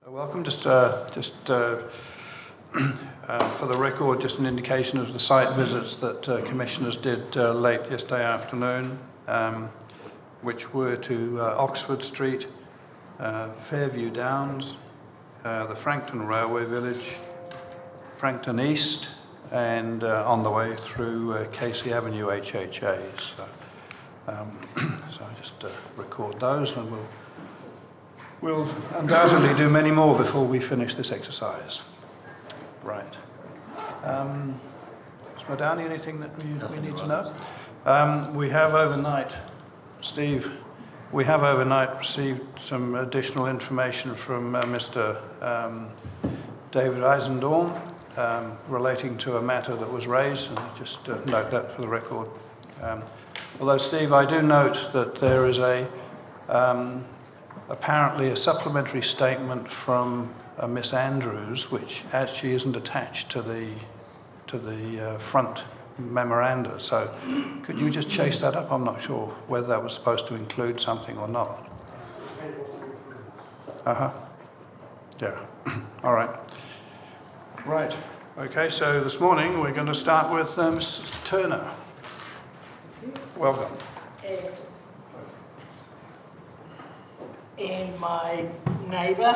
Welcome. For the record, just an indication of the site visits that commissioners did late yesterday afternoon, which were to Oxford Street, Fairview Downs, the Frankton Railway Village, Frankton East, and on the way through Casey Avenue HHA. So I just record those, and we'll undoubtedly do many more before we finish this exercise. Right. Mr. Downey, anything that we need to know? We have overnight, Steve, received some additional information from Mr. David Eisendorn relating to a matter that was raised, and just note that for the record. Although, Steve, I do note that there is apparently a supplementary statement from Miss Andrews, which actually isn't attached to the front memoranda. So could you just chase that up? I'm not sure whether that was supposed to include something or not. Yeah. All right. Right. Okay, so this morning we're going to start with Mrs. Turner. Welcome. And my neighbour,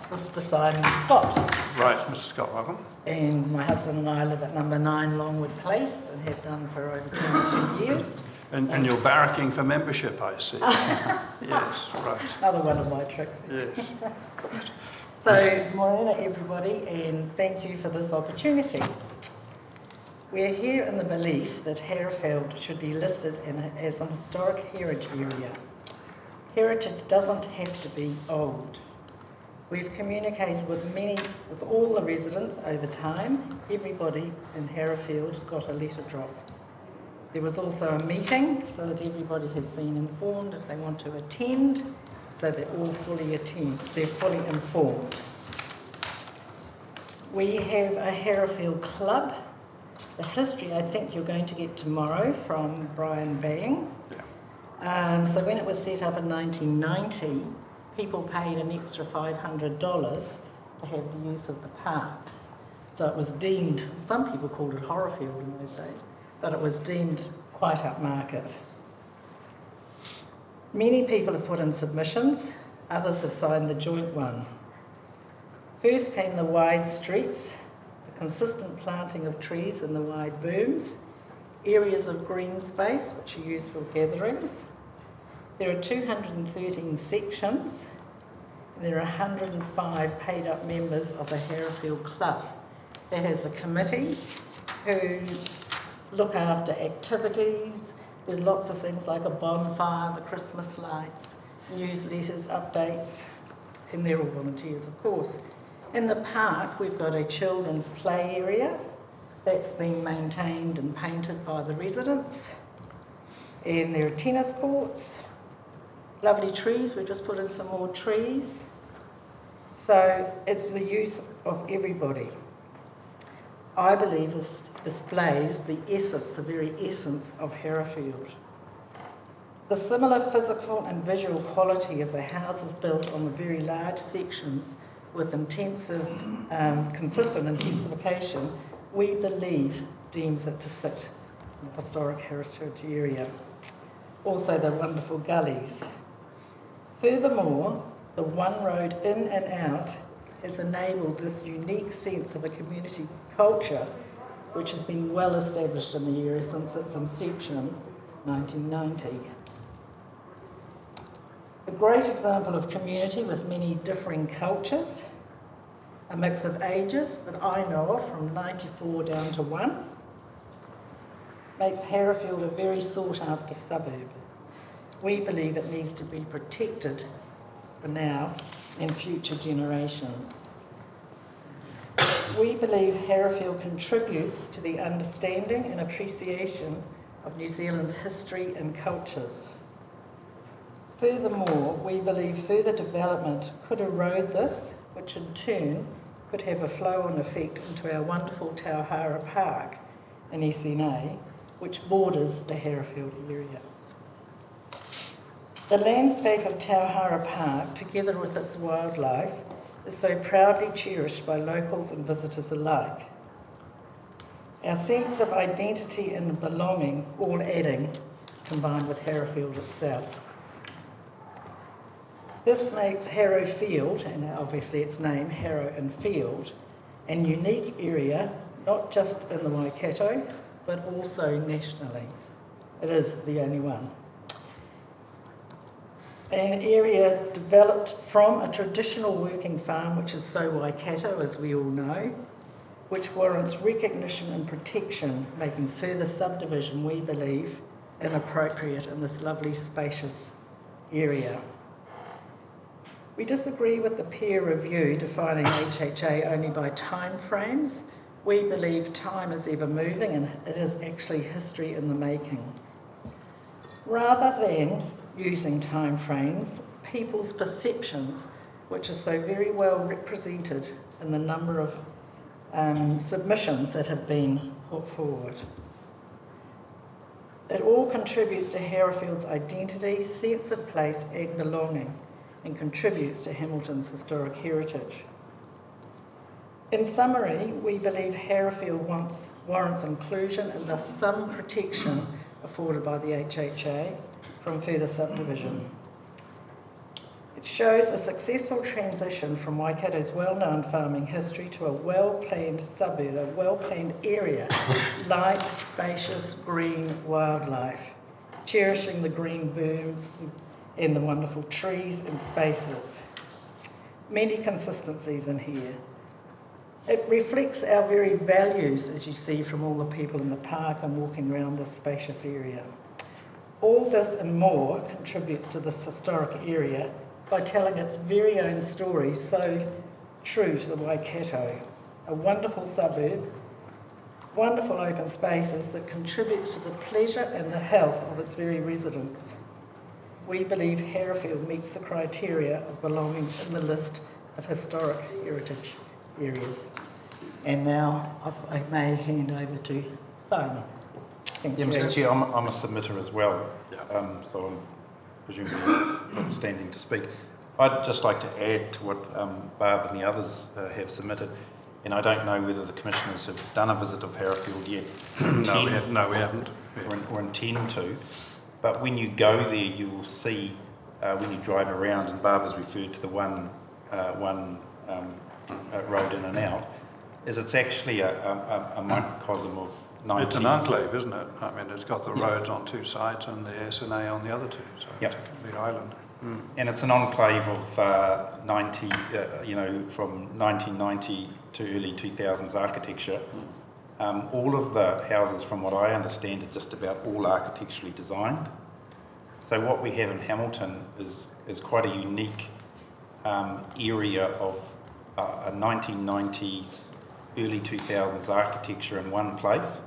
Mr. Simon Scott. Right, Mr. Scott, welcome. And my husband and I live at number 9 Longwood Place and have done for over 22 years. And you're barracking for membership, I see. Yes, right. Another one of my tricks. Yes. Right. So, morena everybody, and thank you for this opportunity. We're here in the belief that Herefeld should be listed as a historic heritage area. Heritage doesn't have to be old. We've communicated with all the residents over time. Everybody in Herefeld got a letter drop. There was also a meeting so that everybody has been informed if they want to attend, so they're all fully informed. We have a Herefeld club. The history I think you're going to get tomorrow from Brian Bang. So when it was set up in 1990, people paid an extra $500 to have the use of the park. So it was deemed, some people called it Horrorfield in those days, but it was deemed quite upmarket. Many people have put in submissions, others have signed the joint one. First came the wide streets, the consistent planting of trees in the wide booms, areas of green space which are used for gatherings. There are 213 sections, and there are 105 paid up members of the Herefeld Club. That has a committee who look after activities. There's lots of things like a bonfire, the Christmas lights, newsletters, updates, and they're all volunteers, of course. In the park, we've got a children's play area that's being maintained and painted by the residents. And there are tennis courts, lovely trees. We've just put in some more trees. So it's the use of everybody. I believe this displays the very essence of Herefeld. The similar physical and visual quality of the houses built on the very large sections with consistent intensification, we believe deems it to fit in the historic heritage area. Also the wonderful gullies. Furthermore, the one road in and out has enabled this unique sense of a community culture which has been well established in the area since its inception, 1990. A great example of community with many differing cultures, a mix of ages that I know of from 94 down to 1, makes Herefeld a very sought after suburb. We believe it needs to be protected for now and future generations. We believe Herefeld contributes to the understanding and appreciation of New Zealand's history and cultures. Furthermore, we believe further development could erode this, which in turn could have a flow-on effect into our wonderful Tauhara Park in SNA, which borders the Herefeld area. The landscape of Tauhara Park, together with its wildlife, is so proudly cherished by locals and visitors alike. Our sense of identity and belonging all adding, combined with Harrowfield itself. This makes Harrowfield, and obviously its name, Harrow and Field, an unique area, not just in the Waikato, but also nationally. It is the only one. An area developed from a traditional working farm, which is so Waikato, as we all know, which warrants recognition and protection, making further subdivision, we believe, inappropriate in this lovely, spacious area. We disagree with the peer review defining HHA only by time frames. We believe time is ever moving and it is actually history in the making. Rather than using time frames, people's perceptions, which are so very well represented in the number of submissions that have been put forward. It all contributes to Harrowfield's identity, sense of place and belonging, and contributes to Hamilton's historic heritage. In summary, we believe Harrowfield warrants inclusion and thus some protection afforded by the HHA from further subdivision. It shows a successful transition from Waikato's well-known farming history to a well-planned suburb, a well-planned area, light, spacious, green wildlife, cherishing the green booms and the wonderful trees and spaces. Many consistencies in here. It reflects our very values, as you see from all the people in the park and walking around this spacious area. All this and more contributes to this historic area by telling its very own story so true to the Waikato. A wonderful suburb, wonderful open spaces that contributes to the pleasure and the health of its very residents. We believe Harrowfield meets the criteria of belonging in the list of historic heritage areas. And now I may hand over to Simon. Thank you. Mr. Chair, I'm a submitter as well, so I'm presumably not standing to speak. I'd just like to add to what Barb and the others have submitted, and I don't know whether the commissioners have done a visit of Harrowfield yet. No, we haven't. Or intend to, but when you go there, you will see when you drive around, and Barb has referred to the one road in and out, is it's actually a microcosm of 90s. It's an enclave, isn't it? I mean, it's got the roads on two sides and the SNA on the other two, so it's a complete island. And it's an enclave of from 1990 to early 2000s architecture. All of the houses, from what I understand, are just about all architecturally designed. So what we have in Hamilton is quite a unique area of a 1990s, early 2000s architecture in one place,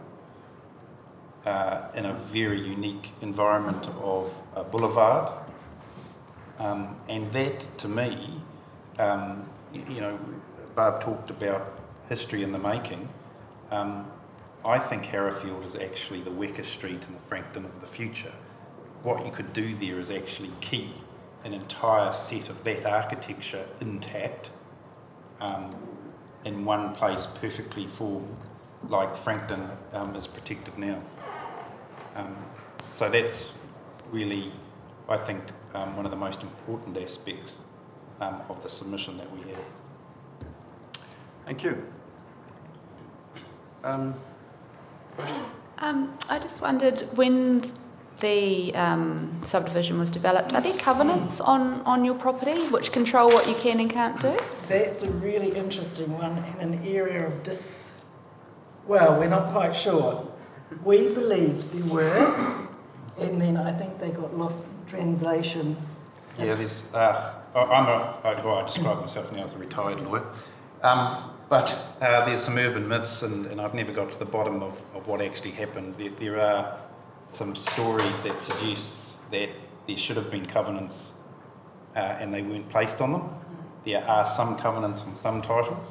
in a very unique environment of a boulevard. And that, to me, Barb talked about history in the making. I think Harrowfield is actually the Weka Street and the Frankton of the future. What you could do there is actually keep an entire set of that architecture intact in one place, perfectly formed, like Frankton is protected now. So that's really, I think, one of the most important aspects of the submission that we have. Thank you. I just wondered, when the subdivision was developed, are there covenants on your property which control what you can and can't do? That's a really interesting one, and an area of well, we're not quite sure. We believed there were, and then I think they got lost in translation. Yeah, there's, I describe myself now as a retired lawyer, but there's some urban myths, and I've never got to the bottom of what actually happened. There are some stories that suggest that there should have been covenants and they weren't placed on them. There are some covenants on some titles,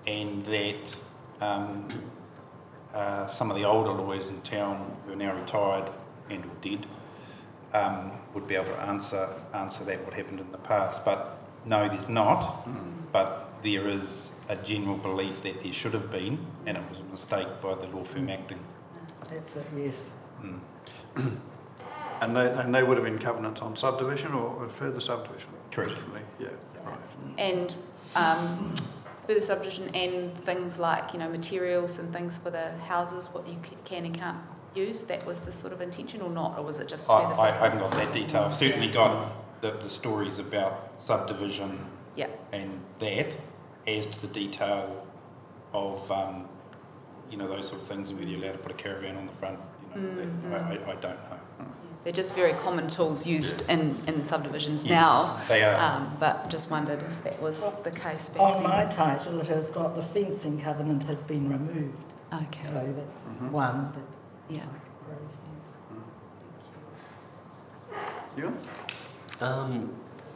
and that some of the older lawyers in town who are now retired and or dead would be able to answer that, what happened in the past. But no, there's not, but there is a general belief that there should have been, and it was a mistake by the law firm acting. That's it, yes. And they would have been covenants on subdivision or further subdivision? Correct. Yeah, right. And further subdivision and things like, materials and things for the houses, what you can and can't use, that was the sort of intention or not, or was it just further I haven't got that detail. I've certainly got the stories about subdivision Yeah. and that, as to the detail of, those sort of things, and whether you're allowed to put a caravan on the front, I don't know. They're just very common tools used in subdivisions now. They are. But just wondered if that was the case back On then. my title, it has got the fencing covenant has been removed. Okay. So that's one, but Yeah. You?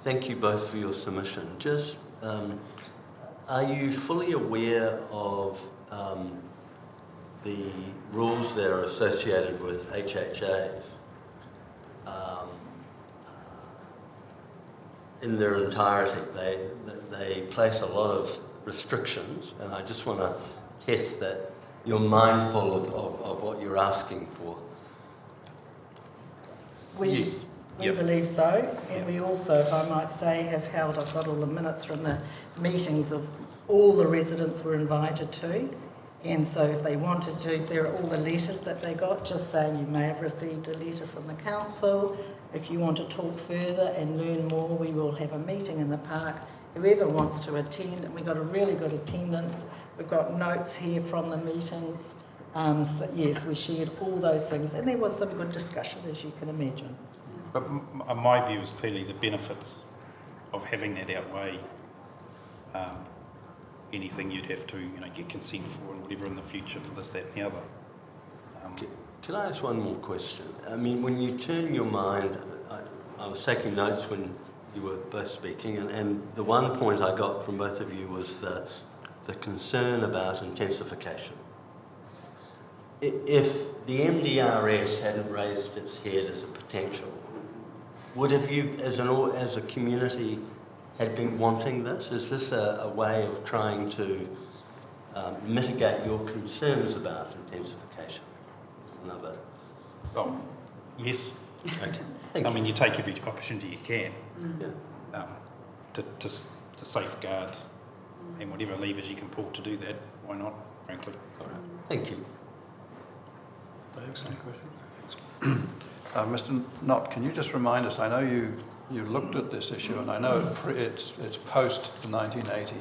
Thank you both for your submission. Just, are you fully aware of the rules that are associated with HHAs in their entirety? They place a lot of restrictions, and I just want to test that you're mindful of what you're asking for. we Yep. believe so. And we also, if I might say, have held, I've got all the minutes from the meetings of all the residents were invited to. And so if they wanted to, there are all the letters that they got, just saying you may have received a letter from the council. If you want to talk further and learn more, we will have a meeting in the park. Whoever wants to attend, and we got a really good attendance. We've got notes here from the meetings. So yes, we shared all those things, and there was some good discussion, as you can imagine. But my view is clearly the benefits of having that outweigh anything you'd have to, get consent for and whatever in the future for this, that and the other. Can I ask one more question? I mean, when you turn your mind, I was taking notes when you were both speaking, and the one point I got from both of you was the concern about intensification. If the MDRS hadn't raised its head as a potential, would have you, as a community, had been wanting this? Is this a way of trying to mitigate your concerns about intensification? Another. Oh, yes. Okay. I mean, you take every opportunity you can Yeah. to safeguard and whatever levers you can pull to do that. Why not, frankly? All right. Thank you. Thanks. Any questions? Mr. Knott, can you just remind us, I know you looked at this issue, and I know it's post the 1980,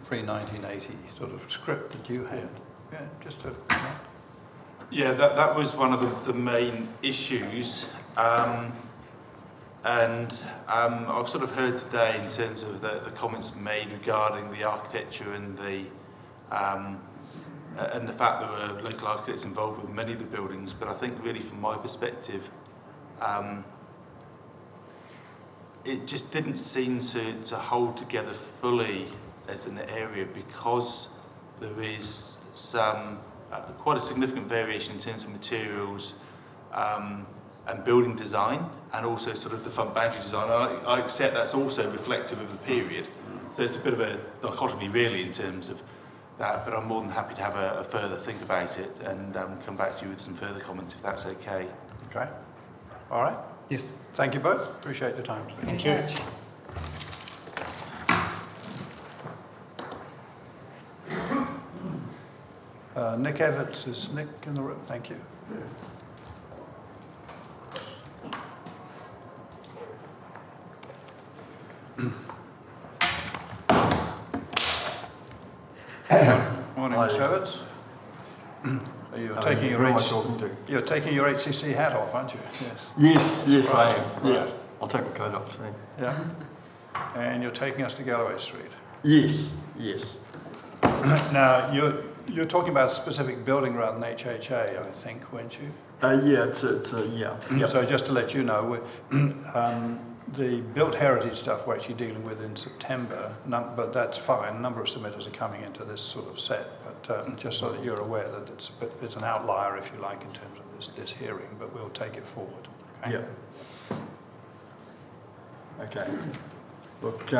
pre-1980 sort of script that you had. Yeah, just to... Yeah, that was one of the main issues, and I've sort of heard today in terms of the comments made regarding the architecture and the fact there were local architects involved with many of the buildings. But I think really from my perspective, it just didn't seem to hold together fully as an area, because there is some quite a significant variation in terms of materials and building design, and also sort of the front boundary design. I accept that's also reflective of the period, so it's a bit of a dichotomy really in terms of that, but I'm more than happy to have a further think about it and come back to you with some further comments if that's okay. Okay. All right. Yes. Thank you both. Appreciate your time. Thank you. Nick Everts, is Nick in the room? Thank you. Morning, Mr. Everts. You're taking your HCC hat off, aren't you? Yes. Yes, Right. I am. Yeah, Right. I'll take my coat off too. Yeah. And you're taking us to Galloway Street. Yes. Now, you're talking about a specific building rather than HHA, I think, weren't you? Yeah, it's yeah. So just to let you know, the built heritage stuff we're actually dealing with in September, but that's fine. A number of submitters are coming into this sort of set, but just so that you're aware that it's an outlier, if you like, in terms of this hearing, but we'll take it forward. Okay? Yeah. Okay. Look,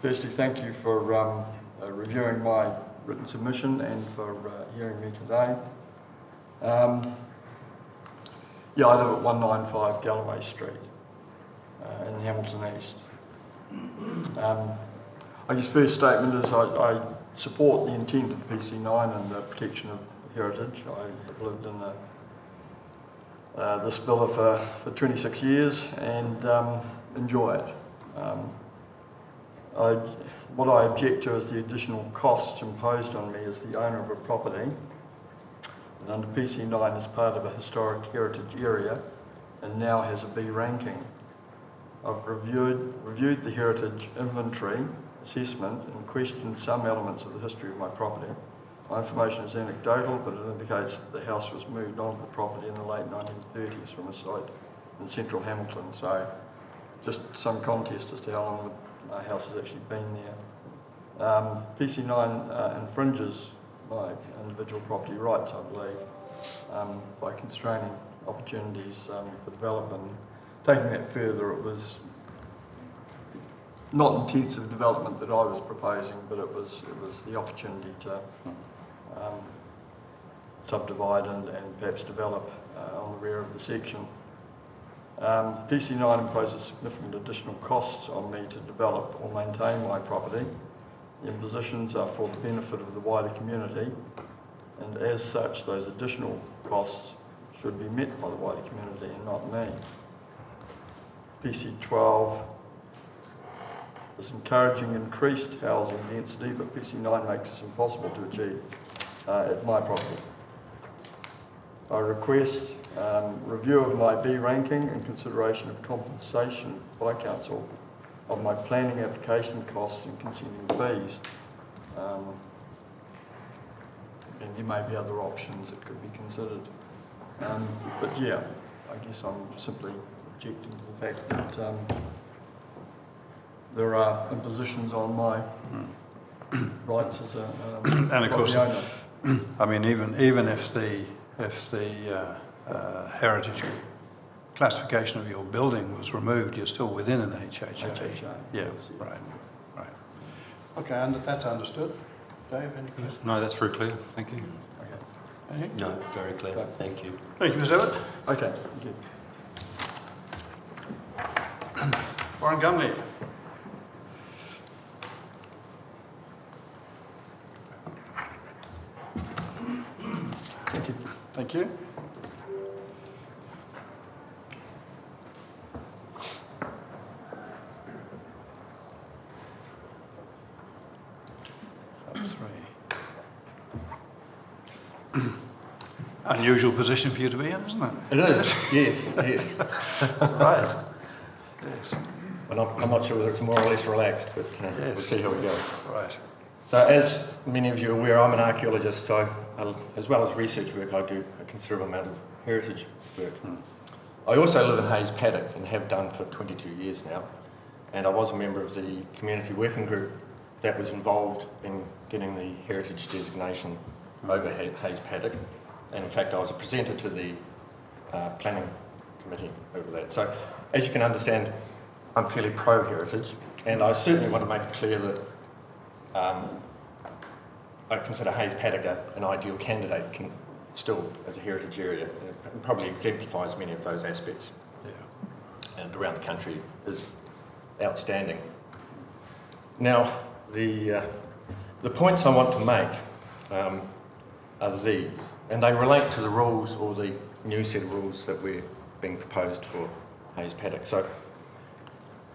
firstly, thank you for reviewing my written submission and for hearing me today. Yeah, I live at 195 Galloway Street in Hamilton East. I guess first statement is I support the intent of PC9 and the protection of heritage. I have lived in this villa for 26 years and enjoy it. What I object to is the additional costs imposed on me as the owner of a property. And under PC9 is part of a historic heritage area and now has a B ranking. I've reviewed the heritage inventory assessment and questioned some elements of the history of my property. My information is anecdotal, but it indicates that the house was moved onto the property in the late 1930s from a site in central Hamilton. So just some context as to how long the house has actually been there. PC9 infringes my individual property rights, I believe, by constraining opportunities for development. Taking that further, it was not intensive development that I was proposing, but it was the opportunity to subdivide and perhaps develop on the rear of the section. PC9 imposes significant additional costs on me to develop or maintain my property. The impositions are for the benefit of the wider community, and as such, those additional costs should be met by the wider community and not me. PC12 is encouraging increased housing density, but PC9 makes this impossible to achieve at my property. I request review of my B ranking and consideration of compensation by council of my planning application costs and consenting fees. And there may be other options that could be considered. But yeah, I guess I'm simply objecting to the fact that there are impositions on my rights as a And of course, property owner. I mean, even if the heritage classification of your building was removed, you're still within an HHA. HHA. Yeah, right. Okay, and that's understood. Dave, any questions? No, that's very clear. Thank you. Okay. Anything? No, very clear. Thank you. Thank you, Ms. Evans. Okay, thank you. Warren Gumley. Thank you. Thank you. Unusual position for you to be in, isn't it? It is, yes, yes. Right. Yes. And I'm not sure whether it's more or less relaxed, but Yes. we'll see how we go. Right. So as many of you are aware, I'm an archaeologist, so as well as research work, I do a considerable amount of heritage work. I also live in Hayes Paddock and have done for 22 years now, and I was a member of the community working group that was involved in getting the heritage designation over Hayes Paddock. And in fact, I was a presenter to the planning committee over that. So as you can understand, I'm fairly pro-heritage, and I certainly want to make it clear that I consider Hayes Paddock an ideal candidate still as a heritage area. It probably exemplifies many of those aspects. Yeah. And around the country is outstanding. Now, the points I want to make are these, and they relate to the rules or the new set of rules that we're being proposed for Hayes Paddock. So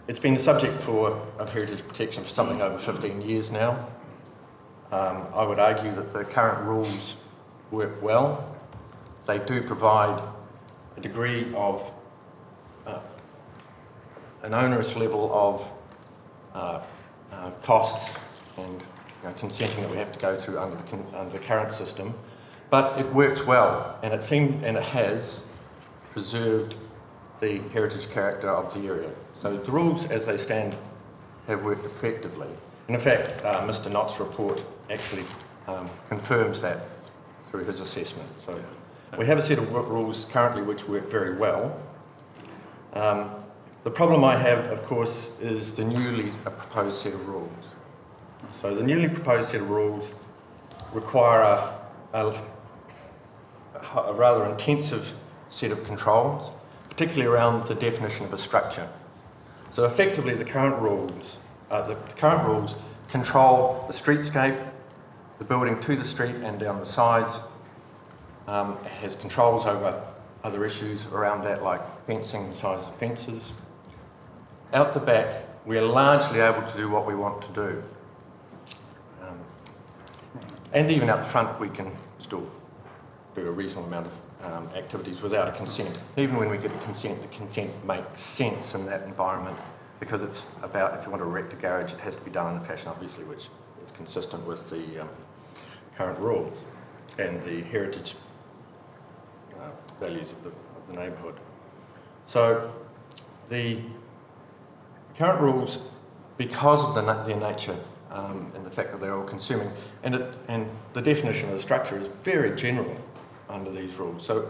it's been the subject of heritage protection for something over 15 years now. I would argue that the current rules work well. They do provide a degree of an onerous level of costs and consenting that we have to go through under the current system, but it works well, and it has preserved the heritage character of the area. So the rules as they stand have worked effectively. And in fact, Mr. Knott's report actually confirms that through his assessment. So we have a set of rules currently which work very well. The problem I have, of course, is the newly proposed set of rules. So the newly proposed set of rules require a rather intensive set of controls, particularly around the definition of a structure. So effectively, the current rules control the streetscape, the building to the street and down the sides. It has controls over other issues around that, like fencing, the size of fences. Out the back, we are largely able to do what we want to do. And even out the front, we can still do a reasonable amount of activities without a consent. Even when we get a consent, the consent makes sense in that environment, because it's about, if you want to erect a garage, it has to be done in a fashion, obviously, which is consistent with the current rules and the heritage values of the neighbourhood. So the current rules, because of their nature and the fact that they're all consuming, and the definition of the structure is very general under these rules. So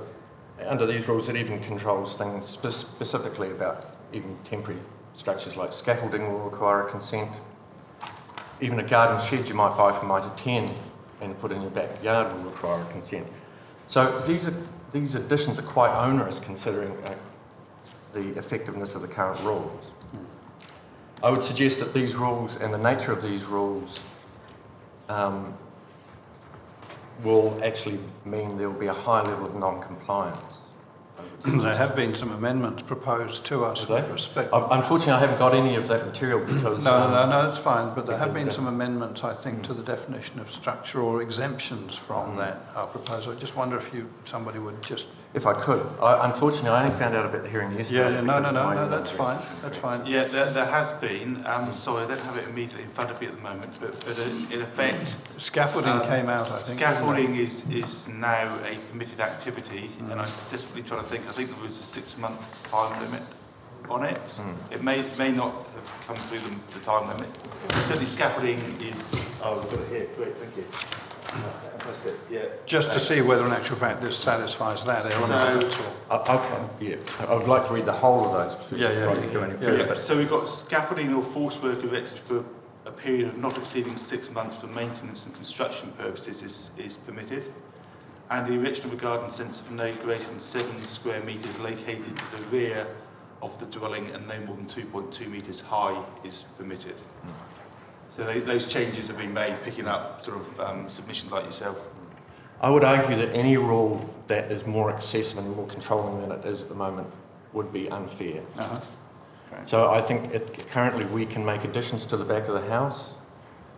under these rules, it even controls things specifically about even temporary structures, like scaffolding will require a consent. Even a garden shed you might buy from Mitre 10 and put in your backyard will require a consent. So these additions are quite onerous, considering the effectiveness of the current rules. I would suggest that these rules and the nature of these rules will actually mean there will be a high level of non-compliance. There have been some amendments proposed to us with respect. Unfortunately, I haven't got any of that material because... No, that's fine, but there have been because, some amendments, I think, to the definition of structure or exemptions from that proposal. I just wonder if somebody would just... If I could. Unfortunately, I only found out about the hearing yesterday. No, that's fine, that's fine. Yeah, there has been. Sorry, I don't have it immediately in front of me at the moment, but in effect... Scaffolding came out, I think. Scaffolding is now a permitted activity, and I'm desperately trying to think. I think there was a 6-month time limit on it. It may not have come through the time limit. But certainly scaffolding is... Oh, we've got it here. Great, thank you. That's it, yeah. Just to see whether in actual fact this satisfies that element of it all. I would like to read the whole of those. Yeah. Go any further, but- So we've got scaffolding or force work erected for a period of not exceeding 6 months for maintenance and construction purposes is permitted. And the erection of a garden centre for no greater than 7 square metres located to the rear of the dwelling and no more than 2.2 metres high is permitted. So those changes have been made, picking up sort of submissions like yourself. I would argue that any rule that is more excessive and more controlling than it is at the moment would be unfair. So I think currently we can make additions to the back of the house.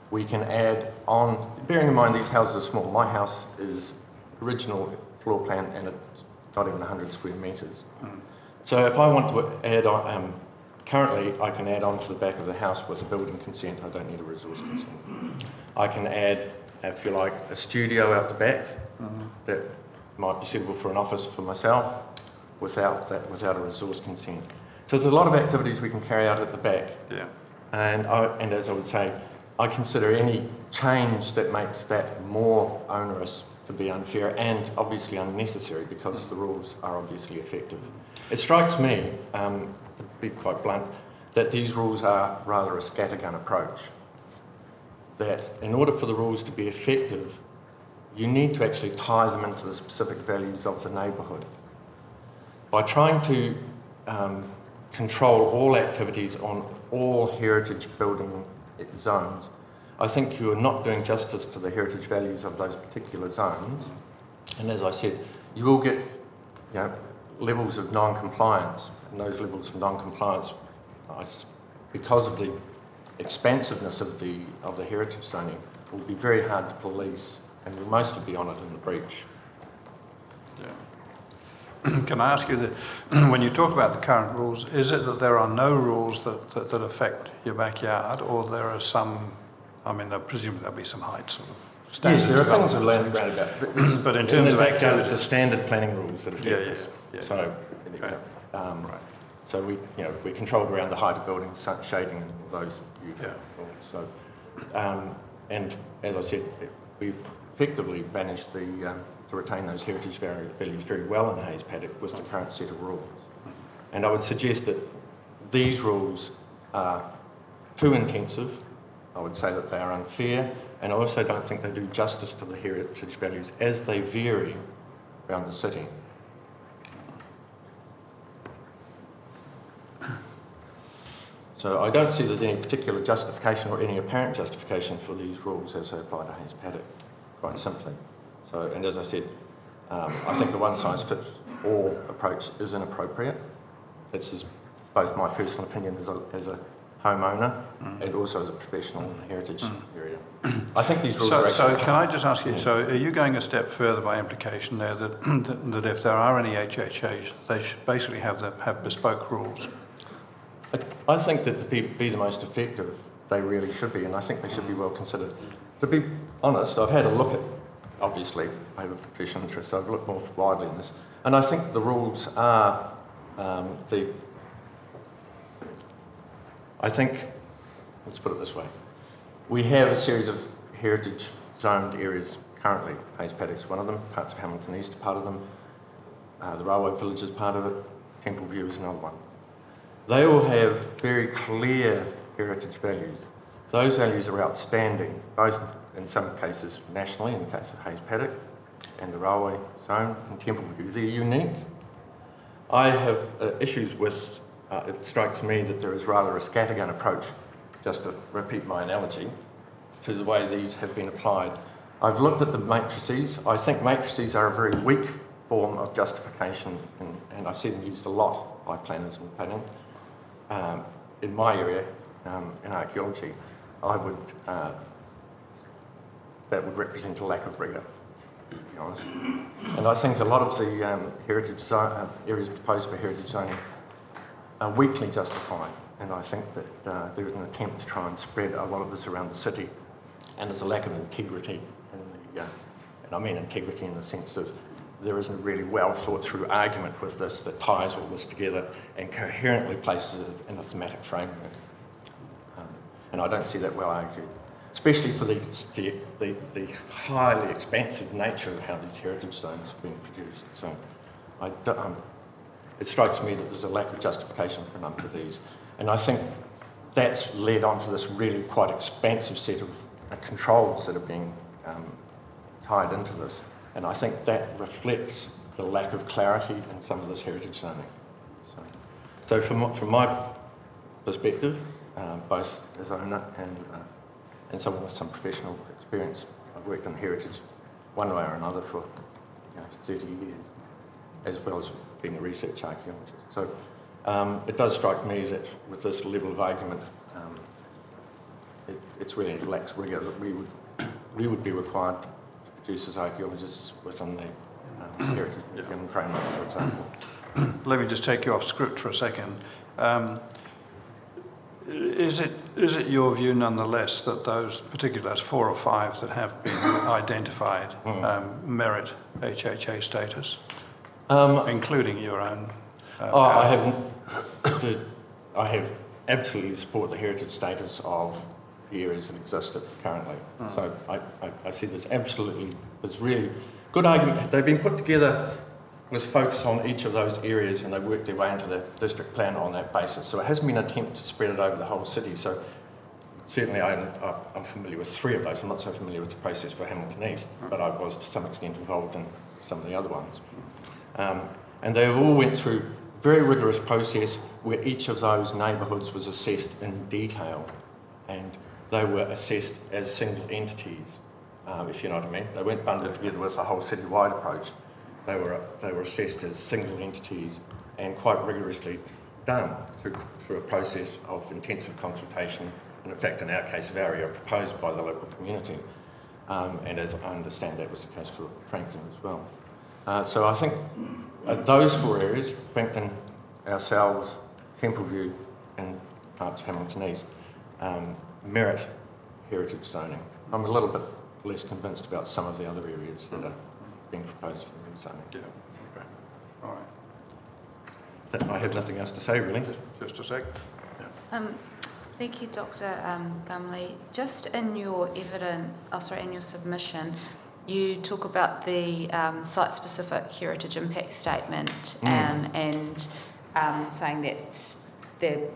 We can add on, bearing in mind these houses are small. My house is original floor plan and it's not even 100 square metres. So if I want to add on, currently I can add on to the back of the house with a building consent. I don't need a resource consent. I can add, if you like, a studio out the back that might be suitable for an office for myself without a resource consent. So there's a lot of activities we can carry out at the back. Yeah. And as I would say, I consider any change that makes that more onerous to be unfair and obviously unnecessary, because the rules are obviously effective. It strikes me, to be quite blunt, that these rules are rather a scattergun approach. That in order for the rules to be effective, you need to actually tie them into the specific values of the neighbourhood. By trying to control all activities on all heritage building zones, I think you are not doing justice to the heritage values of those particular zones. And as I said, you will get levels of non-compliance, and those levels of non-compliance, because of the expansiveness of the heritage zoning, will be very hard to police, and will mostly be on it in the breach. Can I ask you that when you talk about the current rules, is it that there are no rules that affect your backyard, or there are some? I mean, presumably there'll be some height sort of standards. Yes, there are things around about. But in terms of backyard, activity, it's the standard planning rules that affect Yeah. So, Right. so we controlled around the height of buildings, shading, and all those usual rules. So, and as I said, we've effectively managed to retain those heritage values very well in the Hayes Paddock with the current set of rules. And I would suggest that these rules are too intensive. I would say that they are unfair, and I also don't think they do justice to the heritage values as they vary around the city. So I don't see there's any particular justification or any apparent justification for these rules as they apply to Hayes Paddock, quite simply. So, and as I said, I think the one-size-fits-all approach is inappropriate. This is both my personal opinion as a homeowner and also as a professional in the heritage area. I think these rules are actually... So can I just ask you, so are you going a step further by implication there that, that if there are any HHAs, they should basically have bespoke rules? I think that to be the most effective, they really should be, and I think they should be well considered. To be honest, I've had a look at, obviously, I have a professional interest, so I've looked more widely in this, and I think the rules are let's put it this way, we have a series of heritage zoned areas currently. Hayes Paddock's one of them, parts of Hamilton East are part of them, the Railway Village is part of it, Temple View is another one. They all have very clear heritage values. Those values are outstanding, both in some cases nationally, in the case of Hayes Paddock and the Railway Zone and Temple View. They're unique. I have issues with, it strikes me that there is rather a scattergun approach, just to repeat my analogy, to the way these have been applied. I've looked at the matrices. I think matrices are a very weak form of justification, and I see them used a lot by planners and planning. In my area, in archaeology, that would represent a lack of rigour, to be honest. And I think a lot of the heritage areas proposed for heritage zoning are weakly justified, and I think that there is an attempt to try and spread a lot of this around the city, and there's a lack of integrity in the, and I mean integrity in the sense of there isn't a really well thought through argument with this that ties all this together and coherently places it in a thematic framework. And I don't see that well argued, especially for the highly expansive nature of how these heritage zones have been produced. So it strikes me that there's a lack of justification for a number of these. And I think that's led on to this really quite expansive set of controls that are being tied into this. And I think that reflects the lack of clarity in some of this heritage zoning. So from my perspective, both as owner and someone with some professional experience, I've worked in heritage one way or another for 30 years, as well as being a research archaeologist. So it does strike me that with this level of argument, it's really lacks rigour that we would be required to produce as archaeologists within the heritage museum framework, for example. Let me just take you off script for a second. Is it your view nonetheless that those particular 4 or 5 that have been identified merit HHA status, including your own? I have absolutely support the heritage status of the areas that exist currently. So I see there's really good argument. They've been put together with focus on each of those areas, and they work their way into the district plan on that basis. So it hasn't been an attempt to spread it over the whole city. So certainly I'm familiar with 3 of those. I'm not so familiar with the process for Hamilton East, but I was to some extent involved in some of the other ones. And they all went through a very rigorous process where each of those neighbourhoods was assessed in detail, and they were assessed as single entities, if you know what I mean. They weren't bundled together with a whole city-wide approach. They were assessed as single entities and quite rigorously done through a process of intensive consultation, and in fact in our case of area proposed by the local community, and as I understand that was the case for Frankton as well. So I think those 4 areas, Frankton, ourselves, Templeview and parts of Hamilton East, merit heritage zoning. I'm a little bit less convinced about some of the other areas that are being proposed for zoning. Yeah, okay. All right. I have nothing else to say, really. Just a sec. Yeah. Thank you, Dr. Gumley. Just in your in your submission, you talk about the site-specific heritage impact statement and saying that they're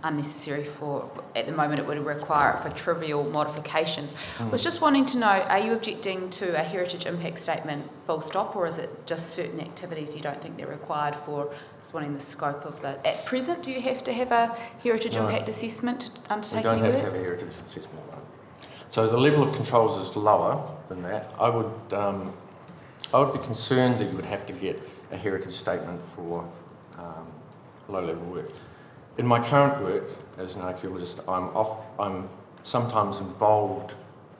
unnecessary for, at the moment it would require it for trivial modifications. I was just wanting to know, are you objecting to a heritage impact statement full stop, or is it just certain activities you don't think they're required for? Just wanting the scope of the, at present, do you have to have a heritage No. impact assessment to We undertake don't any have to have a works? heritage assessment. No. So the level of controls is lower than that. I would be concerned that you would have to get a heritage statement for low-level work. In my current work as an archaeologist, I'm sometimes involved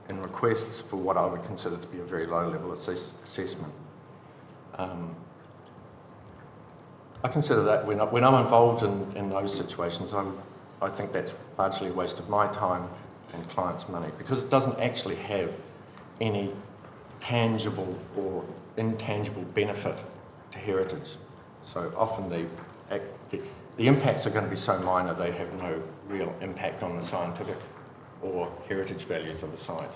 in requests for what I would consider to be a very low-level assessment. I consider that when I'm involved in those situations, I think that's largely a waste of my time and clients' money, because it doesn't actually have any tangible or intangible benefit to heritage. So often the impacts are going to be so minor they have no real impact on the scientific or heritage values of the site.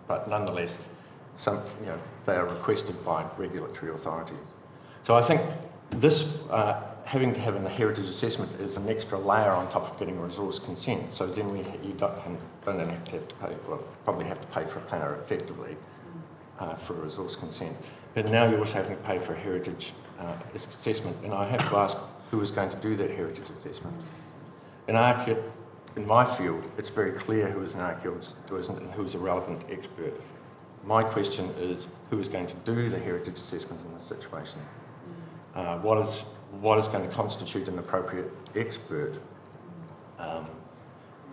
But nonetheless, they are requested by regulatory authorities. So I think this having to have a heritage assessment is an extra layer on top of getting a resource consent. So then you don't have to pay, well, probably have to pay for a planner effectively for a resource consent. But now you're also having to pay for a heritage assessment, and I have to ask who is going to do that heritage assessment. In my field, it's very clear who is an archaeologist, who isn't, and who is a relevant expert. My question is, who is going to do the heritage assessment in this situation? What is going to constitute an appropriate expert?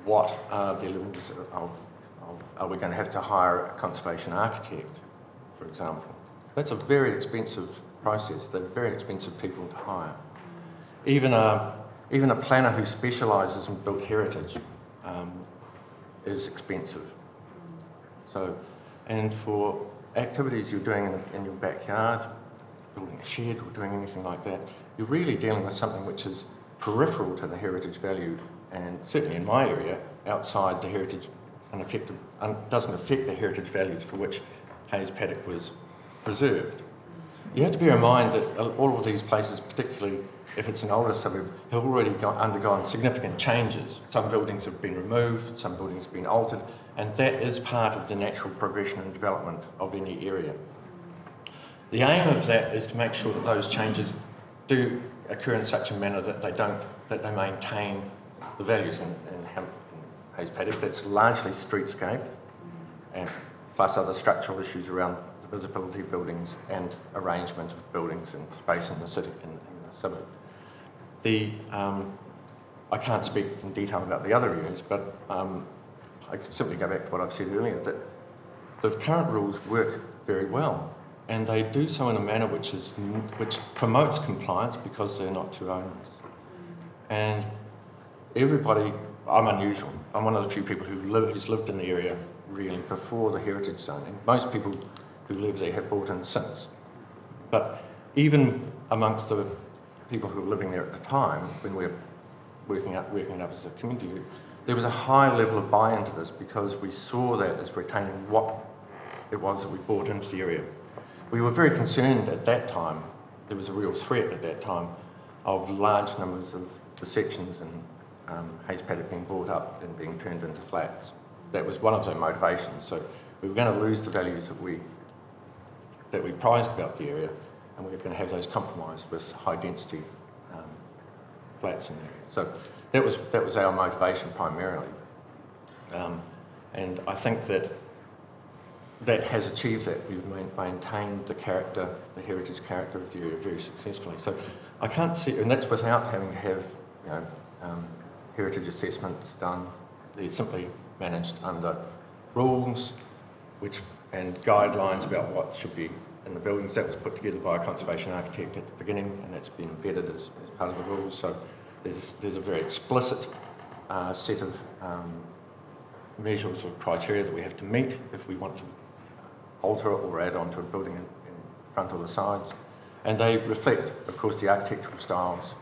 What are the levels of are we going to have to hire a conservation architect, for example? That's a very expensive process. They're very expensive people to hire. Even a planner who specialises in built heritage is expensive. So, and for activities you're doing in your backyard, building a shed or doing anything like that, you're really dealing with something which is peripheral to the heritage value, and certainly in my area, outside the heritage, doesn't affect the heritage values for which Hayes Paddock was preserved. You have to bear in mind that all of these places, particularly if it's an older suburb, have already undergone significant changes. Some buildings have been removed, some buildings have been altered, and that is part of the natural progression and development of any area. The aim of that is to make sure that those changes do occur in such a manner that they maintain the values in Hayes Paddock. That's largely streetscape, and plus other structural issues around the visibility of buildings and arrangement of buildings and space in the city, in the suburb. I can't speak in detail about the other areas, but I could simply go back to what I've said earlier, that the current rules work very well, and they do so in a manner which promotes compliance because they're not too onerous. And everybody, I'm unusual. I'm one of the few people who's lived in the area really before the heritage zoning. Most people who live there have brought in since. But even amongst the people who were living there at the time, when we were working up as a community, there was a high level of buy-in to this because we saw that as retaining what it was that we brought into the area. We were very concerned at that time, there was a real threat at that time of large numbers of the sections and Hayes Paddock being bought up and being turned into flats. That was one of the motivations. So we were going to lose the values that we prized about the area, and we were going to have those compromised with high density flats in the area. So that was our motivation primarily. And I think that has achieved that. We've maintained the heritage character of the area very successfully. So I can't see, and that's without having to have, heritage assessments done. They're simply managed under rules and guidelines about what should be in the buildings. That was put together by a conservation architect at the beginning, and that's been embedded as part of the rules. So there's a very explicit set of measures or criteria that we have to meet if we want to alter or add on to a building in front or the sides. And they reflect, of course, the architectural styles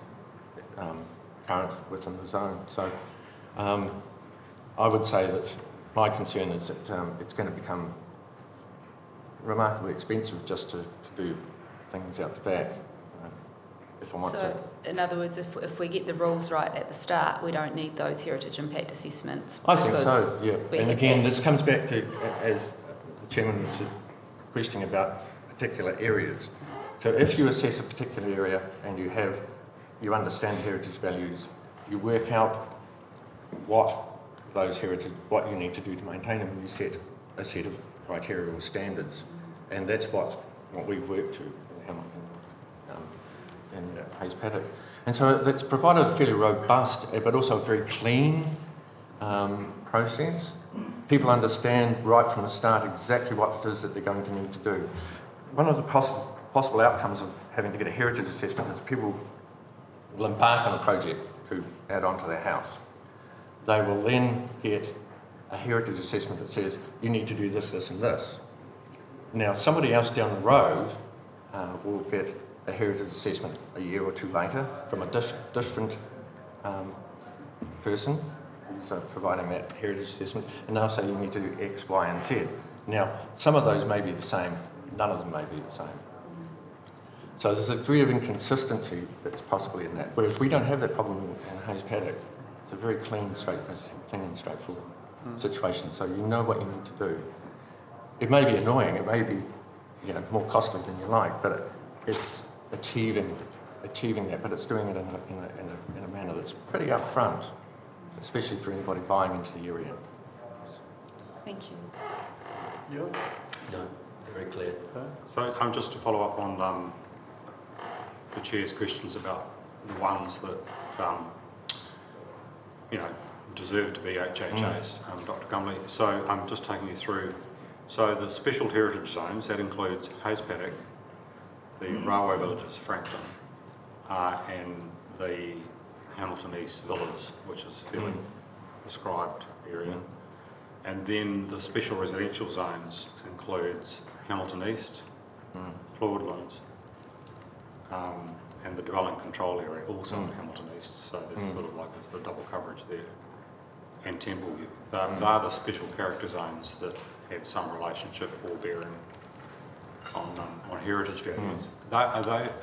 current within the zone. So I would say that my concern is that it's going to become remarkably expensive just to do things out the back. if I want to. So, in other words, if we get the rules right at the start, we don't need those heritage impact assessments. I think because so, yeah. we And have again, that. this comes back to, as the chairman was questioning about particular areas. So if you assess a particular area and you understand heritage values, you work out what you need to do to maintain them, and you set a set of criteria or standards. And that's what we've worked to in Hamilton, in Hayes Paddock. And so that's provided a fairly robust, but also a very clean process. People understand right from the start exactly what it is that they're going to need to do. One of the possible outcomes of having to get a heritage assessment is people will embark on a project to add on to their house. They will then get a heritage assessment that says, you need to do this, this and this. Now, somebody else down the road will get a heritage assessment a year or two later from a different person who's providing that heritage assessment, and they'll say you need to do X, Y, and Z. Now, some of those may be the same, none of them may be the same. So there's a degree of inconsistency that's possibly in that, whereas we don't have that problem in Hayes Paddock. It's a very clean and straightforward situation, so you know what you need to do. It may be annoying, it may be more costly than you like, but it's achieving that, but it's doing it in a manner that's pretty upfront, especially for anybody buying into the area. Thank you. No, very clear. So just to follow up on the Chair's questions about the ones that deserve to be HHAs, Dr. Gumley. So I'm just taking you through. So the special heritage zones, that includes Hayes Paddock, the railway villages, Frankton, and the Hamilton East Villas, which is a fairly prescribed area. And then the special residential zones includes Hamilton East, Claudelands, and the development control area, also in Hamilton East. So there's sort of like the double coverage there. And Templeview. They are the special character zones that have some relationship or bearing on heritage values.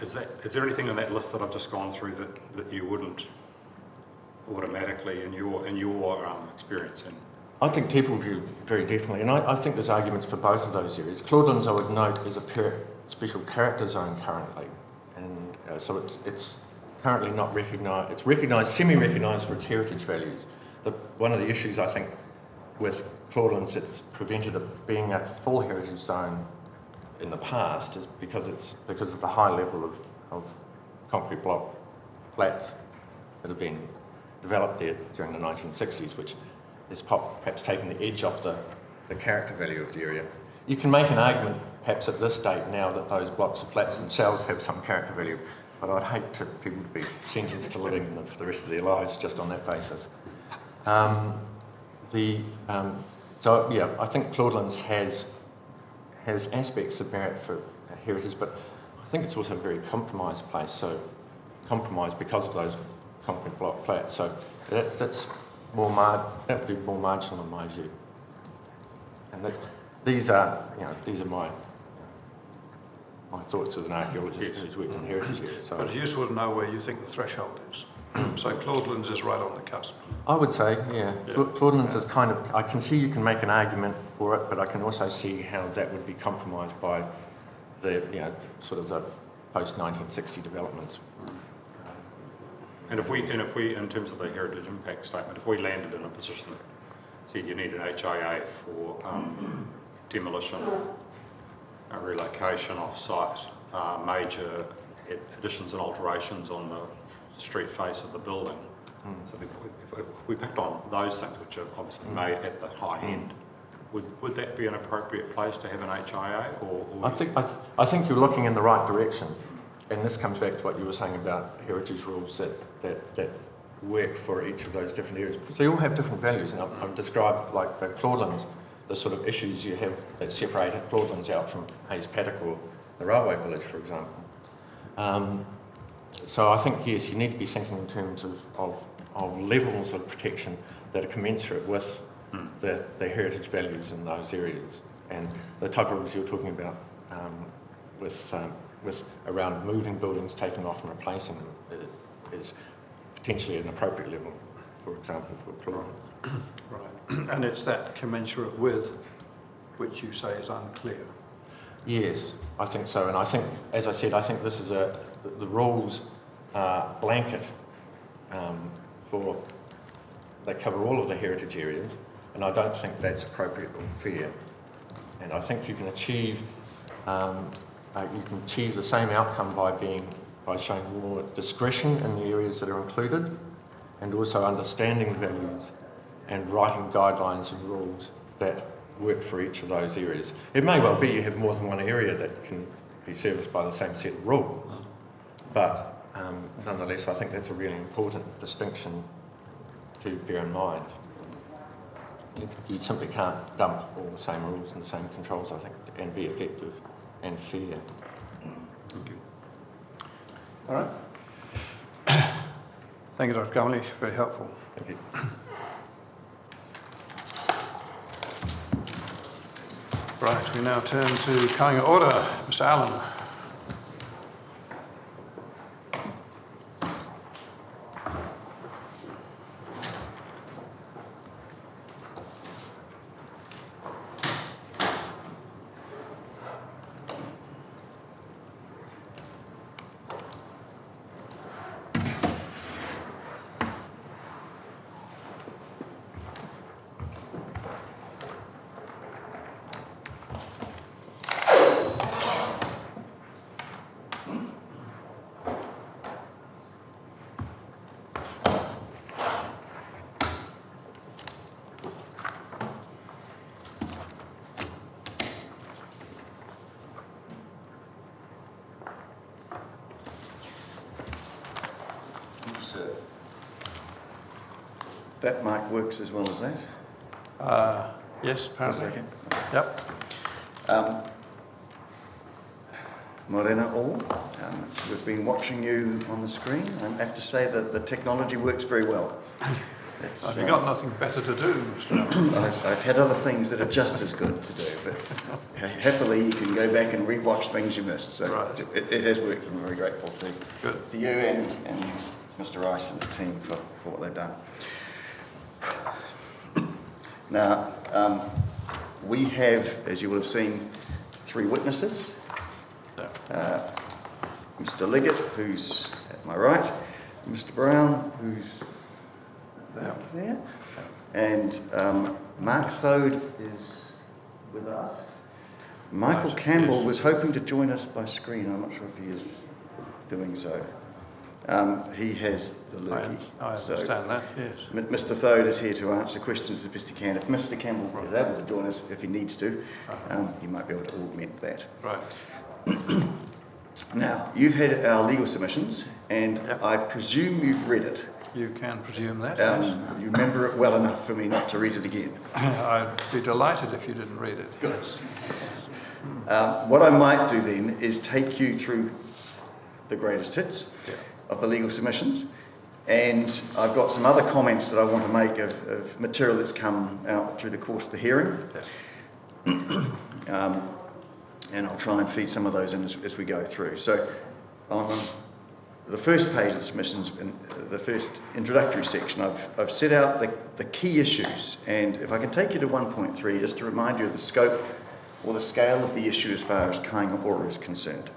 Is there anything in that list that I've just gone through that you wouldn't automatically in your experience in? I think Templeview very definitely, and I think there's arguments for both of those areas. Claudelands, I would note, is a special character zone currently, and so it's currently not recognised. It's recognised, semi-recognised for its heritage values. One of the issues I think with Claudelands it's prevented it being a full heritage zone in the past is because of the high level of concrete block flats that have been developed there during the 1960s, which has perhaps taken the edge off the character value of the area. You can make an argument perhaps at this date now that those blocks of flats themselves have some character value, but I'd hate people to be sentenced to living in them for the rest of their lives just on that basis. So yeah, I think Claudelands has aspects of merit for heritage, but I think it's also a very compromised place. So compromised because of those concrete block flats. So that would be more marginal in my view. And these are my thoughts as an archaeologist who's worked in heritage areas. So But it's useful to know where you think the threshold is. So Claudelands is right on the cusp. I would say, yeah. Claudelands is kind of, I can see you can make an argument for it, but I can also see how that would be compromised by the, sort of the post-1960 developments. And if we, in terms of the heritage impact statement, if we landed in a position that said you need an HIA for demolition, relocation off-site, major additions and alterations on the street face of the building. So if we picked on those things, which are obviously made at the high end, would that be an appropriate place to have an HIA? Or I think you're looking in the right direction, and this comes back to what you were saying about heritage rules that work for each of those different areas, because they all have different values. And I've described, like the Claudelands, the sort of issues you have that separate Claudelands out from Hayes Paddock or the railway village, for example. So I think, yes, you need to be thinking in terms of levels of protection that are commensurate with the heritage values in those areas. And the type of rules you're talking about with around moving buildings, taking off and replacing them is potentially an appropriate level, for example, for chlorine. Right. And it's that commensurate with which you say is unclear. Yes, I think so, and I think, as I said, I think this is the rules are blanket they cover all of the heritage areas, and I don't think that's appropriate or fair. And I think you can achieve the same outcome by showing more discretion in the areas that are included, and also understanding values and writing guidelines and rules that work for each of those areas. It may well be you have more than one area that can be serviced by the same set of rules, but nonetheless I think that's a really important distinction to bear in mind. You simply can't dump all the same rules and the same controls, I think, and be effective and fair. Thank you. All right. Thank you, Dr. Gumley. Very helpful. Thank you. Right, we now turn to Kāinga Ora. Mr. Allen. That mic works as well as that? Yes, apparently. Second. Yep. Morena all, we've been watching you on the screen, and I have to say that the technology works very well. Have you got nothing better to do, Mr. Allen? I've had other things that are just as good to do, but happily you can go back and re-watch things you missed. So Right. it has worked, and I'm very grateful Good. to you and Mr. Rice and his team for what they've done. Now, we have, as you will have seen, 3 witnesses. Mr. Liggett, who's at my right, Mr. Brown, who's there, and Mark Thode is with us. Michael Right, Campbell yes. was hoping to join us by screen. I'm not sure if he is doing so. He has the lurgy. I understand that, yes. Mr. Thode is here to answer questions as best he can. If Mr. Campbell is able to join us, if he needs to, he might be able to augment that. Right. Now, you've had our legal submissions, and Yep. I presume you've read it. You can presume that, yes. You remember it well enough for me not to read it again. I'd be delighted if you didn't read it. Good. Yes. What I might do then is take you through the greatest hits of the legal submissions, and I've got some other comments that I want to make of material that's come out through the course of the hearing. And I'll try and feed some of those in as we go through. So on the first page of the submissions, in the first introductory section, I've set out the key issues, and if I can take you to 1.3 just to remind you of the scope or the scale of the issue as far as Kāinga Ora is concerned.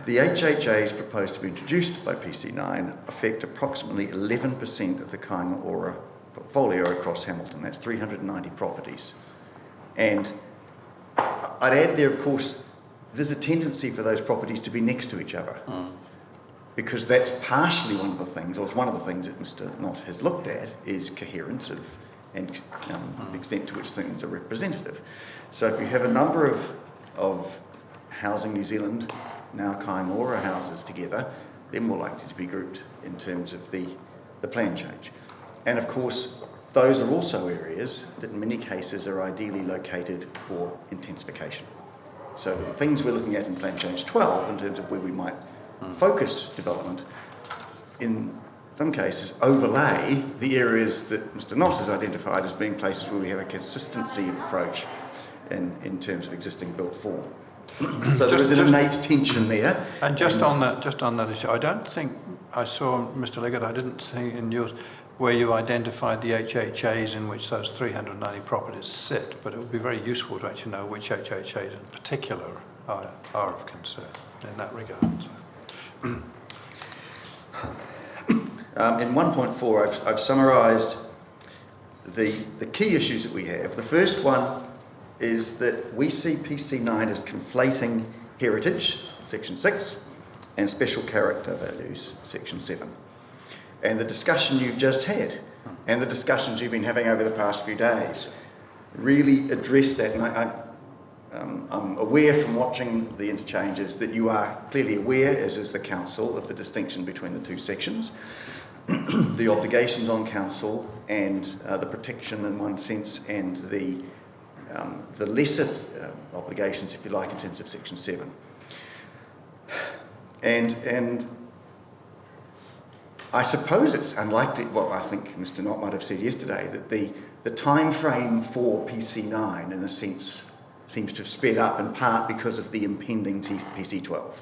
The HHAs proposed to be introduced by PC9 affect approximately 11% of the Kāinga Ora portfolio across Hamilton. That's 390 properties. And I'd add there, of course, there's a tendency for those properties to be next to each other. Because that's partially one of the things, or it's one of the things that Mr. Knott has looked at, is coherence of and the extent to which things are representative. So if you have a number of Housing New Zealand, now Kāinga Ora houses together, they're more likely to be grouped in terms of the plan change. And of course, those are also areas that in many cases are ideally located for intensification. So the things we're looking at in Plan Change 12 in terms of where we might focus development, in some cases overlay the areas that Mr. Knott has identified as being places where we have a consistency of approach in terms of existing built form. So there is an innate tension there. And just on that issue, I don't think I saw, Mr. Leggett, I didn't see in yours where you identified the HHAs in which those 390 properties sit, but it would be very useful to actually know which HHAs in particular are of concern in that regard. In 1.4, I've summarised the key issues that we have. The first one is that we see PC9 as conflating heritage, section 6, and special character values, section 7. And the discussion you've just had, and the discussions you've been having over the past few days, really address that. And I'm aware from watching the interchanges that you are clearly aware, as is the council, of the distinction between the two sections. The obligations on council and the protection in one sense, and the lesser obligations, if you like, in terms of section 7. And I suppose it's unlikely, well, I think Mr. Knott might have said yesterday, that the time frame for PC9, in a sense, seems to have sped up in part because of the impending PC12.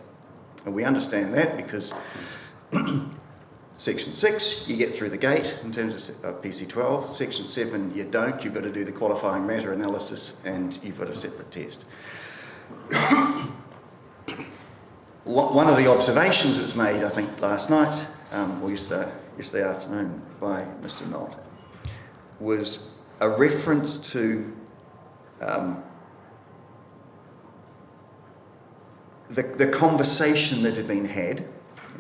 And we understand that because Section 6, you get through the gate in terms of PC12. Section 7, you don't. You've got to do the qualifying matter analysis and you've got a separate test. One of the observations that was made, I think, last night, or yesterday afternoon by Mr. Knott, was a reference to the conversation that had been had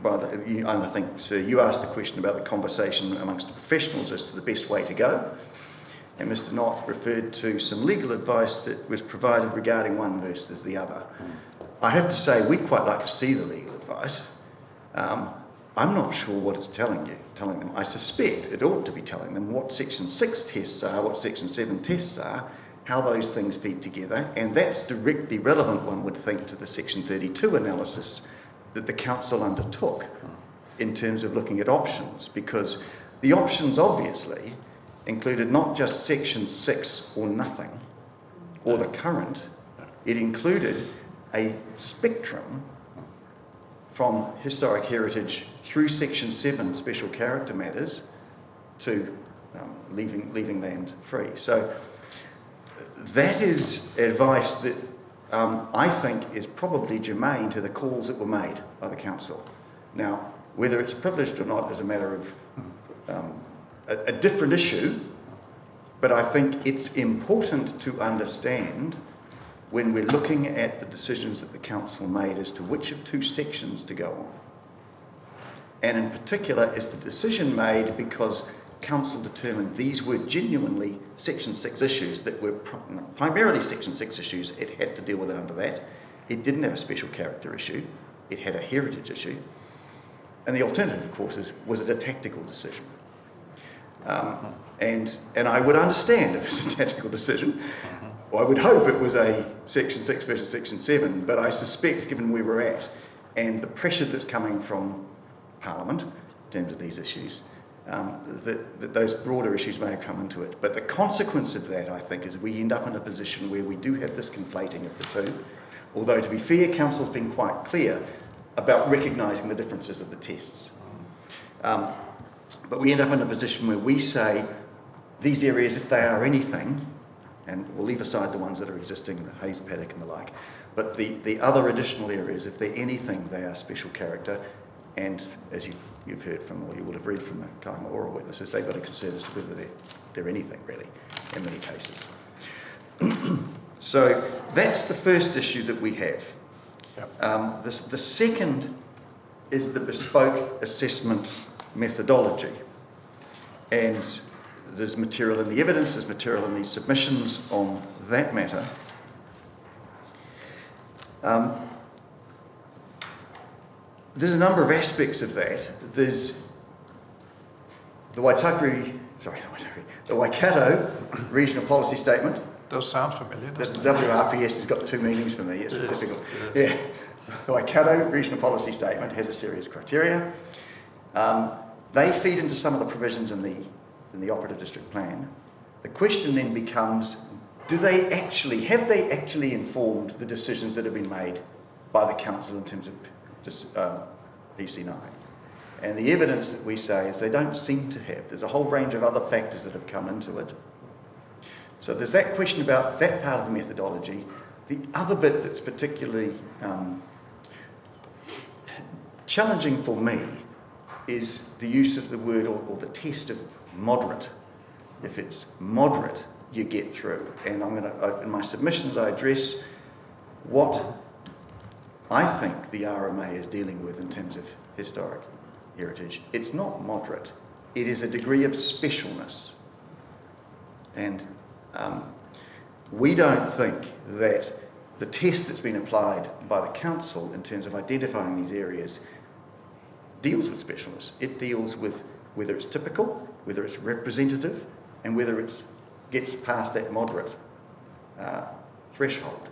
by and I think, sir, you asked the question about the conversation amongst the professionals as to the best way to go, and Mr. Knott referred to some legal advice that was provided regarding one versus the other. I have to say, we'd quite like to see the legal advice. I'm not sure what it's telling them. I suspect it ought to be telling them what Section 6 tests are, what Section 7 tests are, how those things feed together, and that's directly relevant, one would think, to the Section 32 analysis that the council undertook in terms of looking at options, because the options obviously included not just Section 6 or nothing, or the current, it included a spectrum from historic heritage through Section 7 special character matters to leaving land free. So that is advice that I think is probably germane to the calls that were made by the council. Now, whether it's privileged or not is a matter of a different issue, but I think it's important to understand when we're looking at the decisions that the council made as to which of two sections to go on. And in particular, is the decision made because council determined these were genuinely Section 6 issues that were primarily Section 6 issues. It had to deal with it under that. It didn't have a special character issue. It had a heritage issue. And the alternative, of course, was it a tactical decision? And I would understand if it's a tactical decision. Well, I would hope it was a Section 6 versus Section 7, but I suspect, given where we're at, and the pressure that's coming from Parliament in terms of these issues, that those broader issues may have come into it. But the consequence of that, I think, is we end up in a position where we do have this conflating of the two, although, to be fair, Council's been quite clear about recognising the differences of the tests. But we end up in a position where we say, these areas, if they are anything, and we'll leave aside the ones that are existing, the Hayes Paddock and the like, but the other additional areas, if they're anything, they are special character, and as you've heard from, or you would have read from the Kāinga Ora witnesses, they've got a concern as to whether they're anything, really, in many cases. So that's the first issue that we have. Yep. The second is the bespoke assessment methodology. And there's material in the evidence, there's material in these submissions on that matter. There's a number of aspects of that. There's the Waikato Regional Policy Statement. Does sound familiar, The doesn't it? WRPS has got two meanings for me, it's difficult. Yeah. The Waikato Regional Policy Statement has a series of criteria. They feed into some of the provisions in the Operative District Plan. The question then becomes, have they actually informed the decisions that have been made by the council in terms of PC9? And the evidence that we say is they don't seem to have. There's a whole range of other factors that have come into it. So there's that question about that part of the methodology. The other bit that's particularly challenging for me is the use of the word or the test of moderate. If it's moderate, you get through. And I'm going to, in my submissions, I address what I think the RMA is dealing with in terms of historic heritage. It's not moderate. It is a degree of specialness. And we don't think that the test that's been applied by the council in terms of identifying these areas deals with specialness. It deals with whether it's typical, whether it's representative, and whether it gets past that moderate threshold.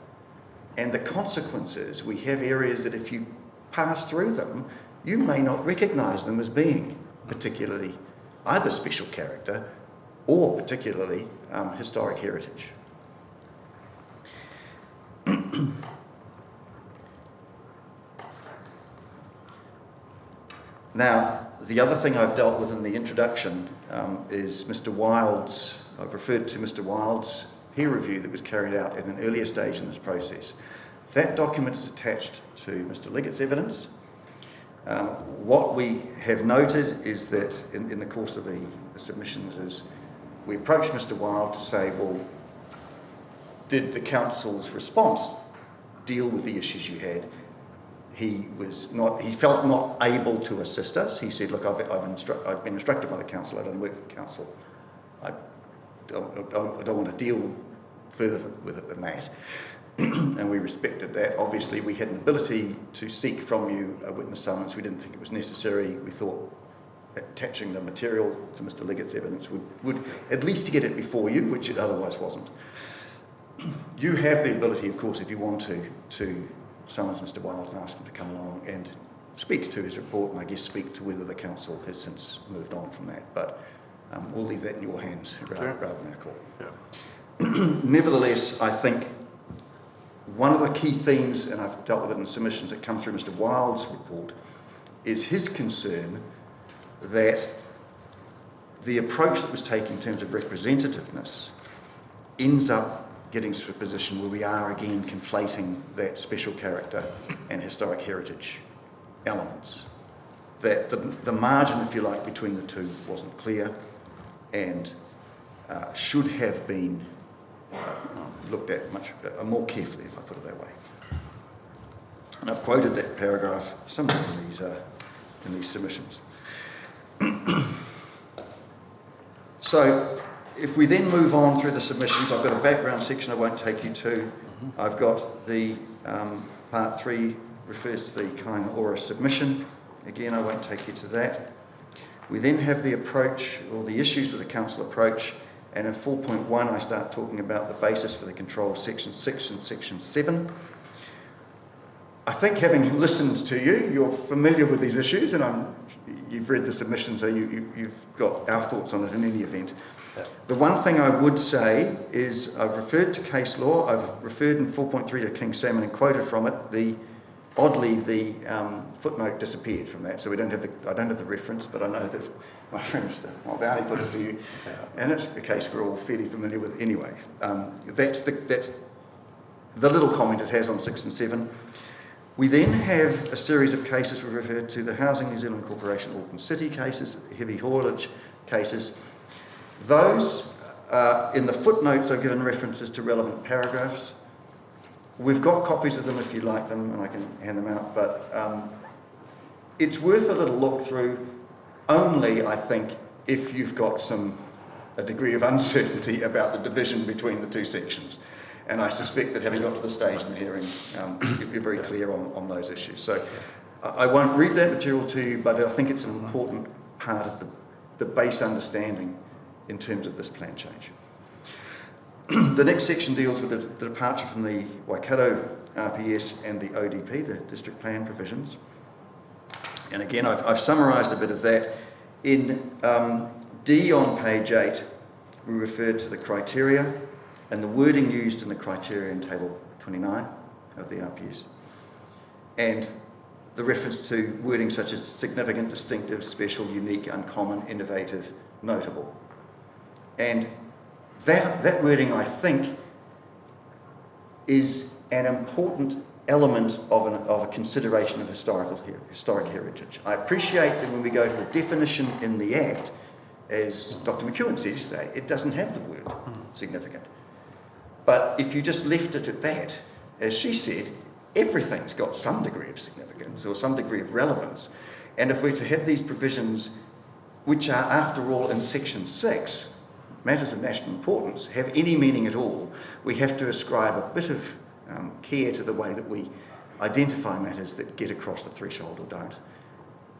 And the consequences, we have areas that if you pass through them, you may not recognise them as being particularly either special character or particularly historic heritage. Now, the other thing I've dealt with in the introduction is Mr. Wild's, I've referred to Mr. Wild's peer review that was carried out at an earlier stage in this process. That document is attached to Mr. Liggett's evidence. What we have noted is that in the course of the submissions is we approached Mr. Wild to say, well, did the council's response deal with the issues you had? He felt not able to assist us. He said, look, I've been instructed by the council, I don't work for the council. I don't want to deal further with it than that. And we respected that. Obviously, we had an ability to seek from you a witness summons. We didn't think it was necessary. We thought attaching the material to Mr. Liggett's evidence would at least get it before you, which it otherwise wasn't. You have the ability, of course, if you want to summons Mr. Wild and ask him to come along and speak to his report, and I guess speak to whether the council has since moved on from that. But we'll leave that in your hands rather than our call. Yeah. Nevertheless, I think one of the key themes, and I've dealt with it in submissions that come through Mr. Wild's report, is his concern that the approach that was taken in terms of representativeness ends up getting to a position where we are again conflating that special character and historic heritage elements. That the margin, if you like, between the two wasn't clear and should have been looked at much more carefully, if I put it that way. And I've quoted that paragraph somewhere in these submissions. So, if we then move on through the submissions, I've got a background section I won't take you to. I've got the part 3 refers to the Kāinga Ora submission. Again, I won't take you to that. We then have the approach, or the issues with the council approach, and in 4.1 I start talking about the basis for the control of section 6 and section 7. I think having listened to you, you're familiar with these issues, and you've read the submission, so you've got our thoughts on it in any event. The one thing I would say is I've referred to case law. I've referred in 4.3 to King Salmon and quoted from it. Oddly, the footnote disappeared from that, so I don't have the reference, but I know that my friend Mr. Muldowney put it to you, and it's a case we're all fairly familiar with anyway. That's the little comment it has on 6 and 7. We then have a series of cases we referred to, the Housing New Zealand Corporation Auckland City cases, heavy haulage cases. Those, in the footnotes, are given references to relevant paragraphs. We've got copies of them if you like them, and I can hand them out, but it's worth a little look through, only, I think, if you've got a degree of uncertainty about the division between the two sections. And I suspect that having got to the stage in the hearing, you're very clear on those issues. So I won't read that material to you, but I think it's an important part of the base understanding in terms of this plan change. The next section deals with the departure from the Waikato RPS and the ODP, the district plan provisions. And again, I've summarised a bit of that. In D on page 8, we referred to the criteria, and the wording used in the criteria in Table 29 of the RPS, and the reference to wording such as significant, distinctive, special, unique, uncommon, innovative, notable. And that wording, I think, is an important element of a consideration of historic heritage. I appreciate that when we go to the definition in the Act, as Dr. McEwen said yesterday, it doesn't have the word significant. But if you just left it at that, as she said, everything's got some degree of significance or some degree of relevance. And if we're to have these provisions, which are, after all, in Section 6, matters of national importance, have any meaning at all, we have to ascribe a bit of care to the way that we identify matters that get across the threshold or don't.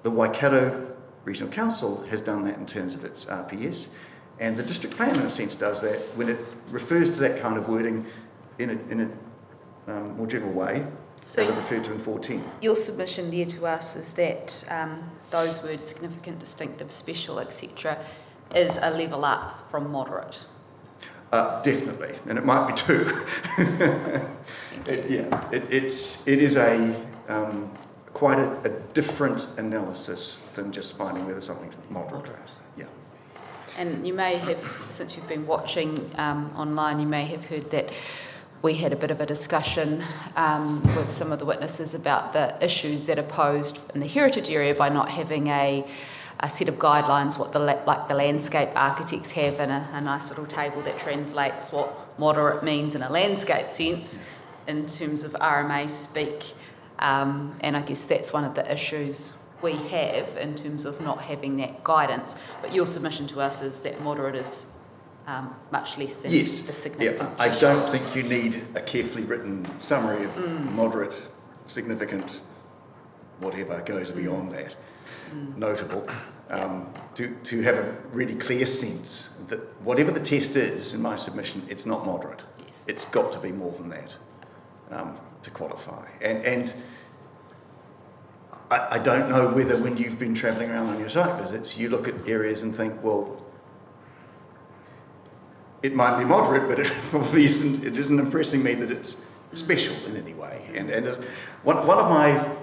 The Waikato Regional Council has done that in terms of its RPS, and the district plan, in a sense, does that when it refers to that kind of wording in a more general way, So as I referred to in 14. your submission there to us is that those words, significant, distinctive, special, etc., is a level up from moderate. Definitely, and it might be two. It is quite a different analysis than just finding whether something's moderate. Yeah. And you may have, since you've been watching online, you may have heard that we had a bit of a discussion with some of the witnesses about the issues that are posed in the heritage area by not having a set of guidelines, what the landscape architects have in a nice little table that translates what moderate means in a landscape sense in terms of RMA speak. And I guess that's one of the issues we have in terms of not having that guidance. But your submission to us is that moderate is much less than the significant. Yeah, I don't think you need a carefully written summary of moderate, significant, whatever goes beyond that, notable, to have a really clear sense that whatever the test is in my submission, it's not moderate. Yes. It's got to be more than that to qualify. And I don't know whether when you've been travelling around on your site visits, you look at areas and think, well, it might be moderate, but it probably isn't. It isn't impressing me that it's special in any way. And one of my,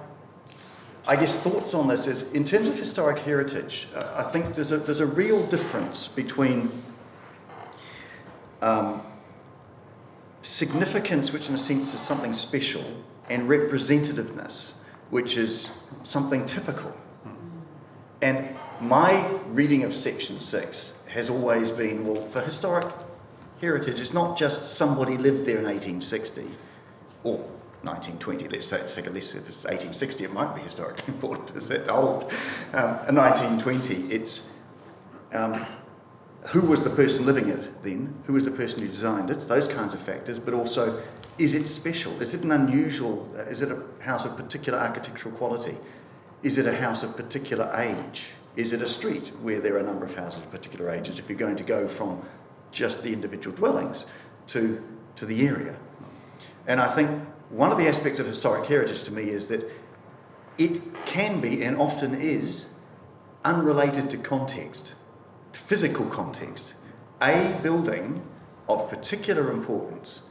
I guess, thoughts on this is, in terms of historic heritage, I think there's a real difference between significance, which in a sense is something special, and representativeness, which is something typical. And my reading of Section 6 has always been, well, for historic heritage, it's not just somebody lived there in 1860 or 1920. Let's take a less, if it's 1860, it might be historically important. Is that old? 1920, it's who was the person living it then? Who was the person who designed it? Those kinds of factors, but also, is it special? Is it an unusual, is it a house of particular architectural quality? Is it a house of particular age? Is it a street where there are a number of houses of particular ages if you're going to go from just the individual dwellings to the area? And I think one of the aspects of historic heritage to me is that it can be, and often is, unrelated to context, physical context. A building of particular importance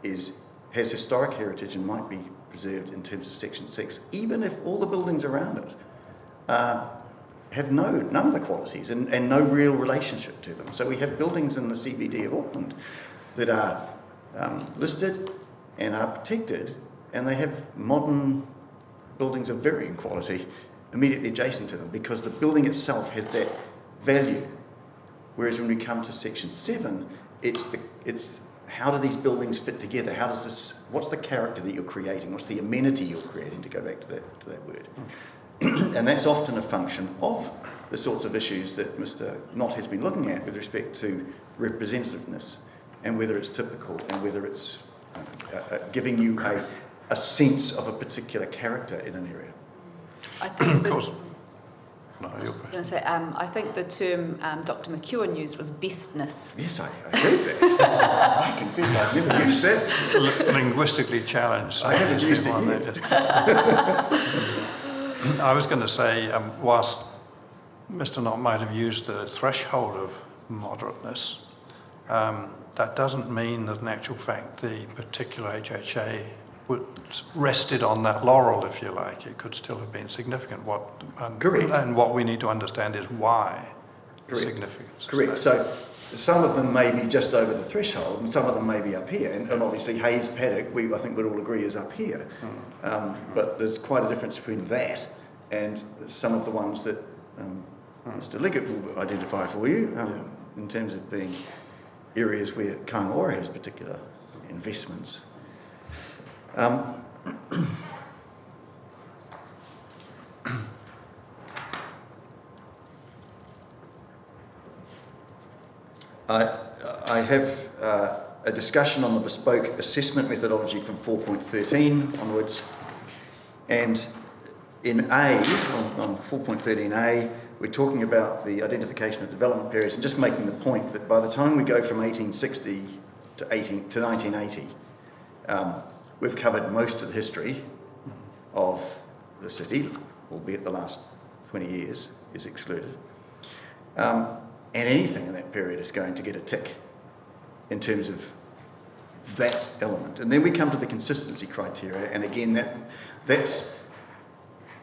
has historic heritage and might be preserved in terms of Section 6, even if all the buildings around it have none of the qualities and no real relationship to them. So we have buildings in the CBD of Auckland that are listed and are protected, and they have modern buildings of varying quality immediately adjacent to them because the building itself has that value. Whereas when we come to Section 7, it's how do these buildings fit together? What's the character that you're creating? What's the amenity you're creating, to go back to that word? And that's often a function of the sorts of issues that Mr. Knott has been looking at with respect to representativeness and whether it's typical and whether it's giving you a sense of a particular character in an area. I think Of course. No, I was going to say, I think the term Dr. McEwen used was bestness. Yes, I heard that. I confess I've never used that. Linguistically challenged. So I haven't just used get it one yet. there. I was going to say, whilst Mr. Knott might have used the threshold of moderateness, That doesn't mean that in actual fact the particular HHA rested on that laurel, if you like. It could still have been significant. Correct. And what we need to understand is why the Correct. significance. Correct. So some of them may be just over the threshold, and some of them may be up here. And obviously Hayes Paddock, I think we'd all agree, is up here. But there's quite a difference between that and some of the ones that Mr. Liggett will identify for you in terms of being areas where Kāinga Ora has particular investments. I have a discussion on the bespoke assessment methodology from 4.13 onwards, and in A, on 4.13A, we're talking about the identification of development periods and just making the point that by the time we go from 1860 to 1980, we've covered most of the history of the city, albeit the last 20 years is excluded. And anything in that period is going to get a tick in terms of that element. And then we come to the consistency criteria, and again, that's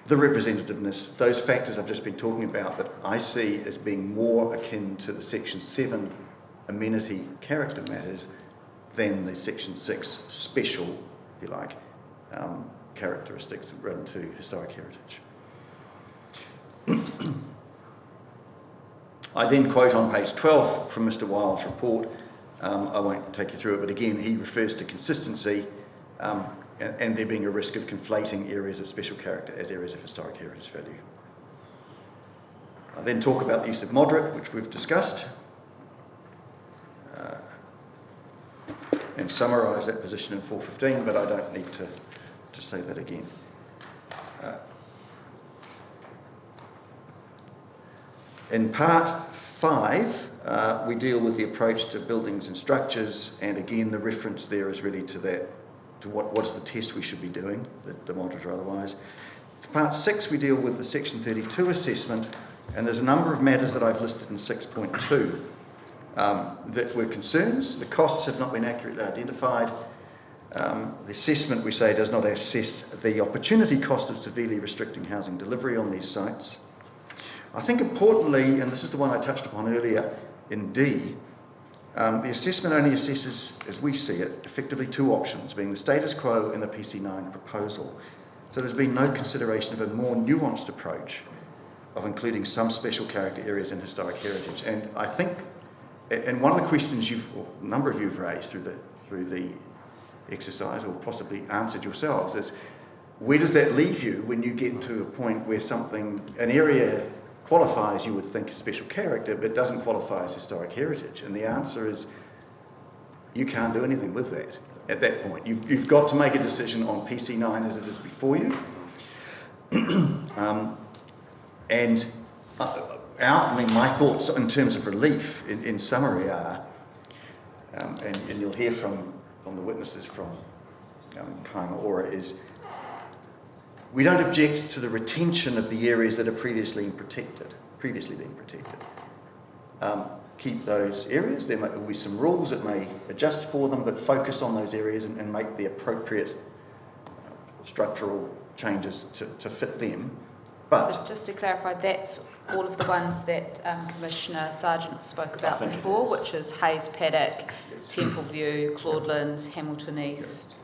the representativeness, those factors I've just been talking about that I see as being more akin to the Section 7 amenity character matters than the Section 6 special, if you like, characteristics that run to historic heritage. I then quote on page 12 from Mr. Wild's report. I won't take you through it, but again, he refers to consistency and there being a risk of conflating areas of special character as areas of historic heritage value. I then talk about the use of moderate, which we've discussed, and summarise that position in 4.15, but I don't need to say that again. In part 5, we deal with the approach to buildings and structures, and again the reference there is really to that, to what is the test we should be doing, the moderate or otherwise. Part 6 we deal with the Section 32 assessment, and there's a number of matters that I've listed in 6.2 that were concerns. The costs have not been accurately identified. The assessment, we say, does not assess the opportunity cost of severely restricting housing delivery on these sites. I think importantly, and this is the one I touched upon earlier in D, the assessment only assesses, as we see it, effectively two options, being the status quo and the PC9 proposal. So there's been no consideration of a more nuanced approach of including some special character areas in historic heritage. And I think, and one of the questions or a number of you have raised through the exercise, or possibly answered yourselves, is where does that leave you when you get to a point where an area qualifies, you would think, as special character, but doesn't qualify as historic heritage? And the answer is you can't do anything with that at that point. You've got to make a decision on PC9 as it is before you. My thoughts in terms of relief, in summary, are, and you'll hear from the witnesses from Kāinga Ora, is we don't object to the retention of the areas that are previously being protected. Keep those areas. There will be some rules that may adjust for them, but focus on those areas and make the appropriate structural changes to fit them. But So just to clarify, that's all of the ones that Commissioner Sargent spoke about before, which is Hayes Paddock, Temple View, Claudelands, Hamilton East,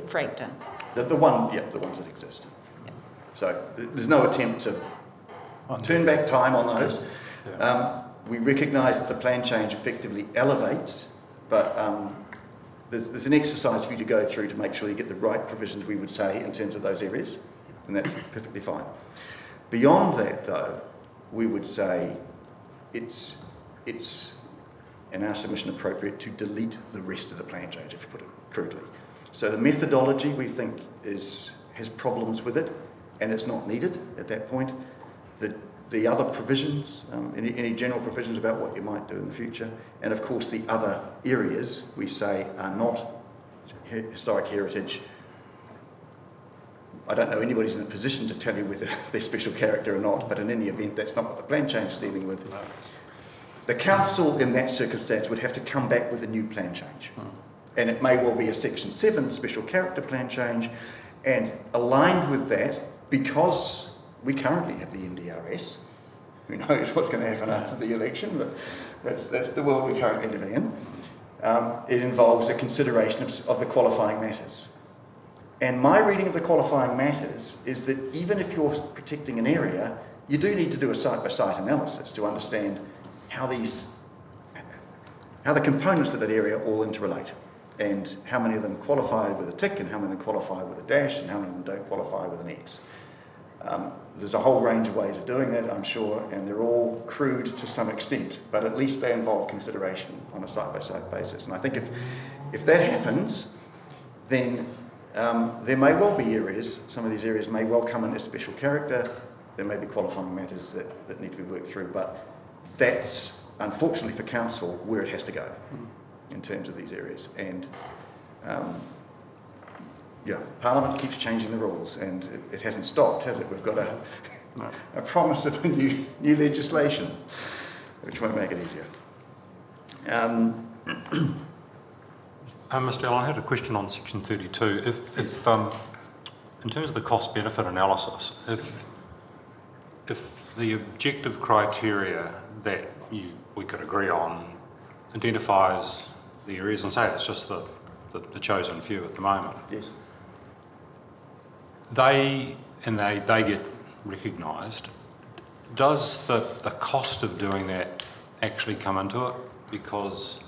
Frankton. the ones that exist. Yeah. So there's no attempt to turn back time on those. We recognise that the plan change effectively elevates, but there's an exercise for you to go through to make sure you get the right provisions, we would say, in terms of those areas, and that's perfectly fine. Beyond that, though, we would say it's in our submission appropriate to delete the rest of the plan change, if you put it crudely. So the methodology, we think, has problems with it, and it's not needed at that point. The other provisions, any general provisions about what you might do in the future, and of course the other areas we say are not historic heritage. I don't know anybody's in a position to tell you whether they're special character or not, but in any event, that's not what the plan change is dealing with. the council in that circumstance would have to come back with a new plan change. And it may well be a Section 7 special character plan change, and aligned with that, because we currently have the NDRS, who knows what's going to happen after the election, but that's the world we're currently living in. It involves a consideration of the qualifying matters. And my reading of the qualifying matters is that even if you're protecting an area, you do need to do a site-by-site analysis to understand how the components of that area all interrelate, and how many of them qualify with a tick, and how many of them qualify with a dash, and how many of them don't qualify with an X. There's a whole range of ways of doing that, I'm sure, and they're all crude to some extent, but at least they involve consideration on a site-by-site basis. And I think if that happens, then there may well be areas, some of these areas may well come in as special character. There may be qualifying matters that need to be worked through, but that's, unfortunately for council, where it has to go in terms of these areas. And yeah, Parliament keeps changing the rules, and it hasn't stopped, has it? We've got a promise of a new legislation, which won't make it easier. Mr. Allen, I had a question on section 32. If in terms of the cost-benefit analysis, if the objective criteria that we could agree on identifies the areas, and say it's just the chosen few at the moment. Yes. They get recognised. Does the cost of doing that actually come into it? Because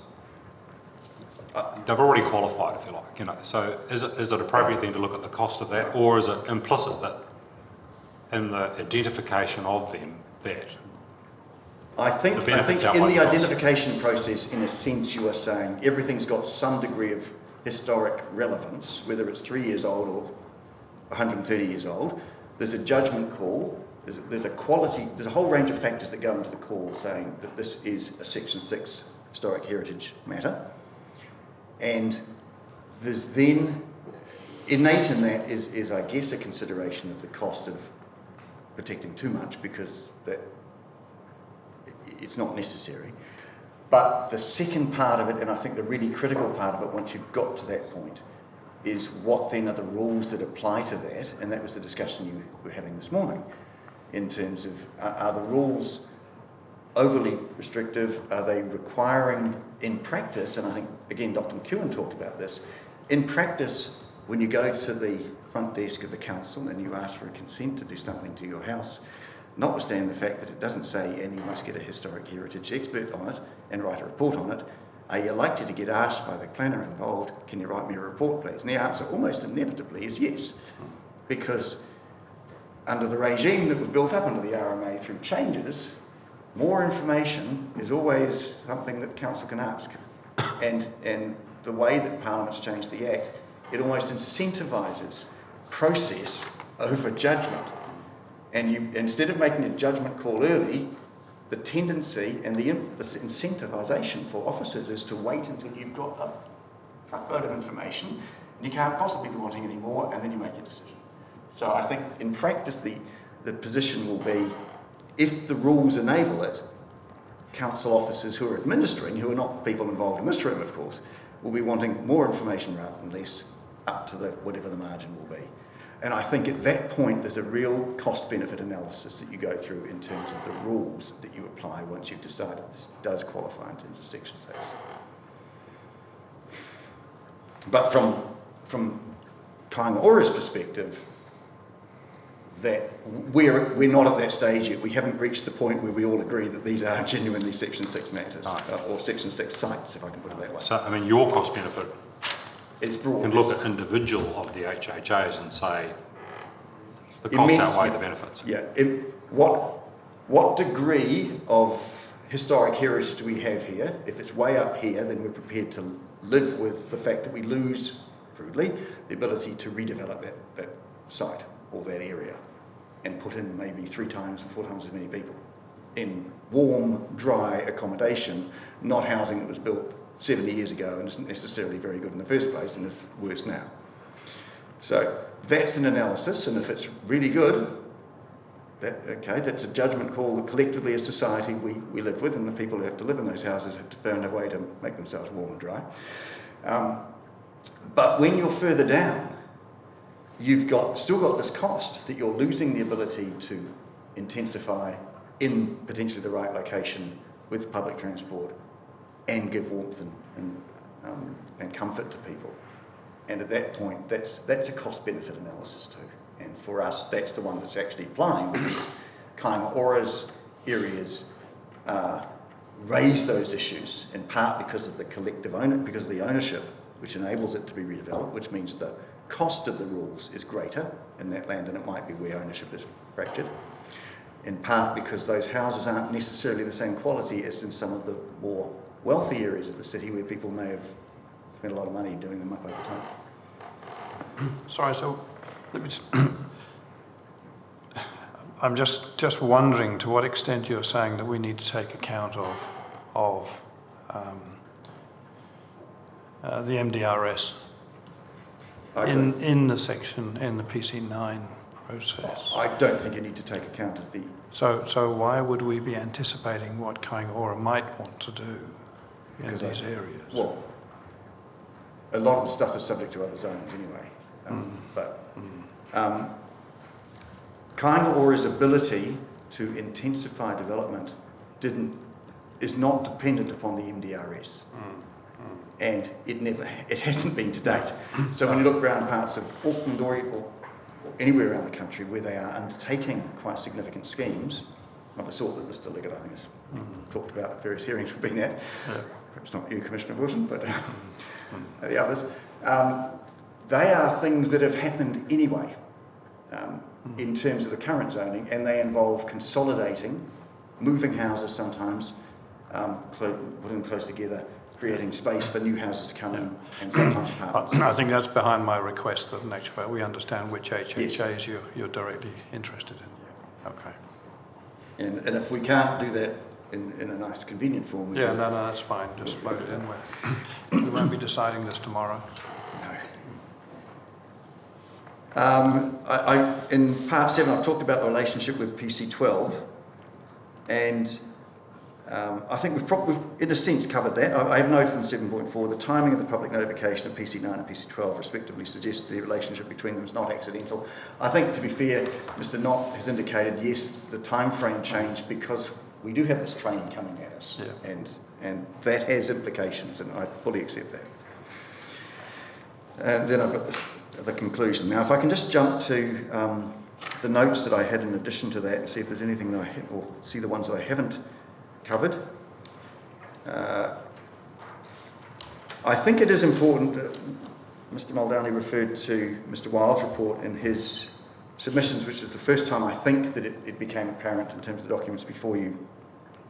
they've already qualified, if you like, you know. So is it appropriate then to look at the cost of that, or is it implicit that in the identification of them that I think in the identification process, in a sense, you are saying everything's got some degree of historic relevance, whether it's 3 years old or 130 years old. There's a judgment call. There's a whole range of factors that go into the call saying that this is a Section 6 historic heritage matter. And there's then, innate in that is I guess a consideration of the cost of protecting too much, because it's not necessary. But the second part of it, and I think the really critical part of it once you've got to that point, is what then are the rules that apply to that, and that was the discussion you were having this morning, in terms of are the rules overly restrictive? Are they requiring, in practice, and I think, again, Dr. McEwen talked about this, in practice, when you go to the front desk of the council and you ask for a consent to do something to your house, notwithstanding the fact that it doesn't say, and you must get a historic heritage expert on it and write a report on it, are you likely to get asked by the planner involved, can you write me a report, please? And the answer almost inevitably is yes, because under the regime that was built up under the RMA through changes, more information is always something that council can ask. And the way that Parliament's changed the Act, it almost incentivises process over judgment. And you, instead of making a judgment call early, the tendency and the incentivisation for officers is to wait until you've got a truckload of information and you can't possibly be wanting any more, and then you make your decision. So I think in practice the position will be, if the rules enable it, council officers who are administering, who are not people involved in this room of course, will be wanting more information rather than less, up to whatever the margin will be. And I think at that point there's a real cost-benefit analysis that you go through in terms of the rules that you apply once you've decided this does qualify in terms of Section 6. But from Kāinga Ora's perspective, that we're not at that stage yet. We haven't reached the point where we all agree that these are genuinely Section 6 matters, or Section 6 sites, if I can put it that way. So, I mean, your cost benefit, it's broad. you can look at individual of the HHAs and say the costs outweigh the benefits. Yeah. What degree of historic heritage do we have here? If it's way up here, then we're prepared to live with the fact that we lose, crudely, the ability to redevelop that site or that area, and put in maybe 3 times or 4 times as many people in warm, dry accommodation, not housing that was built 70 years ago and isn't necessarily very good in the first place and is worse now. So that's an analysis, and if it's really good, Okay, that's a judgment call that collectively as society we live with, and the people who have to live in those houses have to find a way to make themselves warm and dry. But when you're further down, you've still got this cost that you're losing the ability to intensify in potentially the right location with public transport and give warmth and comfort to people. And at that point, that's a cost-benefit analysis too. And for us, that's the one that's actually applying, because Kāinga Ora's areas raise those issues in part because of the collective because of the ownership, which enables it to be redeveloped, which means the cost of the rules is greater in that land than it might be where ownership is fractured. In part because those houses aren't necessarily the same quality as in some of the more wealthy areas of the city where people may have spent a lot of money doing them up over time. Sorry, so let me just I'm just wondering to what extent you're saying that we need to take account of the MDRS in the section, in the PC9 process. I don't think you need to take account of the... So why would we be anticipating what Kāinga Ora might want to do in these areas? Well, a lot of the stuff is subject to other zones anyway. Kāinga Ora's ability to intensify development is not dependent upon the MDRS. And it hasn't been to date. So when you look around parts of Auckland or anywhere around the country where they are undertaking quite significant schemes, of the sort that Mr. Liggett, I think, has talked about at various hearings we've been at, perhaps not you, Commissioner Wilson, but the others, they are things that have happened anyway in terms of the current zoning, and they involve consolidating, moving houses sometimes, putting them close together, creating space for new houses to come in, and sometimes apartments. I think that's behind my request that in actual fact we understand which HHAs you're directly interested in. Okay. And if we can't do that in a nice, convenient form... No, that's fine. Just float it in with. We won't be deciding this tomorrow. No. In part 7, I've talked about the relationship with PC12, and I think we've probably, in a sense, covered that. I have noted in 7.4 the timing of the public notification of PC9 and PC12 respectively suggests the relationship between them is not accidental. I think, to be fair, Mr. Knott has indicated, yes, the time frame changed because we do have this train coming at us, and that has implications, and I fully accept that. And then I've got the conclusion. Now, if I can just jump to the notes that I had in addition to that and see if there's anything that I have, or see the ones that I haven't covered. I think it is important, Mr. Muldowney referred to Mr. Wild's report in his submissions, which is the first time I think that it became apparent in terms of the documents before you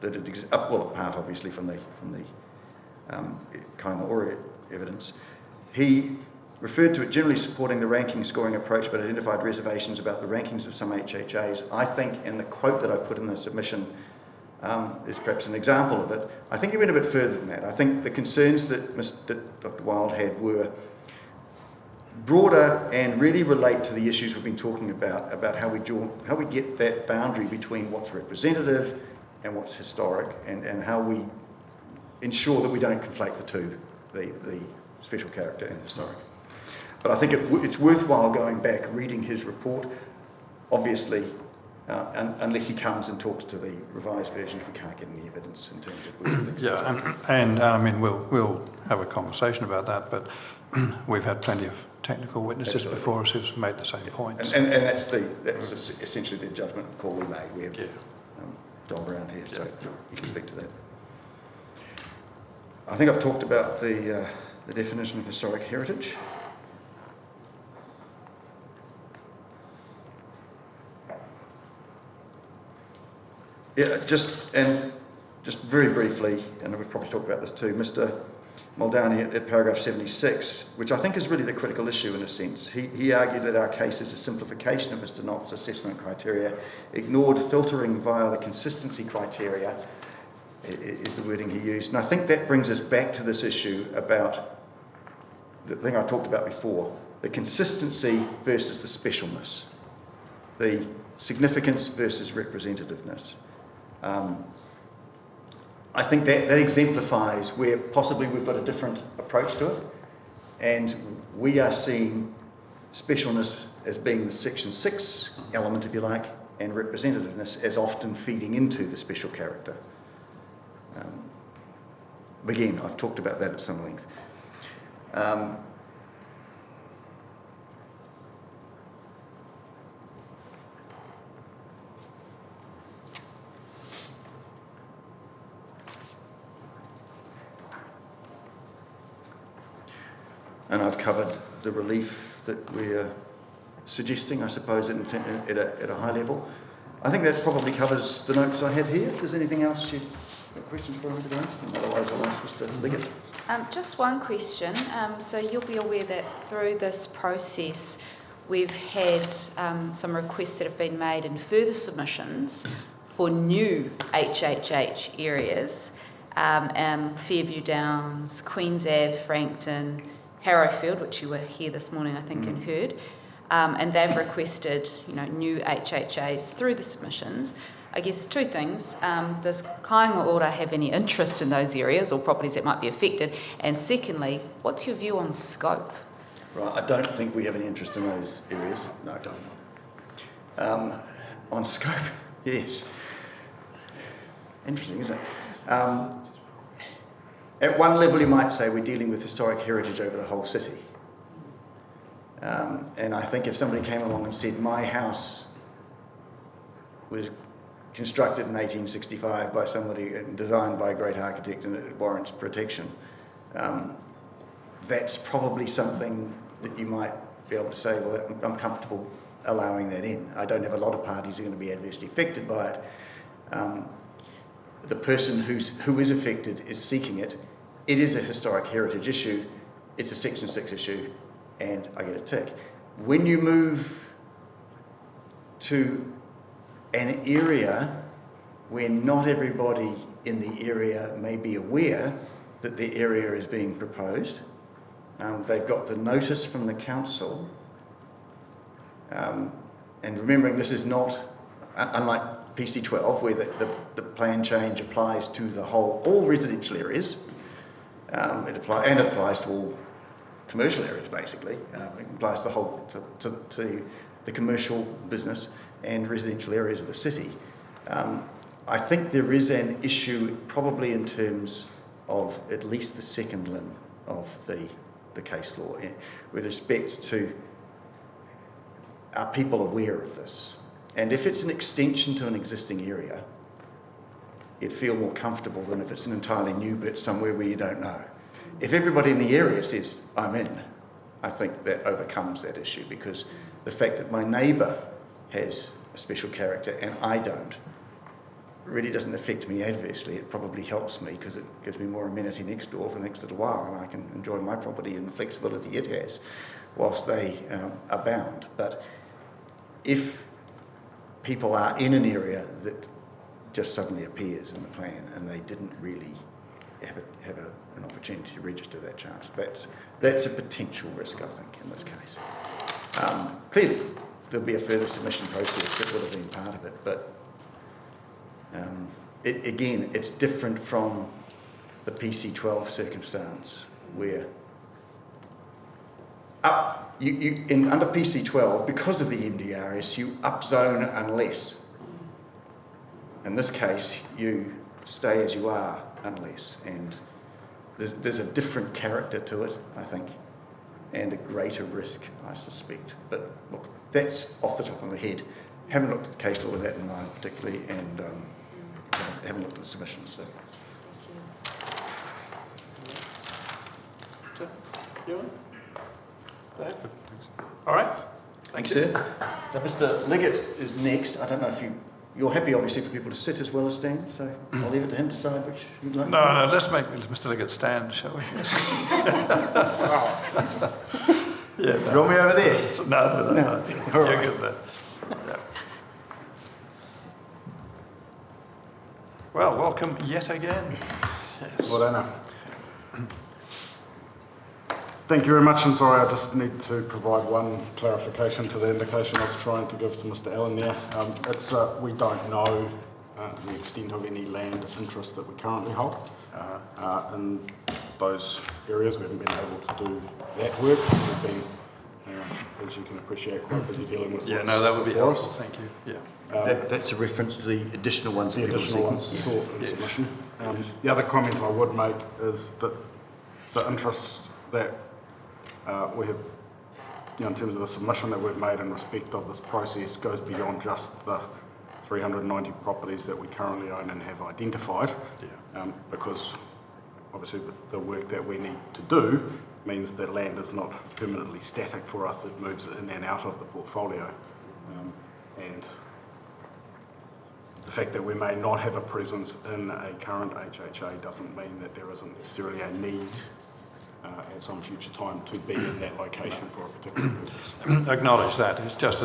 that it exists, well, apart obviously from the Kāinga Ora evidence. He referred to it generally supporting the ranking scoring approach, but identified reservations about the rankings of some HHAs. I think, in the quote that I put in the submission, is perhaps an example of it. I think he went a bit further than that. I think the concerns that Dr. Wild had were broader and really relate to the issues we've been talking about how we get that boundary between what's representative and what's historic, and how we ensure that we don't conflate the two, the special character and historic. But I think it's worthwhile going back, reading his report, obviously, unless he comes and talks to the revised version, if we can't get any evidence in terms of where things are. And I mean, we'll have a conversation about that, but we've had plenty of technical witnesses before us who've made the same points. And that's essentially the judgment call we made. We have Don Brown here, so you can speak to that. I think I've talked about the definition of historic heritage. Yeah, just very briefly, and we've probably talked about this too, Mr. Muldowney at paragraph 76, which I think is really the critical issue in a sense. He argued that our case is a simplification of Mr. Knott's assessment criteria, ignored filtering via the consistency criteria, is the wording he used. And I think that brings us back to this issue about the thing I talked about before, the consistency versus the specialness. the significance versus representativeness. I think that exemplifies where possibly we've got a different approach to it, and we are seeing specialness as being the Section 6 element, if you like, and representativeness as often feeding into the special character. Again, I've talked about that at some length. And I've covered the relief that we're suggesting, I suppose, at a high level. I think that probably covers the notes I had here. If there's anything else you've got questions for Mr. Grant, otherwise I'll ask Mr. Liggett. Just one question. So you'll be aware that through this process, we've had some requests that have been made in further submissions for new HHH areas, Fairview Downs, Queens Ave, Frankton, Harrowfield, which you were here this morning, I think, and heard, and they've requested, new HHAs through the submissions. I guess two things: does Kāinga Ora have any interest in those areas or properties that might be affected? And secondly, what's your view on scope? Right, I don't think we have any interest in those areas. No, I don't. On scope, yes. Interesting, isn't it? At one level, you might say we're dealing with historic heritage over the whole city. And I think if somebody came along and said, my house was constructed in 1865 by somebody, designed by a great architect, and it warrants protection, that's probably something that you might be able to say, well, I'm comfortable allowing that in. I don't have a lot of parties who are going to be adversely affected by it. The person who is affected is seeking it. It is a historic heritage issue. It's a Section 6 issue, and I get a tick. When you move to an area where not everybody in the area may be aware that the area is being proposed, they've got the notice from the council, and remembering this is not, unlike PC12, where the plan change applies to all residential areas, it applies to all commercial areas, basically. It applies to the commercial business and residential areas of the city. I think there is an issue, probably in terms of at least the second limb of the case law, with respect to, are people aware of this? And if it's an extension to an existing area, you'd feel more comfortable than if it's an entirely new bit somewhere where you don't know. If everybody in the area says, I'm in, I think that overcomes that issue, because the fact that my neighbour has a special character and I don't really doesn't affect me adversely. It probably helps me because it gives me more amenity next door for the next little while, and I can enjoy my property and the flexibility it has whilst they are bound. But if people are in an area that just suddenly appears in the plan and they didn't really have an opportunity to register that chance, that's a potential risk, I think, in this case. Clearly, there'll be a further submission process that would have been part of it, but again, it's different from the PC12 circumstance where under PC12, because of the MDRS, you upzone unless. In this case, you stay as you are unless, and there's a different character to it, I think, and a greater risk, I suspect. But look, that's off the top of my head. Haven't looked at the case law with that in mind particularly, and haven't looked at the submissions. So. All right. Thank you, sir. So Mr. Liggett is next. I don't know if you're happy, obviously, for people to sit as well as stand, so I'll leave it to him to decide which you'd like. No, let's make Mr. Liggett stand, shall we? Yeah, no. You want me over there? No. You're good there. Yeah. Well, welcome yet again. Yes. Well done. Thank you very much, and sorry, I just need to provide one clarification to the indication I was trying to give to Mr. Allen there. We don't know the extent of any land interest that we currently hold. In those areas, we haven't been able to do that work. We've been, as you can appreciate, quite busy dealing with Yeah, no, that would be before us. helpful, thank you, yeah. That's a reference to the additional ones. The additional ones sought in submission. The other comment I would make is that the interests that we have, in terms of the submission that we've made in respect of this process, goes beyond just the 390 properties that we currently own and have identified, because obviously the work that we need to do means that land is not permanently static for us, it moves in and out of the portfolio. And the fact that we may not have a presence in a current HHA doesn't mean that there isn't necessarily a need at some future time to be in that location for a particular purpose. Acknowledge that. It's just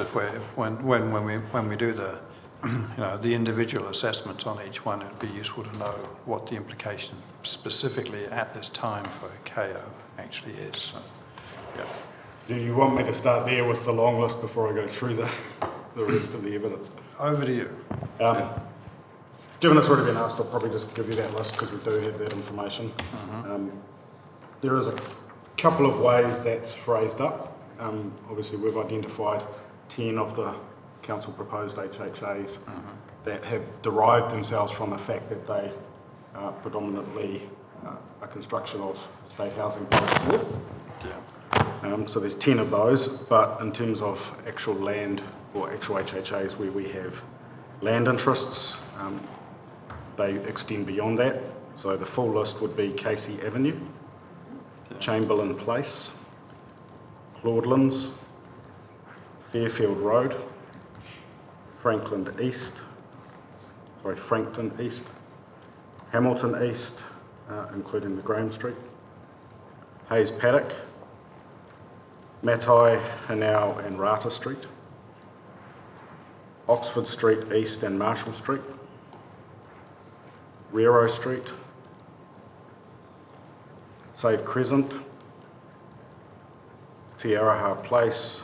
when we do the the individual assessments on each one, it'd be useful to know what the implication specifically at this time for KO actually is. So, yeah. Do you want me to start there with the long list before I go through the rest of the evidence? Over to you. Given it's already been asked, I'll probably just give you that list because we do have that information. There is a couple of ways that's phrased up. Obviously, we've identified 10 of the council proposed HHAs that have derived themselves from the fact that they are predominantly a construction of state housing post-war. So there's 10 of those, but in terms of actual land or actual HHAs where we have land interests, they extend beyond that. So the full list would be Casey Avenue, Chamberlain Place, Claudelands, Fairfield Road, Frankton East, Hamilton East, including the Graham Street, Hayes Paddock, Matai, Hanau and Rata Street, Oxford Street East and Marshall Street, Rero Street, Save Crescent, Te Araha Place,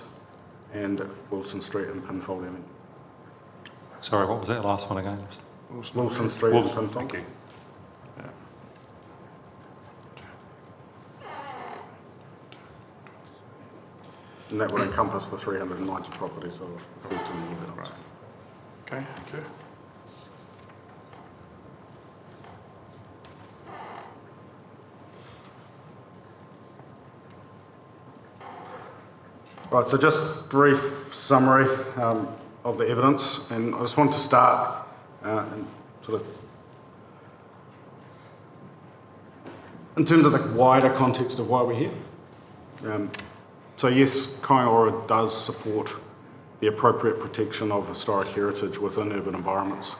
and Wilson Street and Pinfold Avenue. Sorry, what was that last one again? Wilson Street and Pinfold. Thank you. And that would encompass the 390 properties that are referred to in the evidence. Okay, thank you. Right, so just brief summary of the evidence, and I just want to start in terms of the wider context of why we're here. So yes, Kāinga Ora does support the appropriate protection of historic heritage within urban environments.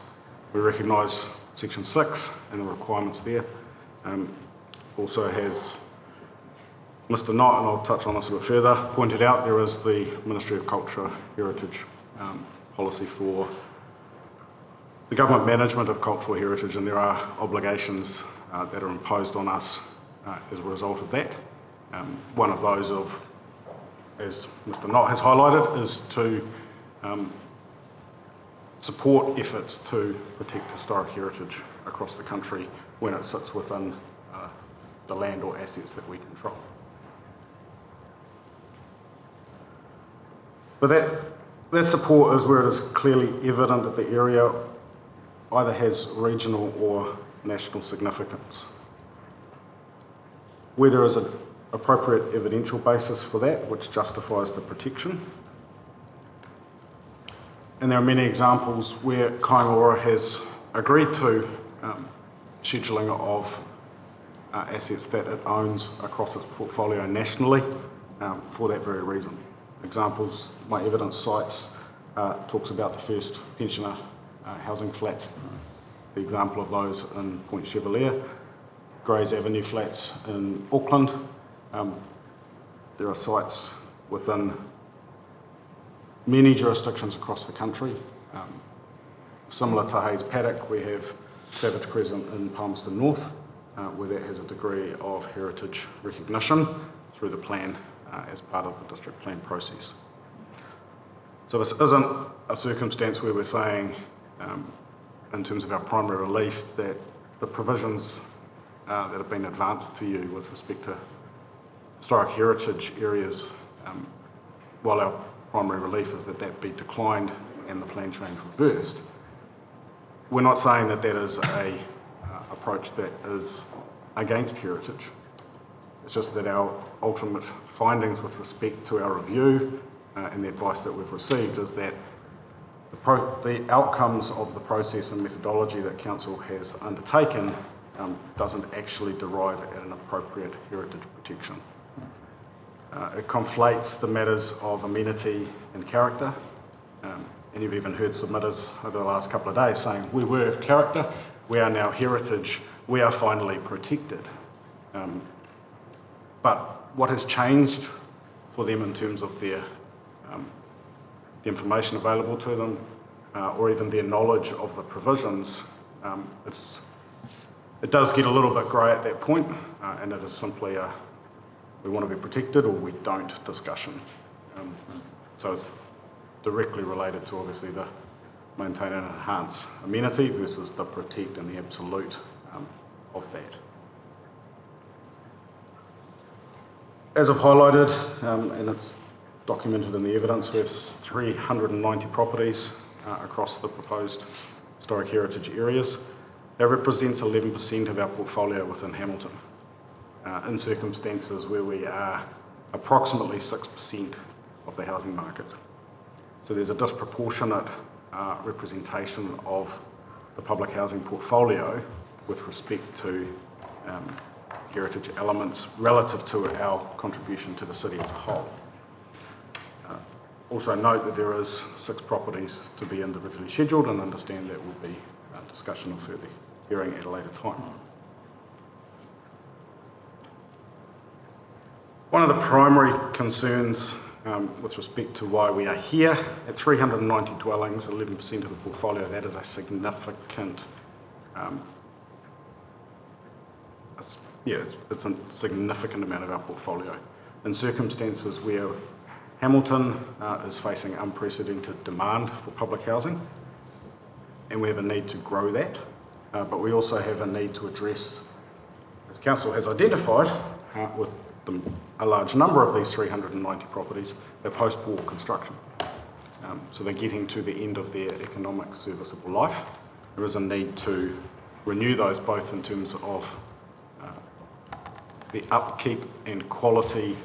We recognise Section 6 and the requirements there. Also has Mr. Knott, and I'll touch on this a bit further, pointed out there is the Ministry of Culture Heritage policy for the government management of cultural heritage, and there are obligations that are imposed on us as a result of that. One of those, as Mr. Knott has highlighted, is to support efforts to protect historic heritage across the country when it sits within the land or assets that we control. But that support is where it is clearly evident that the area either has regional or national significance. Where there is an appropriate evidential basis for that, which justifies the protection. And there are many examples where Kāinga Ora has agreed to scheduling of assets that it owns across its portfolio nationally for that very reason. Examples, my evidence cites, talks about the first pensioner housing flats, the example of those in Point Chevalier, Grays Avenue flats in Auckland. There are sites within many jurisdictions across the country. Similar to Hayes Paddock, we have Savage Crescent in Palmerston North, where that has a degree of heritage recognition. through the plan as part of the district plan process. So this isn't a circumstance where we're saying, in terms of our primary relief, that the provisions that have been advanced to you with respect to historic heritage areas, while our primary relief is that that be declined and the plan change reversed, we're not saying that that is a approach that is against heritage. It's just that our ultimate findings with respect to our review and the advice that we've received is that the outcomes of the process and methodology that Council has undertaken doesn't actually derive at an appropriate heritage protection. It conflates the matters of amenity and character, and you've even heard submitters over the last couple of days saying, we were character, we are now heritage, we are finally protected. But what has changed for them in terms of their the information available to them, or even their knowledge of the provisions, it does get a little bit grey at that point, and it is simply a we want to be protected or we don't discussion. So it's directly related to obviously the maintain and enhance amenity versus the protect and the absolute of that. As I've highlighted, and it's documented in the evidence, we have 390 properties across the proposed historic heritage areas. That represents 11% of our portfolio within Hamilton, in circumstances where we are approximately 6% of the housing market. So there's a disproportionate representation of the public housing portfolio with respect to heritage elements relative to our contribution to the city as a whole. Also note that there is 6 properties to be individually scheduled, and understand that will be a discussion of further hearing at a later time. One of the primary concerns with respect to why we are here, at 390 dwellings, 11% of the portfolio, that is a significant, it's a significant amount of our portfolio. In circumstances where Hamilton is facing unprecedented demand for public housing, and we have a need to grow that, but we also have a need to address, as Council has identified, with a large number of these 390 properties, their post-war construction. So they're getting to the end of their economic serviceable life. There is a need to renew those both in terms of the upkeep and quality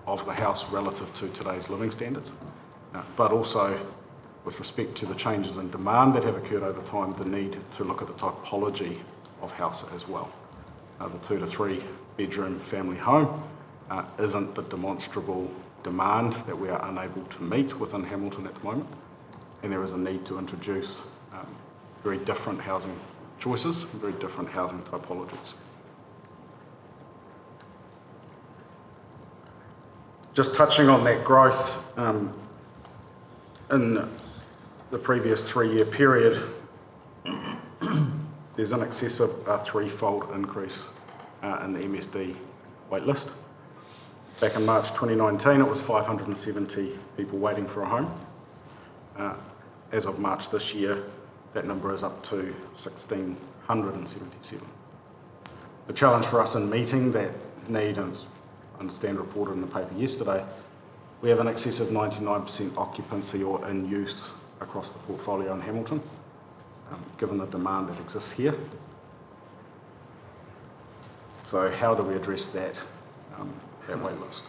of the house relative to today's living standards, but also with respect to the changes in demand that have occurred over time, the need to look at the typology of house as well. The 2 to 3 bedroom family home isn't the demonstrable demand that we are unable to meet within Hamilton at the moment, and there is a need to introduce very different housing choices, very different housing typologies. Just touching on that growth, in the previous 3-year period, there's an excess of a 3-fold increase in the MSD waitlist. Back in March 2019, it was 570 people waiting for a home. As of March this year, that number is up to 1,677. The challenge for us in meeting that need, and I understand reported in the paper yesterday, we have an excess of 99% occupancy or in use across the portfolio in Hamilton, given the demand that exists here. So how do we address that wait list?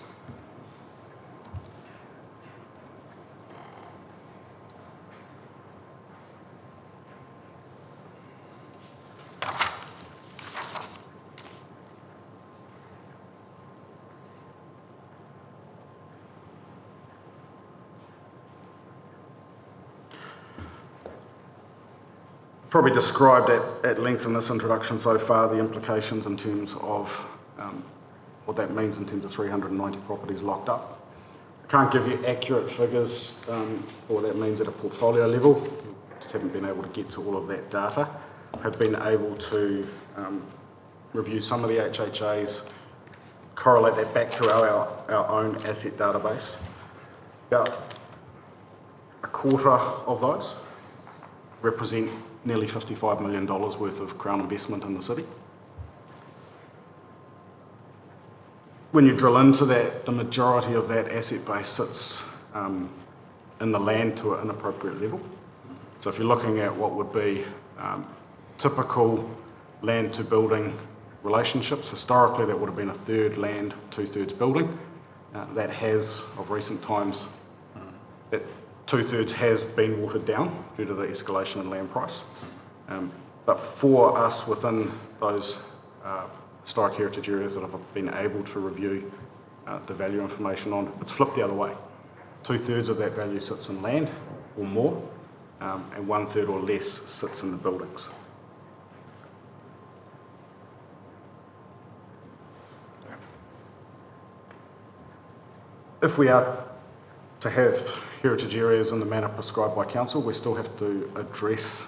Probably described at length in this introduction so far the implications in terms of what that means in terms of 390 properties locked up. I can't give you accurate figures for what that means at a portfolio level. Just haven't been able to get to all of that data. Have been able to review some of the HHA's correlate that back to our own asset database, about a quarter of those represent nearly $55 million worth of Crown investment in the city. When you drill into that, the majority of that asset base sits in the land to an appropriate level. So if you're looking at what would be typical land to building relationships, historically that would have been a third land, 2/3 building. That has, of recent times, that 2/3 has been watered down due to the escalation in land price. But for us within those historic heritage areas that I've been able to review the value information on, it's flipped the other way. 2/3 of that value sits in land or more, and 1/3 or less sits in the buildings. If we are to have heritage areas in the manner prescribed by council, we still have to address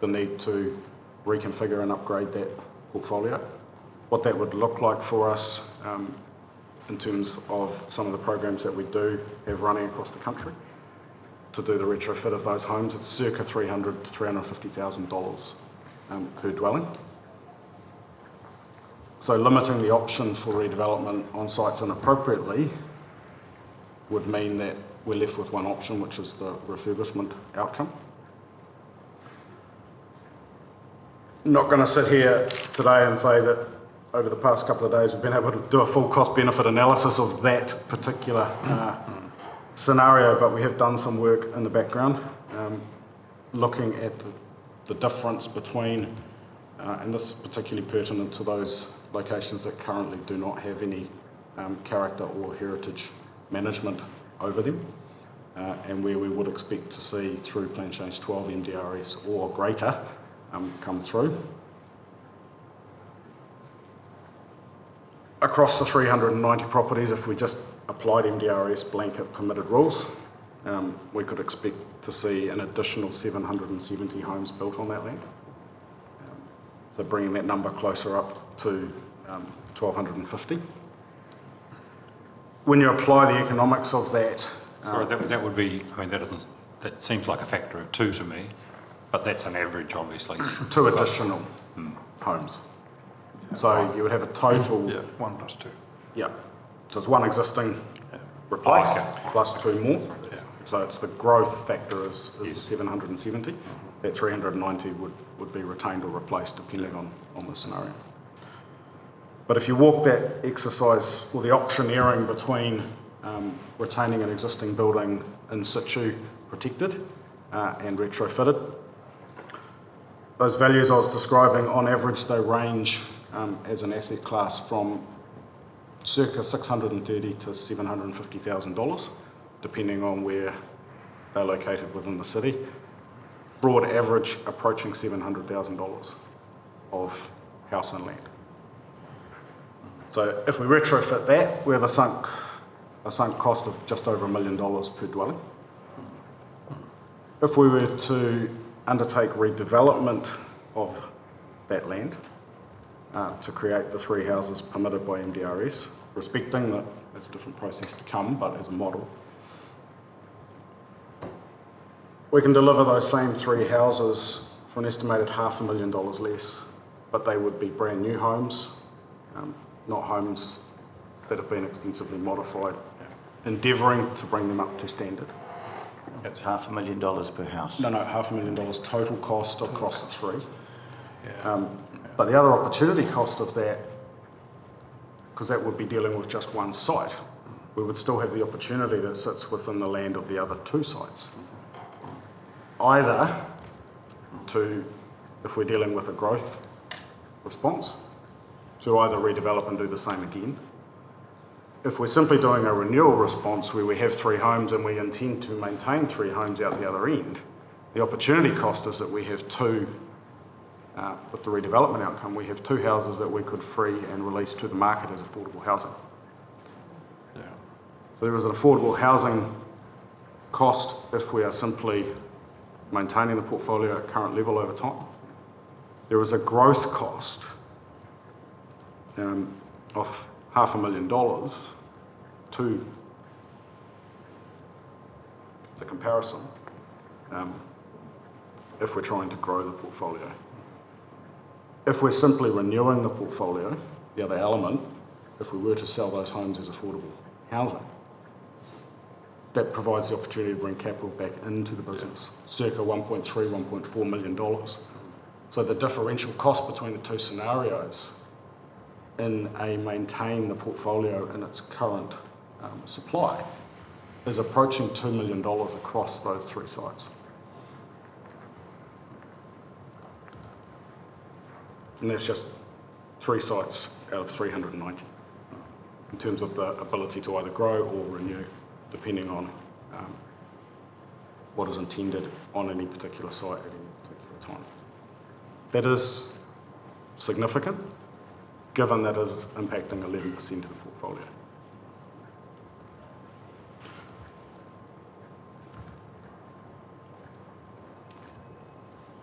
the need to reconfigure and upgrade that portfolio. What that would look like for us in terms of some of the programs that we do have running across the country to do the retrofit of those homes, it's circa $300,000 to $350,000 per dwelling. So limiting the option for redevelopment on sites inappropriately would mean that we're left with one option, which is the refurbishment outcome. I'm not going to sit here today and say that over the past couple of days we've been able to do a full cost benefit analysis of that particular scenario, but we have done some work in the background looking at the difference between, and this is particularly pertinent to those locations that currently do not have any character or heritage management over them, and where we would expect to see through Plan Change 12 MDRS or greater come through. Across the 390 properties, if we just applied MDRS blanket permitted rules, we could expect to see an additional 770 homes built on that land. So bringing that number closer up to 1,250. When you apply the economics of that... Sorry, that would be, I mean, that seems like a factor of 2 to me, but that's an average, obviously. 2 additional homes. So you would have a total... Yeah, 1 plus 2. Yeah. So it's 1 existing replaced plus 2 more. Yeah. So it's the growth factor is the 770. That 390 would be retained or replaced depending on the scenario. But if you walk that exercise or the auctioneering between retaining an existing building in situ protected and retrofitted, those values I was describing, on average they range as an asset class from circa $630,000 to $750,000, depending on where they're located within the city. Broad average approaching $700,000 of house and land. So if we retrofit that, we have a sunk cost of just over $1 million per dwelling. If we were to undertake redevelopment of that land to create the 3 houses permitted by MDRS, respecting that there's a different process to come, but as a model, we can deliver those same 3 houses for an estimated $500,000 less, but they would be brand new homes, not homes that have been extensively modified, endeavouring to bring them up to standard. That's $500,000 per house. No, $500,000 total cost across the 3. But the other opportunity cost of that, because that would be dealing with just 1 site, we would still have the opportunity that sits within the land of the other 2 sites. Either to, if we're dealing with a growth response, to either redevelop and do the same again. If we're simply doing a renewal response where we have 3 homes and we intend to maintain 3 homes out the other end, the opportunity cost is that we have 2, with the redevelopment outcome, we have 2 houses that we could free and release to the market as affordable housing. Yeah. So there is an affordable housing cost if we are simply maintaining the portfolio at current level over time. There is a growth cost of $500,000 to the comparison if we're trying to grow the portfolio. If we're simply renewing the portfolio, the other element, if we were to sell those homes as affordable housing, that provides the opportunity to bring capital back into the business, circa $1.3, $1.4 million. So the differential cost between the two scenarios in a maintain the portfolio in its current supply is approaching $2 million across those 3 sites. And that's just 3 sites out of 390 in terms of the ability to either grow or renew, depending on what is intended on any particular site at any particular time. That is significant, given that is impacting 11% of the portfolio.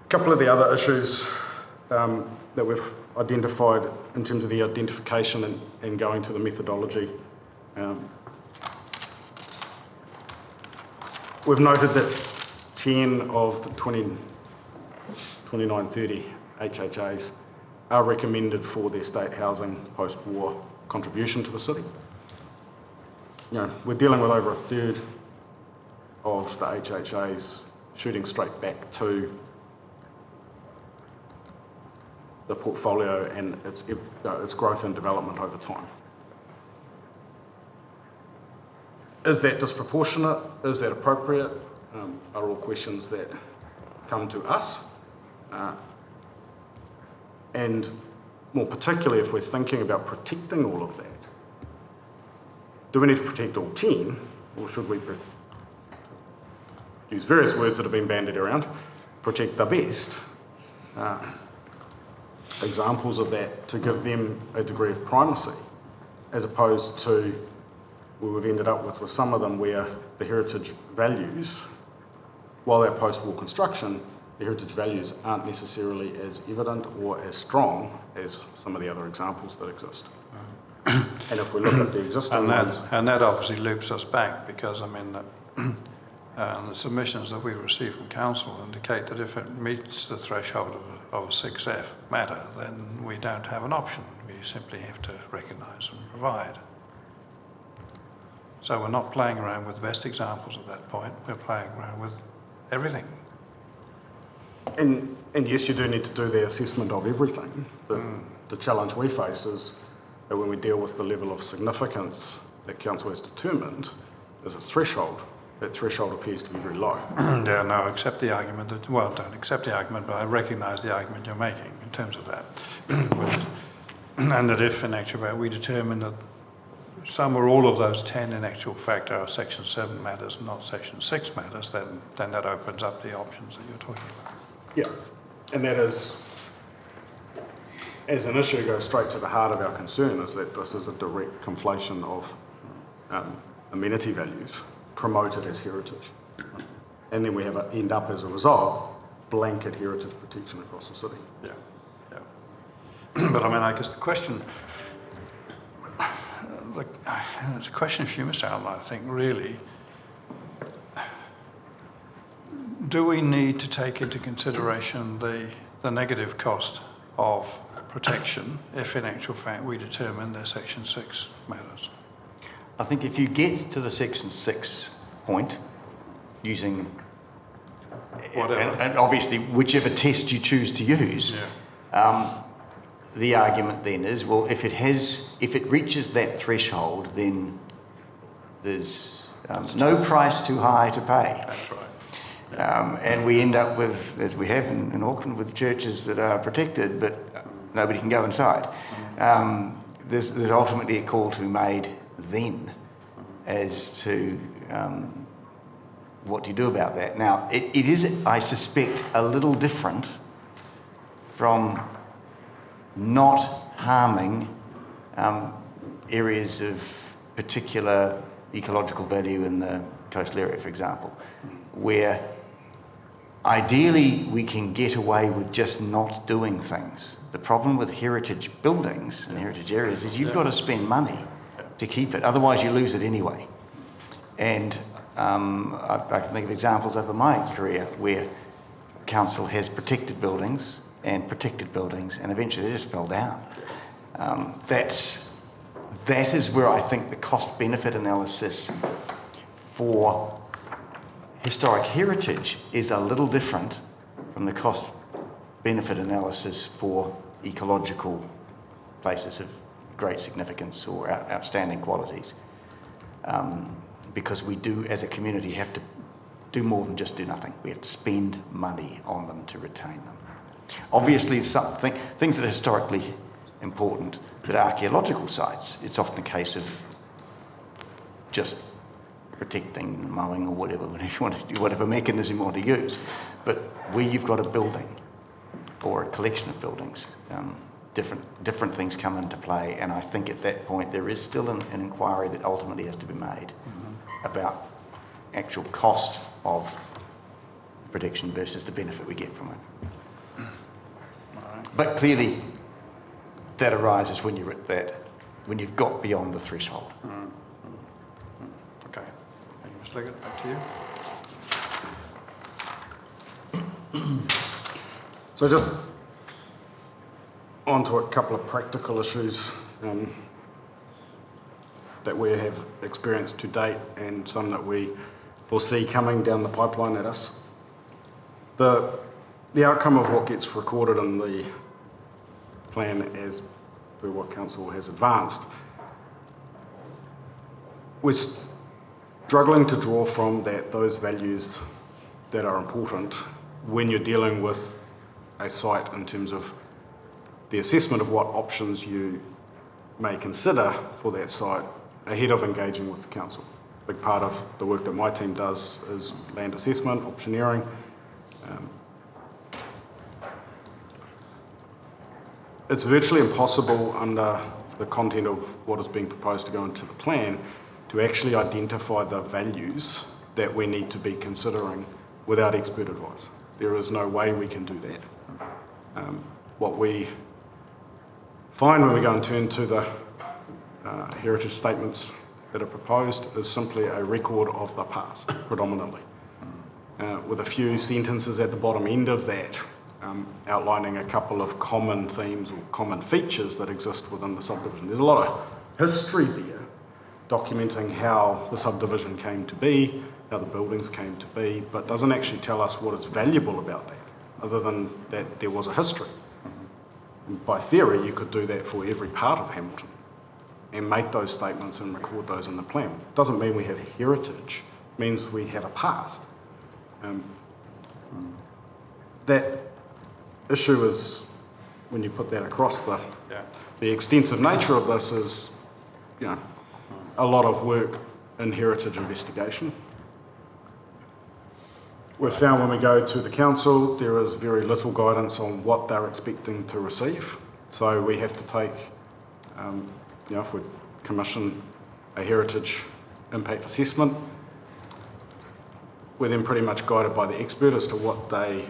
A couple of the other issues that we've identified in terms of the identification and going to the methodology. We've noted that 10 of the 2930 HHAs are recommended for their state housing post-war contribution to the city. You know, we're dealing with over a third of the HHAs shooting straight back to the portfolio and its growth and development over time. Is that disproportionate? Is that appropriate? Are all questions that come to us. And more particularly, if we're thinking about protecting all of that, do we need to protect all 10, or should we use various words that have been bandied around, protect the best? Examples of that to give them a degree of primacy, as opposed to where we've ended up with some of them where the heritage values, while they're post-war construction, the heritage values aren't necessarily as evident or as strong as some of the other examples that exist. And if we look at the existing ones... And that obviously loops us back, because I mean, the submissions that we've received from council indicate that if it meets the threshold of a 6F matter, then we don't have an option. We simply have to recognise and provide. So we're not playing around with the best examples at that point, we're playing around with everything. And yes, you do need to do the assessment of everything. The challenge we face is that when we deal with the level of significance that council has determined as its threshold, that threshold appears to be very low. Yeah, no, I accept the argument that, well, don't accept the argument, but I recognise the argument you're making in terms of that. And that if in actual fact we determine that some or all of those 10 in actual fact are Section 7 matters, not Section 6 matters, then that opens up the options that you're talking about. Yeah, and that is, as an issue, goes straight to the heart of our concern, is that this is a direct conflation of amenity values promoted as heritage. And then we have end up, as a result, blanket heritage protection across the city. Yeah, yeah. But I mean, I guess the question, it's a question for you, Mr. Allen, I think, really. Do we need to take into consideration the negative cost of protection if in actual fact we determine they're Section 6 matters? I think if you get to the Section 6 point, using whatever, and obviously whichever test you choose to use, the argument then is, well, if it reaches that threshold, then there's no price too high to pay. That's right. And we end up with, as we have in Auckland, with churches that are protected, but nobody can go inside. There's ultimately a call to be made then as to what do you do about that. Now, it is, I suspect, a little different from not harming areas of particular ecological value in the coastal area, for example, where ideally, we can get away with just not doing things. The problem with heritage buildings and heritage areas is you've got to spend money to keep it, otherwise you lose it anyway. And I can think of examples over my career where council has protected buildings, and eventually they just fell down. That is where I think the cost-benefit analysis for historic heritage is a little different from the cost-benefit analysis for ecological places of great significance or outstanding qualities. Because we do, as a community, have to do more than just do nothing. We have to spend money on them to retain them. Obviously, things that are historically important, that are archaeological sites, it's often a case of just protecting, mowing, or whatever mechanism you want to use. But where you've got a building or a collection of buildings, different things come into play, and I think at that point there is still an inquiry that ultimately has to be made about actual cost of protection versus the benefit we get from it. But clearly, that arises when you're at that, when you've got beyond the threshold. Okay. Thank you, Mr. Leggett. Back to you. So just on to a couple of practical issues that we have experienced to date and some that we foresee coming down the pipeline at us. The outcome of what gets recorded in the plan as per what council has advanced, we're struggling to draw from that those values that are important when you're dealing with a site in terms of the assessment of what options you may consider for that site ahead of engaging with the council. A big part of the work that my team does is land assessment, optioneering. It's virtually impossible under the content of what is being proposed to go into the plan to actually identify the values that we need to be considering without expert advice. There is no way we can do that. What we find when we go and turn to the heritage statements that are proposed is simply a record of the past, predominantly, with a few sentences at the bottom end of that outlining a couple of common themes or common features that exist within the subdivision. There's a lot of history there documenting how the subdivision came to be, how the buildings came to be, but doesn't actually tell us what is valuable about that, other than that there was a history. And by theory, you could do that for every part of Hamilton and make those statements and record those in the plan. It doesn't mean we have heritage, it means we have a past. That issue is, when you put that across, the extensive nature of this is, a lot of work in heritage investigation. We've found when we go to the council, there is very little guidance on what they're expecting to receive. So we have to take, if we commission a heritage impact assessment, we're then pretty much guided by the expert as to what they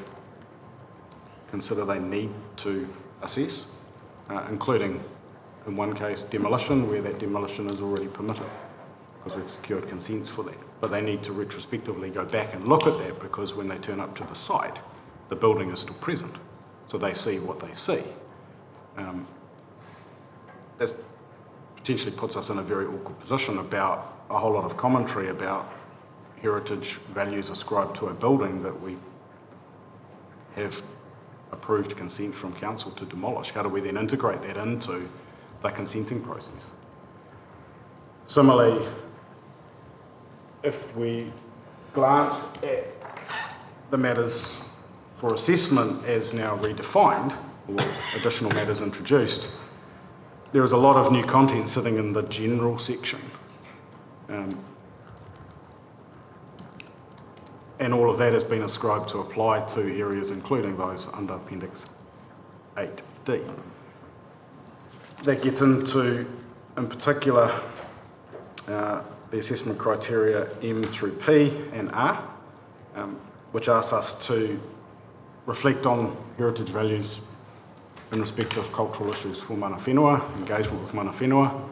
consider they need to assess, including, in one case, demolition, where that demolition is already permitted, because we've secured consents for that. But they need to retrospectively go back and look at that, because when they turn up to the site, the building is still present, so they see what they see. That potentially puts us in a very awkward position about a whole lot of commentary about heritage values ascribed to a building that we have approved consent from council to demolish. How do we then integrate that into the consenting process? Similarly, if we glance at the matters for assessment as now redefined, or additional matters introduced, there is a lot of new content sitting in the general section. And all of that has been ascribed to apply to areas including those under Appendix 8D. That gets into, in particular, the assessment criteria M through P and R. which asks us to reflect on heritage values in respect of cultural issues for mana whenua, engagement with mana whenua.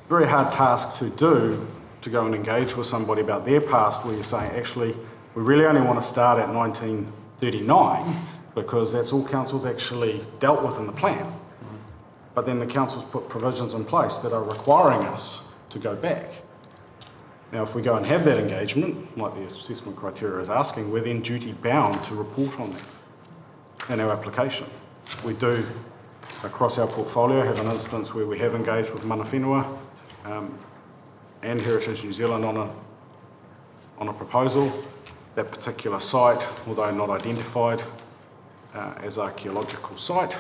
Very hard task to do, to go and engage with somebody about their past, where you're saying, actually, we really only want to start at 1939 because that's all council's actually dealt with in the plan. But then the council's put provisions in place that are requiring us to go back. Now, if we go and have that engagement, like the assessment criteria is asking, we're then duty bound to report on that in our application. We do, across our portfolio, have an instance where we have engaged with mana whenua and Heritage New Zealand on a proposal. That particular site, although not identified as archaeological site,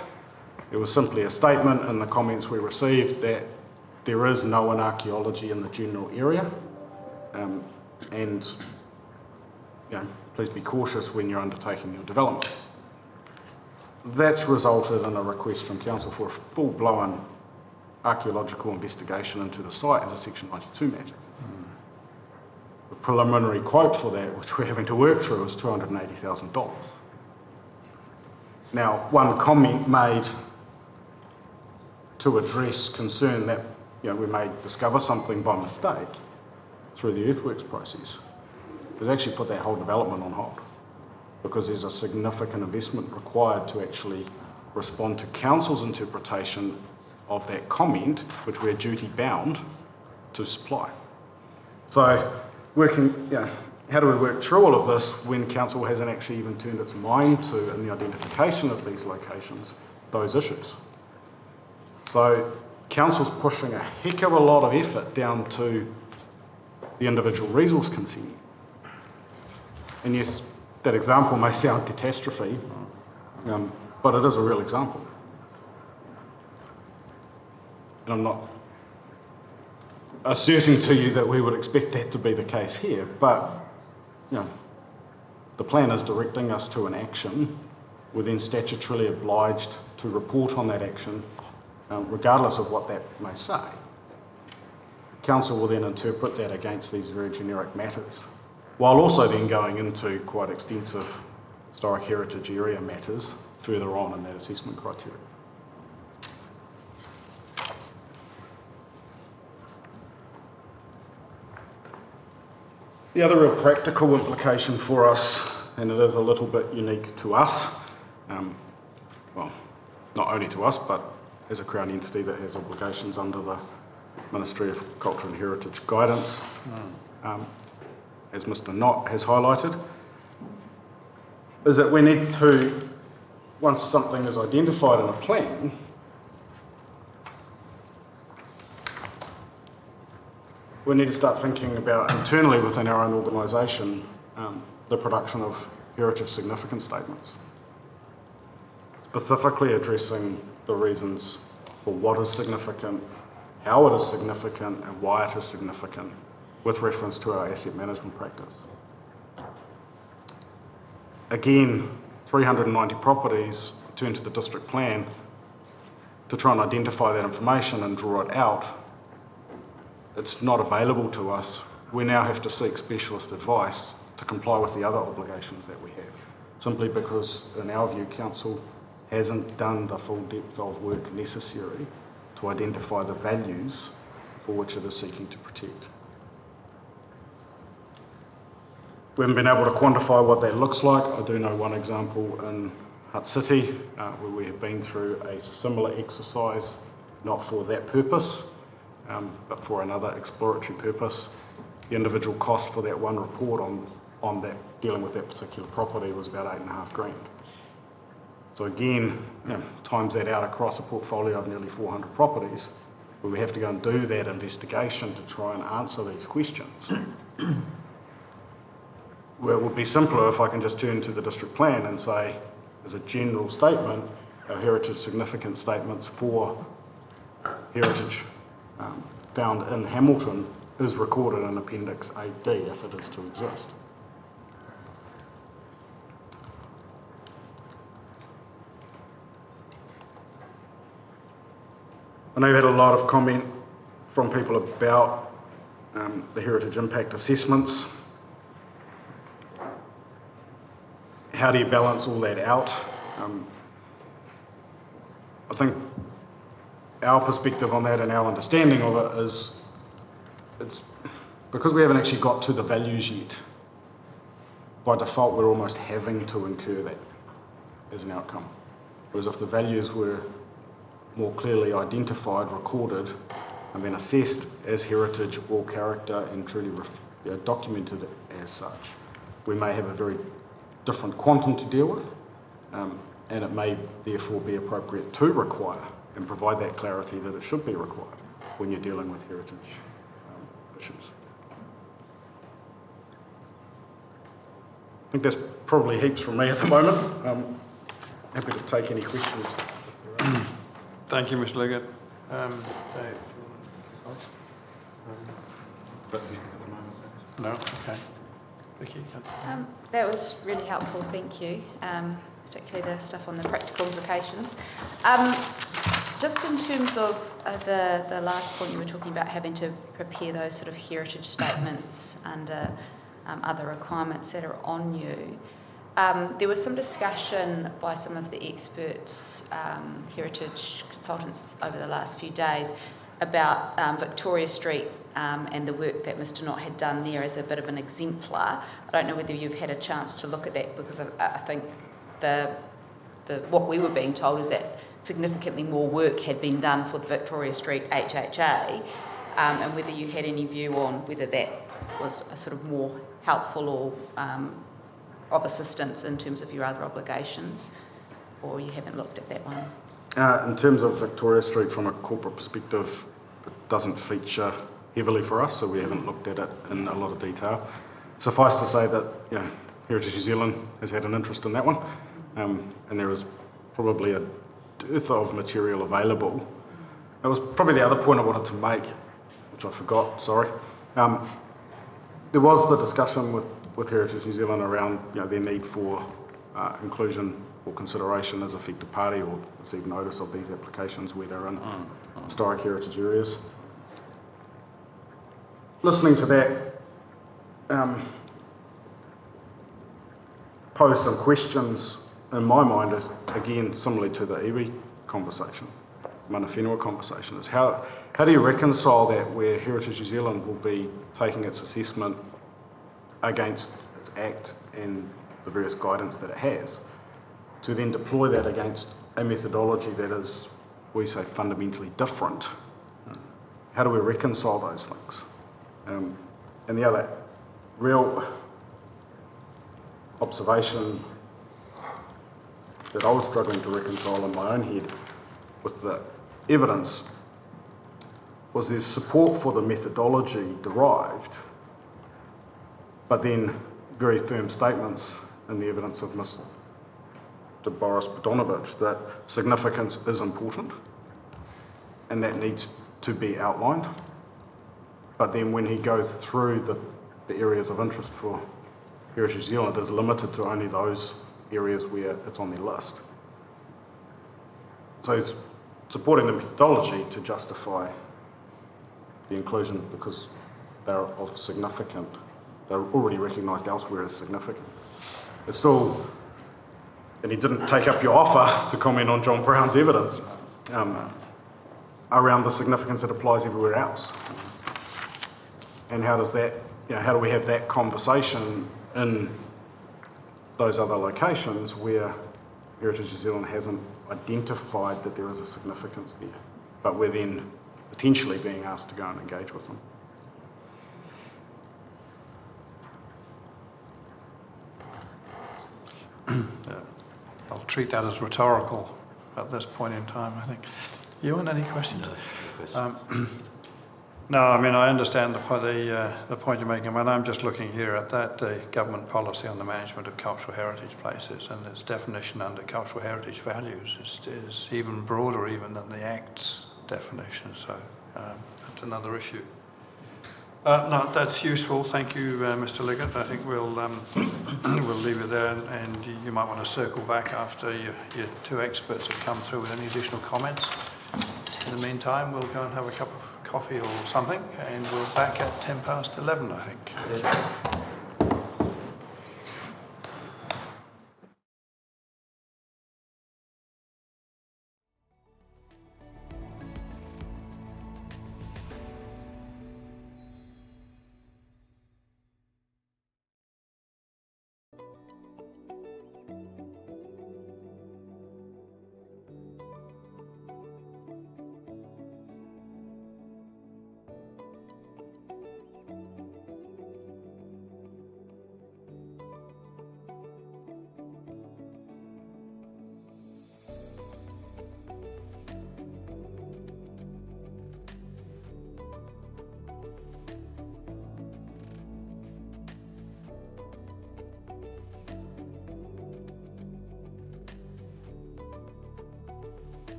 it was simply a statement in the comments we received that there is known archaeology in the general area, and please be cautious when you're undertaking your development. That's resulted in a request from council for a full-blown archaeological investigation into the site as a Section 92 matter. The preliminary quote for that, which we're having to work through, is $280,000. Now, one comment made to address concern that we may discover something by mistake through the earthworks process has actually put that whole development on hold, because there's a significant investment required to actually respond to council's interpretation of that comment, which we're duty bound to supply. So, how do we work through all of this when council hasn't actually even turned its mind to, in the identification of these locations, those issues? So, council's pushing a heck of a lot of effort down to the individual resource consent. And yes, that example may sound catastrophe, but it is a real example. And I'm not asserting to you that we would expect that to be the case here, but the plan is directing us to an action. We're then statutorily obliged to report on that action, regardless of what that may say. Council will then interpret that against these very generic matters, while also then going into quite extensive historic heritage area matters further on in that assessment criteria. The other real practical implication for us, and it is a little bit unique to us, well, not only to us, but as a Crown entity that has obligations under the Ministry of Culture and Heritage guidance, as Mr. Knott has highlighted, is that we need to, once something is identified in a plan, we need to start thinking about internally within our own organisation the production of heritage significance statements, specifically addressing the reasons for what is significant, how it is significant, and why it is significant with reference to our asset management practice. Again, 390 properties turn to the district plan to try and identify that information and draw it out. It's not available to us. We now have to seek specialist advice to comply with the other obligations that we have, simply because, in our view, council hasn't done the full depth of work necessary to identify the values for which it is seeking to protect. We haven't been able to quantify what that looks like. I do know one example in Hutt City where we have been through a similar exercise, not for that purpose, but for another exploratory purpose. The individual cost for that one report on that, dealing with that particular property, was about $8,500. So again, times that out across a portfolio of nearly 400 properties, where we have to go and do that investigation to try and answer these questions. Where it would be simpler if I can just turn to the district plan and say, as a general statement, our heritage significance statements for heritage found in Hamilton is recorded in Appendix 8D if it is to exist. I know you've had a lot of comment from people about the heritage impact assessments. how do you balance all that out? I think our perspective on that and our understanding of it is, it's because we haven't actually got to the values yet, by default we're almost having to incur that as an outcome. Whereas if the values were more clearly identified, recorded, and then assessed as heritage or character and truly documented as such, we may have a very different quantum to deal with, and it may therefore be appropriate to require and provide that clarity that it should be required when you're dealing with heritage issues. I think that's probably heaps from me at the moment. I'm happy to take any questions. Thank you, Mr. Liggett. Dave, But at the moment, thanks. no? Okay. Vicky? That was really helpful, thank you, particularly the stuff on the practical implications. Just in terms of the last point you were talking about having to prepare those sort of heritage statements under other requirements that are on you, there was some discussion by some of the experts, heritage consultants over the last few days about Victoria Street and the work that Mr. Knott had done there as a bit of an exemplar. I don't know whether you've had a chance to look at that, because I think what we were being told is that significantly more work had been done for the Victoria Street HHA, and whether you had any view on whether that was a sort of more helpful or of assistance in terms of your other obligations, or you haven't looked at that one? In terms of Victoria Street from a corporate perspective, it doesn't feature heavily for us, so we haven't looked at it in a lot of detail. Suffice to say that Heritage New Zealand has had an interest in that one, and there is probably a dearth of material available. That was probably the other point I wanted to make, which I forgot, sorry. There was the discussion with Heritage New Zealand around their need for inclusion or consideration as affected party or receive notice of these applications where they're in historic heritage areas. Listening to that pose some questions in my mind, is again similarly to the iwi conversation, mana whenua conversation, is how do you reconcile that where Heritage New Zealand will be taking its assessment against its act and the various guidance that it has, to then deploy that against a methodology that is, we say, fundamentally different. How do we reconcile those things? And the other real observation that I was struggling to reconcile in my own head with the evidence was there's support for the methodology derived, but then very firm statements in the evidence of Mr. Boris Bodanovich that significance is important and that needs to be outlined. But then when he goes through the areas of interest for Heritage New Zealand, is limited to only those areas where it's on their list. So he's supporting the methodology to justify the inclusion because they're of significant, they're already recognised elsewhere as significant. It's still, and he didn't take up your offer to comment on John Brown's evidence around the significance that applies everywhere else. And how does that, how do we have that conversation in those other locations where Heritage New Zealand hasn't identified that there is a significance there, but we're then potentially being asked to go and engage with them. I'll treat that as rhetorical at this point in time, I think. You want any questions? No. No, I mean, I understand the point you're making, but I'm just looking here at that government policy on the management of cultural heritage places, and its definition under cultural heritage values is even broader even than the Act's definition, so that's another issue. No, that's useful. Thank you, Mr. Liggett. I think we'll we'll leave it there, and you might want to circle back after your two experts have come through with any additional comments. In the meantime, we'll go and have a cup of coffee or something, and we're back at 11:10, I think.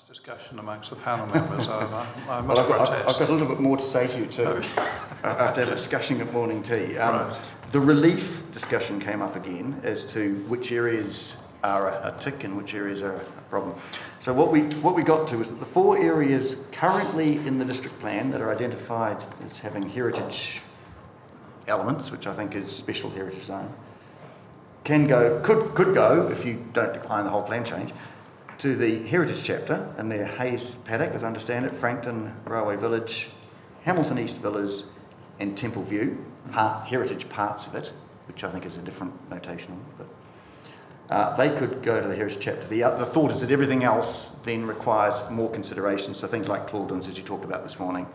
It's discussion amongst the panel members. I must Well, I've protest. got a little bit more to say to you too, after discussion at morning tea. Right. The relief discussion came up again as to which areas are a tick and which areas are a problem. So what we got to is that the 4 areas currently in the district plan that are identified as having heritage elements, which I think is special heritage zone, could go, if you don't decline the whole plan change, to the heritage chapter, and they're Hayes Paddock, as I understand it, Frankton Railway Village, Hamilton East Villas, and Temple View, heritage parts of it, which I think is a different notation, but they could go to the heritage chapter. The thought is that everything else then requires more consideration, so things like Clauldons, as you talked about this morning,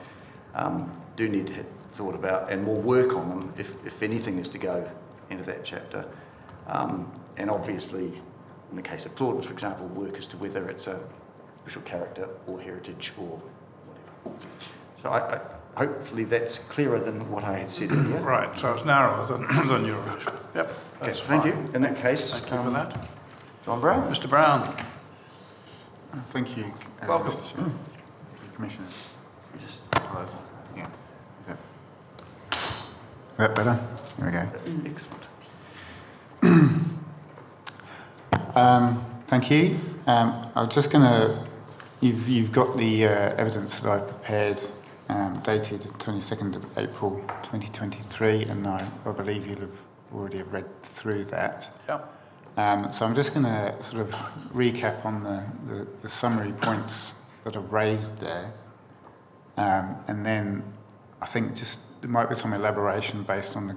do need to be thought about, and more work on them if anything is to go into that chapter. And obviously, in the case of Clauldons, for example, work as to whether it's a special character or heritage or whatever. So hopefully that's clearer than what I had said earlier. Right, so it's narrower than your original. Yep, Okay, that's thank you. fine. In that case, Thank you for that. John Brown. Mr. Brown. Thank you. Welcome. Mr. Chair. Commissioners. Yeah. Is that better? There we go. Excellent. Thank you. I'm just going to, you've got the evidence that I prepared dated 22nd of April 2023, and I believe you'll have already read through that. Yeah. So I'm just going to sort of recap on the summary points that are raised there, and then I think just there might be some elaboration based on the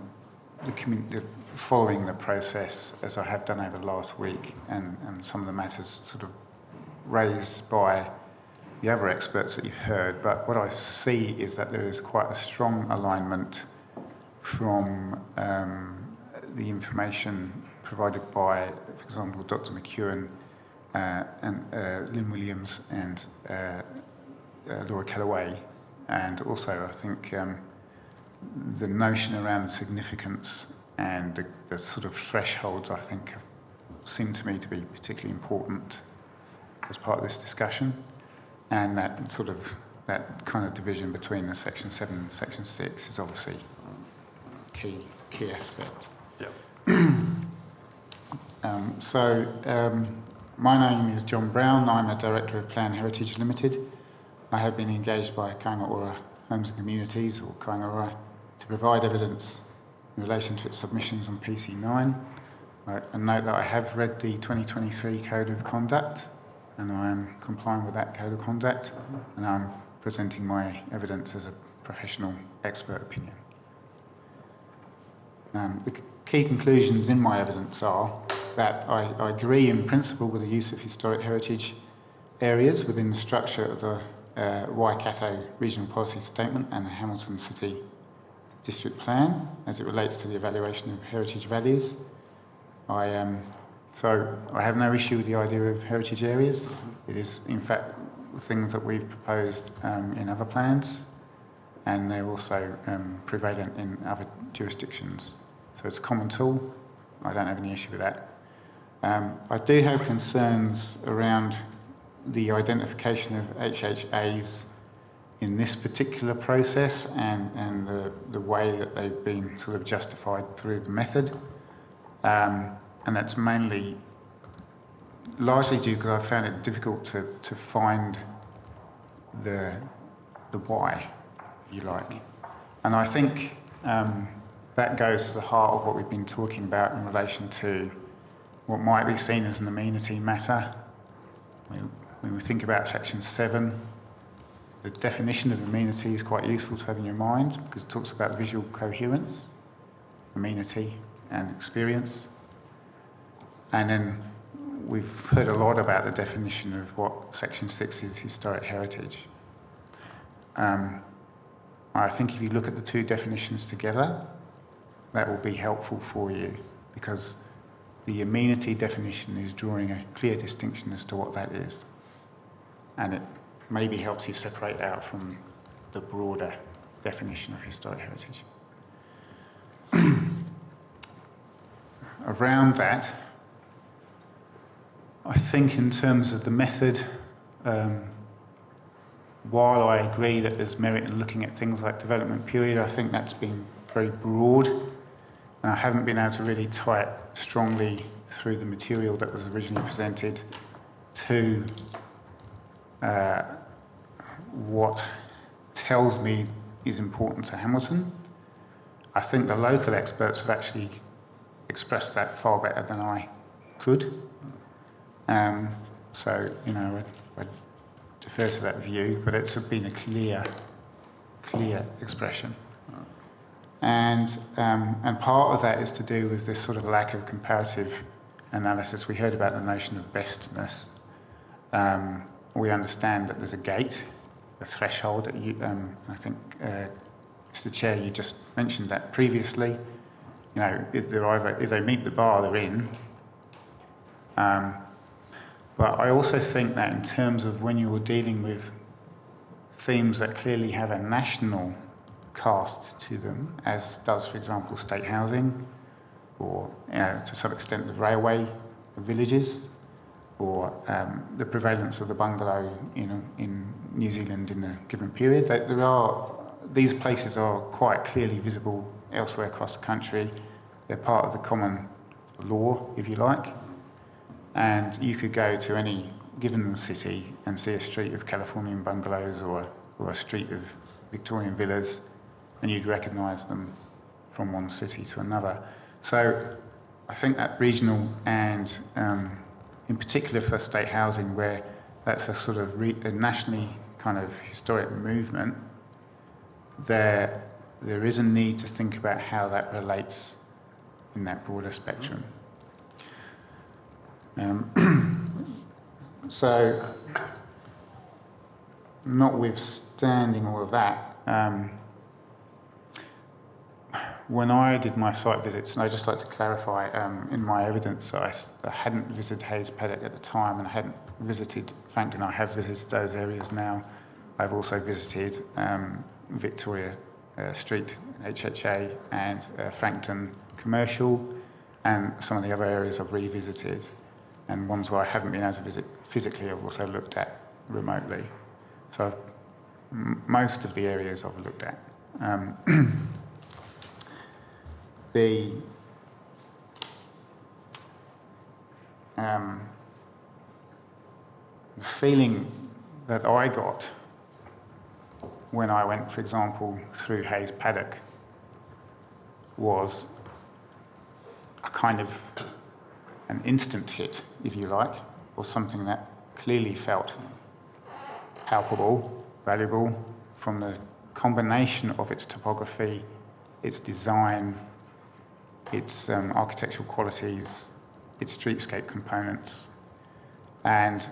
following the process as I have done over the last week, and some of the matters sort of raised by the other experts that you've heard. But what I see is that there is quite a strong alignment from the information provided by, for example, Dr. McEwen and Lynn Williams and Laura Kellaway, and also I think the notion around the significance and the sort of thresholds, I think, seem to me to be particularly important as part of this discussion, and that kind of division between the Section 7 and Section 6 is obviously a key aspect. My name is John Brown. I'm a Director of Plan Heritage Limited. I have been engaged by Kāinga Ora Homes and Communities, or Kāinga Ora, to provide evidence in relation to its submissions on PC9. And note that I have read the 2023 Code of Conduct, and I am complying with that Code of Conduct, and I'm presenting my evidence as a professional expert opinion. The key conclusions in my evidence are that I agree in principle with the use of historic heritage areas within the structure of the Waikato Regional Policy Statement and the Hamilton City District Plan as it relates to the evaluation of heritage values. So I have no issue with the idea of heritage areas. It is, in fact, things that we've proposed in other plans, and they're also prevalent in other jurisdictions. So it's a common tool. I don't have any issue with that. I do have concerns around the identification of HHAs in this particular process and the way that they've been sort of justified through the method. And that's largely due because I found it difficult to find the why, if you like. And I think that goes to the heart of what we've been talking about in relation to what might be seen as an amenity matter. When we think about Section 7, the definition of amenity is quite useful to have in your mind because it talks about visual coherence, amenity and experience. And then we've heard a lot about the definition of what Section 6 is, historic heritage. I think if you look at the two definitions together, that will be helpful for you because the amenity definition is drawing a clear distinction as to what that is. And it maybe helps you separate out from the broader definition of historic heritage. Around that, I think in terms of the method, while I agree that there's merit in looking at things like development period, I think that's been very broad, and I haven't been able to really tie it strongly through the material that was originally presented to what tells me is important to Hamilton. I think the local experts have actually expressed that far better than I could. So, you know, I defer to that view, but it's been a clear expression. And part of that is to do with this sort of lack of comparative analysis. We heard about the notion of bestness. We understand that there's a gate, a threshold. That I think, Mr. Chair, you just mentioned that previously. You know, if they meet the bar, they're in. But I also think that in terms of when you're dealing with themes that clearly have a national cast to them, as does, for example, state housing, or to some extent the railway villages, or the prevalence of the bungalow in New Zealand in a given period, these places are quite clearly visible elsewhere across the country. They're part of the common law, if you like. And you could go to any given city and see a street of Californian bungalows or a street of Victorian villas, and you'd recognise them from one city to another. So I think that regional and in particular for state housing, where that's a sort of a nationally kind of historic movement, there is a need to think about how that relates in that broader spectrum. So, notwithstanding all of that, when I did my site visits, and I'd just like to clarify in my evidence that I hadn't visited Hayes Paddock at the time, and I hadn't visited Frankton. I have visited those areas now. I've also visited Victoria Street, HHA, and Frankton Commercial, and some of the other areas I've revisited, and ones where I haven't been able to visit physically I've also looked at remotely. So most of the areas I've looked at. The feeling that I got when I went, for example, through Hayes Paddock was a kind of an instant hit, if you like, or something that clearly felt palpable, valuable, from the combination of its topography, its design, its architectural qualities, its streetscape components, and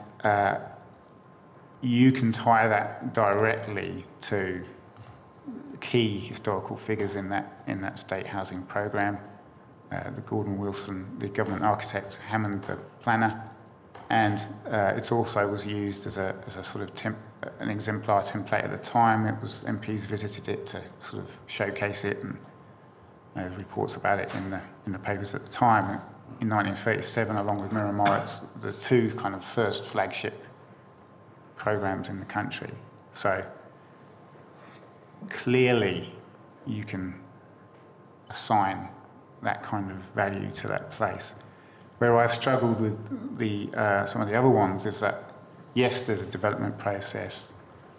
you can tie that directly to key historical figures in that state housing programme. The Gordon Wilson, the government architect, Hammond, the planner, and it also was used as a sort of an exemplar template at the time. It was MPs visited it to sort of showcase it, and there reports about it in the papers at the time. In 1937, along with Miramar, it's the two kind of first flagship programs in the country. So clearly, you can assign that kind of value to that place. Where I've struggled with some of the other ones is that, yes, there's a development process,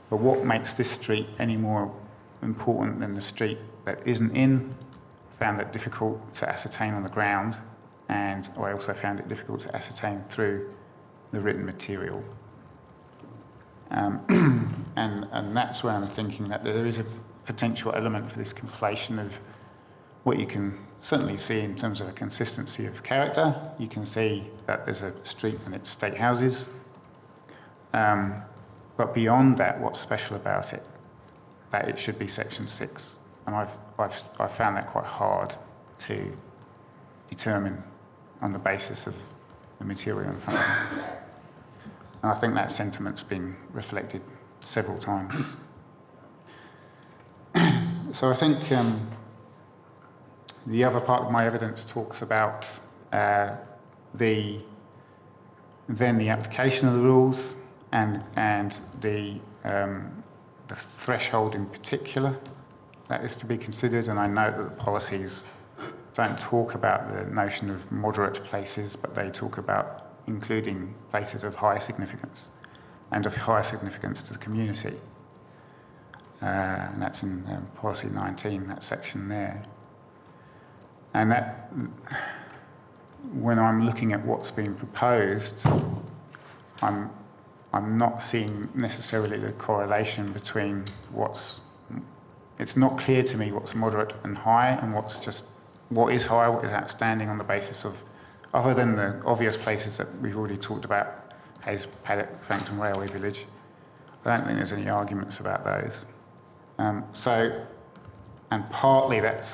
but what makes this street any more important than the street that isn't in? I found it difficult to ascertain on the ground, and I also found it difficult to ascertain through the written material. And that's where I'm thinking that there is a potential element for this conflation of what you can certainly see in terms of a consistency of character. You can see that there's a street and its state houses. But beyond that, what's special about it? That it should be Section 6. And I've found that quite hard to determine on the basis of the material in front of me. And I think that sentiment's been reflected several times. So I think the other part of my evidence talks about the application of the rules, and the threshold in particular that is to be considered. And I note that the policies don't talk about the notion of moderate places, but they talk about including places of high significance and of high significance to the community. And that's in policy 19, that section there. And that, when I'm looking at what's being proposed, I'm not seeing necessarily the correlation between it's not clear to me what's moderate and high and what is high, what is outstanding on the basis of, other than the obvious places that we've already talked about, Hayes Paddock, Frankton Railway Village. I don't think there's any arguments about those. And partly that's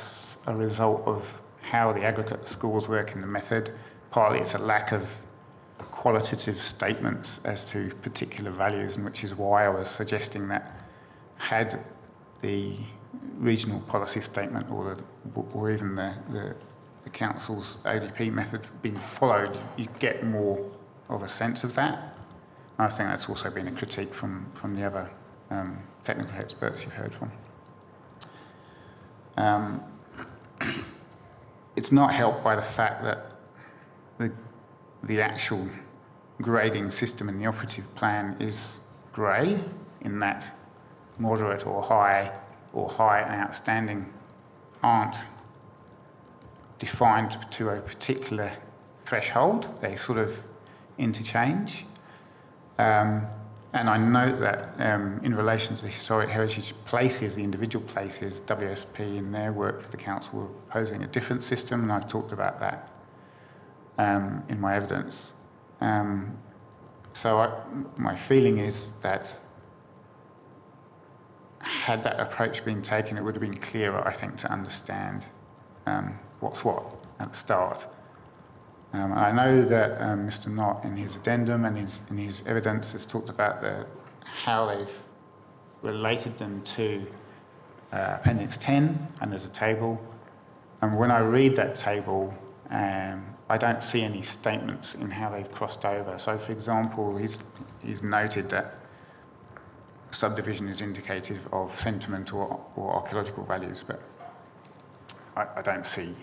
a result of how the aggregate scores work in the method. Partly it's a lack of qualitative statements as to particular values, and which is why I was suggesting that had the regional policy statement or even the council's ODP method been followed, you get more of a sense of that. I think that's also been a critique from the other technical experts you've heard from. It's not helped by the fact that the actual grading system in the operative plan is grey, in that moderate or high and outstanding aren't defined to a particular threshold. They sort of interchange. And I note that in relation to the historic heritage places, the individual places, WSP in their work for the council were proposing a different system, and I've talked about that in my evidence. My feeling is that had that approach been taken, it would have been clearer, I think, to understand what's what at the start. I know that Mr. Knott, in his addendum and in his evidence, has talked about how they've related them to Appendix 10, and there's a table. And when I read that table, I don't see any statements in how they've crossed over. So, for example, he's noted that subdivision is indicative of sentiment or archaeological values, but I don't see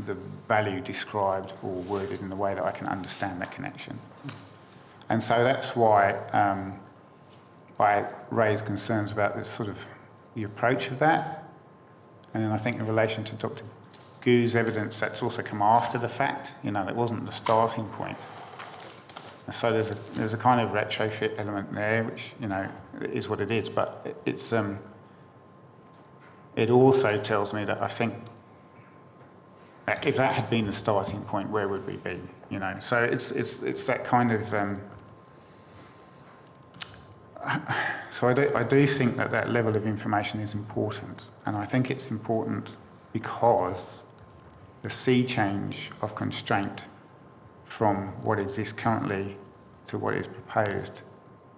the value described or worded in the way that I can understand that connection. And so that's why I raise concerns about this sort of the approach of that. And then I think in relation to Dr. Gu's evidence, that's also come after the fact, that wasn't the starting point. So there's a kind of retrofit element there, which, is what it is, but it's it also tells me that I think if that had been the starting point, where would we be? So it's that kind of. So I do think that level of information is important, and I think it's important because the sea change of constraint from what exists currently to what is proposed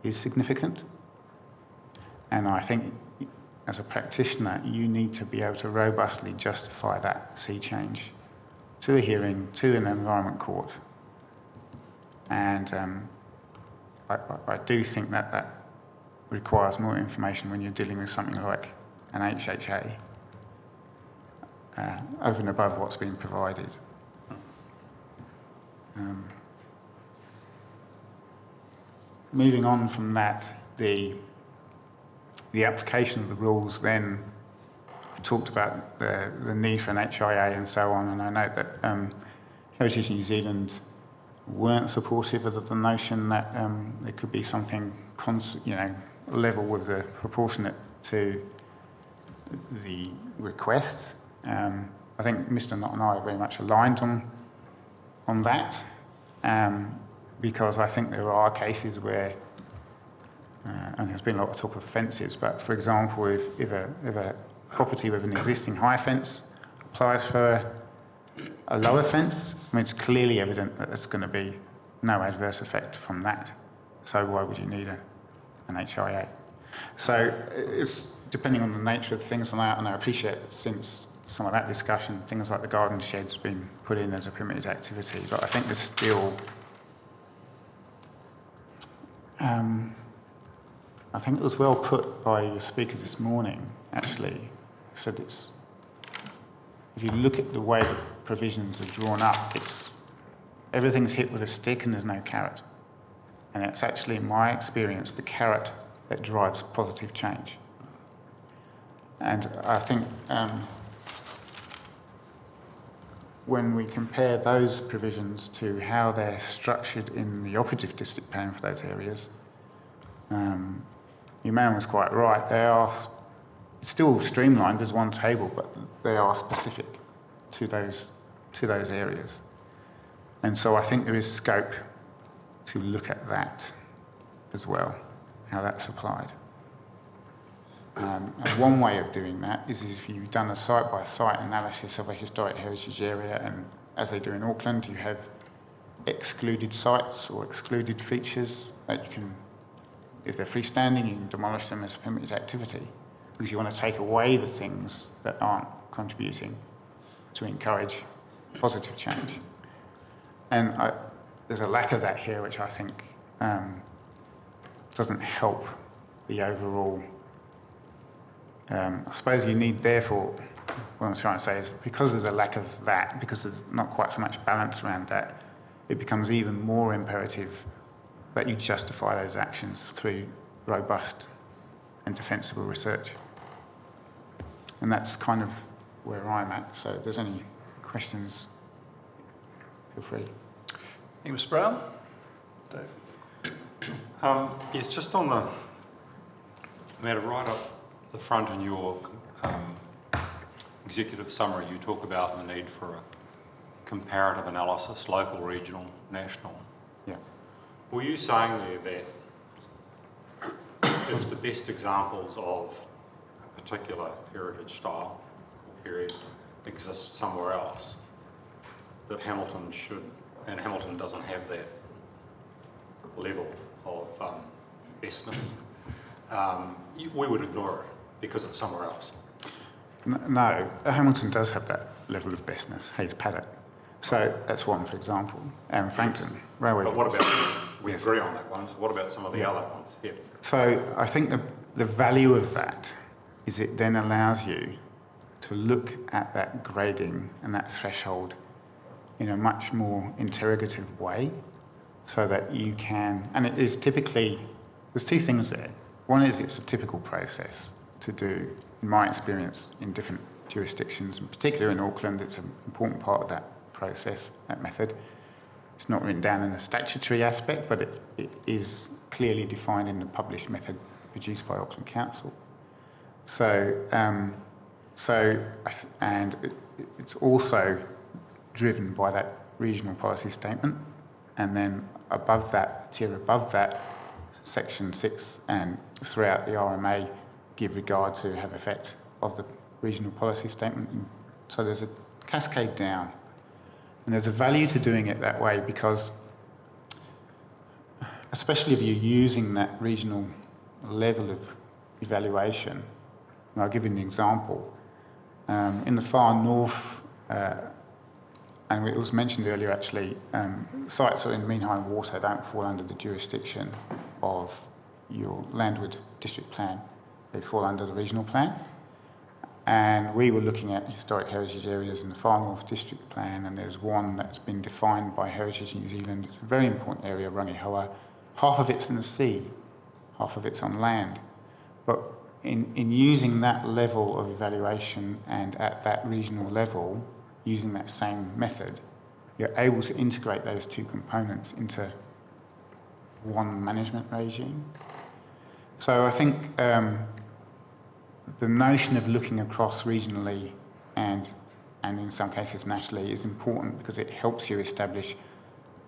is significant. And I think as a practitioner, you need to be able to robustly justify that sea change to a hearing, to an environment court. And I do think that requires more information when you're dealing with something like an HHA over and above what's been provided. Moving on from that, the application of the rules then talked about the need for an HIA and so on, and I note that Heritage New Zealand weren't supportive of the notion that there could be something level with the proportionate to the request. I think Mr. Knott and I are very much aligned on that, because I think there are cases where, and there's been a lot of talk of fences, but for example, if a property with an existing high fence applies for a lower fence, it's clearly evident that there's going to be no adverse effect from that. So why would you need an HIA? So it's depending on the nature of things, and I appreciate that since some of that discussion, things like the garden shed's been put in as a permitted activity, but I think there's still I think it was well put by your speaker this morning, actually. He said if you look at the way the provisions are drawn up, everything's hit with a stick and there's no carrot. And it's actually, in my experience, the carrot that drives positive change. And I think when we compare those provisions to how they're structured in the operative district plan for those areas, your man was quite right. It's still streamlined as one table, but they are specific to those areas. And so I think there is scope to look at that as well, how that's applied. And one way of doing that is if you've done a site-by-site analysis of a historic heritage area, and as they do in Auckland, you have excluded sites or excluded features that you can, if they're freestanding, you can demolish them as a permitted activity, because you want to take away the things that aren't contributing to encourage positive change. And there's a lack of that here, which I think doesn't help the overall. I suppose you need, therefore, what I'm trying to say is because there's a lack of that, because there's not quite so much balance around that, it becomes even more imperative that you justify those actions through robust and defensible research. And that's kind of where I'm at. So if there's any questions, feel free. Mr. Brown? Dave? Yes, just on the matter right up the front in your executive summary, you talk about the need for a comparative analysis, local, regional, national. Yeah. Were you saying there that if the best examples of a particular heritage style or period exist somewhere else, that Hamilton should, and Hamilton doesn't have that level of bestness, we would ignore it because it's somewhere else? No, Hamilton does have that level of bestness, Hayes Paddock. So that's one, for example. And Frankton Railway. But what about, we agree on that one, so what about some of the other ones? Yeah. So I think the value of that is it then allows you to look at that grading and that threshold in a much more interrogative way, so that you can, and it is typically, there's two things there. One is it's a typical process to do, in my experience, in different jurisdictions, in particular in Auckland. It's an important part of that process, that method. It's not written down in the statutory aspect, but it is clearly defined in the published method produced by Auckland Council. So, it's also driven by that regional policy statement, and then above that, tier above that, Section 6 and throughout the RMA give regard to have effect of the regional policy statement. And so there's a cascade down, and there's a value to doing it that way, because especially if you're using that regional level of evaluation, and I'll give you an example. In the far north, and it was mentioned earlier actually, sites that are in mean high water don't fall under the jurisdiction of your landward district plan. They fall under the regional plan. And we were looking at historic heritage areas in the far north district plan, and there's one that's been defined by Heritage New Zealand. It's a very important area, Rangihaua. Half of it's in the sea, half of it's on land. But in using that level of evaluation and at that regional level, using that same method, you're able to integrate those two components into one management regime. So I think the notion of looking across regionally and in some cases nationally is important, because it helps you establish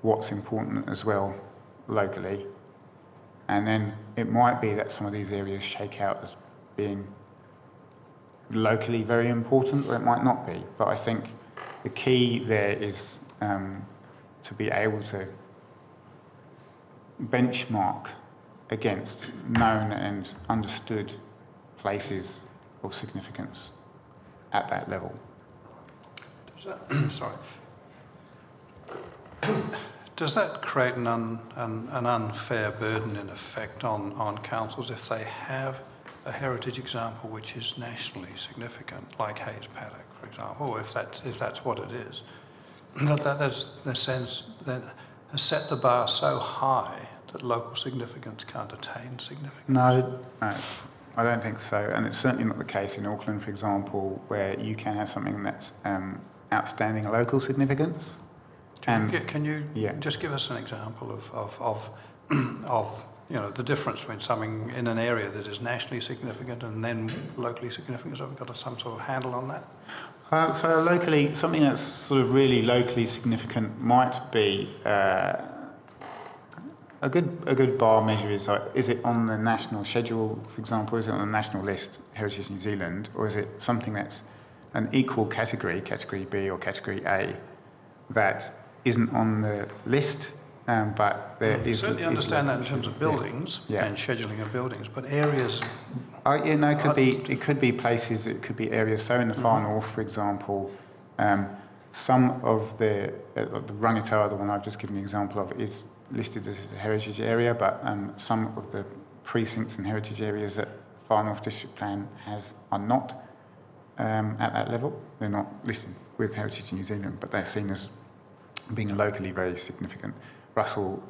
what's important as well locally. And then it might be that some of these areas shake out as being locally very important, or it might not be. But I think the key there is to be able to benchmark against known and understood places of significance at that level. Sorry. Does that create an unfair burden, in effect, on councils if they have a heritage example which is nationally significant, like Hayes Paddock, for example, or if that's what it is? That is, in a sense, that has set the bar so high that local significance can't attain significance. No, I don't think so, and it's certainly not the case in Auckland, for example, where you can have something that's outstanding local significance. Can you yeah. just give us an example of the difference between something in an area that is nationally significant and then locally significant? Have we got some sort of handle on that? So locally, something that's sort of really locally significant might be a good bar measure is it on the national schedule, for example, is it on the national list, Heritage New Zealand, or is it something that's an equal category, category B or category A, that isn't on the list, but there is... Certainly understand that in terms of buildings and scheduling of buildings, but areas... it could be places, it could be areas. So in the far north, for example, some of the Rangitoa, the one I've just given the example of, is listed as a heritage area, but some of the precincts and heritage areas that Far North District Plan are not at that level. They're not listed with Heritage New Zealand, but they're seen as being locally very significant. Russell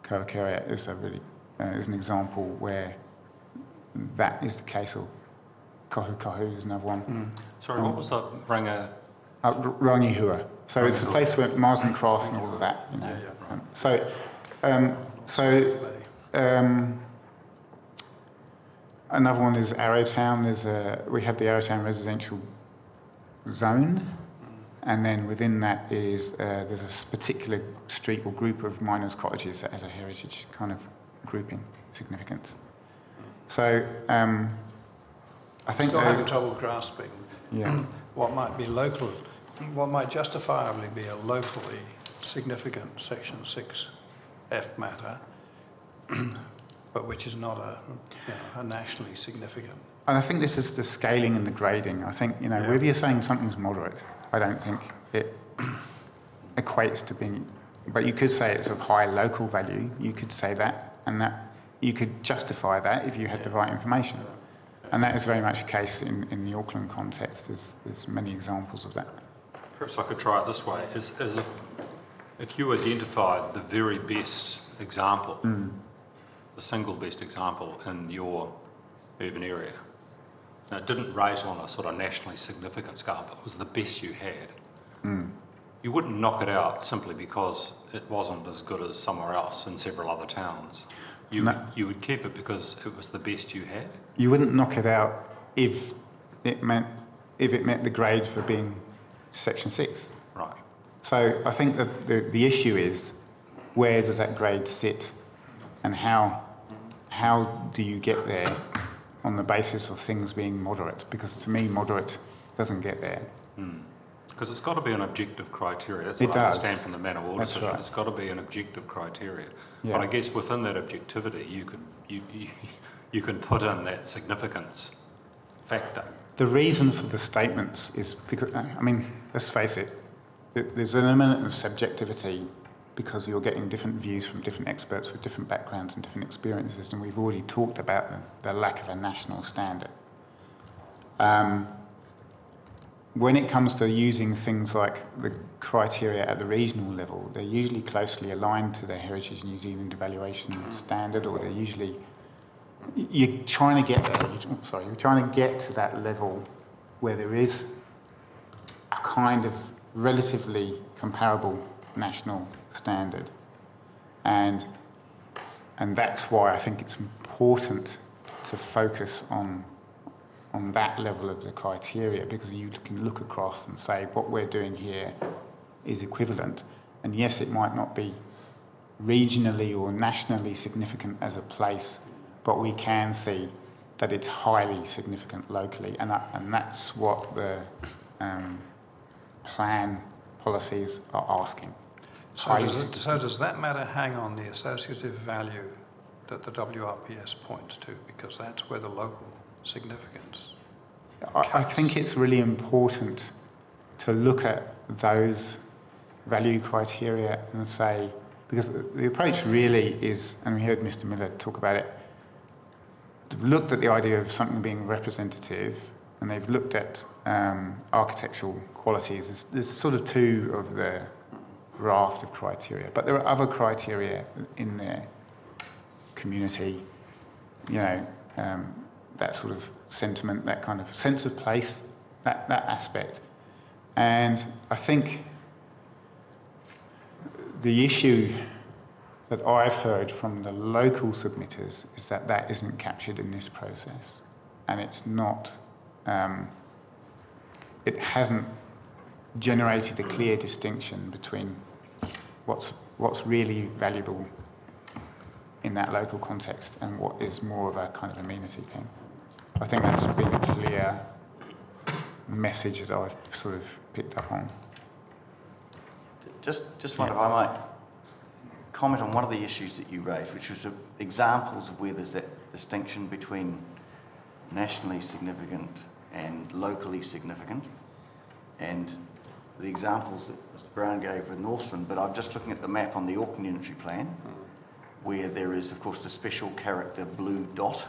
Kaukarea is is an example where that is the case, or Kohu Kohu is another one. Sorry, what was that? Rangihua. So it's a place where Marsden Cross and all of that, you know. Another one is Arrowtown. We have the Arrowtown residential zone, and then within that is there's a particular street or group of miners' cottages that has a heritage kind of grouping significance. So I think still having trouble grasping yeah. what might be local, what might justifiably be a locally significant Section 6F matter, but which is not a nationally significant. And I think this is the scaling and the grading. I think, if you're saying something's moderate, I don't think it equates to being, but you could say it's of high local value. You could say that, and that you could justify that if you had the right information. And that is very much the case in the Auckland context. There's many examples of that. Perhaps I could try it this way, as if you identified the very best example, the single best example in your urban area, and it didn't rate on a sort of nationally significant scale, but it was the best you had, you wouldn't knock it out simply because it wasn't as good as somewhere else in several other towns. You would keep it because it was the best you had? You wouldn't knock it out if it meant the grade for being Section 6. Right. So I think that the issue is, where does that grade sit, and how do you get there on the basis of things being moderate? Because to me, moderate doesn't get there. Because it's got to be an objective criteria. That's what I understand from the Man of War decision. Right. It's got to be an objective criteria. Yeah. But I guess within that objectivity, you can put in that significance factor. The reason for the statements is because, let's face it, there's an element of subjectivity because you're getting different views from different experts with different backgrounds and different experiences, and we've already talked about the lack of a national standard. When it comes to using things like the criteria at the regional level, they're usually closely aligned to the Heritage New Zealand evaluation standard, or you're trying to get there. You're trying to get to that level where there is a kind of relatively comparable national standard, and that's why I think it's important to focus on that level of the criteria, because you can look across and say what we're doing here is equivalent. And yes, it might not be regionally or nationally significant as a place, but we can see that it's highly significant locally, and that's what the plan policies are asking. So does that matter hang on the associative value that the WRPS points to, because that's where the local significance? I think it's really important to look at those value criteria and say, because the approach really is, and we heard Mr. Miller talk about it, they've looked at the idea of something being representative, and they've looked at architectural qualities. There's sort of two of the raft of criteria, but there are other criteria in their community, you know, that sort of sentiment, that kind of sense of place, that aspect. And I think the issue that I've heard from the local submitters is that that isn't captured in this process, and it's not, it hasn't generated a clear distinction between what's really valuable in that local context and what is more of a kind of amenity thing. I think that's been a clear message that I've sort of picked up on. Just wonder if I might comment on one of the issues that you raised, which was examples of where there's that distinction between nationally significant and locally significant. And the examples that Mr. Brown gave were Northland, but I'm just looking at the map on the Auckland Unitary Plan, where there is, of course, the special character blue dot.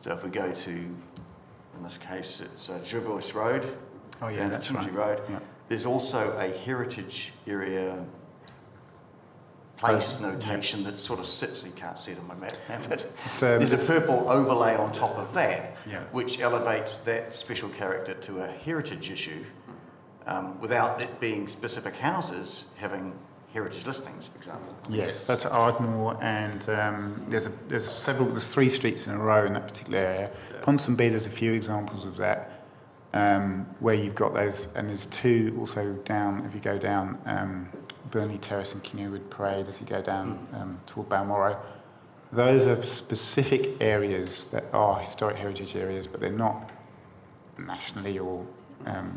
So if we go to, in this case, it's Jervois Road. Oh yeah, that's right. Road. Yeah. There's also a heritage area place notation that sort of sits, you can't see it on my map, but there's a purple overlay on top of that, which elevates that special character to a heritage issue, without it being specific houses having heritage listings, for example. Yes, that's at Ardmore, and there's 3 streets in a row in that particular area. Yeah. Ponsonby, there's a few examples of that, where you've got those, and there's 2 also down, if you go down Burnley Terrace and King Edward Parade, as you go down toward Balmoral. Those are specific areas that are historic heritage areas, but they're not nationally or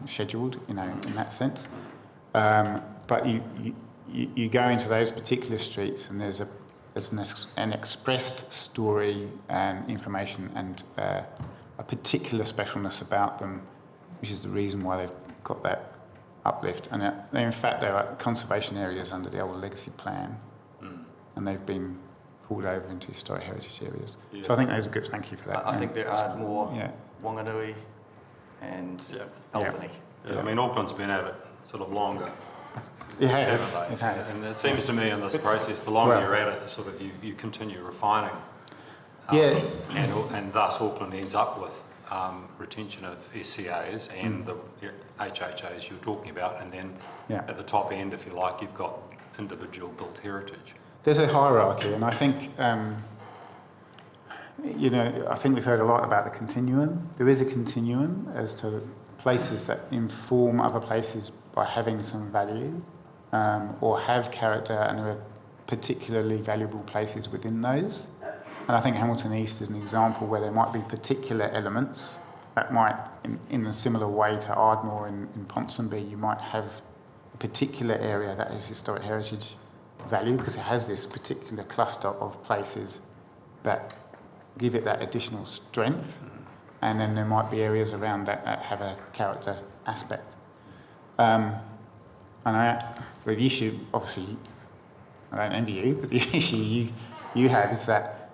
scheduled, you know, in that sense. But you go into those particular streets, and there's an expressed story and information and a particular specialness about them, which is the reason why they've got that uplift. And in fact, there are conservation areas under the old legacy plan, and they've been pulled over into historic heritage areas. Yeah. So I think those are good. Thank you for that. I think there are more Wanganui and Albany. Yeah. I mean, Auckland's been at it sort of longer. It has. And it seems to me in this process, the longer you're at it, sort of you continue refining. And thus Auckland ends up with retention of SCAs and the HHAs you're talking about, and then at the top end, if you like, you've got individual built heritage. There's a hierarchy, and I think, you know, I think we've heard a lot about the continuum. There is a continuum as to places that inform other places by having some value, or have character and are particularly valuable places within those. And I think Hamilton East is an example where there might be particular elements that might, in a similar way to Ardmore in Ponsonby, you might have a particular area that is historic heritage value because it has this particular cluster of places that give it that additional strength. And then there might be areas around that that have a character aspect. And the issue, obviously, I don't envy you, but the issue you have is that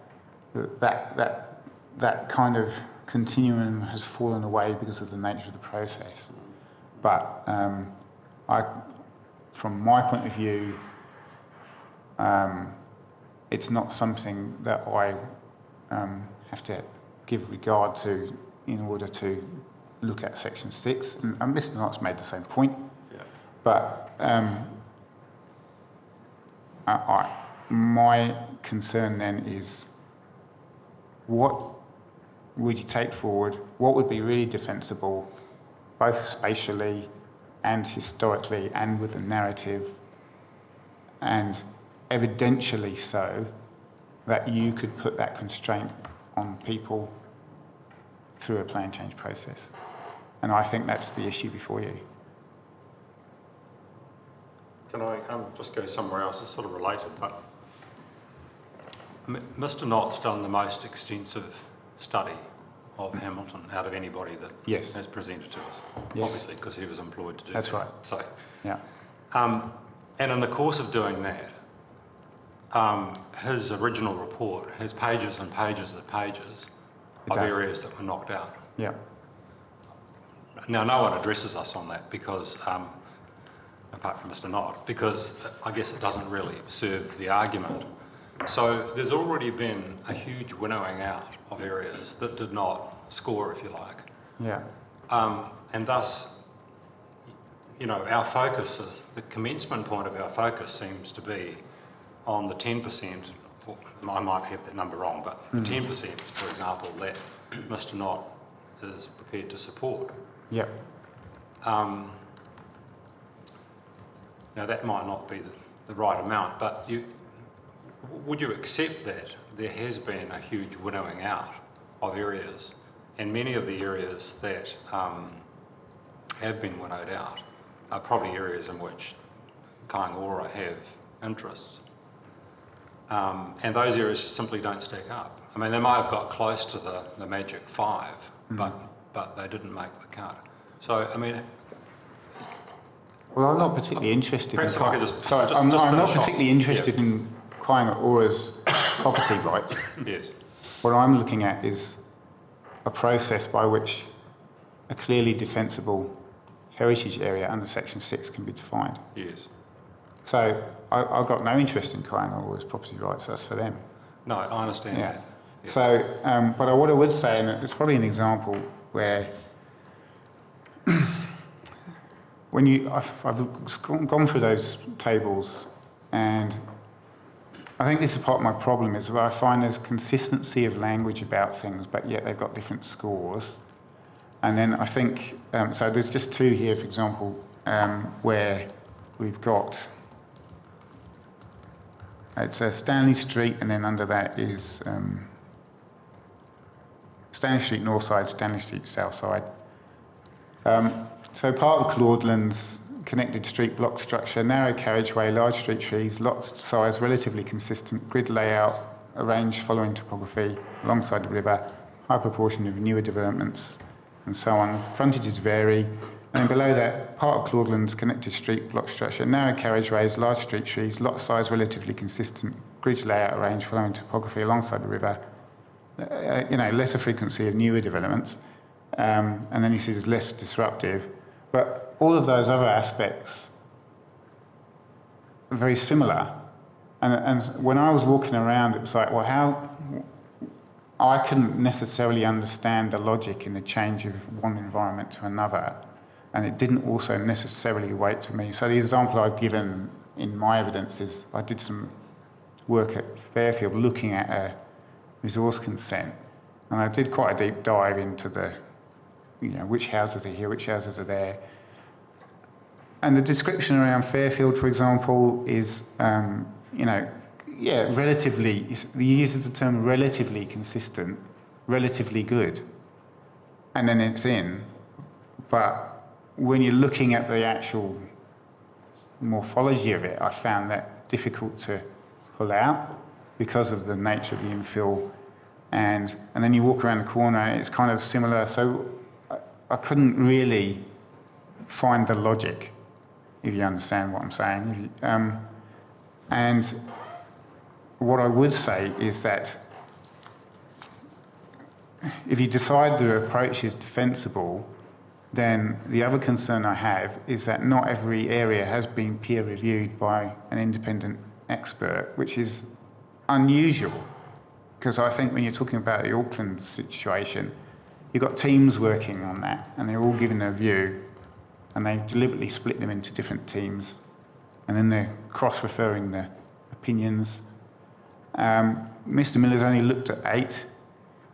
kind of continuum has fallen away because of the nature of the process. But from my point of view, it's not something that I have to give regard to in order to look at Section 6. And Mr. Knott's made the same point. Yeah. But my concern then is, what would you take forward? What would be really defensible, both spatially and historically and with the narrative, and evidentially so, that you could put that constraint on people through a plan change process? And I think that's the issue before you. Can I just go somewhere else? It's sort of related, but Mr. Knott's done the most extensive study of Hamilton out of anybody that has presented to us. Yes. Obviously, because he was employed to do that. That's right. So, yeah. And in the course of doing that, his original report has pages and pages and pages of areas that were knocked out. Yeah. Now, no one addresses us on that because, apart from Mr. Knott, because I guess it doesn't really serve the argument. So there's already been a huge winnowing out of areas that did not score, if you like. Yeah. And thus, you know, our focus is, the commencement point of our focus seems to be on the 10%, or I might have that number wrong, but the 10%, for example, that Mr. Knott is prepared to support. Yeah. Now that might not be the right amount, but would you accept that there has been a huge winnowing out of areas, and many of the areas that have been winnowed out are probably areas in which Kāinga Ora have interests, and those areas simply don't stack up. I mean, they might have got close to the magic 5, but they didn't make the cut. So, I mean, well, I'm not particularly interested perhaps in... if I could just I'm not finish particularly off. interested in Kāinga Ora's property rights. Yes. What I'm looking at is a process by which a clearly defensible heritage area under Section 6 can be defined. Yes. So I've got no interest in Kāinga Ora's property rights, that's for them. No, I understand Yeah. that. Yeah. So, but what I would say, and it's probably an example where when I've gone through those tables, and I think this is part of my problem, is where I find there's consistency of language about things, but yet they've got different scores. And then I think, so there's just two here, for example, where we've got, it's Stanley Street, and then under that is Stanley Street north side, Stanley Street south side. So part of Claudelands, connected street block structure, narrow carriageway, large street trees, lot size relatively consistent, grid layout, arranged following topography, alongside the river, high proportion of newer developments, and so on. Frontages vary. And then below that, part of Claudelands, connected street block structure, narrow carriageways, large street trees, lot size relatively consistent, grid layout arranged following topography, alongside the river, lesser frequency of newer developments. And then he says less disruptive. But all of those other aspects are very similar. And when I was walking around, it was like, well, how... I couldn't necessarily understand the logic in the change of one environment to another. And it didn't also necessarily weight to me. So the example I've given in my evidence is I did some work at Fairfield looking at a resource consent. And I did quite a deep dive into the, which houses are here, which houses are there. And the description around Fairfield, for example, is, relatively, he uses the term relatively consistent, relatively good. And then it's in. But when you're looking at the actual morphology of it, I found that difficult to pull out because of the nature of the infill. And then you walk around the corner and it's kind of similar. So I couldn't really find the logic, if you understand what I'm saying. And what I would say is that if you decide the approach is defensible, then the other concern I have is that not every area has been peer reviewed by an independent expert, which is unusual. Because I think when you're talking about the Auckland situation, you've got teams working on that, and they're all giving their view, and they deliberately split them into different teams, and then they're cross-referring the opinions. Mr. Miller's only looked at 8.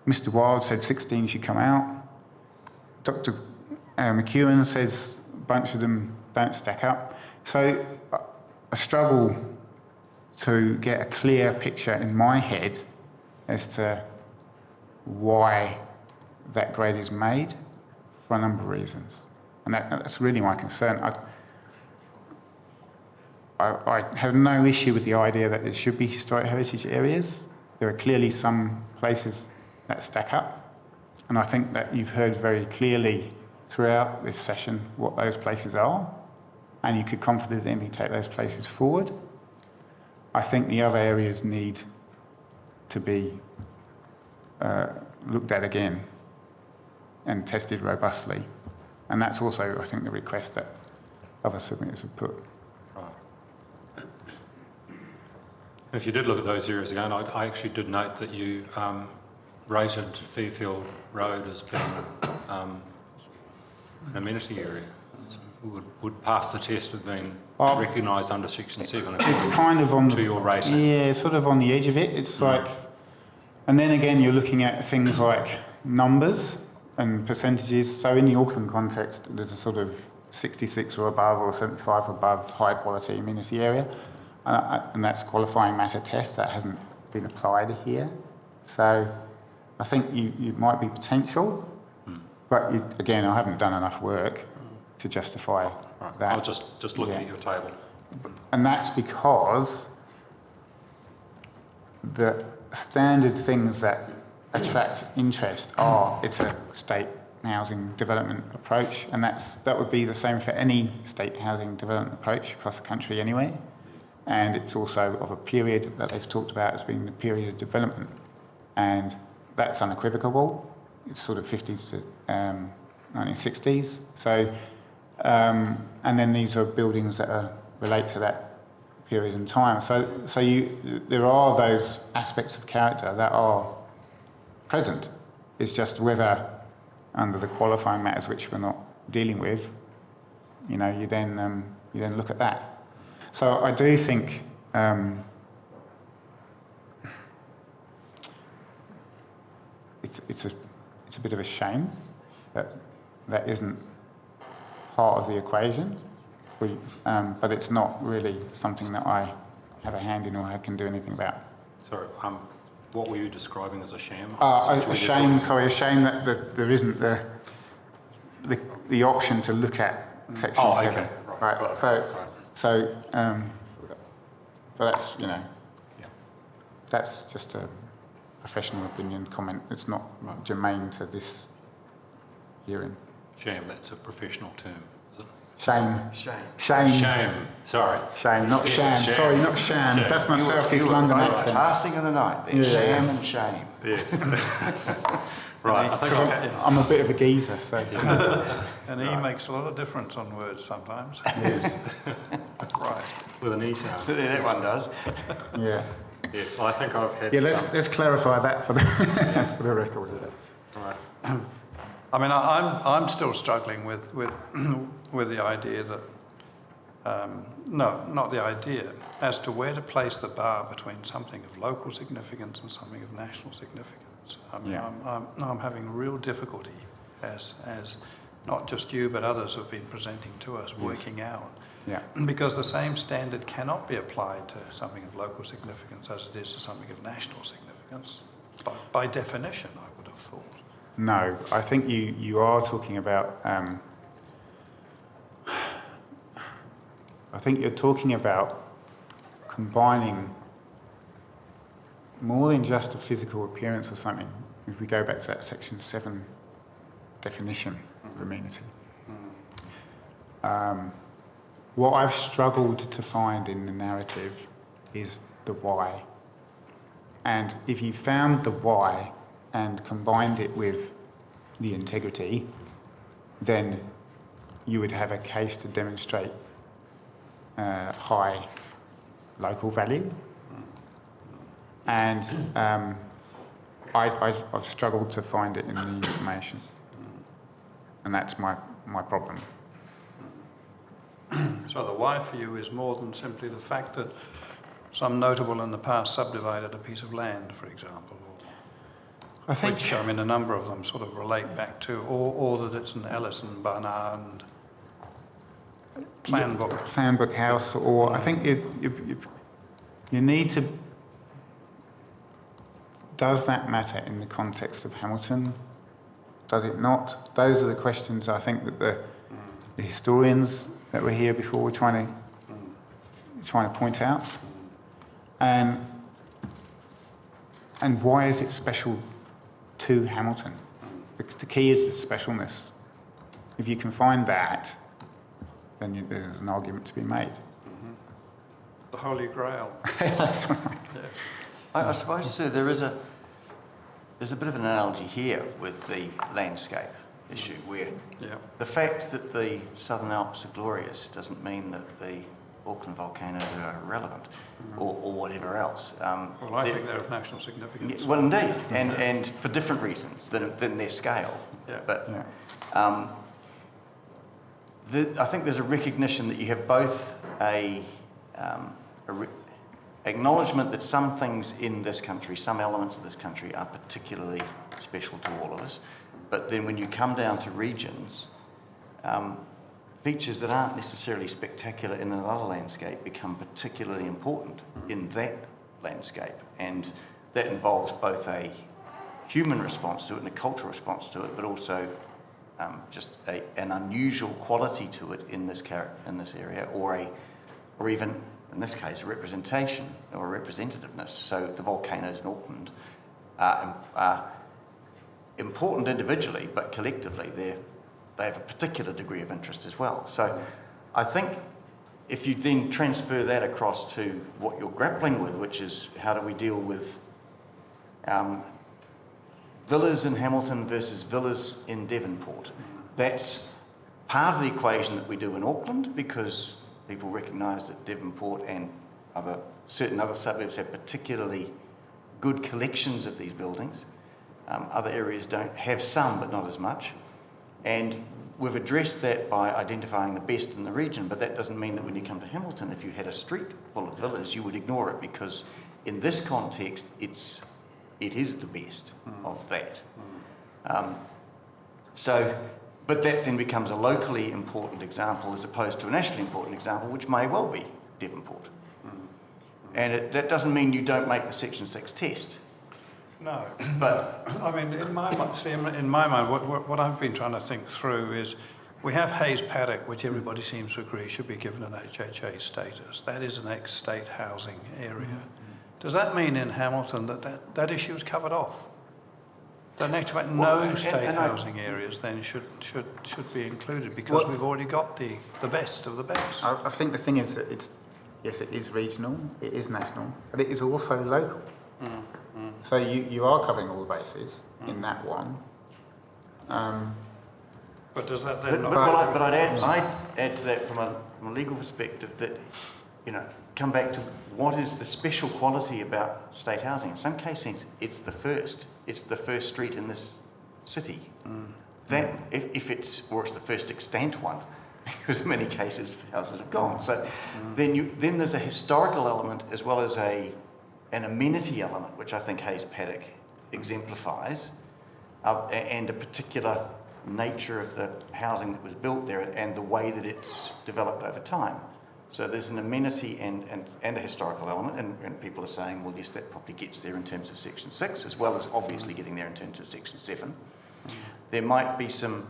Mr. Wild said 16 should come out. Dr. McEwen says a bunch of them don't stack up. So I struggle to get a clear picture in my head as to why that grade is made for a number of reasons. And that's really my concern. I have no issue with the idea that there should be historic heritage areas. There are clearly some places that stack up. And I think that you've heard very clearly throughout this session what those places are. and you could confidently take those places forward. I think the other areas need to be looked at again and tested robustly. And that's also, I think, the request that other submitters have put. Right. If you did look at those areas again, I actually did note that you rated Fairfield Road as being an amenity area. Would pass the test of being recognised under Section 7. It's kind of on to your rating. Yeah, sort of on the edge of it. It's like, and then again, you're looking at things like numbers and percentages. So in the Auckland context, there's a sort of 66 or above or 75 above high quality amenity area, and that's qualifying matter test that hasn't been applied here. So I think you might be potential, but again, I haven't done enough work to justify that. I was just looking at your table. And that's because the standard things that attract interest are, it's a state housing development approach, and that would be the same for any state housing development approach across the country anyway. And it's also of a period that they've talked about as being the period of development. And that's unequivocal. It's sort of 50s to 1960s. So, and then these are buildings that relate to that period in time. So there are those aspects of character that are present. It's just whether, under the qualifying matters which we're not dealing with, you then look at that. So I do think it's a bit of a shame that isn't part of the equation, but it's not really something that I have a hand in or I can do anything about. Sorry, what were you describing as a sham? A shame that there isn't the option to look at Section 7. Okay. Right. So that's, that's just a professional opinion comment. It's not germane to this hearing. Sham, that's a professional term, is it? Shame. Shame. Sorry. Shame, not sham. Sham. Sorry, not sham. That's my South East London accent. Passing of the night there, sham and shame. Yes. Right. I think I'm a bit of a geezer, so. And E makes a lot of difference on words sometimes. Yes. Right. with an E sound. Yeah, that one does. Yeah. Yes, I think I've had. Yeah, let's clarify that for the for the record. Right. I mean, I'm still struggling with the idea that no, not the idea as to where to place the bar between something of local significance and something of national significance. I mean, I'm having real difficulty as not just you but others have been presenting to us, working out. Yeah. Because the same standard cannot be applied to something of local significance as it is to something of national significance. By definition, I would have thought. No, I think you are talking about. I think you're talking about combining more than just a physical appearance or something. If we go back to that Section 7 definition of amenity. What I've struggled to find in the narrative is the why. And if you found the why and combined it with the integrity, then you would have a case to demonstrate high local value. And I've struggled to find it in the information. And that's my problem. So the why for you is more than simply the fact that some notable in the past subdivided a piece of land, for example. I think, which, I mean, a number of them sort of relate back to, or that it's an Ellison Barnard plan book. Plan book house, or I think you need to. Does that matter in the context of Hamilton? Does it not? Those are the questions I think that the historians that were here before were trying to point out. And why is it special to Hamilton? The key is the specialness. If you can find that, then there's an argument to be made. The Holy Grail. That's right. I suppose, sir, there's a bit of an analogy here with the landscape issue, where Yeah. the fact that the Southern Alps are glorious doesn't mean that the Auckland volcanoes are irrelevant, or whatever else. Well, I think they're of national significance. Yeah, well, indeed, and for different reasons than their scale. Yeah. But Yeah. I think there's a recognition that you have both acknowledgement that some things in this country, some elements of this country are particularly special to all of us, but then when you come down to regions, features that aren't necessarily spectacular in another landscape become particularly important in that landscape, and that involves both a human response to it and a cultural response to it, but also just an unusual quality to it in this area, or even in this case a representation or a representativeness. So the volcanoes in Auckland are important individually, but collectively they have a particular degree of interest as well. So I think if you then transfer that across to what you're grappling with, which is how do we deal with villas in Hamilton versus villas in Devonport, that's part of the equation that we do in Auckland, because people recognise that Devonport and certain other suburbs have particularly good collections of these buildings. Other areas don't have some, but not as much. And we've addressed that by identifying the best in the region, but that doesn't mean that when you come to Hamilton, if you had a street full of villas, you would ignore it, because in this context, it is the best of that. But that then becomes a locally important example as opposed to a nationally important example, which may well be Devonport. And that doesn't mean you don't make the Section 6 test. No, but I mean, in my mind, what I've been trying to think through is we have Hayes Paddock, which everybody seems to agree should be given an HHA status. That is an ex-state housing area. Does that mean in Hamilton that issue is covered off? That in actual fact no state housing areas then should be included, because we've already got the best of the best. I think the thing is that it is regional, it is national, but it is also local. So you are covering all the bases in that one. But does that then But I'd add to that from a legal perspective that, come back to what is the special quality about state housing. In some cases, it's the first street in this city. That if it's the first extant one, because in many cases houses have gone. So then there's a historical element as well as an amenity element, which I think Hayes Paddock exemplifies, and a particular nature of the housing that was built there and the way that it's developed over time. So there's an amenity and a historical element, and people are saying, well, yes, that probably gets there in terms of Section 6, as well as obviously getting there in terms of Section 7. There might be some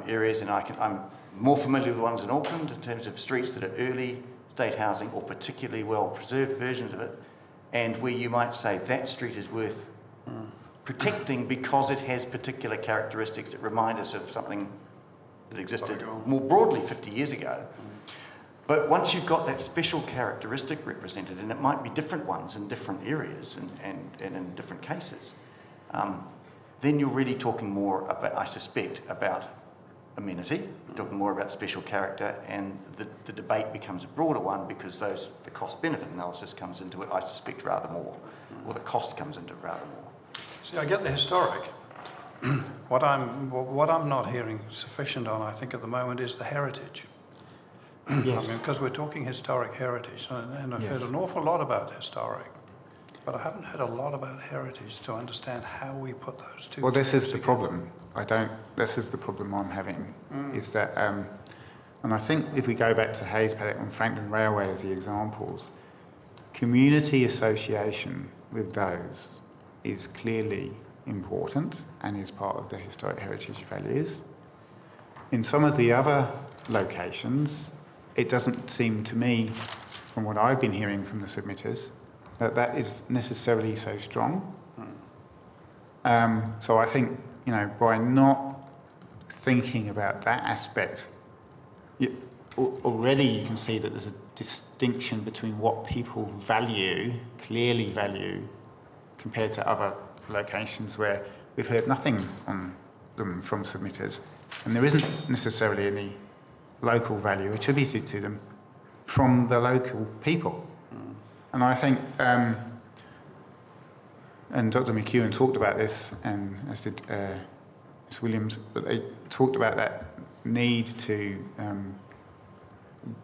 areas, and I'm more familiar with the ones in Auckland in terms of streets that are early state housing or particularly well-preserved versions of it, and where you might say that street is worth protecting because it has particular characteristics that remind us of something that existed more broadly 50 years ago. But once you've got that special characteristic represented, and it might be different ones in different areas and in different cases, then you're really talking more about, I suspect, about amenity, you're talking more about special character, and the debate becomes a broader one because the cost-benefit analysis comes into it, I suspect, rather more, or the cost comes into it rather more. See, I get the historic. What I'm not hearing sufficient on, I think, at the moment is the heritage. Yes. I mean, because we're talking historic heritage, and I've heard an awful lot about historic, but I haven't heard a lot about heritage to understand how we put those two. Well, this is the together. problem. This is the problem I'm having, is that, and I think if we go back to Hayes Paddock and Franklin Railway as the examples, community association with those is clearly important and is part of the historic heritage values. In some of the other locations, it doesn't seem to me, from what I've been hearing from the submitters, that is necessarily so strong. So I think, by not thinking about that aspect, already you can see that there's a distinction between what people value, clearly value, compared to other locations where we've heard nothing on them from submitters, and there isn't necessarily any local value attributed to them from the local people. And I think, and Dr. McEwen talked about this, and as did Ms. Williams, but they talked about that need to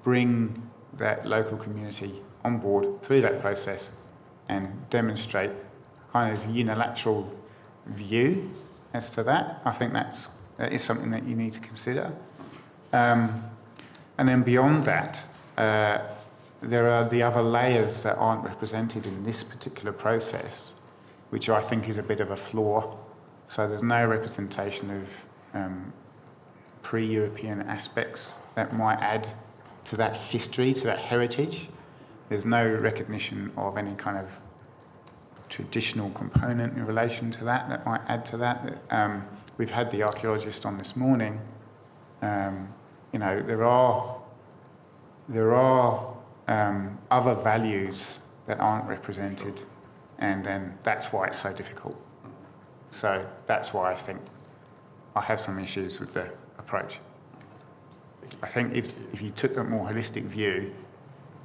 bring that local community on board through that process and demonstrate kind of unilateral view as to that. I think that is something that you need to consider. And then beyond that, there are the other layers that aren't represented in this particular process, which I think is a bit of a flaw. So there's no representation of pre-European aspects that might add to that history, to that heritage. There's no recognition of any kind of traditional component in relation to that might add to that. We've had the archaeologist on this morning. You know, there are other values that aren't represented, and then that's why it's so difficult. So that's why I think I have some issues with the approach. I think if you took a more holistic view,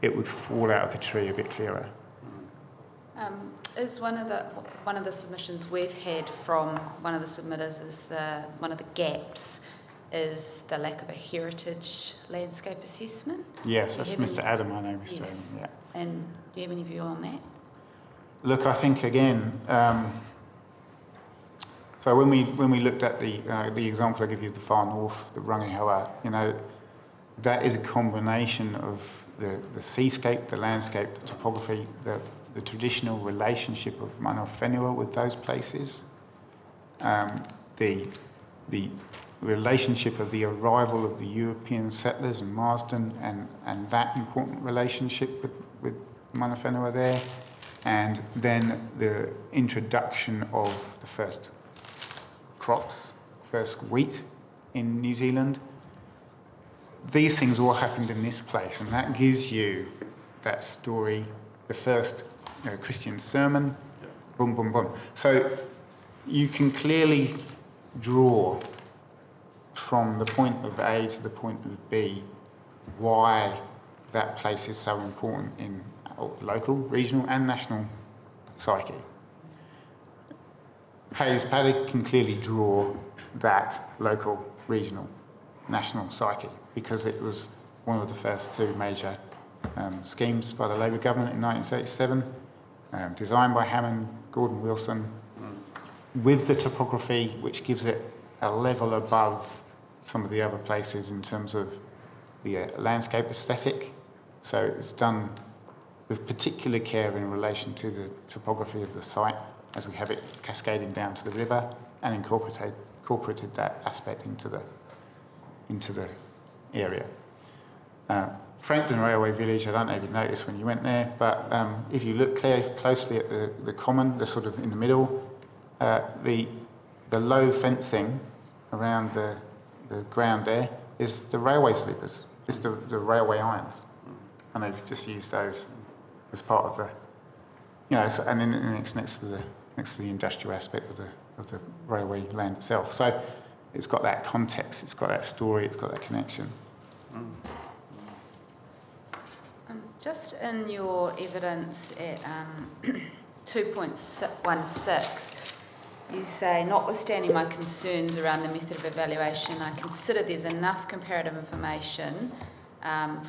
it would fall out of the tree a bit clearer. Is one of the submissions we've had from one of the submitters is one of the gaps is the lack of a heritage landscape assessment? Yes, that's Mr. Adam, I know Mr. Yes. Adam, yeah. And do you have any view on that? Look, I think again, so when we looked at the example I give you of the far north, the Rangihawa, you know, that is a combination of the seascape, the landscape, the topography, the traditional relationship of mana whenua with those places, the relationship of the arrival of the European settlers in Marsden and that important relationship with mana whenua there, and then the introduction of the first crops, first wheat in New Zealand. These things all happened in this place, and that gives you that story, the first Christian sermon, boom, boom, boom. So you can clearly draw from the point of A to the point of B why that place is so important in local, regional and national psyche. Hayes Paddock can clearly draw that local, regional, national psyche because it was one of the first two major schemes by the Labour government in 1937, designed by Hammond, Gordon Wilson, with the topography which gives it a level above some of the other places in terms of the landscape aesthetic. So it's done with particular care in relation to the topography of the site as we have it cascading down to the river, and incorporated that aspect into the area. Frankton Railway Village, I don't know if you noticed when you went there, but if you look closely at the common, the sort of in the middle, the low fencing around the ground there is the railway sleepers, it's the railway irons, and they've just used those as part of the, you know, and then it's next to the industrial aspect of the railway land itself. So it's got that context, it's got that story, it's got that connection. Just in your evidence at 2.16, you say, notwithstanding my concerns around the method of evaluation, I consider there's enough comparative information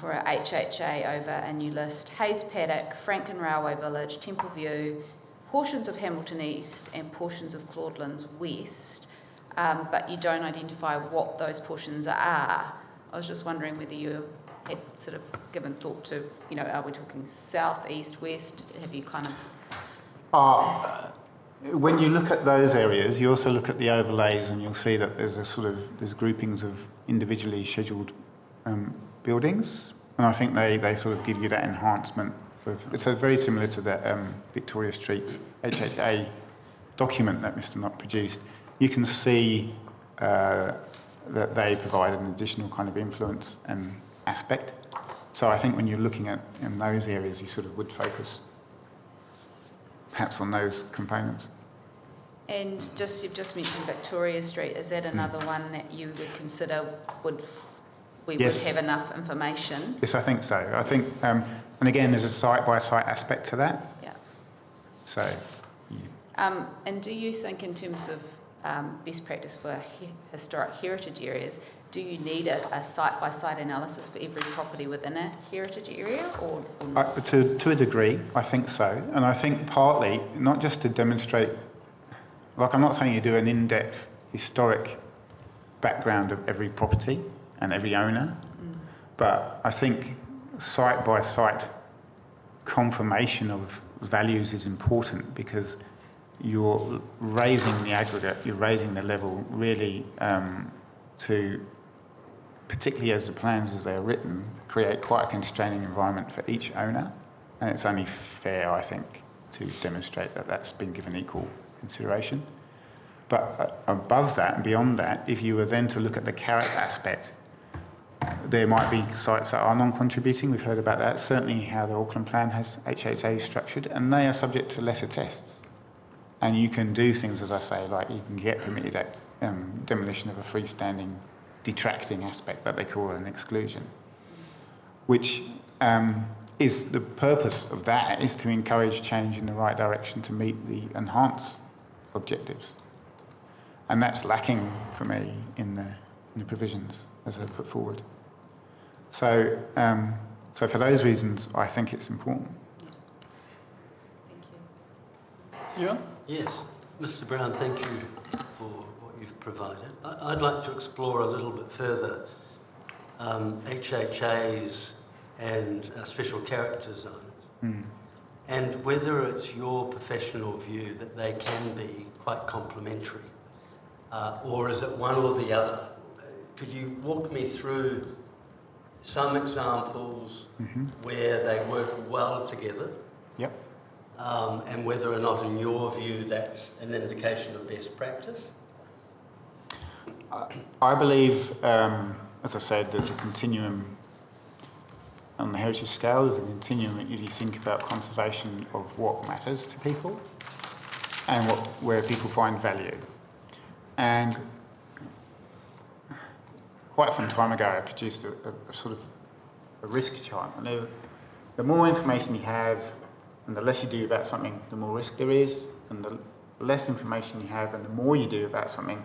for a HHA over a new list: Hayes Paddock, Frankton Railway Village, Temple View, portions of Hamilton East and portions of Claudelands West, but you don't identify what those portions are. I was just wondering whether you had sort of given thought to, you know, are we talking south, east, west? Have you kind of... When you look at those areas, you also look at the overlays, and you'll see that there's groupings of individually scheduled buildings, and I think they sort of give you that enhancement. It's very similar to the Victoria Street HHA document that Mr. Knott produced. You can see that they provide an additional kind of influence and aspect. So I think when you're looking at in those areas, you sort of would focus perhaps on those components. And you've just mentioned Victoria Street. Is that another one that you would consider we Yes. would have enough information? Yes, I think so. I think, and again, there's a site-by-site aspect to that. Yeah. So, And do you think in terms of best practice for historic heritage areas, do you need a site-by-site analysis for every property within a heritage area or not? to a degree, I think so. And I think partly, not just to demonstrate, like I'm not saying you do an in-depth historic background of every property and every owner, but I think site-by-site confirmation of values is important because you're raising the aggregate, you're raising the level really to, particularly as the plans as they're written, create quite a constraining environment for each owner. And it's only fair, I think, to demonstrate that that's been given equal consideration. But above that and beyond that, if you were then to look at the carrot aspect, there might be sites that are non-contributing. We've heard about that. Certainly how the Auckland Plan has HHA structured, and they are subject to lesser tests. And you can do things, as I say, like you can get permitted demolition of a freestanding detracting aspect that they call an exclusion, which is the purpose of that is to encourage change in the right direction to meet the enhanced objectives. And that's lacking for me in the provisions as they're put forward. So, so for those reasons, I think it's important. Thank you. Yeah? Yes, Mr. Brown, thank you for what you've provided. I'd like to explore a little bit further HHAs and special character zones, and whether it's your professional view that they can be quite complementary, or is it one or the other? Could you walk me through some examples where they work well together? Yep. And whether or not, in your view, that's an indication of best practice? I believe, as I said, there's a continuum on the heritage scale. There's a continuum that you think about conservation of what matters to people and where people find value. And quite some time ago, I produced a sort of a risk chart. And the more information you have, and the less you do about something, the more risk there is, and the less information you have, and the more you do about something,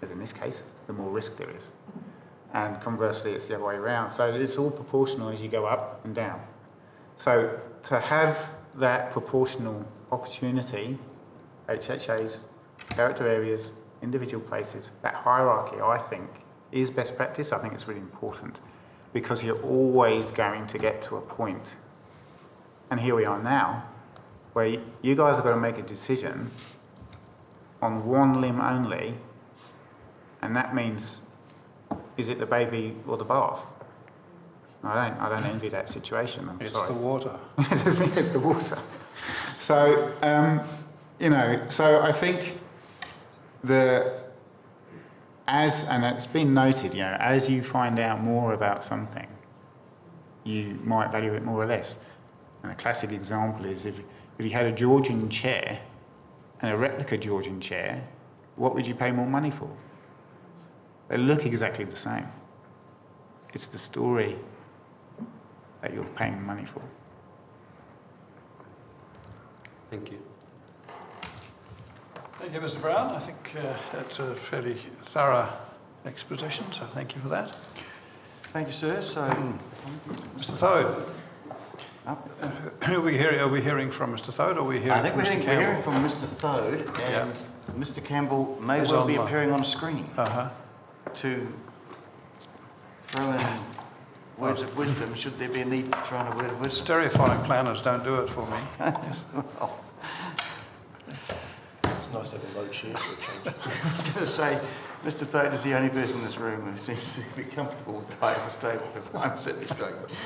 as in this case, the more risk there is. And conversely, it's the other way around. So it's all proportional as you go up and down. So to have that proportional opportunity, HHAs, character areas, individual places, that hierarchy, I think, is best practice. I think it's really important because you're always going to get to a point, and here we are now, where you guys have got to make a decision on one limb only, and that means, is it the baby or the bath? I don't envy that situation. I'm sorry. It's the water. It's the water. So, you know, so I think and it's been noted, you know, as you find out more about something, you might value it more or less. And a classic example is if you had a Georgian chair and a replica Georgian chair, what would you pay more money for? They look exactly the same. It's the story that you're paying money for. Thank you. Thank you, Mr. Brown. I think that's a fairly thorough exposition, so thank you for that. Thank you, sir. So, Mr. Thode, are we hearing from Mr. Thode or are we hearing I think from we're Mr. hearing Campbell? from Mr. Thode, and Mr. Campbell may Is well be online. appearing on a screen Uh-huh. to throw in words of wisdom, should there be a need to throw in a word of wisdom. Stereophonic planners don't do it for me. Well, It's nice to have a low chair for a change. I was going to say, Mr. Thode is the only person in this room who seems to be comfortable with the height of the table, because I'm certainly struggling.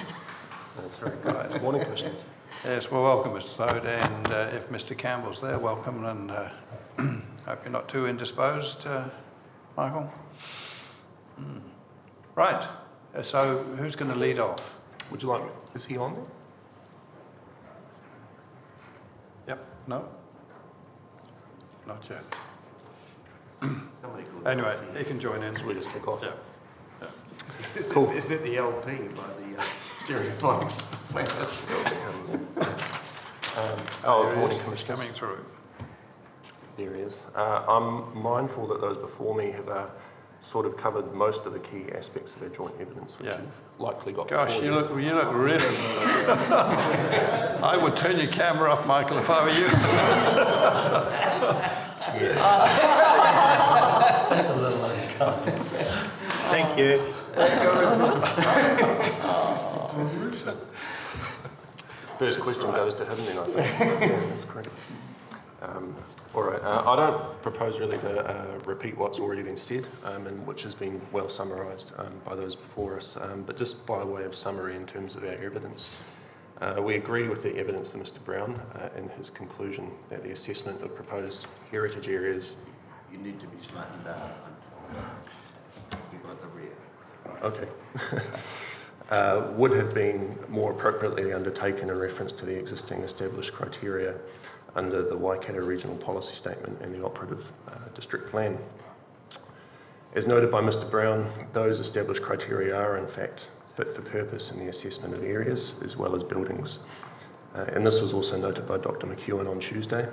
That's very good. Morning, questions. Yes, well, welcome, Mr. Thode, and if Mr. Campbell's there, welcome, and hope you're not too indisposed, Michael. Right, So who's going to lead off? Would you like, is he on there? Yep, no? Not yet. Somebody called Anyway, LP. he can join in. So we just kick off? Yeah. Cool. Isn't it the LP by the Stereophonics players? Oh, There morning, he is, Commissioners. coming through. There he is. I'm mindful that those before me have sort of covered most of the key aspects of our joint evidence, which Yeah. you've likely got Gosh, before you look really... I would turn your camera off, Michael, if I were you. That's a little uncomfortable. Thank you. First question goes to him then, I think. Yeah, that's correct. All right, I don't propose really to repeat what's already been said, and which has been well summarised by those before us, but just by way of summary in terms of our evidence. We agree with the evidence of Mr Brown in his conclusion that the assessment of proposed heritage areas... You need to be slightly down. People at the rear. Okay. Would have been more appropriately undertaken in reference to the existing established criteria under the Waikato Regional Policy Statement and the operative district plan. As noted by Mr Brown, those established criteria are in fact fit for purpose in the assessment of areas as well as buildings. And this was also noted by Dr McEwen on Tuesday.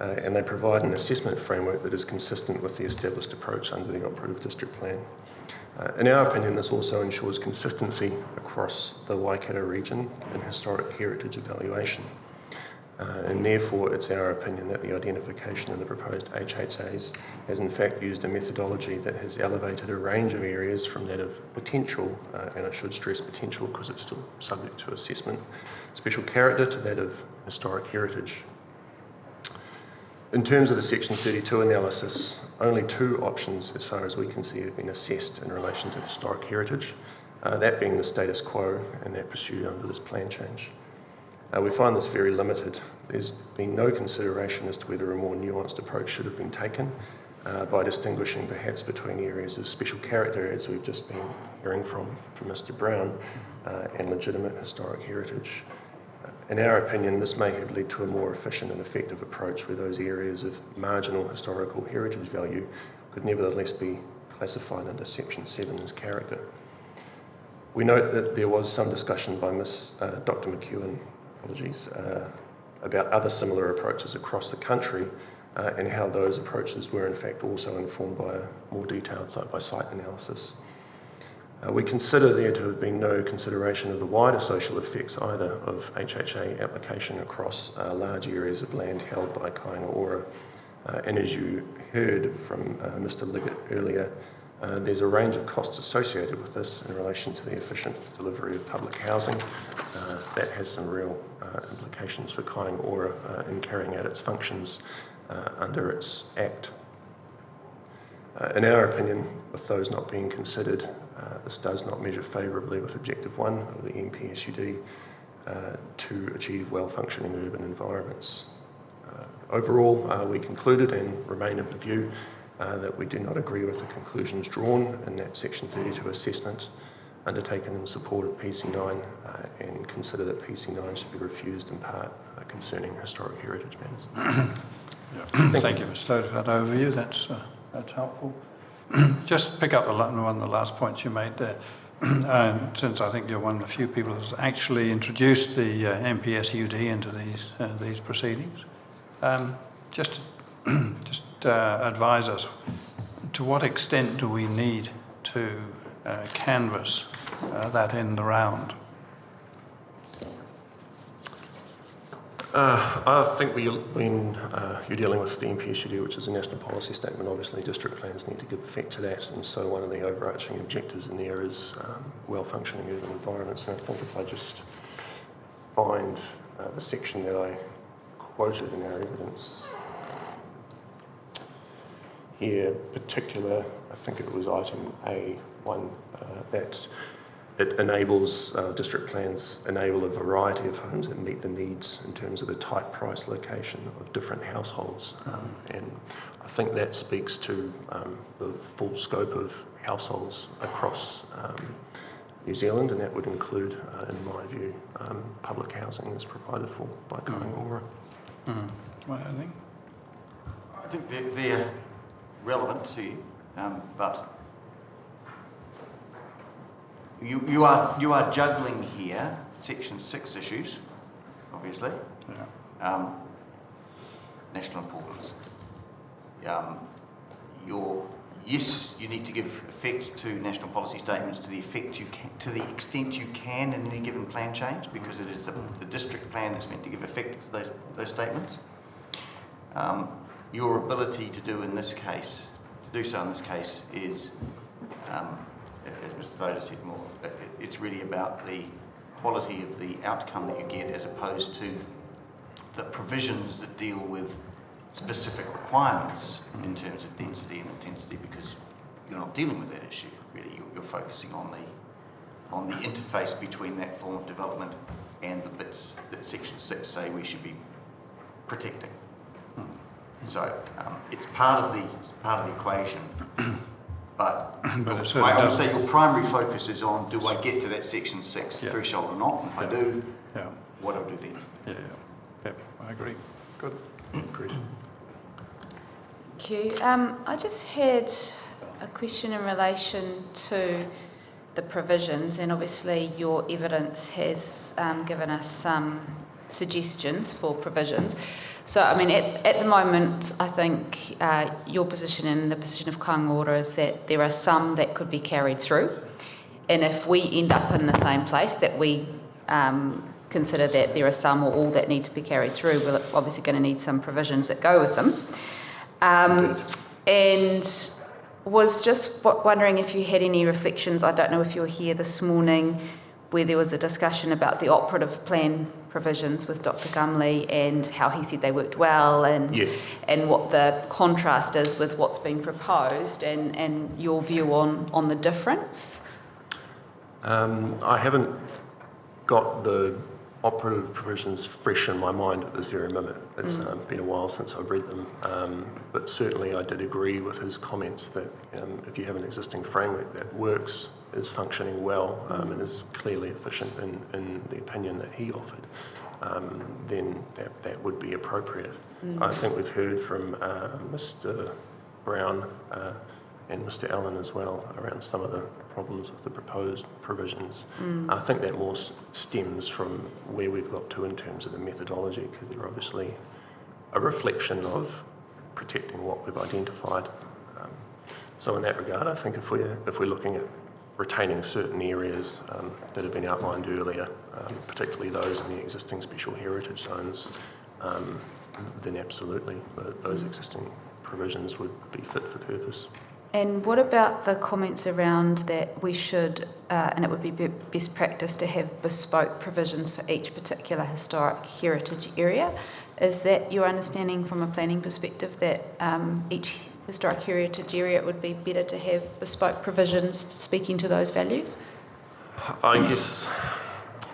And they provide an assessment framework that is consistent with the established approach under the operative district plan. In our opinion, this also ensures consistency across the Waikato region in historic heritage evaluation. And therefore, it's our opinion that the identification of the proposed HHAs has in fact used a methodology that has elevated a range of areas from that of potential, and I should stress potential because it's still subject to assessment, special character to that of historic heritage. In terms of the Section 32 analysis, only two options, as far as we can see, have been assessed in relation to historic heritage, that being the status quo and that pursued under this plan change. We find this very limited. There's been no consideration as to whether a more nuanced approach should have been taken by distinguishing perhaps between areas of special character, as we've just been hearing from Mr Brown, and legitimate historic heritage. In our opinion, this may have led to a more efficient and effective approach where those areas of marginal historical heritage value could nevertheless be classified under Section 7 as character. We note that there was some discussion by Dr McEwen, about other similar approaches across the country and how those approaches were in fact also informed by a more detailed site-by-site analysis. We consider there to have been no consideration of the wider social effects either of HHA application across large areas of land held by Kāinga Ora. And as you heard from Mr Liggett earlier, there's a range of costs associated with this in relation to the efficient delivery of public housing. That has some real implications for Kāinga Ora in carrying out its functions under its Act. In our opinion, with those not being considered, this does not measure favourably with Objective 1 of the NPSUD to achieve well-functioning urban environments. Overall, we concluded and remain of the view that we do not agree with the conclusions drawn in that Section 32 assessment undertaken in support of PC9 and consider that PC9 should be refused in part concerning historic heritage matters. Thank you, Mr Toad, for that overview. That's helpful. Just pick up on one of the last points you made there. Since I think you're one of the few people who's actually introduced the NPSUD into these proceedings, just advise us, to what extent do we need to canvass that in the round? I think when you're dealing with the NPSUD, which is a national policy statement, obviously district plans need to give effect to that, and so one of the overarching objectives in there is well-functioning urban environments. And I think if I just find the section that I quoted in our evidence here, particular, I think it was item A1, that it enables, district plans enable a variety of homes that meet the needs in terms of the type, price, location of different households. And I think that speaks to the full scope of households across New Zealand, and that would include, in my view, public housing as provided for by Kaingaora. What do you think? I think they're relevant to you, but you are juggling here Section 6 issues, obviously. Yeah. National importance. Yes, you need to give effect to national policy statements to the extent you can in any given plan change, because it is the district plan that's meant to give effect to those statements. Your ability to do so in this case is, as Mr. Thoda said more, it's really about the quality of the outcome that you get, as opposed to the provisions that deal with specific requirements in terms of density and intensity, because you're not dealing with that issue. Really, you're focusing on the interface between that form of development and the bits that Section 6 say we should be protecting. So it's part of the equation, but I would say your primary focus is on, do I get to that Section 6 threshold or not? And if I do, what do I do then? Yeah, I agree. Good. Agreed. Thank you. I just had a question in relation to the provisions, and obviously your evidence has given us some suggestions for provisions. So, I mean, at the moment, I think your position and the position of Kaingaora is that there are some that could be carried through, and if we end up in the same place, that we consider that there are some or all that need to be carried through, we're obviously going to need some provisions that go with them. And was just wondering if you had any reflections. I don't know if you were here this morning where there was a discussion about the operative plan provisions with Dr. Gumley and how he said they worked well, and and what the contrast is with what's being proposed, and your view on the difference. I haven't got the operative provisions fresh in my mind at this very minute. It's been a while since I've read them, but certainly I did agree with his comments that if you have an existing framework that works, is functioning well, and is clearly efficient in the opinion that he offered, then that would be appropriate. I think we've heard from Mr. Brown and Mr. Allen as well around some of the problems with the proposed provisions. I think that more stems from where we've got to in terms of the methodology, because they're obviously a reflection of protecting what we've identified. So in that regard, I think if we're looking at retaining certain areas that have been outlined earlier, particularly those in the existing special heritage zones, then absolutely those existing provisions would be fit for purpose. And what about the comments around that we should, and it would be best practice to have bespoke provisions for each particular historic heritage area? Is that your understanding from a planning perspective, that each historic heritage area, it would be better to have bespoke provisions speaking to those values? I guess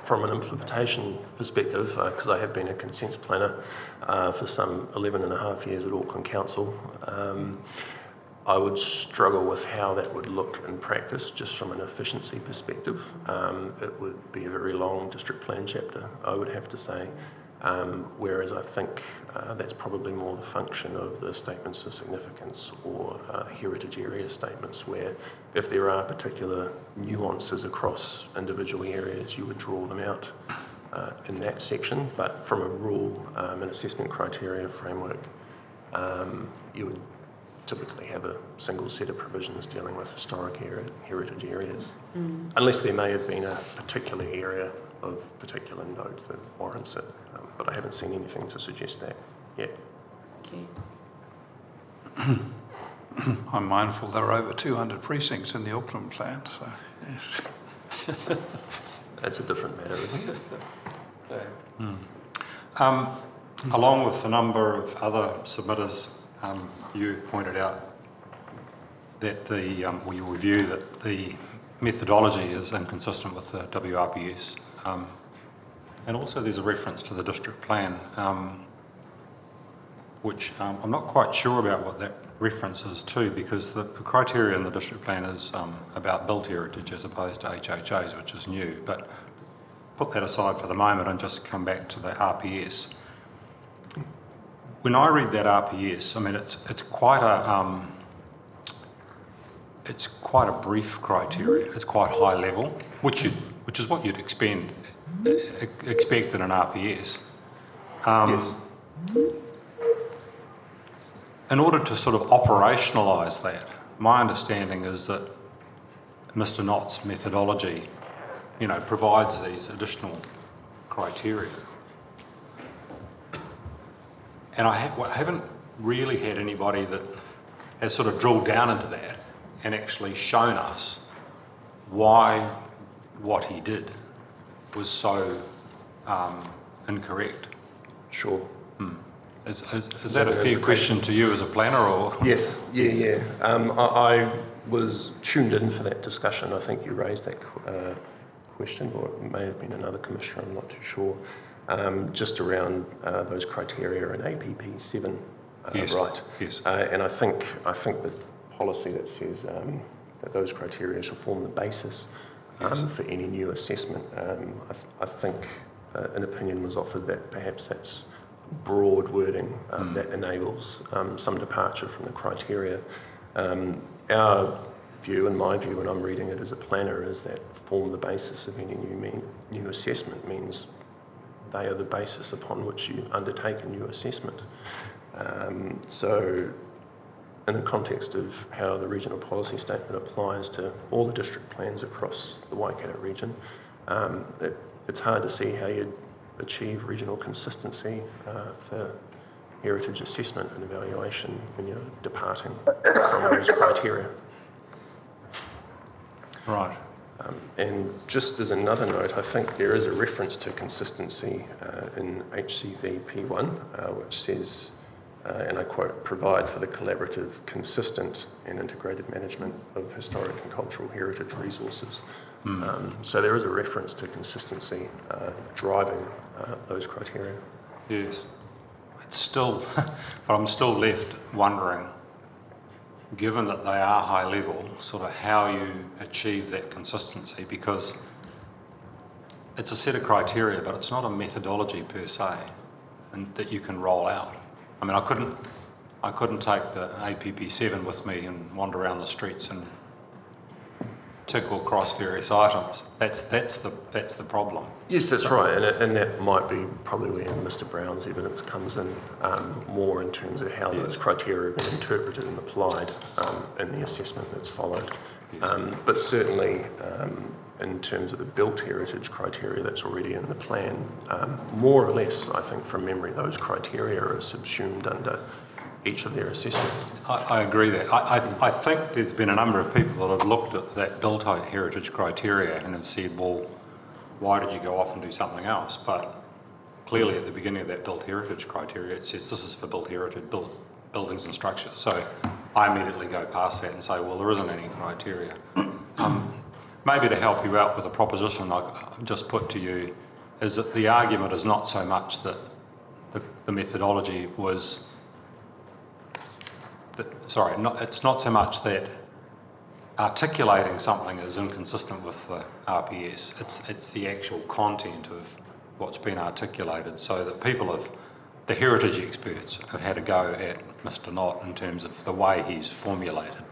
from an implementation perspective, because I have been a consents planner for some 11 and a half years at Auckland Council, I would struggle with how that would look in practice, just from an efficiency perspective. It would be a very long district plan chapter, I would have to say, whereas I think that's probably more the function of the statements of significance or heritage area statements, where if there are particular nuances across individual areas, you would draw them out in that section. But from a rule and assessment criteria framework, you would typically have a single set of provisions dealing with historic heritage areas, unless there may have been a particular area of particular note that warrants it, but I haven't seen anything to suggest that yet. Okay. I'm mindful there are over 200 precincts in the Auckland plan, so yes. That's a different matter, isn't it? Along with a number of other submitters, you pointed out that your review that the methodology is inconsistent with the WRPS, and also there's a reference to the district plan. which I'm not quite sure about what that reference is to, because the criteria in the district plan is about built heritage as opposed to HHAs, which is new. But put that aside for the moment and just come back to the RPS. When I read that RPS, I mean, it's quite a brief criteria. It's quite high level, which is what you'd expect in an RPS. Yes. In order to sort of operationalise that, my understanding is that Mr. Knott's methodology, provides these additional criteria. And I haven't really had anybody that has sort of drilled down into that and actually shown us why what he did was so incorrect. Sure. Is that a fair question to you as a planner, or? Yes, yeah. I was tuned in for that discussion. I think you raised that question, or it may have been another commissioner, I'm not too sure, just around those criteria in APP 7, Yes. right? Yes. And I think the policy that says that those criteria shall form the basis for any new assessment, I think an opinion was offered that perhaps that's broad wording that enables some departure from the criteria. Our view, and my view when I'm reading it as a planner, is that form the basis of any new assessment means they are the basis upon which you undertake a new assessment. So in the context of how the regional policy statement applies to all the district plans across the Waikato region, it's hard to see how you'd achieve regional consistency for heritage assessment and evaluation when you're departing from those criteria. Right. And just as another note, I think there is a reference to consistency in HCV P1, which says, and I quote, provide for the collaborative, consistent and integrated management of historic and cultural heritage resources. So there is a reference to consistency driving those criteria. Yes. It's still, but I'm still left wondering, given that they are high level, sort of how you achieve that consistency, because it's a set of criteria, but it's not a methodology per se, and that you can roll out. I mean, I couldn't take the APP 7 with me and wander around the streets and tick or cross various items. That's the problem. Yes, that's right, and that might be probably where Mr. Brown's evidence comes in more in terms of how those criteria have been interpreted and applied in the assessment that's followed. But certainly, in terms of the built heritage criteria that's already in the plan, more or less, I think from memory, those criteria are subsumed under each of their assessments. I agree that. I think there's been a number of people that have looked at that built heritage criteria and have said, well, why did you go off and do something else? But clearly at the beginning of that built heritage criteria, it says this is for built heritage, buildings and structures. So I immediately go past that and say, well, there isn't any criteria. Maybe to help you out with a proposition I've just put to you, is that the argument is not so much that the methodology was, it's not so much that articulating something is inconsistent with the RPS, it's the actual content of what's been articulated, so that the heritage experts have had a go at Mr. Knott in terms of the way he's formulated,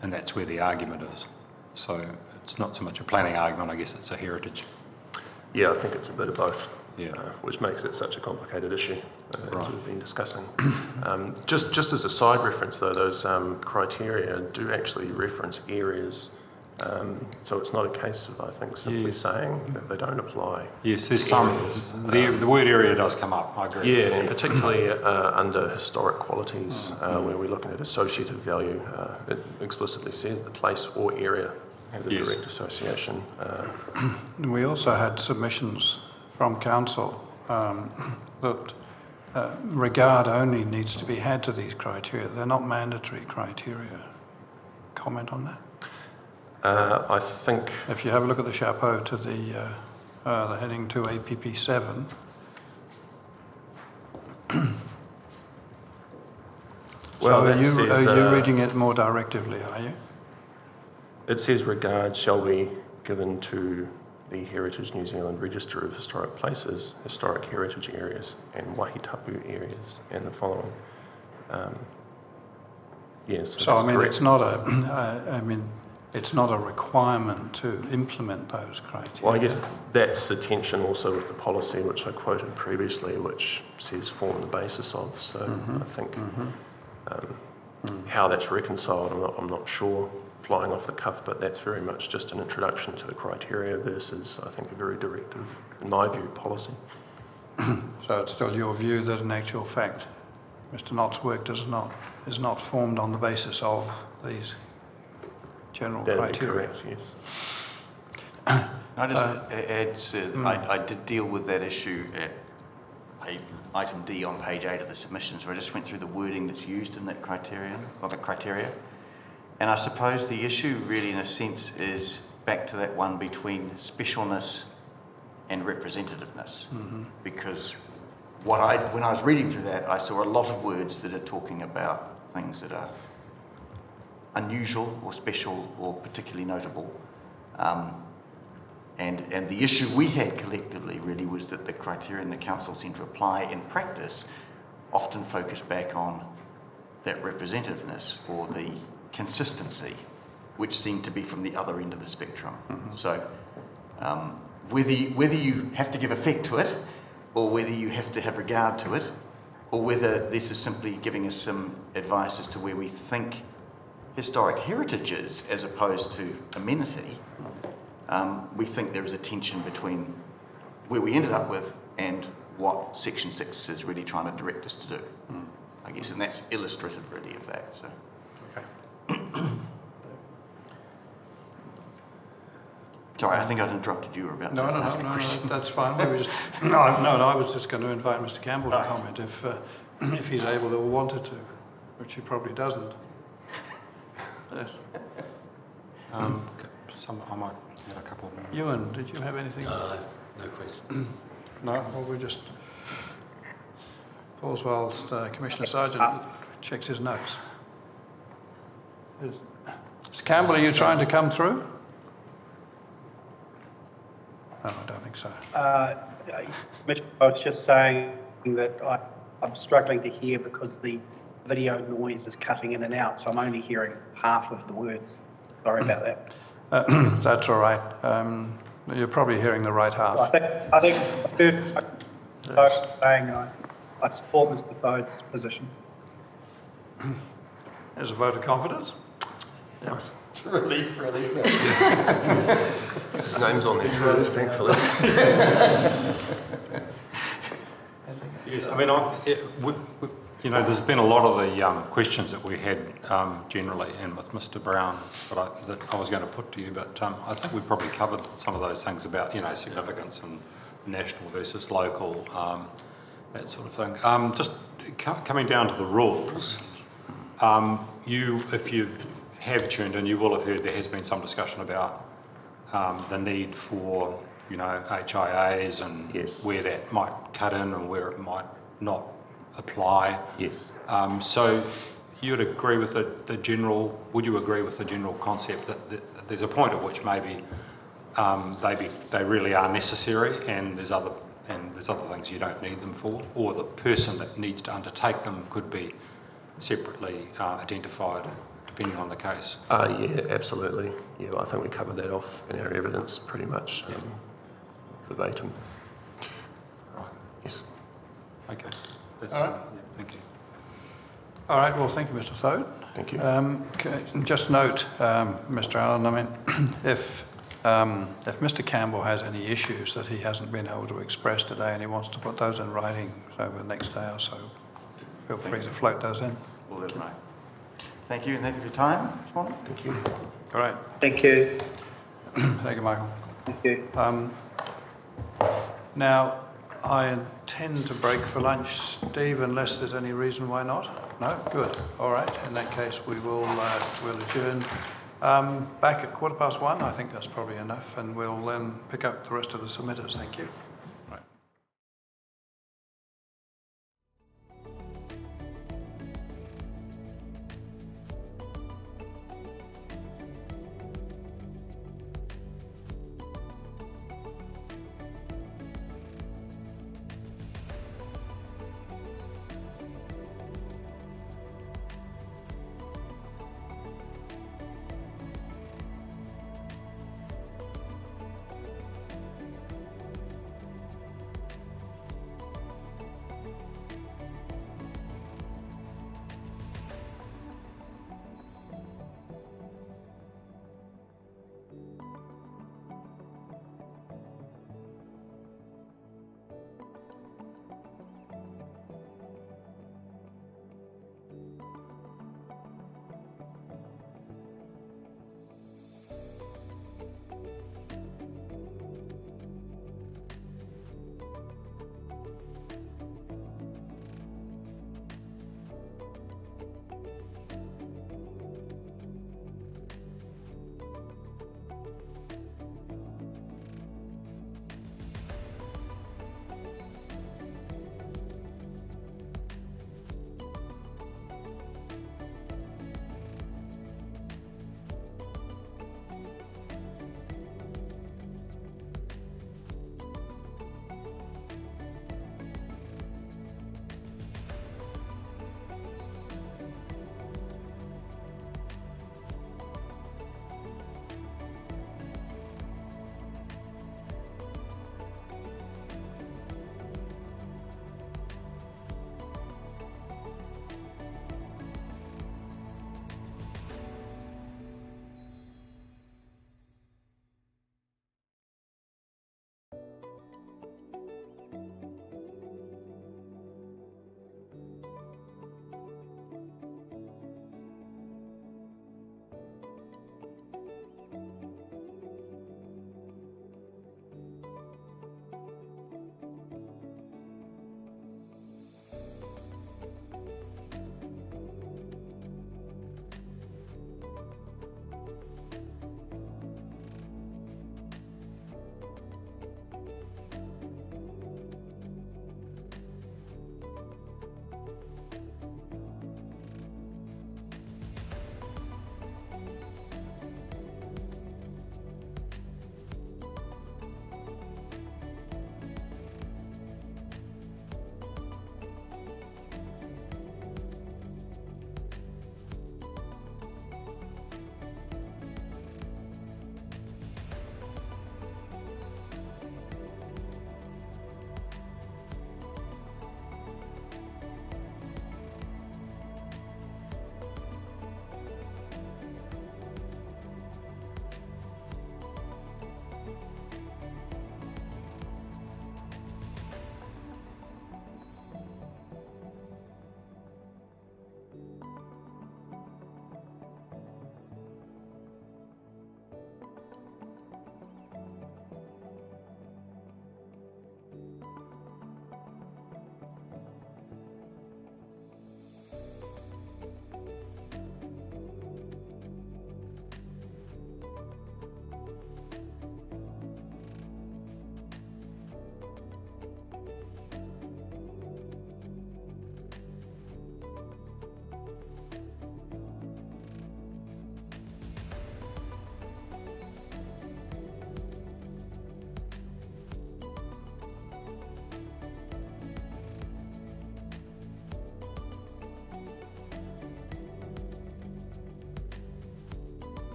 and that's where the argument is. So it's not so much a planning argument, I guess it's a heritage. Yeah, I think it's a bit of both, yeah. Which makes it such a complicated issue, as we've been discussing. Just as a side reference though, those criteria do actually reference areas, so it's not a case of, I think, simply saying that they don't apply. Yes, there's some, the word area does come up, I agree. Yeah, and particularly under historic qualities, where we're looking at associative value, it explicitly says the place or area have a direct association. We also had submissions from council that regard only needs to be had to these criteria. They're not mandatory criteria. Comment on that? I think if you have a look at the chapeau to the heading to APP 7, Well, so it are says, you reading it more directively, are you? It says regard shall be given to the Heritage New Zealand Register of Historic Places, Historic Heritage Areas and Wahitapu Areas, and the following. Yes, So I mean, it's not it's not a requirement to implement those criteria. Well, I guess that's the tension also with the policy which I quoted previously, which says form the basis of. So I think how that's reconciled, I'm not sure, flying off the cuff, but that's very much just an introduction to the criteria versus, I think, a very directive, in my view, policy. So it's still your view that in actual fact, Mr. Knott's work is not formed on the basis of these general criteria? Correct, yes. I just add, sir, I did deal with that issue at item D on page 8 of the submissions, where I just went through the wording that's used in that criterion, or the criteria. And I suppose the issue really, in a sense, is back to that one between specialness and representativeness. Because when I was reading through that, I saw a lot of words that are talking about things that are unusual or special or particularly notable. And the issue we had collectively really was that the criterion the council seemed to apply in practice often focused back on that representativeness or the consistency, which seemed to be from the other end of the spectrum. So whether you have to give effect to it, or whether you have to have regard to it, or whether this is simply giving us some advice as to where we think historic heritage is as opposed to amenity, we think there is a tension between where we ended up with and what Section 6 is really trying to direct us to do, I guess, and that's illustrative really of that. So. Sorry, I think I interrupted you. About no, that's fine. We were just, I was just going to invite Mr. Campbell to comment if he's able or wanted to, which he probably doesn't. Yes. I might have a couple. Ewan, did you have anything? No question. No, well, we just pause whilst Commissioner Sargent checks his notes. Mr. Campbell, are you trying to come through? No, I don't think so. Mitch, I was just saying that I'm struggling to hear because the video noise is cutting in and out, so I'm only hearing half of the words. Sorry about that. That's all right. You're probably hearing the right half. I think saying I support Mr. Fode's position. There's a vote of confidence. Yes. It's a relief, really. His name's on there too, thankfully. Yes, I mean, there's been a lot of the questions that we had generally, and with Mr. Brown, that I was going to put to you, but I think we probably covered some of those things about, significance and national versus local, that sort of thing. Just coming down to the rules, if you have tuned in, you will have heard there has been some discussion about the need for, HIAs and where that might cut in and where it might not apply. Yes. So you'd agree with the general, would you agree with the general concept that there's a point at which maybe they really are necessary and there's other things you don't need them for, or the person that needs to undertake them could be separately identified depending on the case? Yeah, absolutely. Yeah, I think we covered that off in our evidence pretty much verbatim. Yes. Okay. All right. Thank you. All right, well, thank you, Mr. Thode. Thank you. Just note, Mr. Allen, I mean, if Mr. Campbell has any issues that he hasn't been able to express today and he wants to put those in writing over the next day or so, feel free to float those in. We'll let him know. Thank you, and thank you for your time this morning. Thank you. All right. Thank you. Thank you, Michael. Thank you. Now, I intend to break for lunch, Steve, unless there's any reason why not. No? Good. All right. In that case, we will we'll adjourn. Back at 1:15. I think that's probably enough, and we'll then pick up the rest of the submitters. Thank you.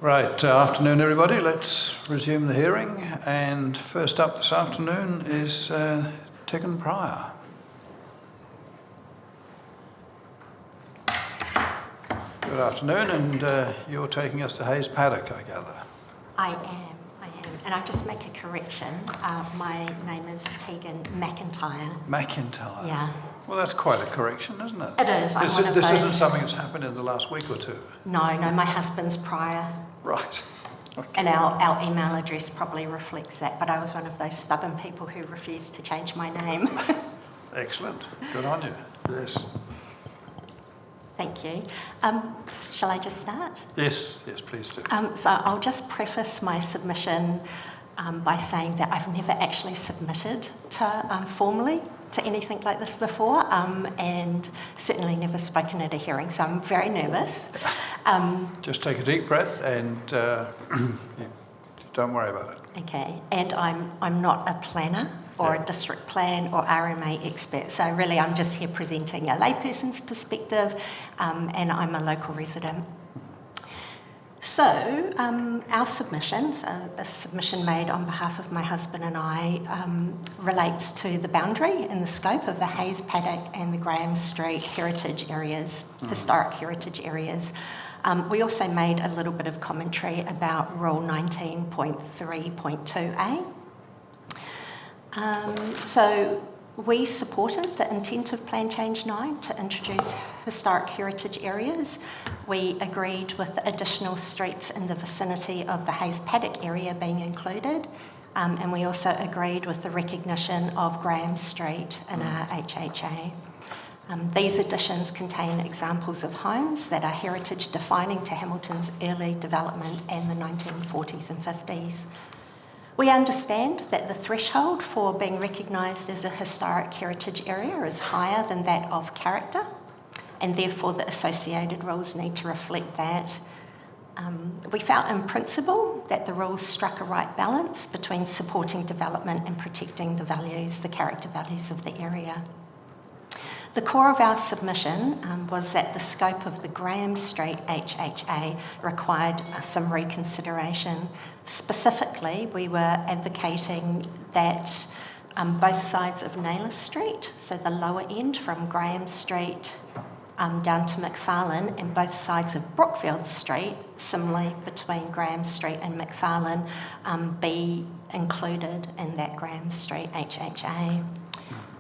Right, afternoon everybody. Let's resume the hearing. And first up this afternoon is Tegan Pryor. Good afternoon, and you're taking us to Hayes Paddock, I gather. I am. And I just make a correction. My name is Tegan McIntyre. McIntyre? Yeah. Well, that's quite a correction, isn't it? It is. This isn't something that's happened in the last week or two. No, my husband's Pryor. Right. Okay. And our email address probably reflects that, but I was one of those stubborn people who refused to change my name. Excellent. Good on you. Yes. Thank you. Shall I just start? Yes, please do. So I'll just preface my submission by saying that I've never actually submitted to formally to anything like this before, and certainly never spoken at a hearing, so I'm very nervous. Just take a deep breath and don't worry about it. Okay, and I'm not a planner or a district plan or RMA expert, so really I'm just here presenting a layperson's perspective, and I'm a local resident. So, our submissions, a submission made on behalf of my husband and I, relates to the boundary and the scope of the Hayes Paddock and the Graham Street heritage areas, historic heritage areas. We also made a little bit of commentary about Rule 19.3.2a. So we supported the intent of Plan Change 9 to introduce historic heritage areas. We agreed with the additional streets in the vicinity of the Hayes Paddock area being included, and we also agreed with the recognition of Graham Street in our HHA. These additions contain examples of homes that are heritage defining to Hamilton's early development in the 1940s and 50s. We understand that the threshold for being recognised as a historic heritage area is higher than that of character, and therefore the associated rules need to reflect that. We felt in principle that the rules struck a right balance between supporting development and protecting the values, the character values of the area. The core of our submission was that the scope of the Graham Street HHA required some reconsideration. Specifically, we were advocating that both sides of Naylor Street, so the lower end from Graham Street down to McFarlane, and both sides of Brookfield Street, similarly between Graham Street and McFarlane, be included in that Graham Street HHA.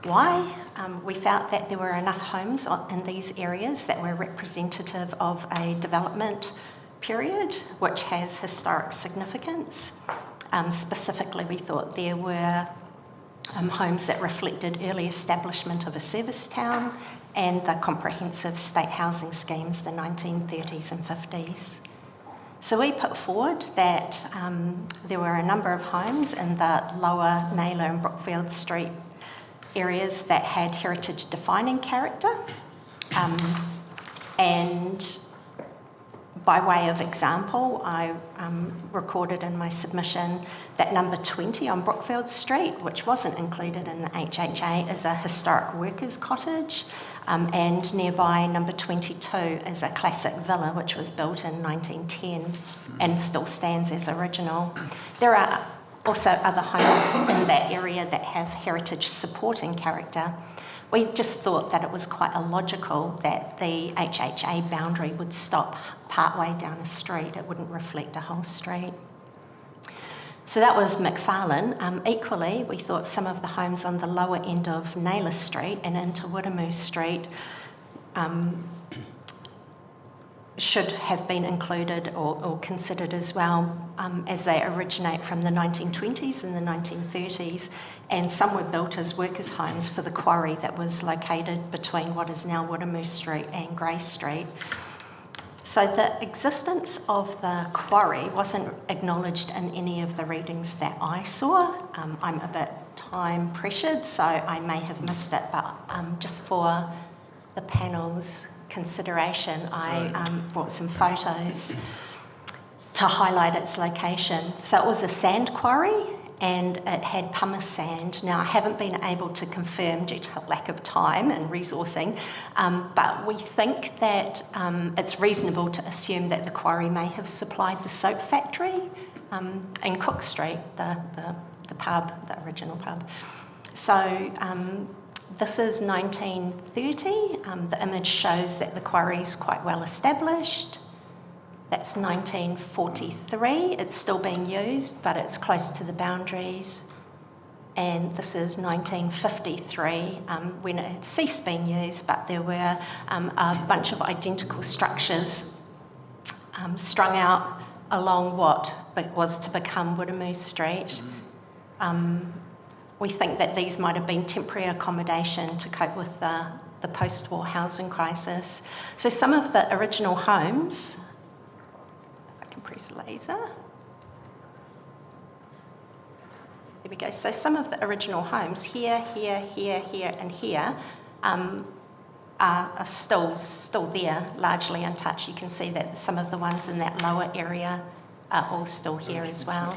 Why? We felt that there were enough homes in these areas that were representative of a development period which has historic significance. Specifically, we thought there were homes that reflected early establishment of a service town and the comprehensive state housing schemes, the 1930s and 50s. So we put forward that there were a number of homes in the lower Naylor and Brookfield Street areas that had heritage defining character, and by way of example, I recorded in my submission that number 20 on Brookfield Street, which wasn't included in the HHA, is a historic workers' cottage, and nearby number 22 is a classic villa which was built in 1910 and still stands as original. There are also other homes in that area that have heritage supporting character. We just thought that it was quite illogical that the HHA boundary would stop partway down a street. It wouldn't reflect a whole street. So that was McFarlane. Equally, we thought some of the homes on the lower end of Naylor Street and into Woodamoo Street should have been included or considered as well, as they originate from the 1920s and the 1930s, and some were built as workers' homes for the quarry that was located between what is now Woodamoo Street and Grey Street. So the existence of the quarry wasn't acknowledged in any of the readings that I saw. I'm a bit time pressured, so I may have missed it, but just for the panel's consideration, I brought some photos to highlight its location. So it was a sand quarry, and it had pumice sand. Now, I haven't been able to confirm due to lack of time and resourcing, but we think that it's reasonable to assume that the quarry may have supplied the soap factory in Cook Street, the pub, the original pub. So this is 1930. The image shows that the quarry is quite well established. That's 1943. It's still being used, but it's close to the boundaries. And this is 1953, when it had ceased being used, but there were a bunch of identical structures strung out along what was to become Wiremu Street. We think that these might have been temporary accommodation to cope with the post-war housing crisis. So some of the original homes, if I can press laser. There we go. So some of the original homes here, here, here, here, and here are still there, largely untouched. You can see that some of the ones in that lower area are all still here as well.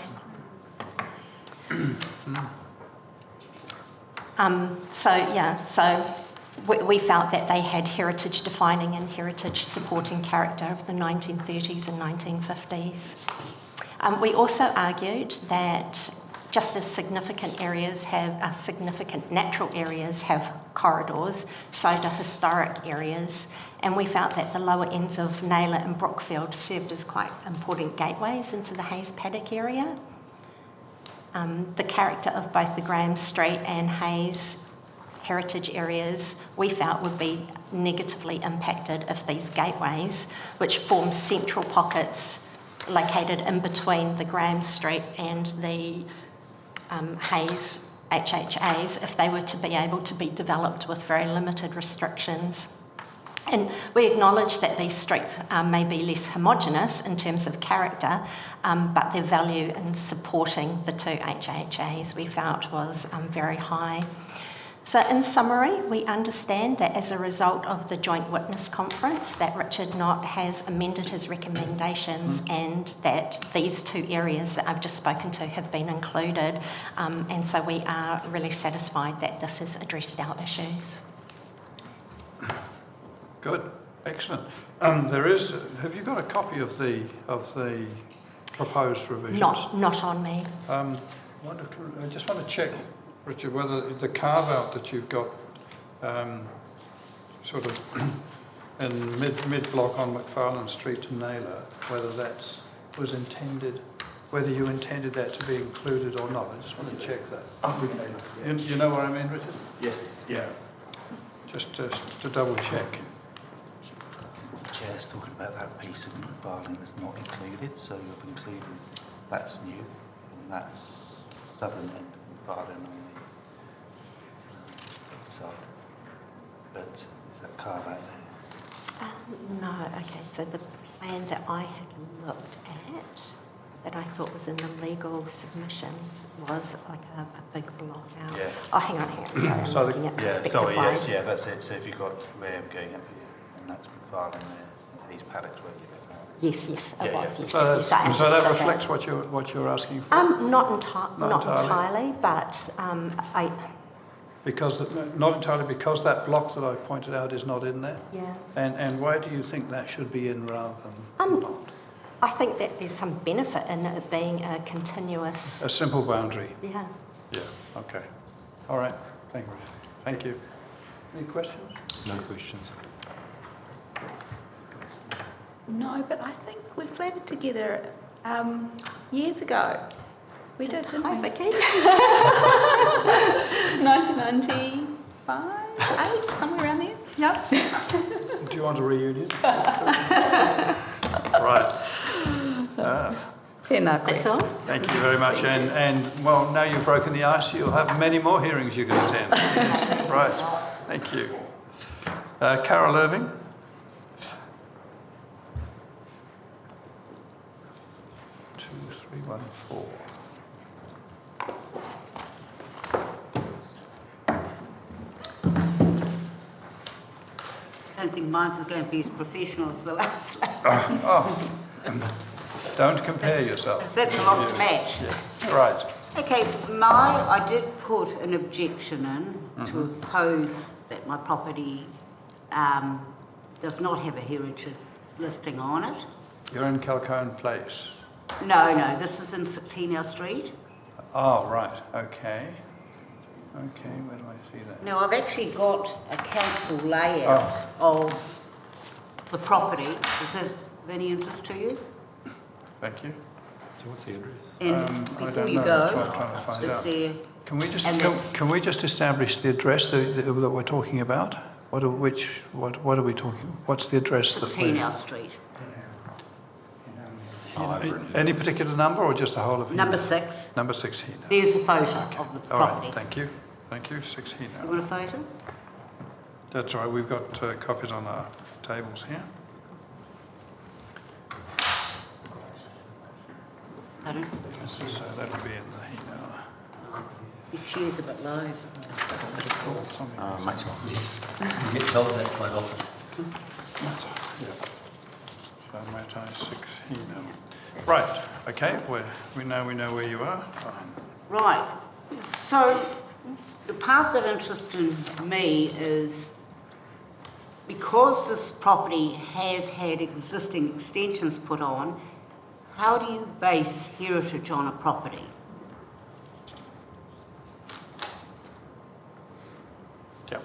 So we felt that they had heritage defining and heritage supporting character of the 1930s and 1950s. We also argued that just as significant natural areas have corridors, so do historic areas, and we felt that the lower ends of Naylor and Brookfield served as quite important gateways into the Hayes Paddock area. The character of both the Graham Street and Hayes heritage areas we felt would be negatively impacted if these gateways, which form central pockets located in between the Graham Street and the Hayes HHAs, if they were to be able to be developed with very limited restrictions. And we acknowledge that these streets may be less homogenous in terms of character, but their value in supporting the two HHAs we felt was very high. So in summary, we understand that as a result of the Joint Witness Conference that Richard Knott has amended his recommendations and that these two areas that I've just spoken to have been included, and so we are really satisfied that this has addressed our issues. Good, excellent. Have you got a copy of the proposed revisions? Not on me. I just want to check, Richard, whether the carve-out that you've got sort of in mid-block on McFarlane Street to Naylor, whether that was intended, whether you intended that to be included or not. I just want to check that. You know what I mean, Richard? Yes. Yeah. Just to double check. Chair's talking about that piece of McFarlane that's not included, so you've included, that's new, and that's southern end of McFarlane on the side. But is that carve out there? No, okay, so the plan that I had looked at, that I thought was in the legal submissions, was like a big block out. Yeah. Oh, hang on, sorry, I'm looking at perspective-wise. Yeah, that's it. So if you've got Graham going up here, and that's McFarlane there, these paddocks where you live now. Yes, it was. Yes, So that reflects what you're asking for? Not entirely, but Not entirely because that block that I pointed out is not in there? Yeah. And why do you think that should be in rather than not? I think that there's some benefit in it being a continuous... A simple boundary? Yeah. Yeah, okay. All right, thank you. Any questions? No questions. No, but I think we flatted together years ago. We did, didn't we? Hi, Vicky. 1995, 8, somewhere around there. Yep. Do you want a reunion? Right. That's all. Thank you very much. And well, now you've broken the ice, you'll have many more hearings you can attend. Right. Thank you. Carol Irving. I don't think mine's going to be as professional as the last. Don't compare yourself. That's a lot to match. Yeah. Right. Okay, I did put an objection in to oppose that my property does not have a heritage listing on it. You're in Calcone Place. No, this is in 16 Street. Oh, right, okay. Okay, where do I see that? Now, I've actually got a council layout of the property. Is it of any interest to you? Thank you. So what's the address? And I before don't you know, go, that's what I'm trying to find is out. there... Can we just establish the address that we're talking about? What are we talking? What's the address? 16 Street. Any particular number or just a whole of? Number 6. Number 16. There's a photo of the All property. right, thank you. Thank you, 16. You want a photo? That's all right, we've got copies on our tables here. Pardon? So that'll be in the email. Your chair's a bit low. You get told that quite often. Yeah. So Matai 16. Right, okay, we know where you are. Right. So the part that interests me is because this property has had existing extensions put on, how do you base heritage on a property? Yep.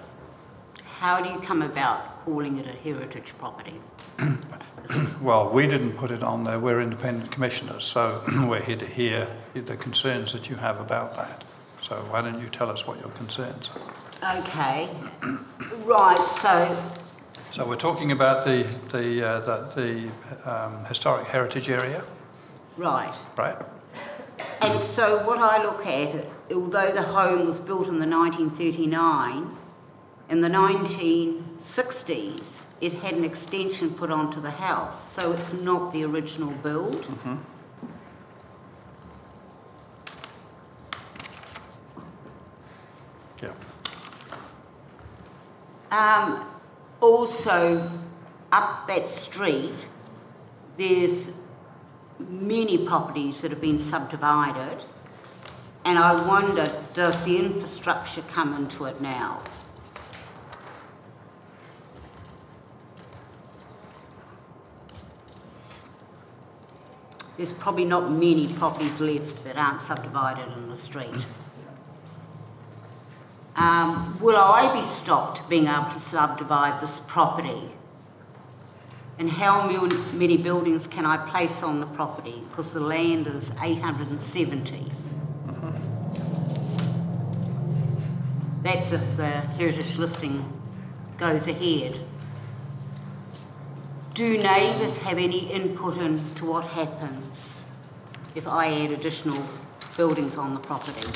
How do you come about calling it a heritage property? Well, we didn't put it on there, we're independent commissioners, so we're here to hear the concerns that you have about that. So why don't you tell us what your concerns are? Okay. Right, So we're talking about the historic heritage area, right. right? And so what I look at, although the home was built in the 1939, in the 1960s, it had an extension put onto the house, so it's not the original build. Yeah. Also, up that street, there's many properties that have been subdivided, and I wonder, does the infrastructure come into it now? There's probably not many properties left that aren't subdivided in the street. Will I be stopped being able to subdivide this property? And how many buildings can I place on the property? Because the land is 870. That's if the heritage listing goes ahead. Do neighbours have any input into what happens if I add additional buildings on the property?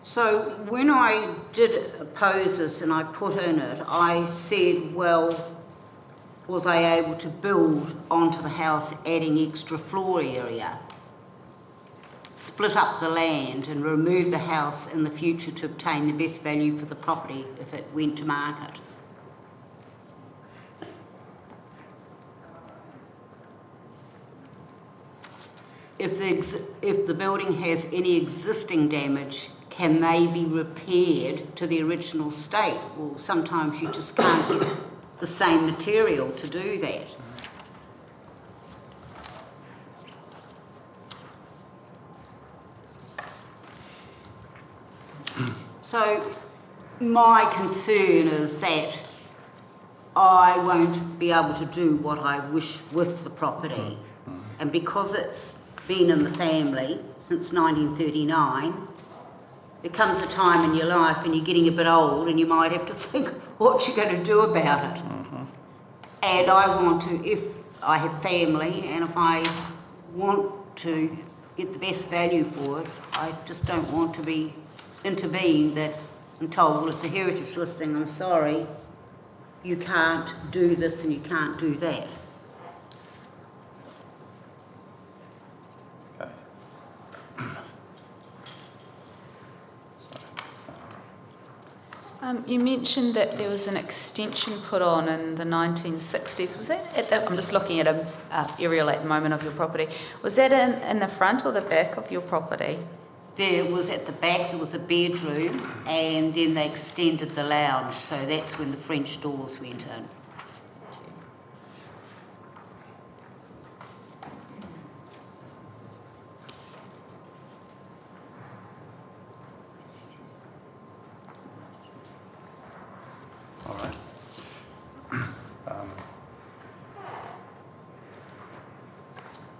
So when I did oppose this and I put in it, I said, well, was I able to build onto the house adding extra floor area, split up the land and remove the house in the future to obtain the best value for the property if it went to market? If the building has any existing damage, can they be repaired to the original state? Well, sometimes you just can't get the same material to do that. So my concern is that I won't be able to do what I wish with the property. And because it's been in the family since 1939, there comes a time in your life and you're getting a bit old and you might have to think what you're going to do about it. And I want to, if I have family and if I want to get the best value for it, I just don't want to be intervened that I'm told, well, it's a heritage listing, I'm sorry, you can't do this and you can't do that. You mentioned that there was an extension put on in the 1960s. Was that at the, I'm just looking at a aerial at the moment of your property. Was that in the front or the back of your property? There was at the back, there was a bedroom, and then they extended the lounge, so that's when the French doors went in. All right.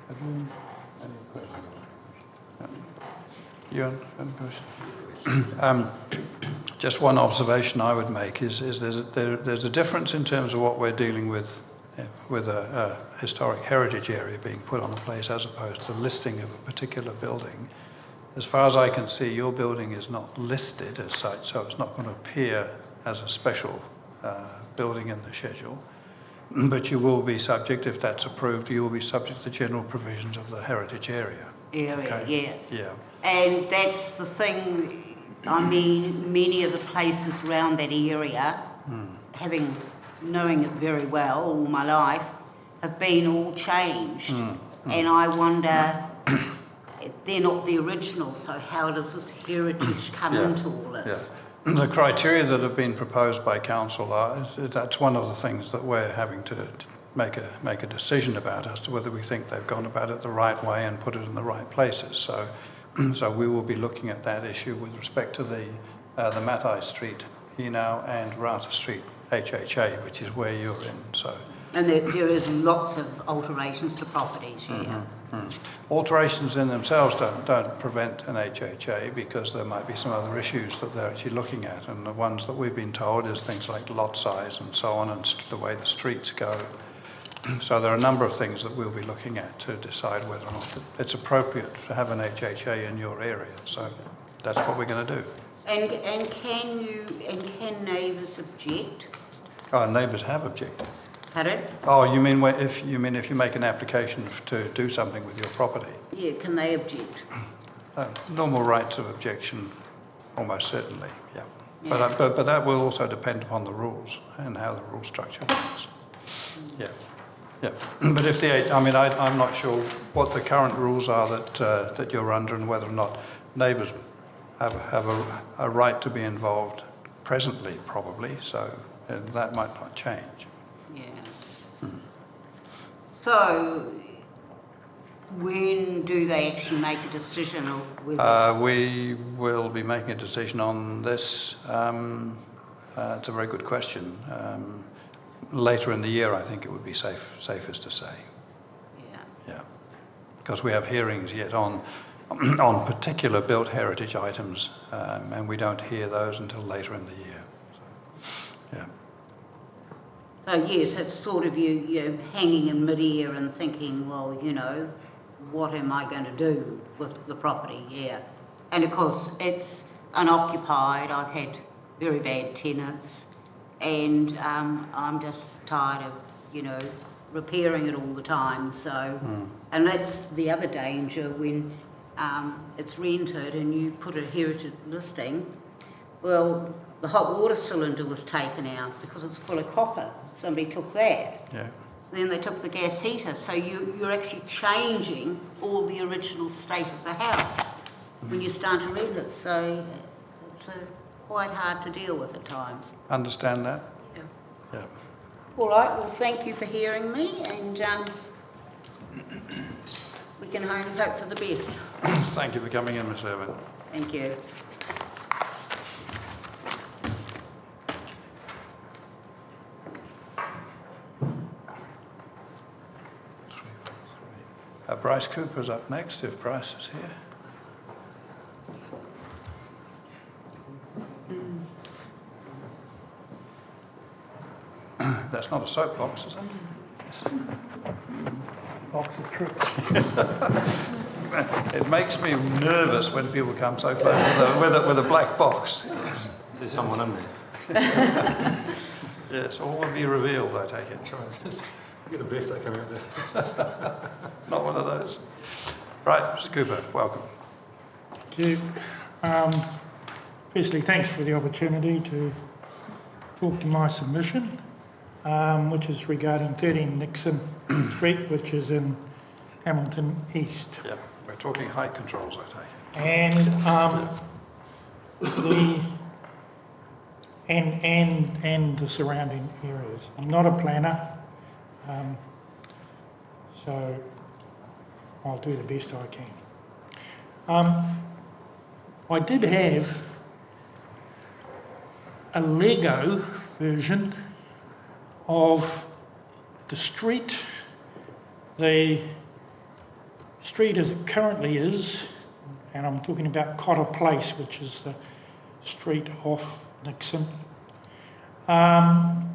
Have you any questions? Ewan, any questions? Just one observation I would make is there's a difference in terms of what we're dealing with a historic heritage area being put on a place as opposed to listing of a particular building. As far as I can see, your building is not listed as such, so it's not going to appear as a special building in the schedule. But you will be subject, if that's approved, you will be subject to the general provisions of the heritage area. Okay? Yeah. And that's the thing, I mean, many of the places around that area, knowing it very well all my life, have been all changed. And I wonder, they're not the original, so how does this heritage come into all this? Yeah. The criteria that have been proposed by council that's one of the things that we're having to make a decision about as to whether we think they've gone about it the right way and put it in the right places. So we will be looking at that issue with respect to the Matai Street Hinau and Rata Street HHA, which is where you're in. So. And there is lots of alterations to properties, Alterations in themselves don't prevent an HHA because there might be some other issues that they're actually looking at, and the ones that we've been told is things like lot size and so on, and the way the streets go. So there are a number of things that we'll be looking at to decide whether or not it's appropriate to have an HHA in your area. So that's what we're going to do. And can neighbours object? Oh, neighbours have objected. Pardon? Oh, you mean if you make an application to do something with your property? Yeah, can they object? Normal rights of objection, almost certainly, yeah. But that will also depend upon the rules and how the rule structure works. Yeah. But if I'm not sure what the current rules are that you're under and whether or not neighbours have a right to be involved presently, probably. So that might not change. Yeah. So, when do they actually make a decision? Or we will be making a decision on this. It's a very good question. Later in the year, I think it would be safest to say. Yeah. Because we have hearings yet on particular built heritage items, and we don't hear those until later in the year. So, yeah. So yes, it's sort of you hanging in mid-air and thinking, well, what am I going to do with the property? Yeah. And of course, it's unoccupied. I've had very bad tenants, and I'm just tired of, repairing it all the time. So, and that's the other danger when it's rented and you put a heritage listing. Well, the hot water cylinder was taken out because it's full of copper. Somebody took that. Yeah. Then they took the gas heater. So you're actually changing all the original state of the house when you start to rent it. So it's quite hard to deal with at times. Understand that? Yeah. All right. Well, thank you for hearing me, and we can only hope for the best. Thank you for coming in, Ms. Irvin. Thank you. Bryce Cooper's up next, if Bryce is here. That's not a soapbox, is it? Box of tricks. It makes me nervous when people come so close with a black box. Yes. There's someone in there. Yes, all will be revealed, I take it. That's right. Get a birthday coming up there. Not one of those. Right, Mr. Cooper, welcome. Thank you. Firstly, thanks for the opportunity to talk to my submission, which is regarding 13 Nixon Street, which is in Hamilton East. Yep. We're talking height controls, I take it. And the surrounding areas. I'm not a planner, so I'll do the best I can. I did have a Lego version of the street. The street as it currently is, and I'm talking about Cotter Place, which is the street off Nixon, and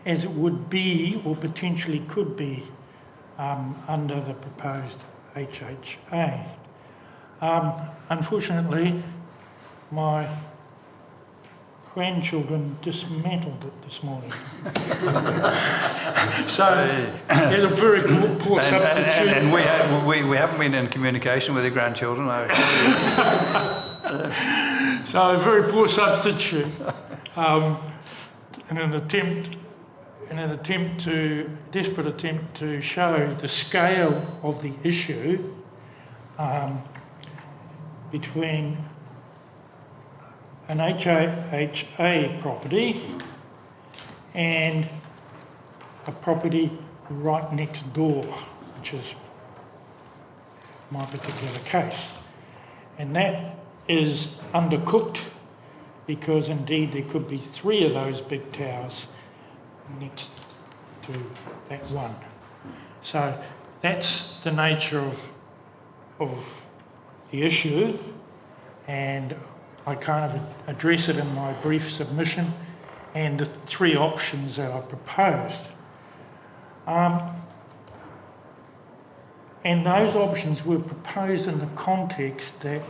as it would be, or potentially could be, under the proposed HHA. Unfortunately, my grandchildren dismantled it this morning. So there's a very poor substitute. And we haven't been in communication with your grandchildren, I assure you. So a very poor substitute, in an desperate attempt to show the scale of the issue between an HHA property and a property right next door, which is my particular case. And that is undercooked because indeed there could be 3 of those big towers next to that one. So that's the nature of the issue, and I kind of address it in my brief submission and the 3 options that I proposed. And those options were proposed in the context that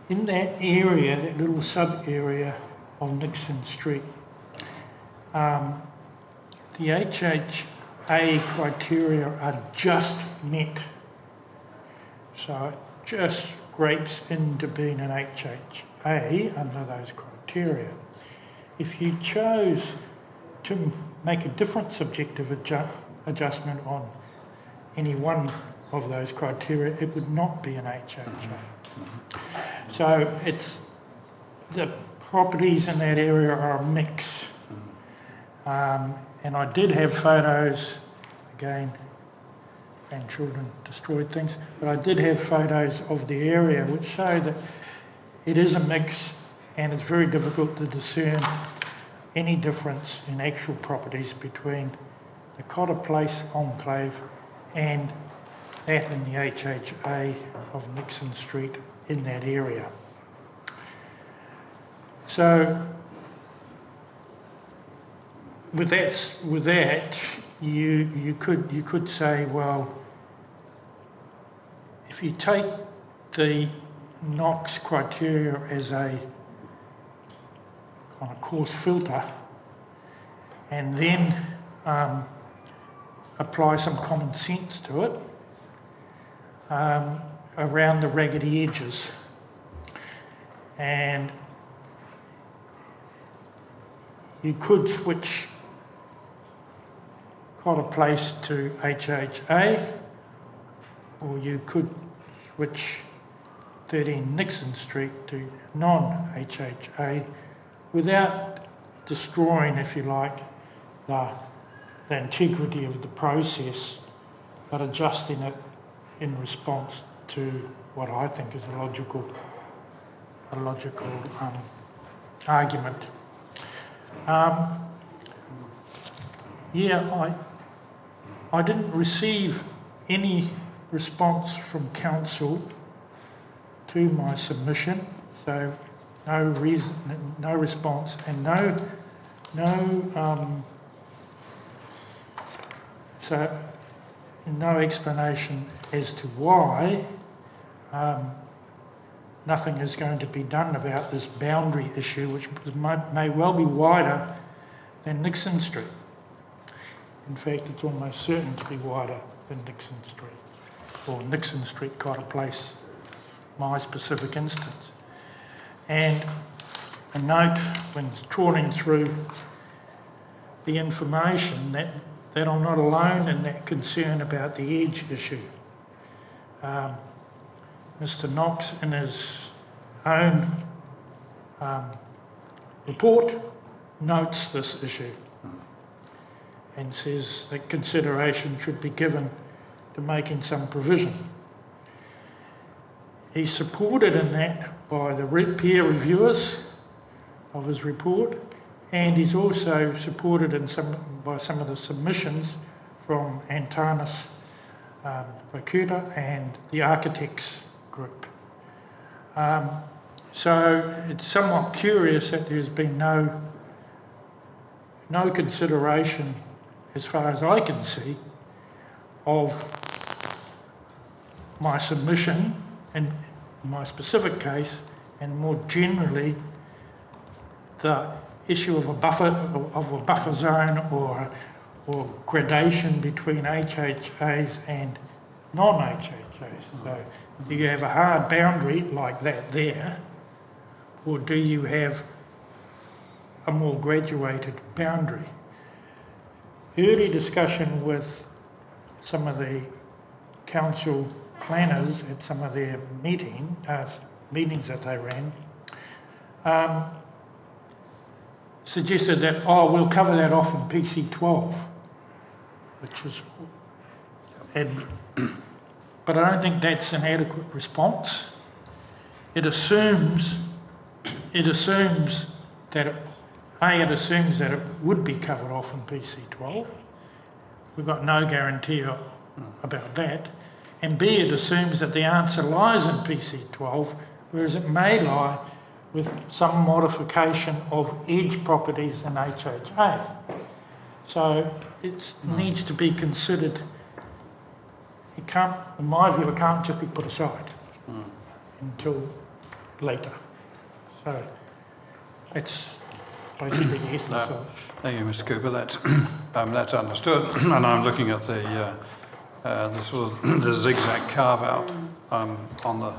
in that area, that little sub-area of Nixon Street, the HHA criteria are just met. So it just scrapes into being an HHA under those criteria. If you chose to make a different subjective adjustment on any one of those criteria, it would not be an HHA. So it's the properties in that area are a mix. And I did have photos, again, grandchildren destroyed things, but I did have photos of the area which show that it is a mix and it's very difficult to discern any difference in actual properties between the Cotter Place enclave and that in the HHA of Nixon Street in that area. So with that, you could say, well, if you take the Knox criteria as a kind of coarse filter, and then apply some common sense to it around the raggedy edges, and you could switch Cotter Place to HHA, or you could switch 13 Nixon Street to non-HHA without destroying, if you like, the integrity of the process, but adjusting it in response to what I think is a logical argument. I didn't receive any response from council to my submission, so no response and no explanation as to why nothing is going to be done about this boundary issue, which may well be wider than Nixon Street. In fact, it's almost certain to be wider than Nixon Street, or Nixon Street, Cotter Place, my specific instance. And a note when trawling through the information that I'm not alone in that concern about the edge issue. Mr. Knox, in his own report, notes this issue and says that consideration should be given to making some provision. He's supported in that by the peer reviewers of his report, and he's also supported by some of the submissions from Antanas Vakuta and the architects group. So it's somewhat curious that there's been no consideration, as far as I can see, of my submission in my specific case, and more generally the issue of a buffer zone or gradation between HHAs and non-HHAs. So do you have a hard boundary like that there, or do you have a more graduated boundary? Early discussion with some of the council planners at some of their meetings that they ran suggested that, we'll cover that off in PC12, which is, but I don't think that's an adequate response. It assumes that it would be covered off in PC12. We've got no guarantee about that. And B, it assumes that the answer lies in PC12, whereas it may lie with some modification of edge properties in HHA. So it needs to be considered. It can't, in my view, it can't just be put aside until later. So it's basically the essence of it. Thank you, Mr. Cooper. That's understood. And I'm looking at the sort of the zigzag carve out on the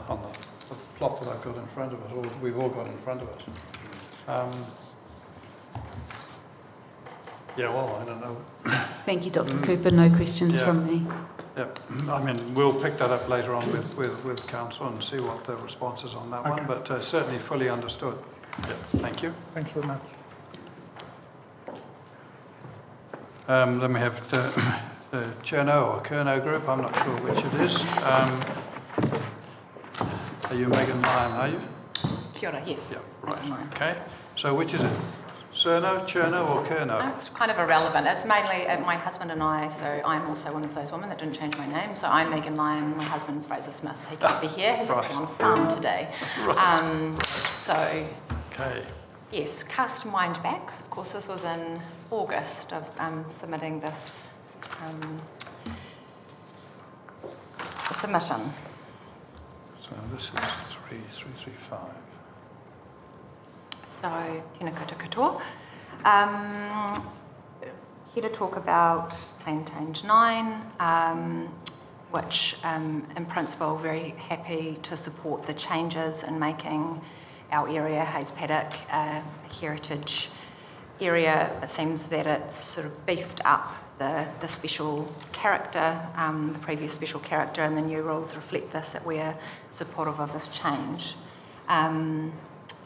plot that I've got in front of us, or we've all got in front of us. Yeah, well, I don't know. Thank you, Dr. Cooper. No questions from me. Yeah, I mean, we'll pick that up later on with council and see what the response is on that one, but certainly fully understood. Yeah, thank you. Thanks very much. Then we have the Cherno or Kerno group, I'm not sure which it is. Are you Megan Lyon, are you? Kia ora, yes. Yeah, right, okay. So which is it? Cerno, Cherno or Kerno? It's kind of irrelevant. It's mainly my husband and I, so I'm also one of those women that didn't change my name. So I'm Megan Lyon, my husband's Fraser Smith. He can't be here, he's actually on farm today. Okay. Yes, cast mind back, 'cause of course this was in August of submitting this submission. So this is 3335. So, tēnā koutou katoa. Here to talk about Plan Change 9, which in principle very happy to support the changes in making our area, Hayes Paddock, a heritage area. It seems that it's sort of beefed up the special character, the previous special character, and the new rules reflect this, that we're supportive of this change.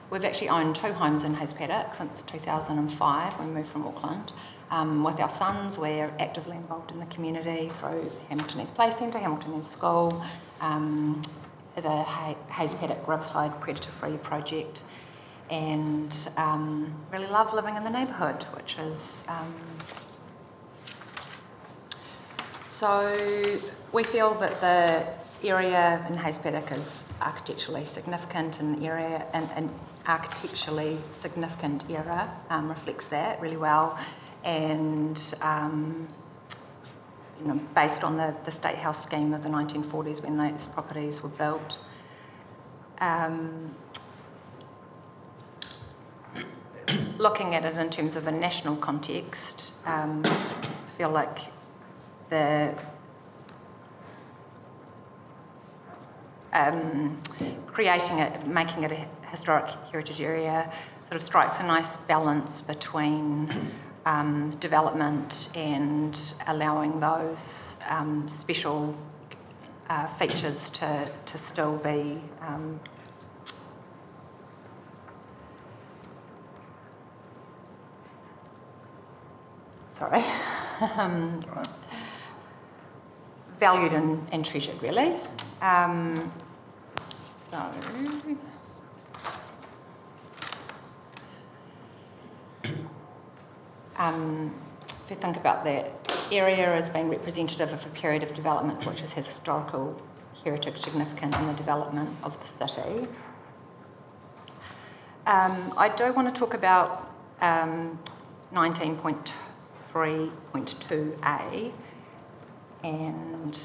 We've actually owned 2 homes in Hayes Paddock since 2005 when we moved from Auckland. With our sons, we're actively involved in the community through Hamilton East Play Centre, Hamilton East School, the Hayes Paddock Riverside Predator-Free project, and really love living in the neighbourhood, which is... So we feel that the area in Hayes Paddock is architecturally significant, and the area an architecturally significant era reflects that really well, and you know, based on the State House scheme of the 1940s when those properties were built. Looking at it in terms of a national context, I feel like creating it, making it a historic heritage area sort of strikes a nice balance between development and allowing those special features to still be valued and treasured, really. If you think about that area as being representative of a period of development which has historical heritage significance in the development of the city. I do want to talk about 19.3.2a and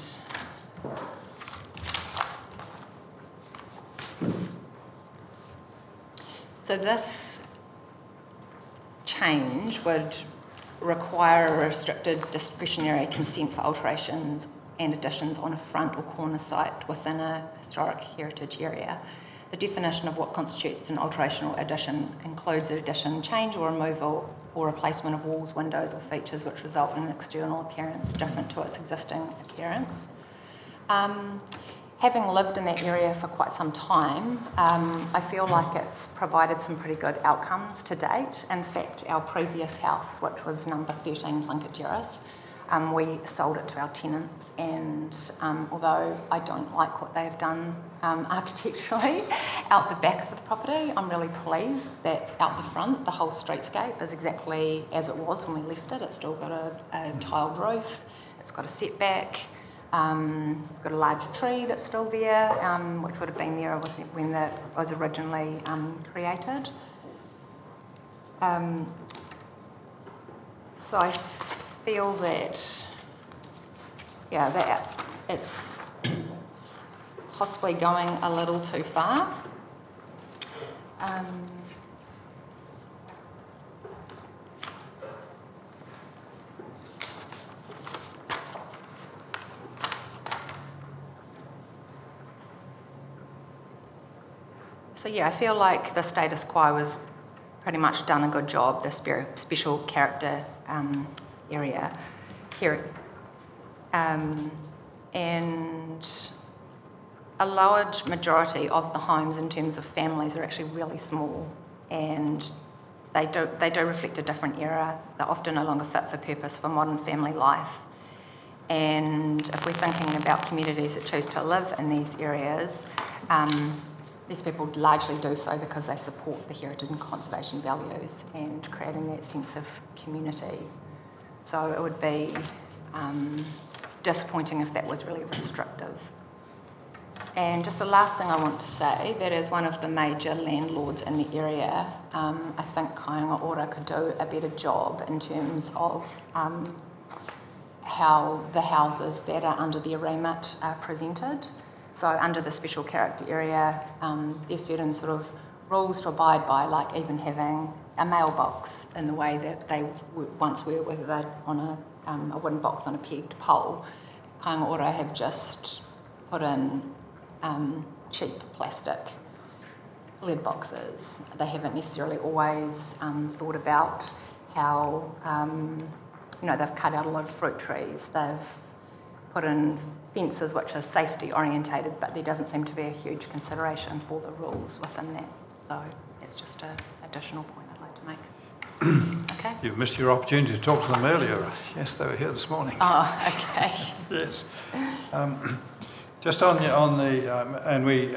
so this change would require a restricted discretionary consent for alterations and additions on a front or corner site within a historic heritage area. The definition of what constitutes an alteration or addition includes an addition, change or removal or replacement of walls, windows or features which result in an external appearance different to its existing appearance. Having lived in that area for quite some time, I feel like it's provided some pretty good outcomes to date. In fact, our previous house, which was number 13 Plunkett Terrace, we sold it to our tenants, and although I don't like what they've done architecturally out the back of the property, I'm really pleased that out the front the whole streetscape is exactly as it was when we left it. It's still got a tiled roof, it's got a setback, it's got a large tree that's still there, which would have been there when it was originally created. So I feel that, that it's possibly going a little too far. So I feel like the status quo has pretty much done a good job, this special character area here. And a large majority of the homes in terms of families are actually really small, and they do reflect a different era. They're often no longer fit for purpose for modern family life. And if we're thinking about communities that choose to live in these areas, these people largely do so because they support the heritage and conservation values and creating that sense of community. So it would be disappointing if that was really restrictive. And just the last thing I want to say, that as one of the major landlords in the area, I think Kāinga Ora could do a better job in terms of how the houses that are under their remit are presented. So under the special character area, there's certain sort of rules to abide by, like even having a mailbox in the way that they once were, whether they're on a wooden box on a pegged pole. Kāinga Ora have just put in cheap plastic lead boxes. They haven't necessarily always thought about how, they've cut out a lot of fruit trees. They've put in fences which are safety orientated, but there doesn't seem to be a huge consideration for the rules within that. So it's just an additional point I'd like to make. Okay. You've missed your opportunity to talk to them earlier. Yes, they were here this morning. Oh, okay. Yes. Just on the and we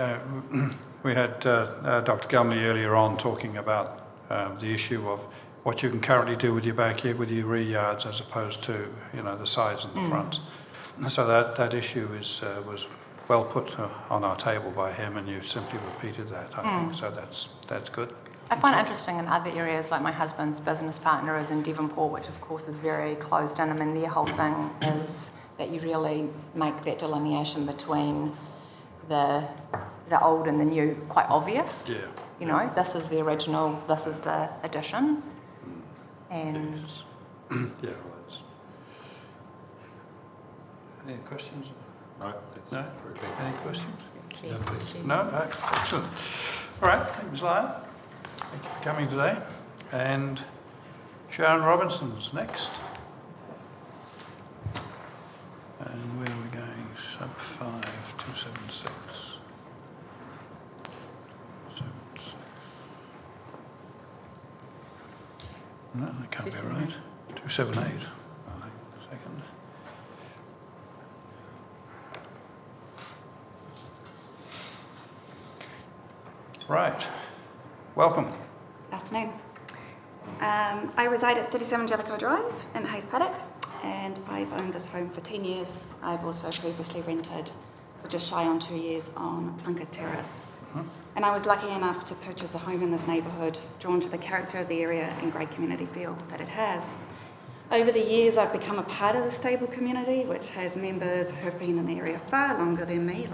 had Dr. Gumley earlier on talking about the issue of what you can currently do with your backyard, with your rear yards, as opposed to the sides and the fronts. So that issue was well put on our table by him, and you simply repeated that. I think so. That's good. I find it interesting in other areas, like my husband's business partner is in Devonport, which of course is very closed in. I mean, their whole thing is that you really make that delineation between the old and the new quite obvious. Yeah. This is the original, this is the addition. And yeah, well, any questions? No. No? Any questions? No questions. No? Excellent. All right. Thank you, Ms. Lyon. Thank you for coming today. And Sharon Robinson's next. And where are we going? Sub 5, 276. 276. No, that can't be right. 278. Right, second. Right. Welcome. Good afternoon. I reside at 37 Jellicoe Drive in Hayes Paddock, and I've owned this home for 10 years. I've also previously rented for just shy on 2 years on Plunkett Terrace. And I was lucky enough to purchase a home in this neighbourhood, drawn to the character of the area and great community feel that it has. Over the years, I've become a part of the stable community, which has members who have been in the area far longer than me,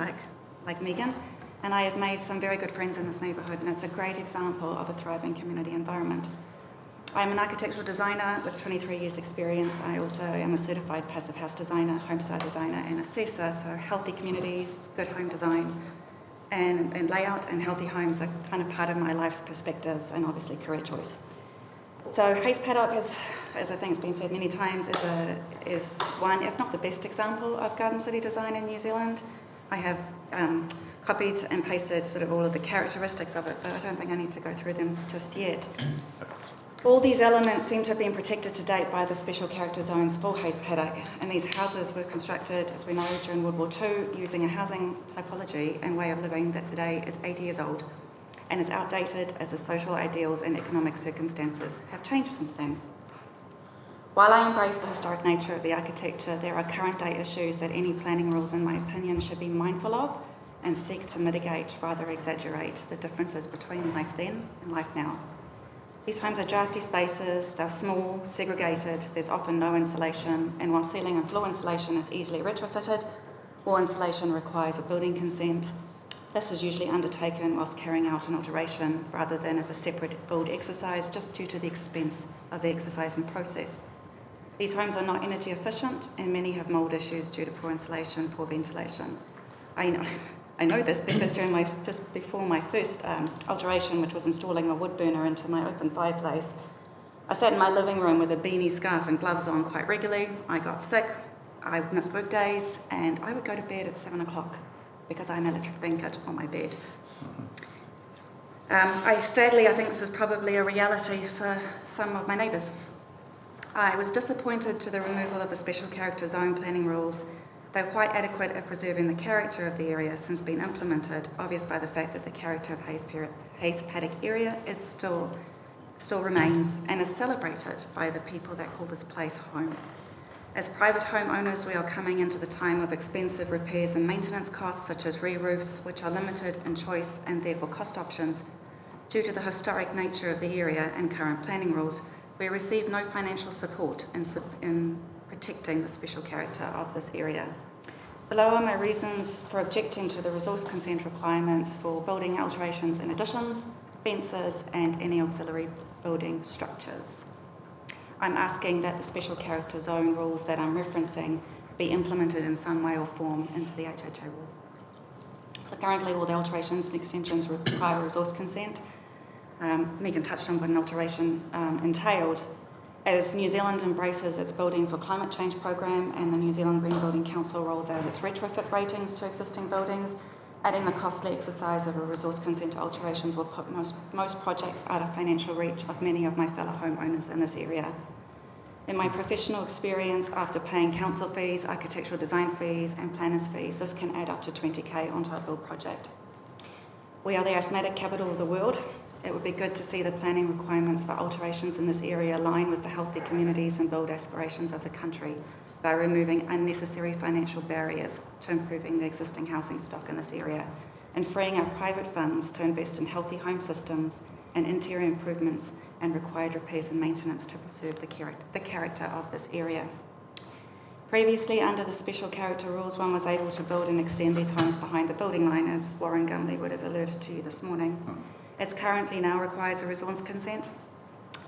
like Megan. And I have made some very good friends in this neighbourhood, and it's a great example of a thriving community environment. I'm an architectural designer with 23 years experience. I also am a certified passive house designer, homestyle designer and assessor, so healthy communities, good home design and layout and healthy homes are kind of part of my life's perspective and obviously career choice. So Hayes Paddock, as I think has been said many times, is one, if not the best example of garden city design in New Zealand. I have copied and pasted sort of all of the characteristics of it, but I don't think I need to go through them just yet. All these elements seem to have been protected to date by the special character zones for Hayes Paddock, and these houses were constructed, as we know, during World War II using a housing typology and way of living that today is 80 years old and is outdated as the social ideals and economic circumstances have changed since then. While I embrace the historic nature of the architecture, there are current day issues that any planning rules, in my opinion, should be mindful of and seek to mitigate, rather exaggerate, the differences between life then and life now. These homes are drafty spaces, they're small, segregated, there's often no insulation, and while ceiling and floor insulation is easily retrofitted, all insulation requires a building consent. This is usually undertaken whilst carrying out an alteration rather than as a separate build exercise, just due to the expense of the exercise and process. These homes are not energy efficient, and many have mould issues due to poor insulation, poor ventilation. I know this because just before my first alteration, which was installing a wood burner into my open fireplace, I sat in my living room with a beanie, scarf and gloves on quite regularly. I got sick, I missed work days, and I would go to bed at 7 o'clock because I had an electric blanket on my bed. Sadly, I think this is probably a reality for some of my neighbours. I was disappointed to the removal of the special character zone planning rules. They're quite adequate at preserving the character of the area since being implemented, obvious by the fact that the character of Hayes Paddock area is still remains and is celebrated by the people that call this place home. As private homeowners, we are coming into the time of expensive repairs and maintenance costs, such as re-roofs, which are limited in choice and therefore cost options. Due to the historic nature of the area and current planning rules, we receive no financial support in protecting the special character of this area. Below are my reasons for objecting to the resource consent requirements for building alterations and additions, fences and any auxiliary building structures. I'm asking that the special character zone rules that I'm referencing be implemented in some way or form into the HHA rules. So currently all the alterations and extensions require resource consent. Megan touched on what an alteration entailed. As New Zealand embraces its Building for Climate Change program and the New Zealand Green Building Council rolls out its retrofit ratings to existing buildings, adding the costly exercise of a resource consent to alterations will put most projects out of financial reach of many of my fellow homeowners in this area. In my professional experience, after paying council fees, architectural design fees and planners fees, this can add up to 20k onto a build project. We are the asthmatic capital of the world. It would be good to see the planning requirements for alterations in this area align with the healthy communities and build aspirations of the country by removing unnecessary financial barriers to improving the existing housing stock in this area and freeing up private funds to invest in healthy home systems and interior improvements and required repairs and maintenance to preserve the character of this area. Previously, under the special character rules, one was able to build and extend these homes behind the building line, as Warren Gumley would have alerted to you this morning. It currently now requires a resource consent.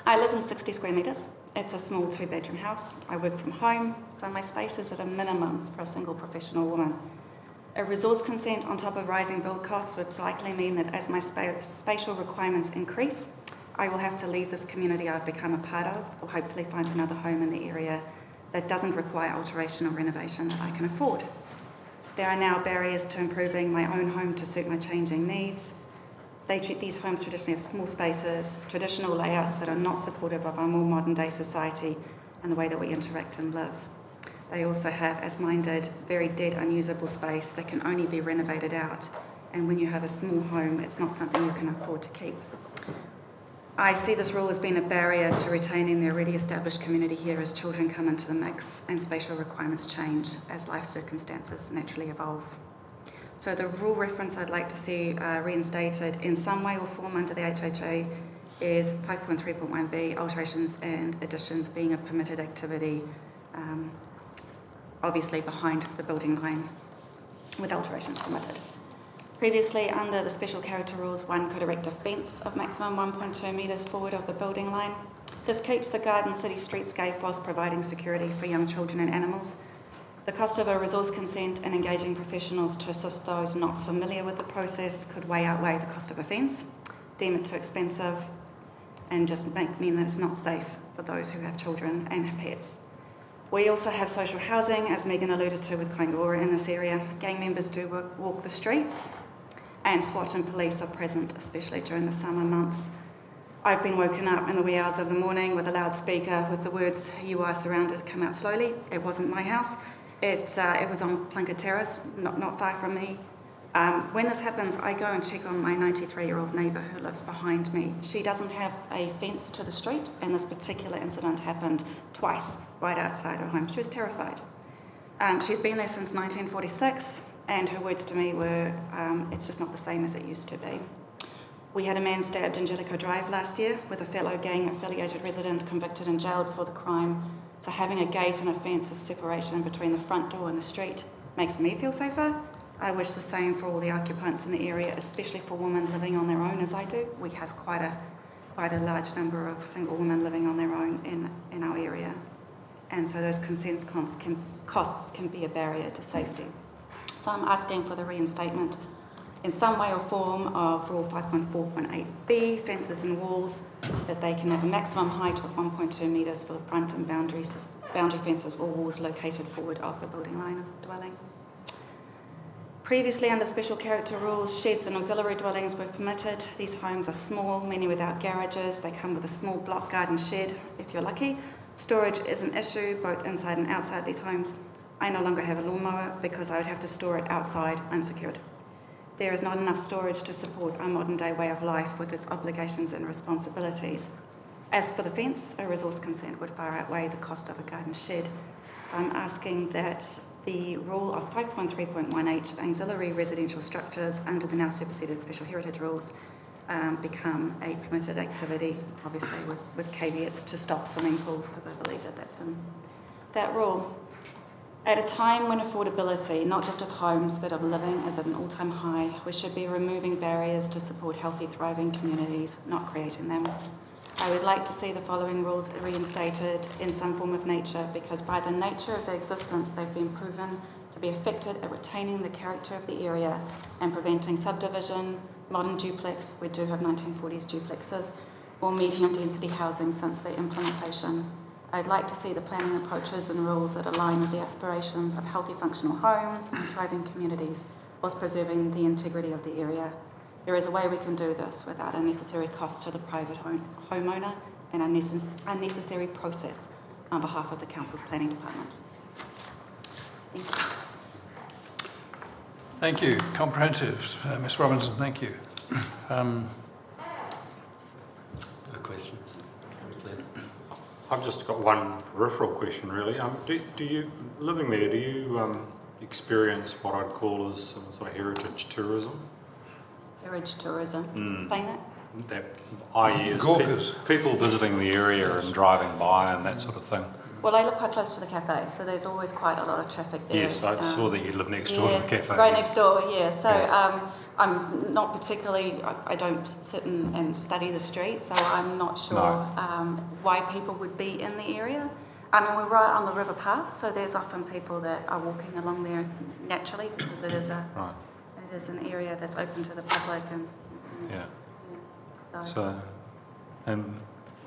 I live in 60 square metres. It's a small 2-bedroom house. I work from home, so my space is at a minimum for a single professional woman. A resource consent on top of rising build costs would likely mean that as my spatial requirements increase, I will have to leave this community I've become a part of, or hopefully find another home in the area that doesn't require alteration or renovation that I can afford. There are now barriers to improving my own home to suit my changing needs. These homes traditionally have small spaces, traditional layouts that are not supportive of our more modern day society and the way that we interact and live. They also have, as mine did, very dead, unusable space that can only be renovated out. And when you have a small home, it's not something you can afford to keep. I see this rule as being a barrier to retaining the already established community here as children come into the mix and spatial requirements change as life circumstances naturally evolve. So the rule reference I'd like to see reinstated in some way or form under the HHA is 5.3.1b, alterations and additions being a permitted activity, obviously behind the building line, with alterations permitted. Previously, under the special character rules, one could erect a fence of maximum 1.2 metres forward of the building line. This keeps the Garden City streetscape whilst providing security for young children and animals. The cost of a resource consent and engaging professionals to assist those not familiar with the process could outweigh the cost of a fence, deem it too expensive, and just mean that it's not safe for those who have children and have pets. We also have social housing, as Megan alluded to, with Kaingaora in this area. Gang members do walk the streets, and SWAT and police are present, especially during the summer months. I've been woken up in the wee hours of the morning with a loudspeaker with the words, "You are surrounded, come out slowly." It wasn't my house. It was on Plunkett Terrace, not far from me. When this happens, I go and check on my 93-year-old neighbour who lives behind me. She doesn't have a fence to the street, and this particular incident happened twice right outside her home. She was terrified. She's been there since 1946, and her words to me were, "It's just not the same as it used to be." We had a man stabbed in Jellicoe Drive last year with a fellow gang-affiliated resident convicted and jailed for the crime. So having a gate and a fence as separation between the front door and the street makes me feel safer. I wish the same for all the occupants in the area, especially for women living on their own as I do. We have quite a large number of single women living on their own in our area. And so those consent costs can be a barrier to safety. So I'm asking for the reinstatement in some way or form of Rule 5.4.8b, fences and walls, that they can have a maximum height of 1.2 metres for the front and boundary fences or walls located forward of the building line of dwelling. Previously, under special character rules, sheds and auxiliary dwellings were permitted. These homes are small, many without garages. They come with a small block garden shed, if you're lucky. Storage is an issue, both inside and outside these homes. I no longer have a lawnmower because I would have to store it outside unsecured. There is not enough storage to support our modern day way of life with its obligations and responsibilities. As for the fence, a resource consent would far outweigh the cost of a garden shed. So I'm asking that the rule of 5.3.1h, auxiliary residential structures under the now superseded special heritage rules, become a permitted activity, obviously with caveats to stop swimming pools, because I believe that that's in that rule. At a time when affordability, not just of homes, but of living, is at an all-time high, we should be removing barriers to support healthy, thriving communities, not creating them. I would like to see the following rules reinstated in some form of nature, because by the nature of their existence, they've been proven to be effective at retaining the character of the area and preventing subdivision, modern duplex, we do have 1940s duplexes, or medium-density housing since their implementation. I'd like to see the planning approaches and rules that align with the aspirations of healthy functional homes and thriving communities whilst preserving the integrity of the area. There is a way we can do this without unnecessary cost to the private homeowner and unnecessary process on behalf of the Council's Planning Department. Thank you. Thank you. Comprehensive. Ms Robinson, thank you. No questions. I've just got one peripheral question, really. Do you, living there, do you experience what I'd call as some sort of heritage tourism? Heritage tourism. Explain that. That, i.e., people visiting the area and driving by and that sort of thing. Well, I live quite close to the cafe, so there's always quite a lot of traffic there. Yes, I saw that you live next door to the cafe. Right next door, yeah. So I'm not particularly, I don't sit and study the street, so I'm not sure why people would be in the area. I mean, we're right on the river path, so there's often people that are walking along there naturally because it is an area that's open to the public. And yeah. So And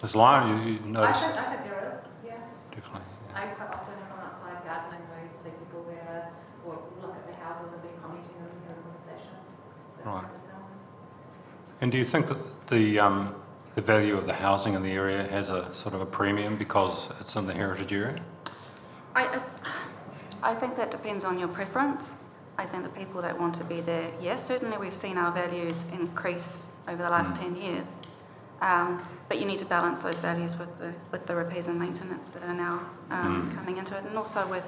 Ms. Lyon, you notice? I think there is, yeah. Definitely. I quite often, if I'm outside gardening, I see people there, or look at the houses and be commenting on their conversations, those Right. kinds of things. And do you think that the value of the housing in the area has a sort of a premium because it's in the heritage area? I think that depends on your preference. I think the people that want to be there, yes, certainly we've seen our values increase over the last 10 years. But you need to balance those values with the repairs and maintenance that are now coming into it, and also with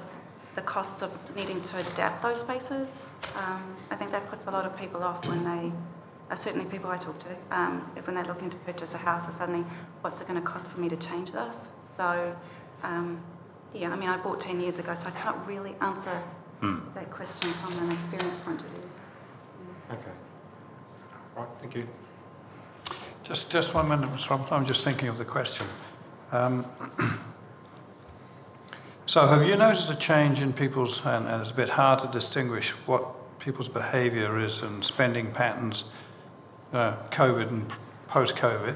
the costs of needing to adapt those spaces. I think that puts a lot of people off when they, certainly people I talk to, when they're looking to purchase a house, and suddenly, what's it going to cost for me to change this? So, yeah, I mean, I bought 10 years ago, so I can't really answer that question from an experience point of view. Okay. Right, thank you. Just 1 minute, Mr. Robinson. I'm just thinking of the question. So have you noticed a change in people's, and it's a bit hard to distinguish what people's behaviour is and spending patterns, COVID and post-COVID,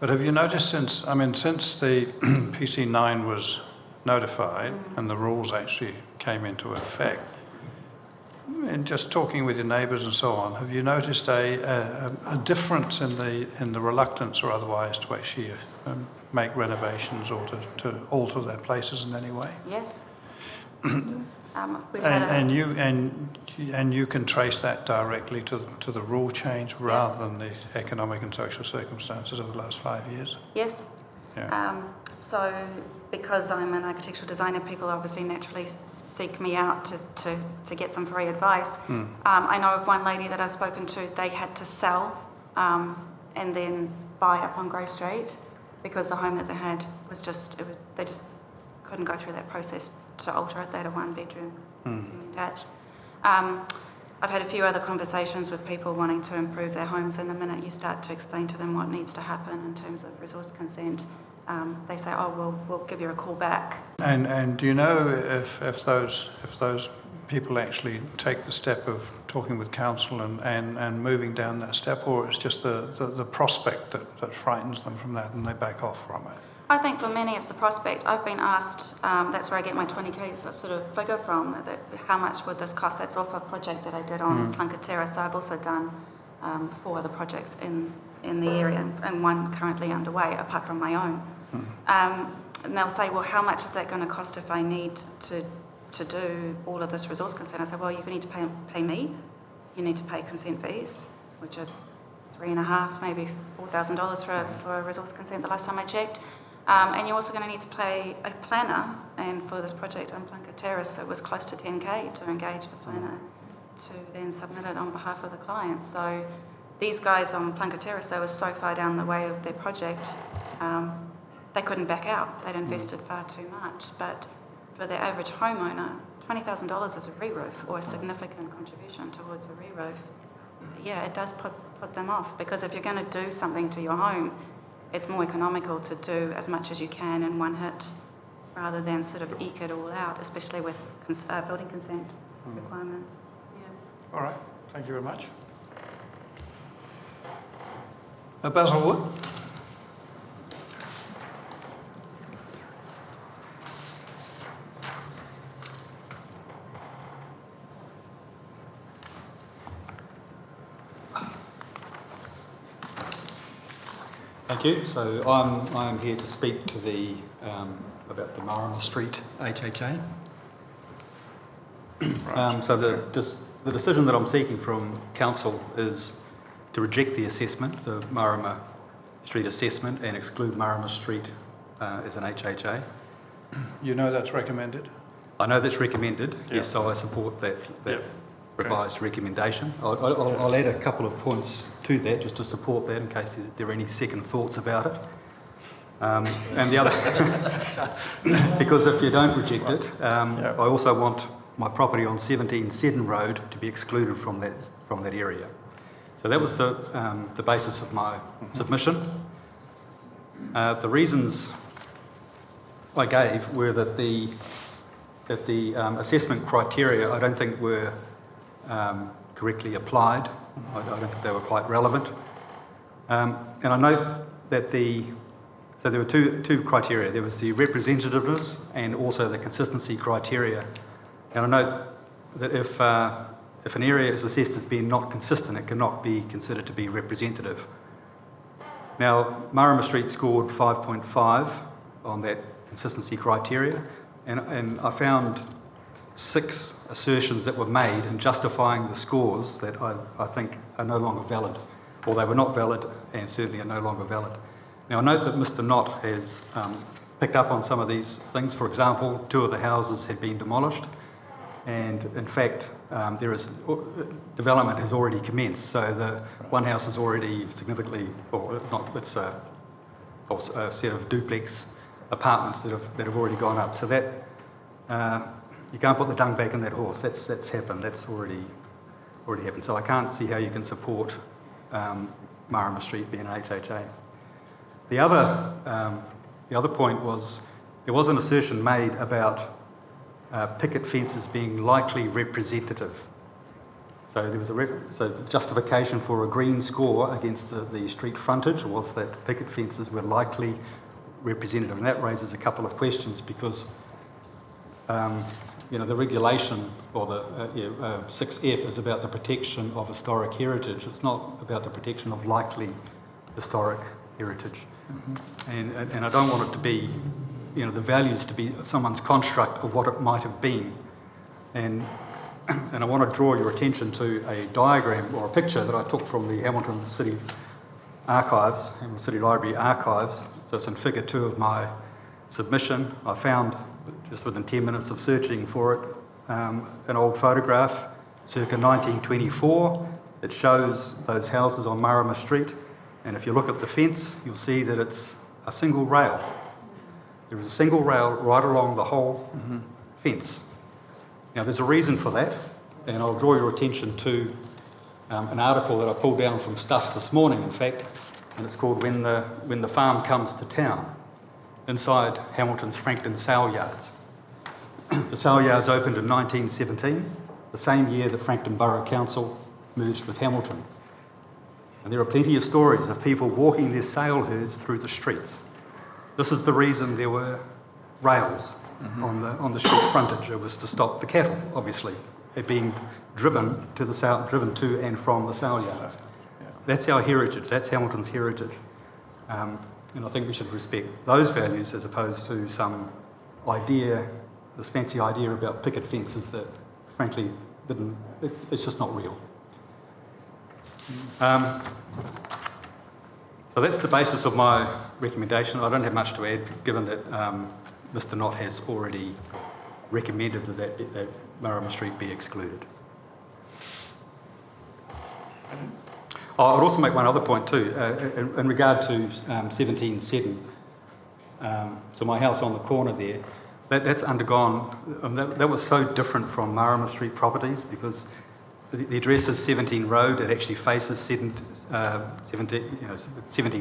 but have you noticed since the PC9 was notified and the rules actually came into effect, and just talking with your neighbours and so on, have you noticed a difference in the reluctance or otherwise to actually make renovations or to alter their places in any way? Yes. We've had And you can trace that directly to the rule change rather than the economic and social circumstances of the last 5 years? Yes. Yeah. So because I'm an architectural designer, people obviously naturally seek me out to get some free advice. I know of one lady that I've spoken to, they had to sell and then buy up on Grey Street because the home that they had was they just couldn't go through that process to alter it. They had a 1-bedroom semi-detached. I've had a few other conversations with people wanting to improve their homes, and the minute you start to explain to them what needs to happen in terms of resource consent, they say, "Oh, we'll give you a call back." And do you know if those people actually take the step of talking with council and moving down that step, or it's just the prospect that frightens them from that and they back off from it? I think for many it's the prospect. I've been asked, that's where I get my 20k sort of figure from, that how much would this cost? That's off a project that I did on Plunket Terrace. So I've also done 4 other projects in the area and one currently underway apart from my own. And they'll say, well, how much is that going to cost if I need to do all of this resource consent? I say, well, you need to pay me. You need to pay consent fees, which are $3,500, maybe $4,000 for a resource consent the last time I checked. And you're also going to need to pay a planner, and for this project on Plunket Terrace, it was close to 10k to engage the planner to then submit it on behalf of the client. So these guys on Plunket Terrace, they were so far down the way of their project, they couldn't back out. They'd invested far too much. But for the average homeowner, $20,000 is a re-roof or a significant contribution towards a re-roof. Yeah, it does put them off, because if you're going to do something to your home, it's more economical to do as much as you can in one hit rather than sort of eke it all out, especially with building consent requirements. Yeah. All right, thank you very much. Basil Wood. Thank you. So I'm here to speak to the about the Marama Street HHA. So the decision that I'm seeking from council is to reject the assessment, the Marama Street assessment, and exclude Marama Street as an HHA. You know that's recommended? I know that's recommended. Yeah. Yes, so I support that revised recommendation. I'll add a couple of points to that just to support that in case there are any second thoughts about it. And the other, because if you don't reject it, I also want my property on 17 Seddon Road to be excluded from that area. So that was the basis of my submission. The reasons I gave were that the assessment criteria I don't think were correctly applied. I don't think they were quite relevant. And I know so there were two criteria. There was the representativeness and also the consistency criteria. And I note that if an area is assessed as being not consistent, it cannot be considered to be representative. Now, Marama Street scored 5.5 on that consistency criteria, and I found 6 assertions that were made in justifying the scores that I think are no longer valid, or they were not valid and certainly are no longer valid. Now, I note that Mr. Knott has picked up on some of these things. For example, 2 of the houses had been demolished, and in fact, development has already commenced. So the one house is already significantly, it's a set of duplex apartments that have already gone up. So that you can't put the dung back in that horse. That's happened. That's already happened. So I can't see how you can support Marama Street being an HHA. The other point was there was an assertion made about picket fences being likely representative. So there was so the justification for a green score against the street frontage was that picket fences were likely representative, and that raises a couple of questions because the regulation or the 6F is about the protection of historic heritage. It's not about the protection of likely historic heritage. And I don't want it to be, the values to be someone's construct of what it might have been. And I want to draw your attention to a diagram or a picture that I took from the Hamilton City Archives, Hamilton City Library Archives. So it's in figure 2 of my submission. I found, just within 10 minutes of searching for it, an old photograph, circa 1924. It shows those houses on Marama Street. And if you look at the fence, you'll see that it's a single rail. There is a single rail right along the whole fence. Now, there's a reason for that, and I'll draw your attention to an article that I pulled down from Stuff this morning, in fact, and it's called When the Farm Comes to Town, inside Hamilton's Frankton Sale Yards. The sale yards opened in 1917, the same year that Frankton Borough Council merged with Hamilton. And there are plenty of stories of people walking their sale herds through the streets. This is the reason there were rails on the street frontage. It was to stop the cattle, obviously, being driven to and from the sale yards. That's our heritage. That's Hamilton's heritage. And I think we should respect those values as opposed to some idea, this fancy idea about picket fences that, frankly, it's just not real. So that's the basis of my recommendation. I don't have much to add, given that Mr. Knott has already recommended that Marama Street be excluded. I would also make one other point too, in regard to 17 Seddon. So my house on the corner there, that's undergone, that was so different from Marama Street properties because the address is 17 Road. It actually faces 17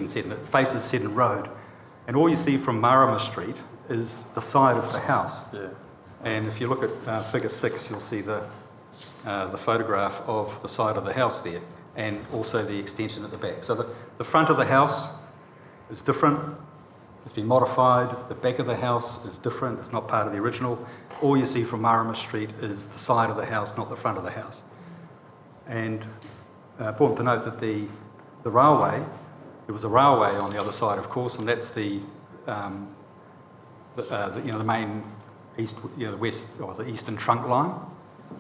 Seddon. It faces Seddon Road, and all you see from Marama Street is the side of the house. Yeah. And if you look at figure 6, you'll see the photograph of the side of the house there, and also the extension at the back. So the front of the house is different. It's been modified. The back of the house is different. It's not part of the original. All you see from Marama Street is the side of the house, not the front of the house. And important to note that the railway, there was a railway on the other side, of course, and that's the main east, the west or the eastern trunk line.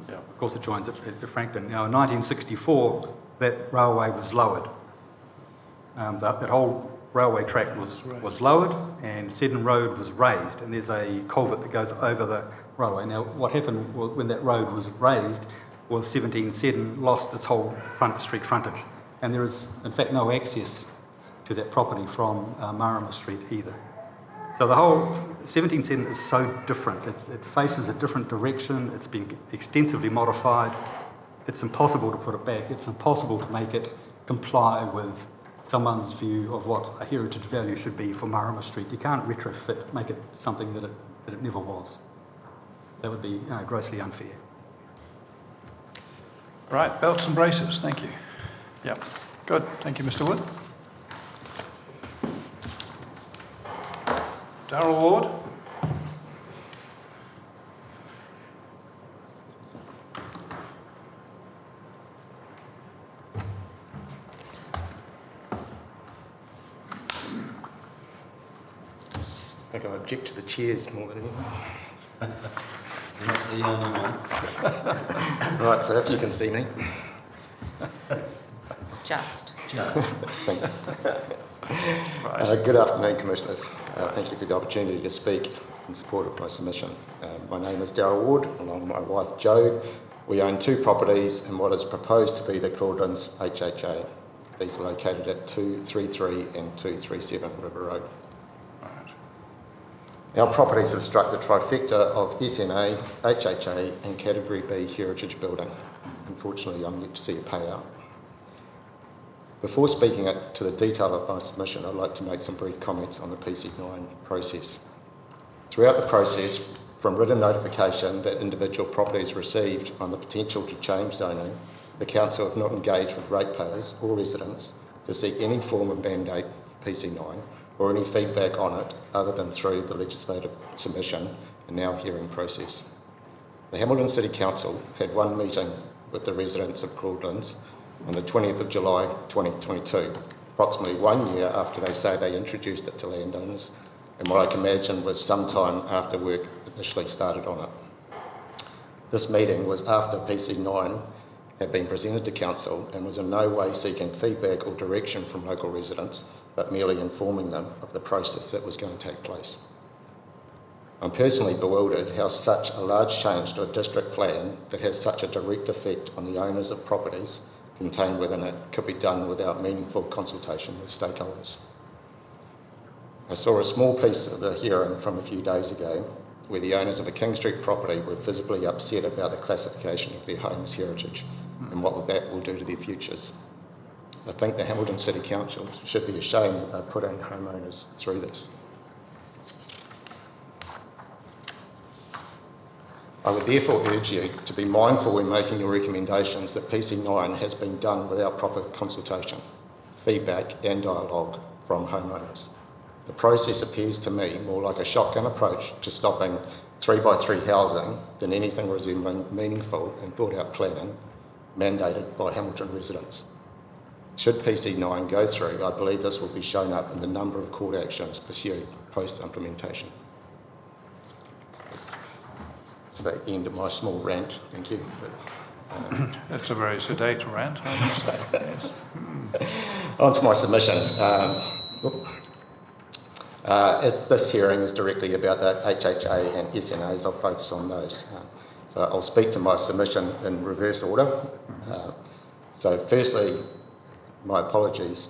Yeah. Of course, it joins at Frankton. Now, in 1964, that railway was lowered. That whole railway track was lowered, and Seddon Road was raised, and there's a culvert that goes over the railway. Now, what happened when that road was raised was 17 Seddon lost its whole street frontage, and there is, in fact, no access to that property from Marama Street either. So the whole 17 Seddon is so different. It faces a different direction. It's been extensively modified. It's impossible to put it back. It's impossible to make it comply with someone's view of what a heritage value should be for Marama Street. You can't retrofit, make it something that it never was. That would be grossly unfair. Right, belts and braces, thank you. Yep, good, thank you, Mr. Wood. Darryl Ward. I think I object to the chairs more than anything. You're not the only one. Right, so if you can see me. Just. Thank you. Good afternoon, Commissioners. Thank you for the opportunity to speak in support of my submission. My name is Darryl Ward, along with my wife Jo. We own 2 properties in what is proposed to be the Claudelands HHA. These are located at 233 and 237 River Road. Our properties have struck the trifecta of SNA, HHA and Category B heritage building. Unfortunately, I'm yet to see a payout. Before speaking to the detail of my submission, I'd like to make some brief comments on the PC9 process. Throughout the process, from written notification that individual properties received on the potential to change zoning, the Council have not engaged with ratepayers or residents to seek any form of mandate for PC9 or any feedback on it other than through the legislative submission and now hearing process. The Hamilton City Council had one meeting with the residents of Claudelands on the 20th of July 2022, approximately 1 year after they say they introduced it to landowners, and what I can imagine was some time after work initially started on it. This meeting was after PC9 had been presented to Council and was in no way seeking feedback or direction from local residents, but merely informing them of the process that was going to take place. I'm personally bewildered how such a large change to a district plan that has such a direct effect on the owners of properties contained within it could be done without meaningful consultation with stakeholders. I saw a small piece of the hearing from a few days ago where the owners of a King Street property were visibly upset about the classification of their home as heritage and what that will do to their futures. I think the Hamilton City Council should be ashamed of putting homeowners through this. I would therefore urge you to be mindful when making your recommendations that PC9 has been done without proper consultation, feedback and dialogue from homeowners. The process appears to me more like a shotgun approach to stopping 3x3 housing than anything resembling meaningful and thought out planning mandated by Hamilton residents. Should PC9 go through, I believe this will be shown up in the number of court actions pursued post-implementation. That's the end of my small rant. Thank you. That's a very sedate rant, I must say. Yes. On to my submission. As this hearing is directly about the HHA and SNAs, I'll focus on those. So I'll speak to my submission in reverse order. So firstly, my apologies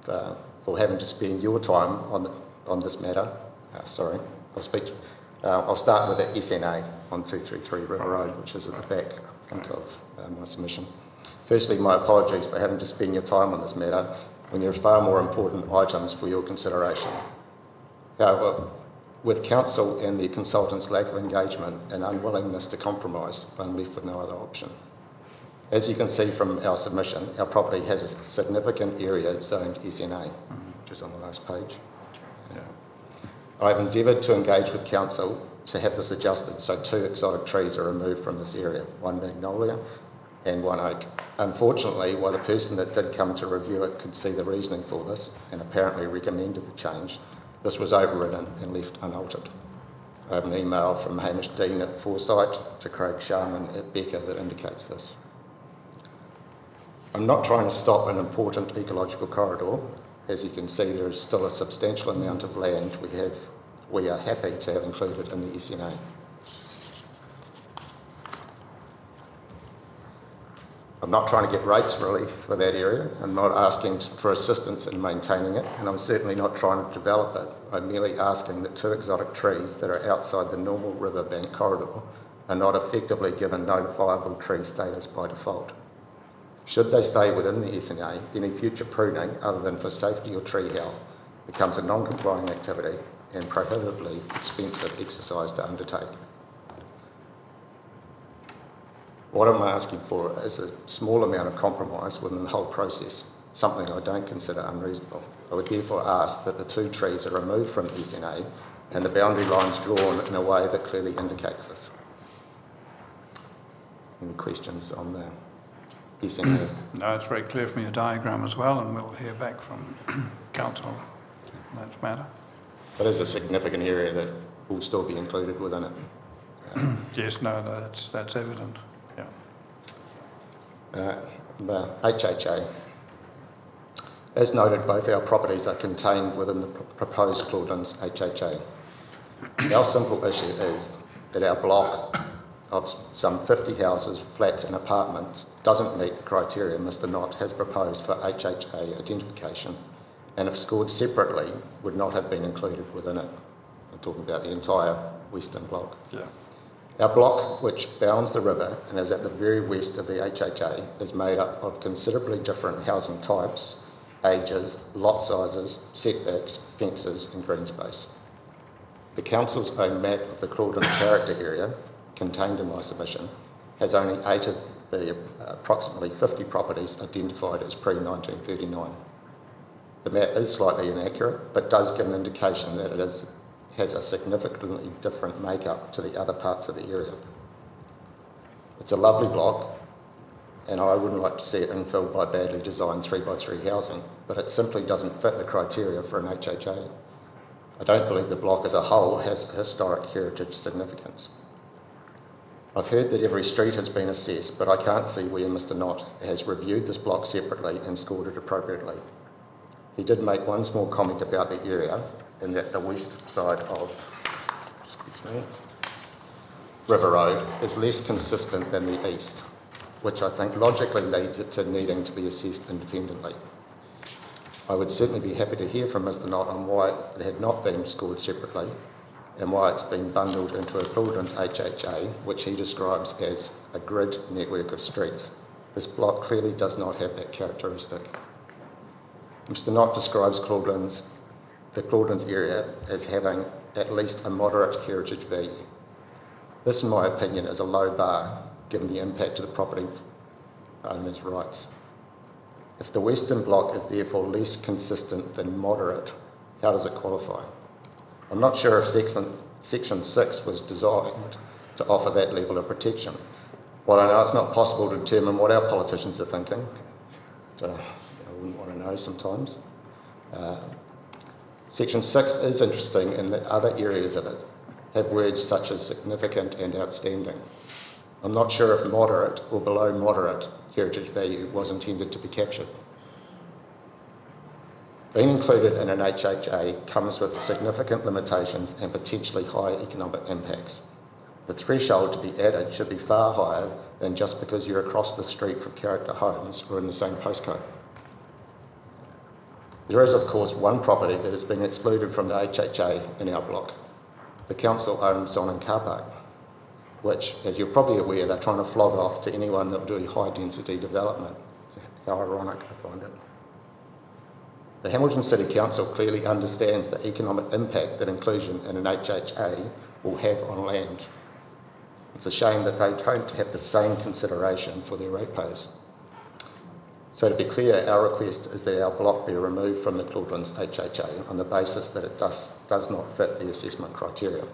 for having to spend your time on this matter. I'll start with the SNA on 233 River Road, which is at the back, I think, of my submission. Firstly, my apologies for having to spend your time on this matter when there are far more important items for your consideration. However, with Council and the consultants' lack of engagement and unwillingness to compromise, I'm left with no other option. As you can see from our submission, our property has a significant area zoned SNA, which is on the last page. I've endeavoured to engage with Council to have this adjusted so 2 exotic trees are removed from this area, one magnolia and one oak. Unfortunately, while the person that did come to review it could see the reasoning for this and apparently recommended the change, this was overridden and left unaltered. I have an email from Hamish Dean at Foresight to Craig Sharman at Becker that indicates this. I'm not trying to stop an important ecological corridor. As you can see, there is still a substantial amount of land we are happy to have included in the SNA. I'm not trying to get rates relief for that area. I'm not asking for assistance in maintaining it, and I'm certainly not trying to develop it. I'm merely asking that 2 exotic trees that are outside the normal riverbank corridor are not effectively given notifiable tree status by default. Should they stay within the SNA, any future pruning other than for safety or tree health becomes a non-complying activity and prohibitively expensive exercise to undertake. What I'm asking for is a small amount of compromise within the whole process, something I don't consider unreasonable. I would therefore ask that the 2 trees are removed from the SNA and the boundary lines drawn in a way that clearly indicates this. Any questions on the SMA? No, it's very clear from your diagram as well, and we'll hear back from council on that matter. It is a significant area that will still be included within it. Yes, no, that's evident. Yeah. The HHA. As noted, both our properties are contained within the proposed Claudelands HHA. Our simple issue is that our block of some 50 houses, flats and apartments doesn't meet the criteria Mr. Knott has proposed for HHA identification, and if scored separately would not have been included within it. I'm talking about the entire western block. Yeah. Our block, which bounds the river and is at the very west of the HHA, is made up of considerably different housing types, ages, lot sizes, setbacks, fences and green space. The council's own map of the Claudelands character area, contained in my submission, has only 8 of the approximately 50 properties identified as pre-1939. The map is slightly inaccurate, but does give an indication that it has a significantly different makeup to the other parts of the area. It's a lovely block, and I wouldn't like to see it infilled by badly designed 3x3 housing, but it simply doesn't fit the criteria for an HHA. I don't believe the block as a whole has historic heritage significance. I've heard that every street has been assessed, but I can't see where Mr. Knott has reviewed this block separately and scored it appropriately. He did make one small comment about the area, in that the west side of River Road is less consistent than the east, which I think logically leads it to needing to be assessed independently. I would certainly be happy to hear from Mr. Knott on why it had not been scored separately and why it's been bundled into a Claudelands HHA, which he describes as a grid network of streets. This block clearly does not have that characteristic. Mr. Knott describes the Claudelands area as having at least a moderate heritage value. This, in my opinion, is a low bar given the impact to the property owner's rights. If the western block is therefore less consistent than moderate, how does it qualify? I'm not sure if Section 6 was designed to offer that level of protection. While I know it's not possible to determine what our politicians are thinking, I wouldn't want to know sometimes. Section 6 is interesting in that other areas of it have words such as significant and outstanding. I'm not sure if moderate or below moderate heritage value was intended to be captured. Being included in an HHA comes with significant limitations and potentially high economic impacts. The threshold to be added should be far higher than just because you're across the street from character homes or in the same postcode. There is, of course, one property that has been excluded from the HHA in our block. The council owns Zonin Car Park, which, as you're probably aware, they're trying to flog off to anyone that will do high-density development. How ironic I find it. The Hamilton City Council clearly understands the economic impact that inclusion in an HHA will have on land. It's a shame that they don't have the same consideration for their ratepayers. So to be clear, our request is that our block be removed from the Claudelands HHA on the basis that it does not fit the assessment criteria.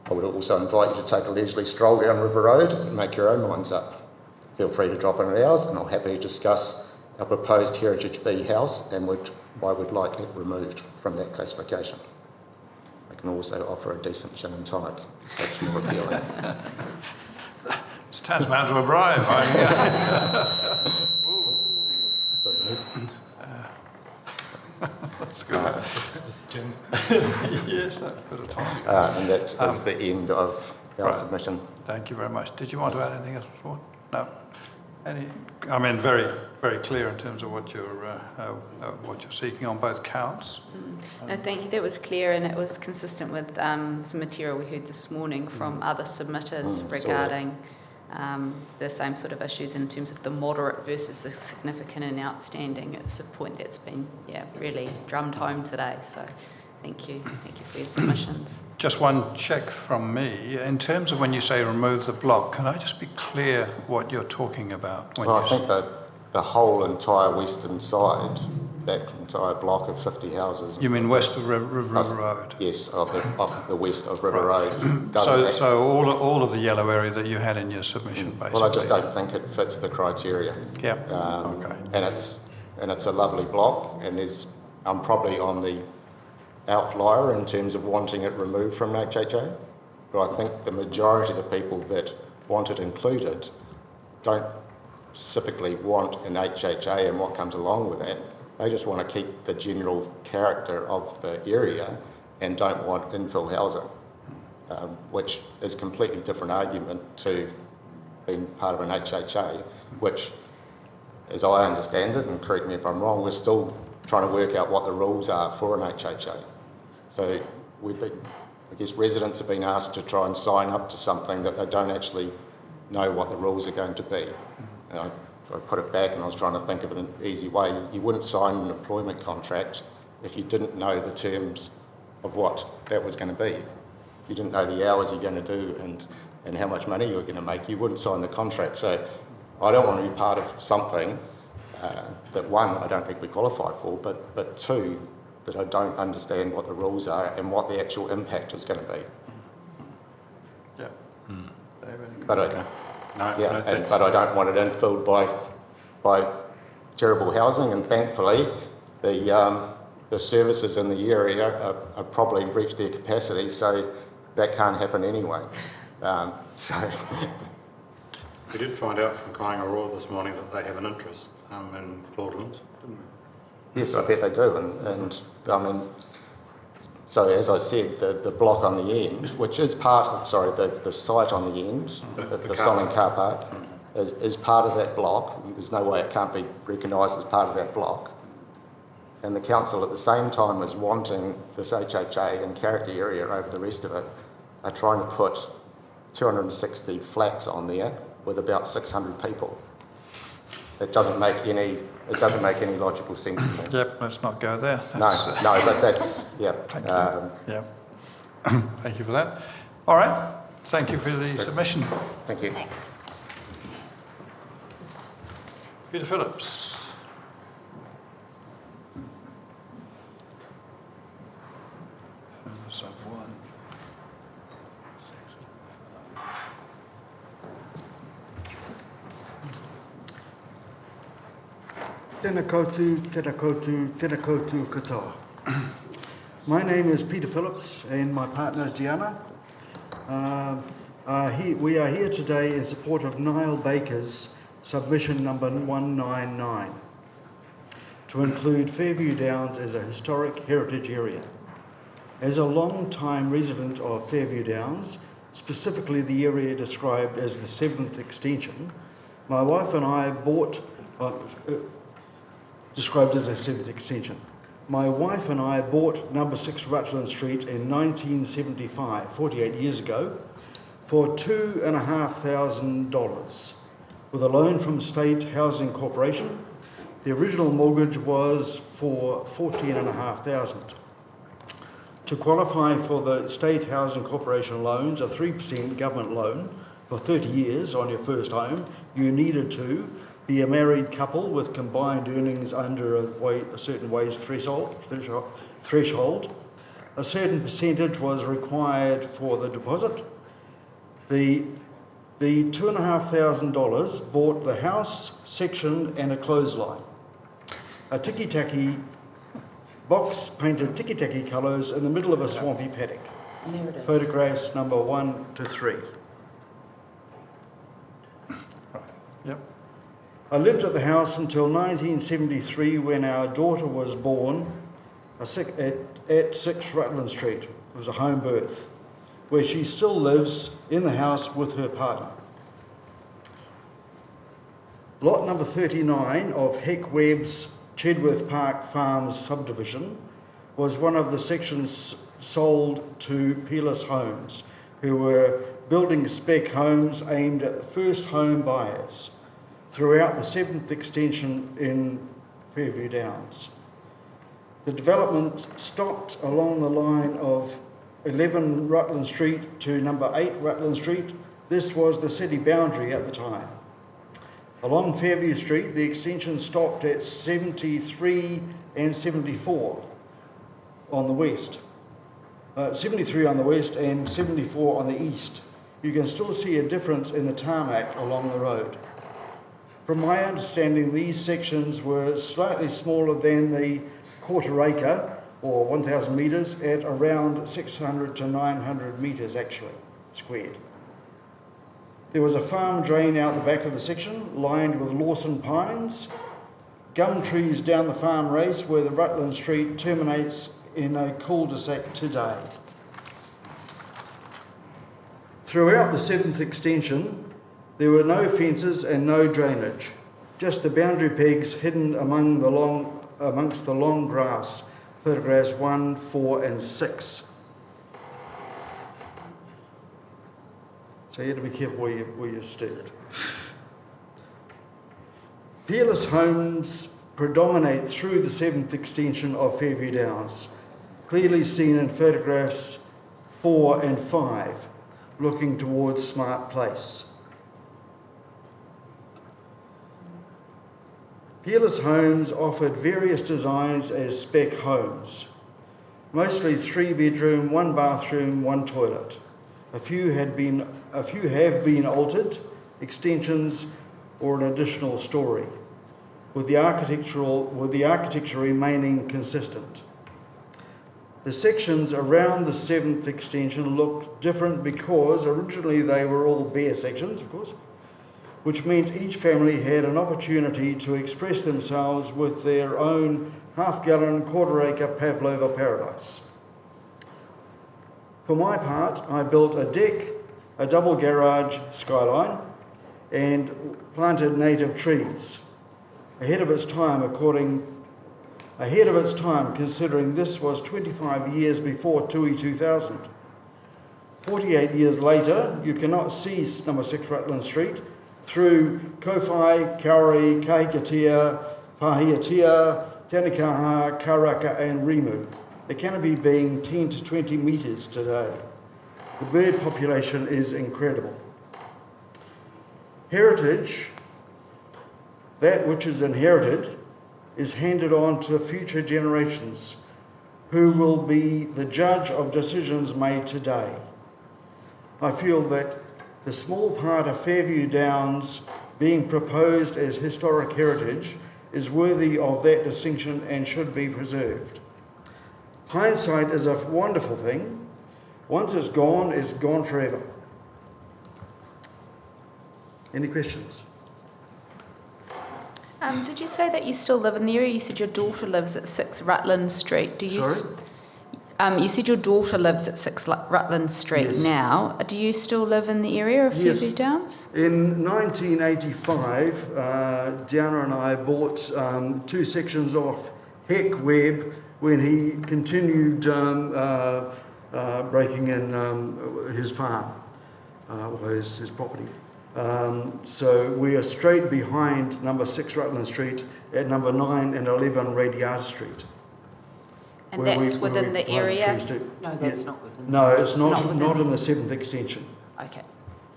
I would also invite you to take a leisurely stroll down River Road and make your own minds up. Feel free to drop in at ours and I'm happy to discuss our proposed Heritage B house and why we'd like it removed from that classification. I can also offer a decent gin and tonic, if that's more appealing. It's tantamount to a bribe. That's good. Jim. Yes, that's a bit of time. And that is the end of our submission. Thank you very much. Did you want to add anything else before? No. I mean, very, very clear in terms of what you're seeking on both counts. No, thank you. That was clear, and it was consistent with some material we heard this morning from other submitters regarding the same sort of issues in terms of the moderate versus the significant and outstanding. It's a point that's been really drummed home today. So, thank you for your submissions. Just one check from me. In terms of when you say remove the block, can I just be clear what you're talking about? Well, I think that the whole entire western side that entire block of 50 houses. You mean west of River Road? Yes, of the west of River Road. So all of the yellow area that you had in your submission, basically? Well, I just don't think it fits the criteria. Yeah. Okay. And it's a lovely block, and I'm probably on the outlier in terms of wanting it removed from HHA, but I think the majority of the people that want it included don't specifically want an HHA and what comes along with that. They just want to keep the general character of the area and don't want infill housing, which is a completely different argument to being part of an HHA, which, as I understand it, and correct me if I'm wrong, we're still trying to work out what the rules are for an HHA. So I guess residents have been asked to try and sign up to something that they don't actually know what the rules are going to be. And I put it back and I was trying to think of an easy way. You wouldn't sign an employment contract if you didn't know the terms of what that was going to be. If you didn't know the hours you're going to do and how much money you're going to make, you wouldn't sign the contract. So I don't want to be part of something that, one, I don't think we qualify for, but two, that I don't understand what the rules are and what the actual impact is going to be. Yeah. But I don't want it infilled by terrible housing, and thankfully the services in the area are probably reached their capacity, so that can't happen anyway. We did find out from Kāinga Roa this morning that they have an interest in Claudelands, didn't we? Yes, I bet they do, and I mean, so as I said, the block on the end, which is part of, the site on the end, the Solling car park, is part of that block. There's no way it can't be recognised as part of that block. And the council at the same time as wanting this HHA and character area over the rest of it, are trying to put 260 flats on there with about 600 people. It doesn't make any logical sense to me. Yep, let's not go there. No, but that's, yeah. Thank you. Yeah. Thank you for that. All right, thank you for the submission. Thank you. Thanks. Peter Phillips. Tēnā koutou, tēnā koutou, tēnā koutou katoa. My name is Peter Phillips and my partner Gianna. We are here today in support of Niall Baker's submission number 199 to include Fairview Downs as a historic heritage area. As a long-time resident of Fairview Downs, specifically the area described as the 7th extension, my wife and I bought described as a 7th extension. My wife and I bought number 6 Rutland Street in 1975, 48 years ago, for $2,500 with a loan from State Housing Corporation. The original mortgage was for $14,500. To qualify for the State Housing Corporation loans, a 3% government loan for 30 years on your first home, you needed to be a married couple with combined earnings under a certain wage threshold. A certain percentage was required for the deposit. The $2,500 bought the house, section and a clothesline. A tiki-taki box painted tiki-taki colours in the middle of a swampy paddock. And there it is. Photographs number 1 to 3. Yep. I lived at the house until 1973 when our daughter was born at 6 Rutland Street. It was a home birth, where she still lives in the house with her partner. Lot number 39 of Heck Webb's Chedworth Park Farms subdivision was one of the sections sold to Peerless Homes, who were building spec homes aimed at the first home buyers throughout the 7th extension in Fairview Downs. The development stopped along the line of 11 Rutland Street to number 8 Rutland Street. This was the city boundary at the time. Along Fairview Street, the extension stopped at 73 and 74 on the west. 73 on the west and 74 on the east. You can still see a difference in the tarmac along the road. From my understanding, these sections were slightly smaller than the quarter acre, or 1,000 metres, at around 600 to 900 metres actually, squared. There was a farm drain out the back of the section, lined with Lawson pines, gum trees down the farm race where the Rutland Street terminates in a cul-de-sac today. Throughout the 7th extension, there were no fences and no drainage, just the boundary pegs hidden amongst the long grass, photographs 1, 4 and 6. So you have to be careful where you stepped. Peerless homes predominate through the 7th extension of Fairview Downs, clearly seen in photographs 4 and 5, looking towards Smart Place. Peerless homes offered various designs as spec homes, mostly 3-bedroom, 1 bathroom, 1 toilet. A few have been altered, extensions or an additional story, with the architecture remaining consistent. The sections around the 7th extension looked different because originally they were all bare sections, of course, which meant each family had an opportunity to express themselves with their own half-gallon, quarter-acre Pavlova paradise. For my part, I built a deck, a double garage skyline, and planted native trees, ahead of its time considering this was 25 years before Tui 2000. 48 years later, you cannot see number 6 Rutland Street through Kowhai, Kauri, Kahikatea, Pahiatea, Tanakaha, Karaka and Rimu, the canopy being 10 to 20 metres today. The bird population is incredible. Heritage, that which is inherited, is handed on to future generations who will be the judge of decisions made today. I feel that the small part of Fairview Downs being proposed as historic heritage is worthy of that distinction and should be preserved. Hindsight is a wonderful thing. Once it's gone forever. Any questions? Did you say that you still live in the area? You said your daughter lives at 6 Rutland Street. Do you? Sorry? You said your daughter lives at 6 Rutland Street Yes. now. Do you still live in the area of Yes. Fairview Downs? In 1985, Diana and I bought 2 sections off Heck Webb when he continued breaking in his farm, or his property. So we are straight behind number 6 Rutland Street at number 9 and 11 Radiata Street. And where that's we within the planted area? trees too. No, that's Yeah. not within. No, it's not within in the 7th extension. Okay,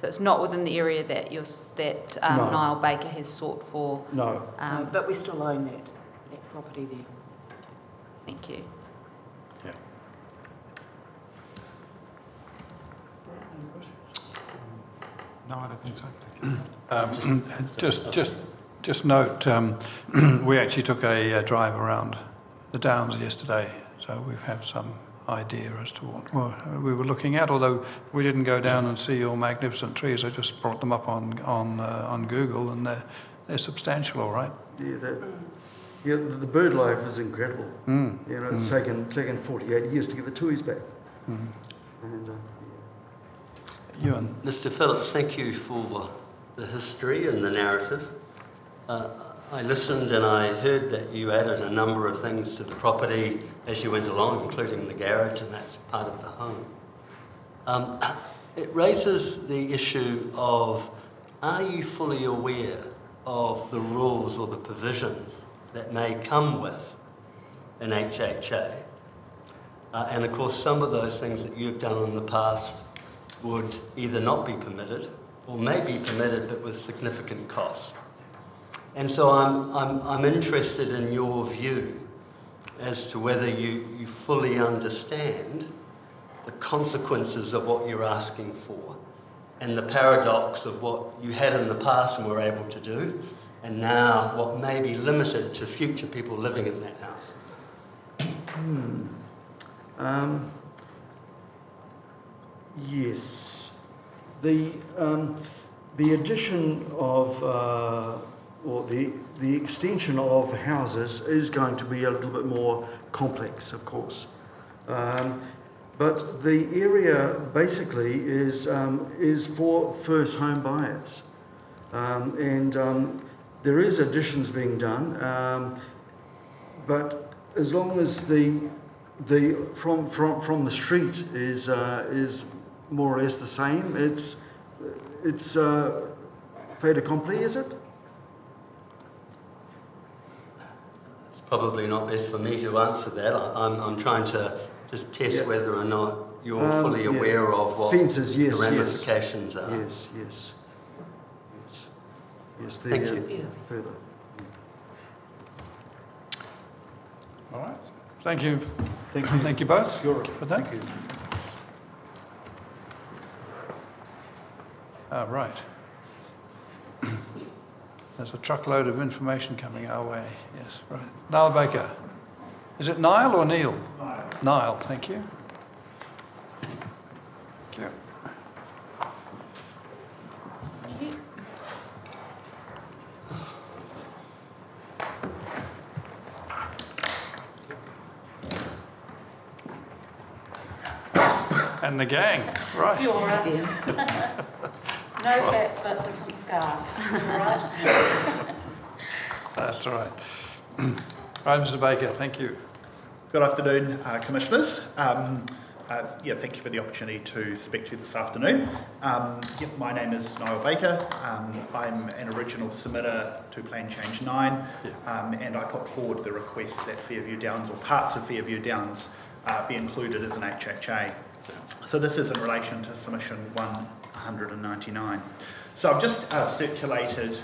so it's not within the area that No. Niall Baker has sought for. No. But we still own that property there. Thank you. No, I don't think so. Just note, we actually took a drive around the Downs yesterday, so we've had some idea as to what we were looking at. Although we didn't go down and see your magnificent trees, I just brought them up on Google, and they're substantial, all right. Yeah, the bird life is incredible. Mm. You know, it's taken 48 years to get the tuis back. Mm. And, Ewan. Mr. Phillips, thank you for the history and the narrative. I listened and I heard that you added a number of things to the property as you went along, including the garage, and that's part of the home. It raises the issue of, are you fully aware of the rules or the provisions that may come with an HHA? And of course, some of those things that you've done in the past would either not be permitted or may be permitted but with significant cost. And so I'm interested in your view as to whether you fully understand the consequences of what you're asking for and the paradox of what you had in the past and were able to do, and now what may be limited to future people living in that house. Yes. The addition of, or the extension of houses is going to be a little bit more complex, of course. But the area basically is for first home buyers. There is additions being done, but as long as from the street is more or less the same, it's fait accompli, is it? It's probably not best for me to answer that. I'm trying to just test whether or not you're fully aware of what fences, yes, the ramifications are. Yes. Thank you. Further. All right. Thank you. Thank you both for that. Thank you. Right. There's a truckload of information coming our way. Yes, right. Niall Baker. Is it Niall or Neil? Niall, thank you. Thank you. And the gang, right. No hat, but different scarf, right? That's right. Right, Mr. Baker, thank you. Good afternoon, Commissioners. Thank you for the opportunity to speak to you this afternoon. My name is Niall Baker. I'm an original submitter to Plan Change 9, and I put forward the request that Fairview Downs, or parts of Fairview Downs, be included as an HHA. So this is in relation to submission 199. So I've just circulated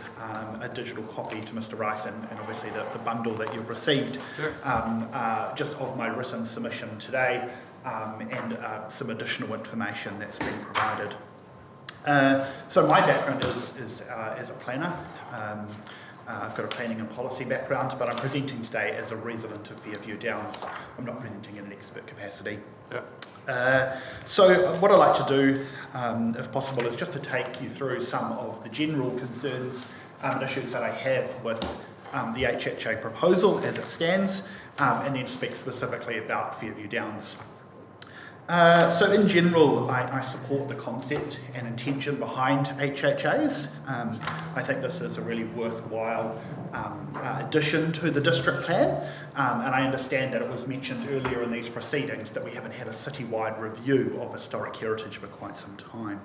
a digital copy to Mr. Rice and obviously the bundle that you've received just of my written submission today and some additional information that's been provided. So my background is as a planner. I've got a planning and policy background, but I'm presenting today as a resident of Fairview Downs. I'm not presenting in an expert capacity. So what I'd like to do, if possible, is just to take you through some of the general concerns and issues that I have with the HHA proposal as it stands, and then speak specifically about Fairview Downs. So in general, I support the concept and intention behind HHAs. I think this is a really worthwhile addition to the district plan, and I understand that it was mentioned earlier in these proceedings that we haven't had a citywide review of historic heritage for quite some time.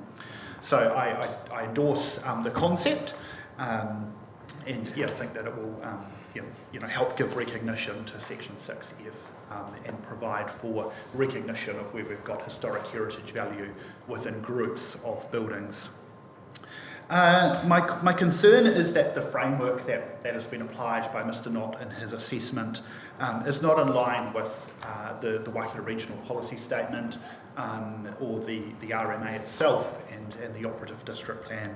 So I endorse the concept, and think that it will help give recognition to Section 6F. And provide for recognition of where we've got historic heritage value within groups of buildings. My concern is that the framework that has been applied by Mr. Knott in his assessment is not in line with the Waikato Regional Policy Statement or the RMA itself and the Operative District Plan.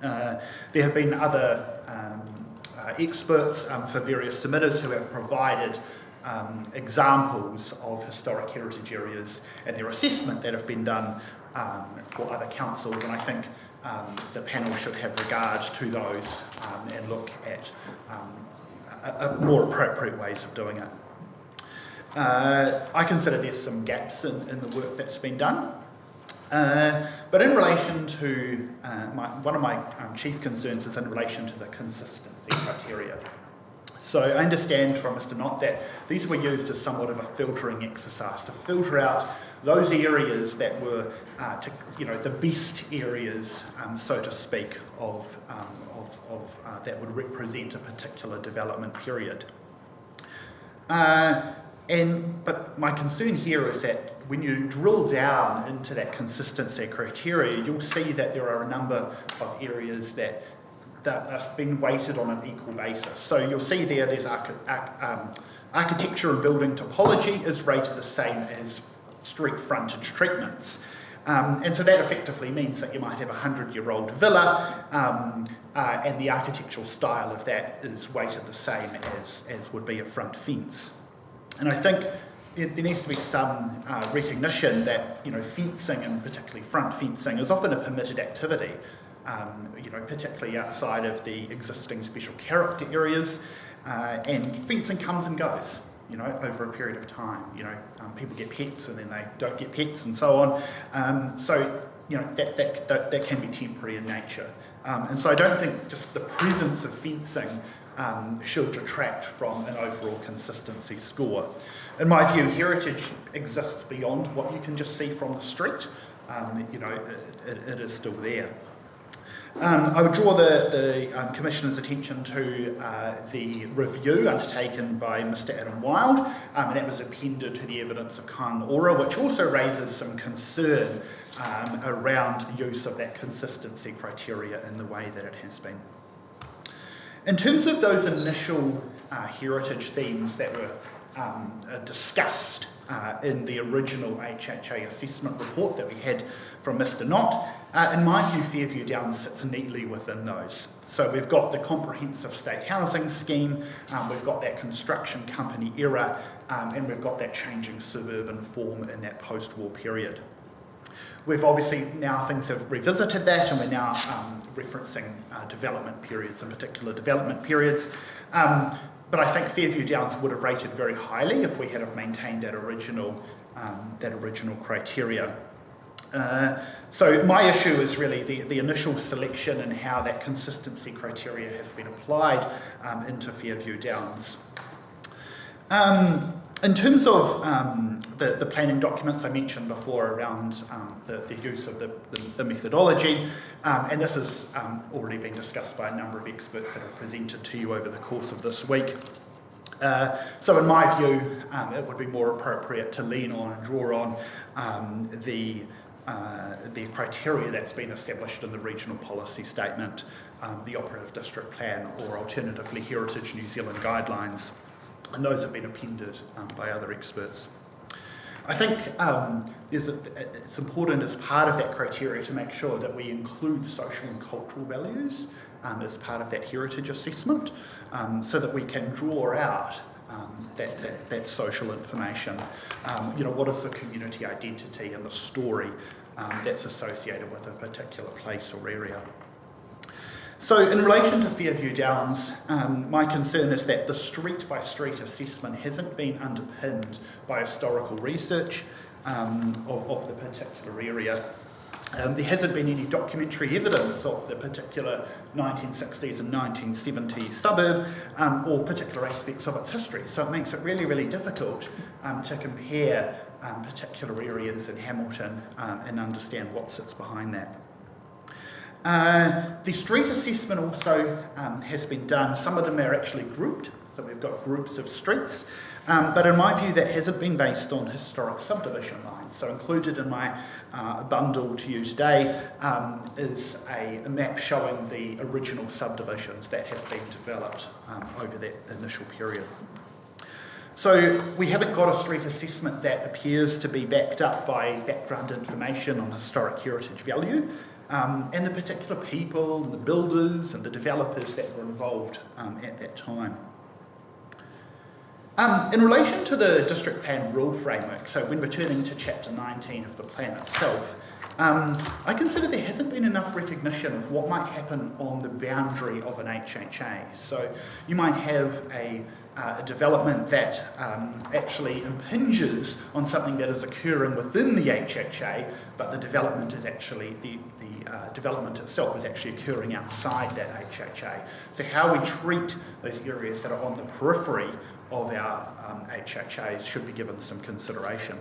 There have been other experts for various submitters who have provided examples of historic heritage areas and their assessment that have been done for other councils, and I think the panel should have regard to those and look at more appropriate ways of doing it. I consider there's some gaps in the work that's been done. But in relation to, one of my chief concerns is in relation to the consistency criteria. So I understand from Mr. Knott that these were used as somewhat of a filtering exercise to filter out those areas that were, the best areas, so to speak, of that would represent a particular development period. But my concern here is that when you drill down into that consistency criteria, you'll see that there are a number of areas that that's been weighted on an equal basis. So you'll see there's architecture and building topology is rated the same as street frontage treatments. And so that effectively means that you might have a 100-year-old villa, and the architectural style of that is weighted the same as would be a front fence. And I think there needs to be some recognition that, you know, fencing, and particularly front fencing, is often a permitted activity, you know, particularly outside of the existing special character areas, and fencing comes and goes, you know, over a period of time. You know, people get pets and then they don't get pets and so on. So, you know, that can be temporary in nature. And so I don't think just the presence of fencing should detract from an overall consistency score. In my view, heritage exists beyond what you can just see from the street. You know, it is still there. I would draw the Commissioner's attention to the review undertaken by Mr Adam Wild, and that was appended to the evidence of Kāinga Ora, which also raises some concern around the use of that consistency criteria in the way that it has been. In terms of those initial heritage themes that were discussed in the original HHA assessment report that we had from Mr Knott, in my view, Fairview Downs sits neatly within those. So we've got the comprehensive state housing scheme, we've got that construction company era, and we've got that changing suburban form in that post-war period. We've obviously now things have revisited that, and we're now referencing development periods, in particular development periods. But I think Fairview Downs would have rated very highly if we had have maintained that original criteria. So my issue is really the initial selection and how that consistency criteria has been applied into Fairview Downs. In terms of the planning documents I mentioned before around the use of the methodology, and this has already been discussed by a number of experts that have presented to you over the course of this week. So in my view, it would be more appropriate to lean on and draw on the criteria that's been established in the regional policy statement, the operative district plan, or alternatively Heritage New Zealand guidelines. And those have been appended by other experts. I think it's important as part of that criteria to make sure that we include social and cultural values as part of that heritage assessment, so that we can draw out that social information. You know, what is the community identity and the story that's associated with a particular place or area. So in relation to Fairview Downs, my concern is that the street-by-street assessment hasn't been underpinned by historical research of the particular area. There hasn't been any documentary evidence of the particular 1960s and 1970s suburb or particular aspects of its history. So it makes it really, really difficult to compare particular areas in Hamilton and understand what sits behind that. The street assessment also has been done. Some of them are actually grouped, so we've got groups of streets, but in my view that hasn't been based on historic subdivision lines. So included in my bundle to you today is a map showing the original subdivisions that have been developed over that initial period. So we haven't got a street assessment that appears to be backed up by background information on historic heritage value, and the particular people, and the builders and the developers that were involved at that time. In relation to the district plan rule framework, so when returning to chapter 19 of the plan itself, I consider there hasn't been enough recognition of what might happen on the boundary of an HHA. So you might have a development that actually impinges on something that is occurring within the HHA, but the development is actually, the development itself is actually occurring outside that HHA. So how we treat those areas that are on the periphery of our HHAs should be given some consideration.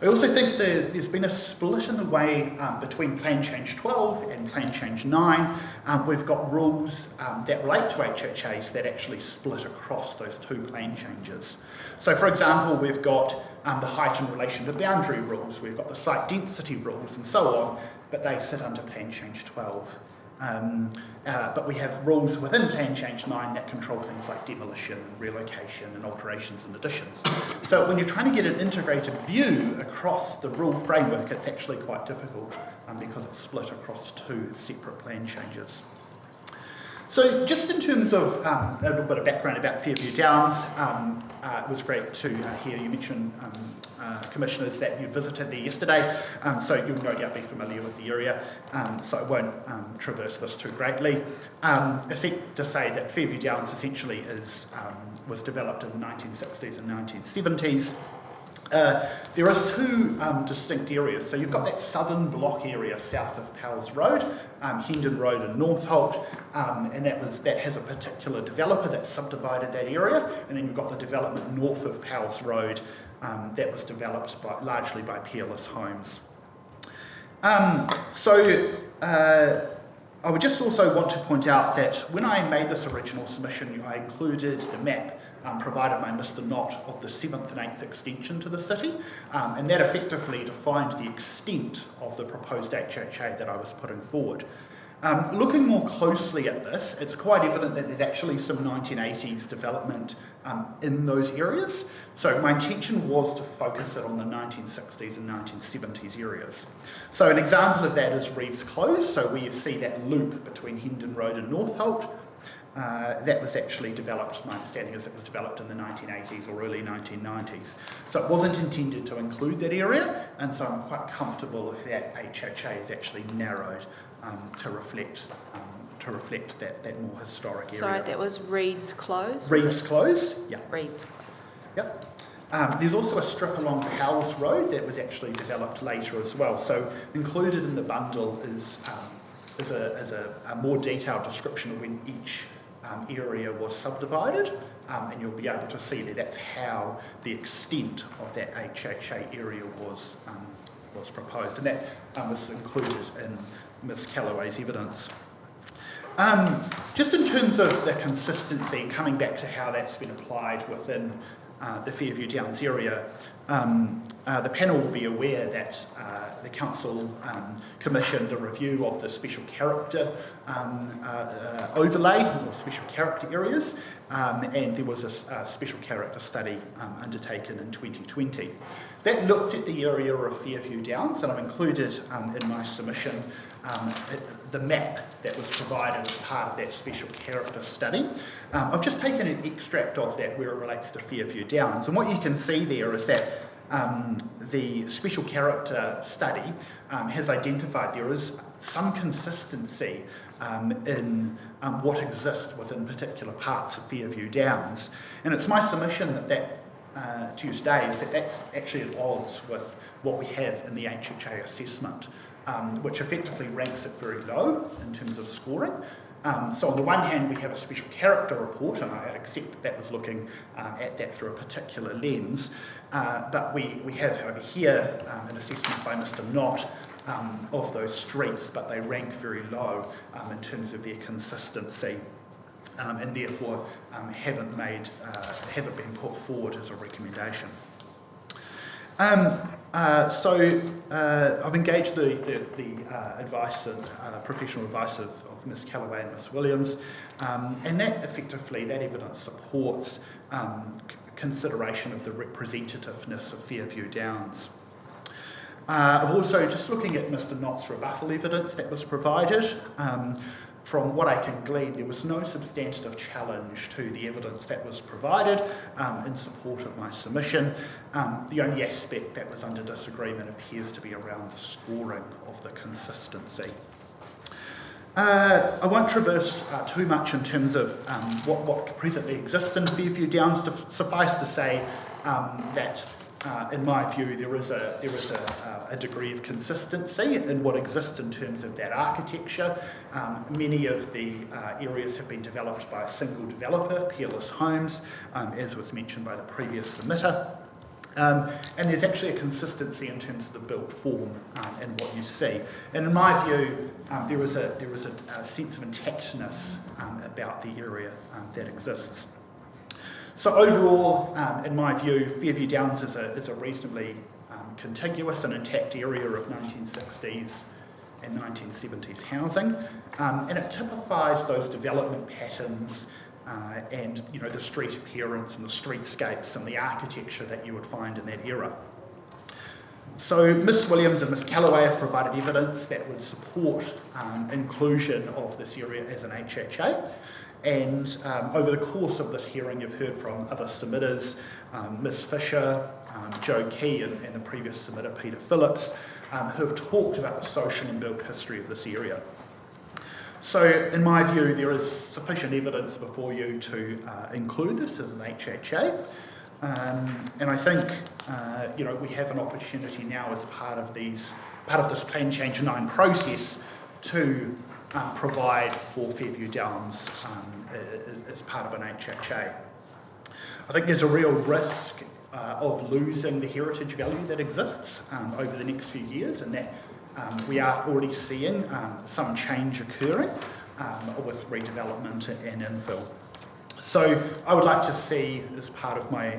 I also think there's been a split in the way between Plan Change 12 and Plan Change 9. We've got rules that relate to HHAs that actually split across those two plan changes. So for example, we've got the height in relation to boundary rules, we've got the site density rules and so on, but they sit under Plan Change 12. But we have rules within Plan Change 9 that control things like demolition, relocation, and alterations and additions. So when you're trying to get an integrated view across the rule framework, it's actually quite difficult because it's split across two separate plan changes. So just in terms of a little bit of background about Fairview Downs, it was great to hear you mention, Commissioners, that you visited there yesterday, so you'll no doubt be familiar with the area, so I won't traverse this too greatly, except to say that Fairview Downs essentially was developed in the 1960s and 1970s. There is two distinct areas. So you've got that southern block area south of Powell's Road, Hendon Road and Northolt, and that has a particular developer that subdivided that area, and then you've got the development north of Powell's Road that was developed largely by Peerless Homes. I would just also want to point out that when I made this original submission, I included the map provided by Mr. Knott of the 7th and 8th extension to the city, and that effectively defined the extent of the proposed HHA that I was putting forward. Looking more closely at this, it's quite evident that there's actually some 1980s development in those areas. So my intention was to focus it on the 1960s and 1970s areas. So an example of that is Reeves Close, so where you see that loop between Hendon Road and Northolt. That was actually developed, my understanding is it was developed in the 1980s or early 1990s. So it wasn't intended to include that area, and so I'm quite comfortable if that HHA is actually narrowed to reflect that more historic area. Sorry, that was Reeves Close? Reeves Close, yeah. Reeves Close. Yep. There's also a strip along Powell's Road that was actually developed later as well. So included in the bundle is a more detailed description of when each area was subdivided, and you'll be able to see that that's how the extent of that HHA area was proposed, and that was included in Ms. Callaway's evidence. Just in terms of the consistency, coming back to how that's been applied within the Fairview Downs area, the panel will be aware that the Council commissioned a review of the special character overlay, or special character areas, and there was a special character study undertaken in 2020. That looked at the area of Fairview Downs, and I've included in my submission the map that was provided as part of that special character study. I've just taken an extract of that where it relates to Fairview Downs, and what you can see there is that the special character study has identified there is some consistency in what exists within particular parts of Fairview Downs, and it's my submission that Tuesday is that that's actually at odds with what we have in the HHA assessment, which effectively ranks it very low in terms of scoring. So on the one hand, we have a special character report, and I accept that was looking at that through a particular lens, but we have over here an assessment by Mr. Knott of those streets, but they rank very low in terms of their consistency, and therefore haven't been put forward as a recommendation. I've engaged the advice and professional advice of Ms. Callaway and Ms. Williams, and that evidence supports consideration of the representativeness of Fairview Downs. I've also, just looking at Mr. Knott's rebuttal evidence that was provided, from what I can glean, there was no substantive challenge to the evidence that was provided in support of my submission. The only aspect that was under disagreement appears to be around the scoring of the consistency. I won't traverse too much in terms of what presently exists in Fairview Downs. Suffice to say that in my view, there is a degree of consistency in what exists in terms of that architecture. Many of the areas have been developed by a single developer, Peerless Homes, as was mentioned by the previous submitter. And there's actually a consistency in terms of the built form and what you see. And in my view, there is a sense of intactness about the area that exists. So overall, in my view, Fairview Downs is a reasonably contiguous and intact area of 1960s and 1970s housing, and it typifies those development patterns and the street appearance and the streetscapes and the architecture that you would find in that era. So Ms Williams and Ms Callaway have provided evidence that would support inclusion of this area as an HHA, and over the course of this hearing you've heard from other submitters, Ms Fisher, Joe Key and the previous submitter Peter Phillips, who have talked about the social and built history of this area. So in my view there is sufficient evidence before you to include this as an HHA. And I think we have an opportunity now as part of this Plan Change 9 process to provide for Fairview Downs as part of an HHA. I think there's a real risk of losing the heritage value that exists over the next few years, and that we are already seeing some change occurring with redevelopment and infill. So I would like to see, as part of my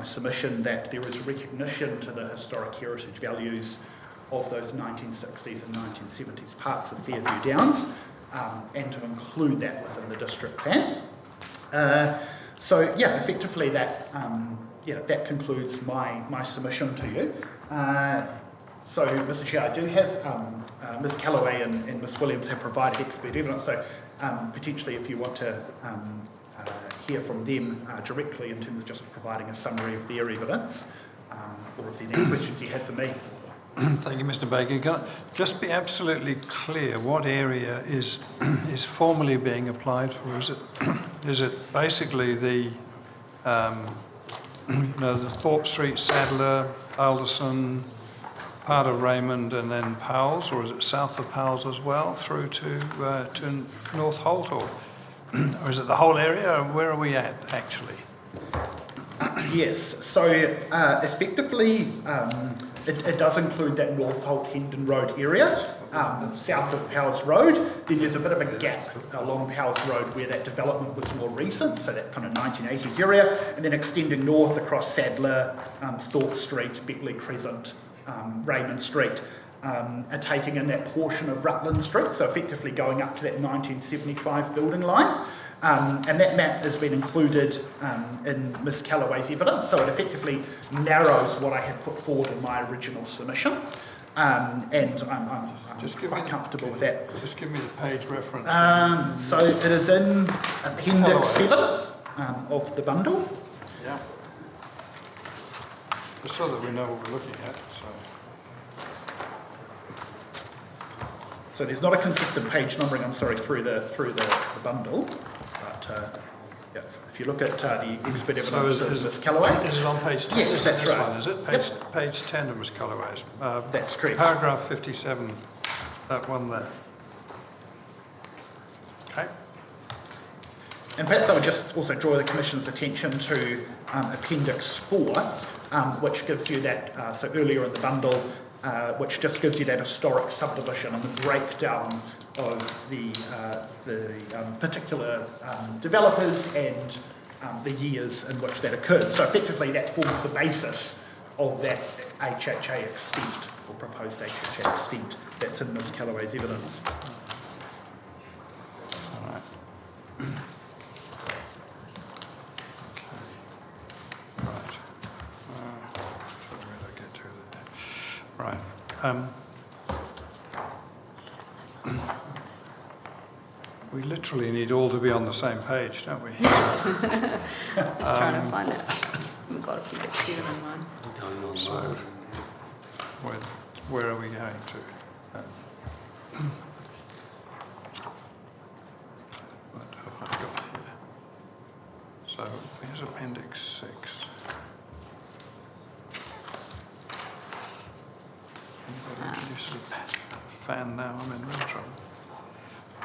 submission, that there is recognition to the historic heritage values of those 1960s and 1970s parts of Fairview Downs, and to include that within the district plan. So yeah, effectively that that concludes my submission to you. So, Mr Chair, I do have Ms Callaway and Ms Williams have provided expert evidence, so potentially if you want to hear from them directly in terms of just providing a summary of their evidence, or if there are any questions you have for me. Thank you, Mr Baker. Can I just be absolutely clear, what area is formally being applied for? Is it basically the the Thorpe Street, Sadler, Alderson, part of Raymond, and then Powell's, or is it south of Powell's as well, through to North Holt, or is it the whole area? Where are we at actually? Yes, so effectively it does include that North Holt Hendon Road area, south of Powell's Road. Then there's a bit of a gap along Powell's Road where that development was more recent, so that kind of 1980s area, and then extending north across Sadler, Thorpe Street, Beckley Crescent, Raymond Street, and taking in that portion of Rutland Street, so effectively going up to that 1975 building line. And that map has been included in Ms Callaway's evidence, so it effectively narrows what I had put forward in my original submission, and I'm quite comfortable with that. Just give me the page reference. So it is in Appendix 7 of the bundle. Yeah. Just so that we know what we're looking at. So there's not a consistent page numbering, I'm sorry, through the bundle, but yeah, if you look at the expert evidence of Ms Callaway. Is it on page 10? Yes, that's right. One, is it? Page 10 of Ms Callaway's. That's correct. Paragraph 57, that one there. Okay. And perhaps I would just also draw the Commission's attention to Appendix 4, which gives you that, so earlier in the bundle, which just gives you that historic subdivision and the breakdown of the particular developers and the years in which that occurred. So effectively that forms the basis of that HHA extent, or proposed HHA extent, that's in Ms Callaway's evidence. All right. Right. We literally need all to be on the same page, don't we? Trying to find it. We've got Appendix 7 in mine. So, where are we going to? What have I got here? So, here's Appendix 6. Fan now, I'm in real trouble.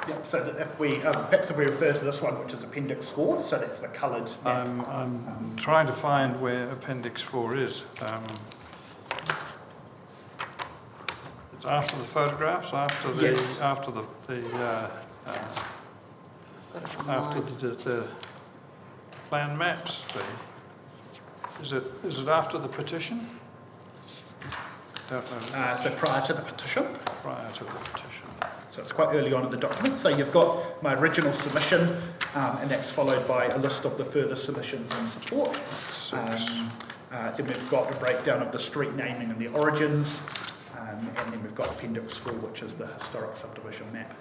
Yep, so that if we, perhaps if we refer to this one, which is Appendix 4, so that's the coloured map. I'm trying to find where Appendix 4 is. It's after the photographs, after the, yes. after the plan maps. Is it after the petition? Don't know. So prior to the petition. Prior to the petition. So it's quite early on in the document. So you've got my original submission, and that's followed by a list of the further submissions and support. Then we've got a breakdown of the street naming and the origins, and then we've got Appendix 4, which is the historic subdivision map.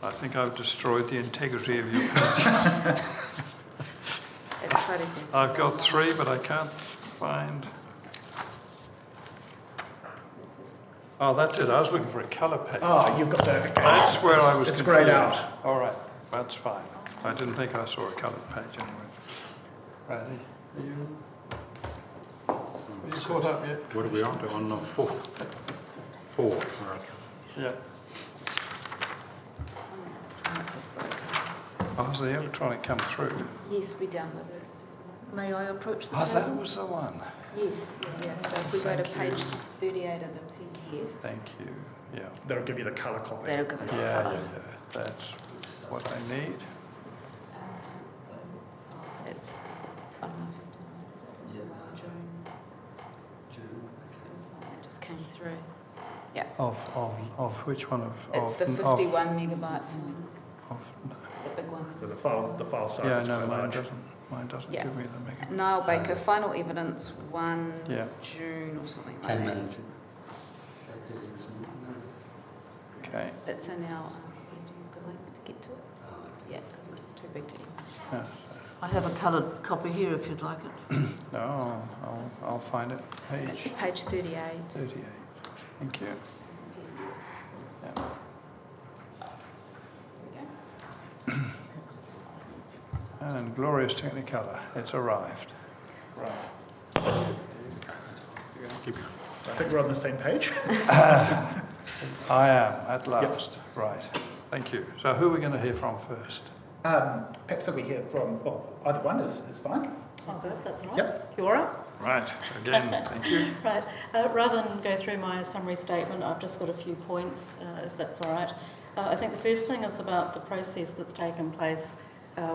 I think I've destroyed the integrity of your page. I've got 3, but I can't find. Oh, that's it. I was looking for a colour page. Oh, you've got the. Okay. That's where I was. It's greyed out. All right, that's fine. I didn't think I saw a coloured page anyway. Ready? Are you caught up yet? What are we on to? On 4. 4, all right. Yeah. Oh, has the electronic come through? Yes, we downloaded it. May I approach the Oh, table? that was the one. Yes, yeah, so if we go to Thank you. page 38 of the PDF. Thank you. Yeah. That'll give you the colour copy. That'll give us the Yeah, colour. yeah. That's what I need. It's, I don't know if you've done it. It just came through. Yeah. Of which one? It's the 51 megabytes of, the big one. So the file size yeah, is no, quite mine large. doesn't Yeah. give me the megabytes. Niall Baker, final evidence 1 Yeah. June or something like that. Okay. It's in our, use the link to get to it. Yeah, because it's too big to Yeah. I have a coloured copy here if you'd like it. No, I'll find it. Page Page 38. 38. Thank you. Yeah. And glorious Technicolor, it's arrived. Right. You're going to keep. I think we're on the same page. I am, at last. Right. Thank you. So who are we going to hear from first? Perhaps if we hear from, either one is fine. I'll go if that's all right. Yep. Kia ora. Right. Again, thank you. Right. Rather than go through my summary statement, I've just got a few points, if that's all right. I think the first thing is about the process that's taken place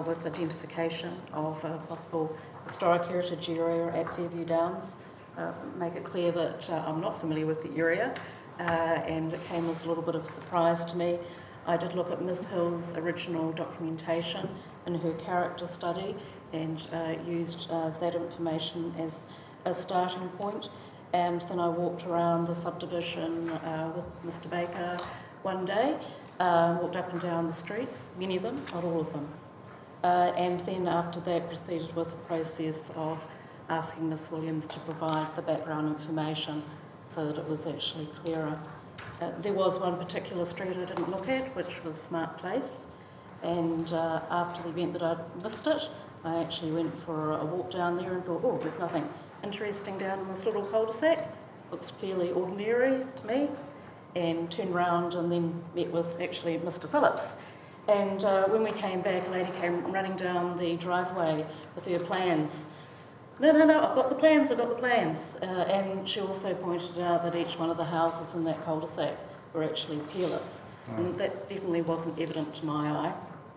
with identification of a possible historic heritage area at Fairview Downs. Make it clear that I'm not familiar with the area, and it came as a little bit of a surprise to me. I did look at Ms Hill's original documentation in her character study and used that information as a starting point. And then I walked around the subdivision with Mr Baker one day, walked up and down the streets, many of them, not all of them. And then after that proceeded with the process of asking Ms Williams to provide the background information so that it was actually clearer. There was one particular street I didn't look at, which was Smart Place, and after the event that I'd missed it, I actually went for a walk down there and thought, oh, there's nothing interesting down in this little cul-de-sac. Looks fairly ordinary to me, and turned round and then met with actually Mr Phillips. And when we came back, a lady came running down the driveway with her plans. No, I've got the plans, and she also pointed out that each one of the houses in that cul-de-sac were actually peerless. And that definitely wasn't evident to my eye,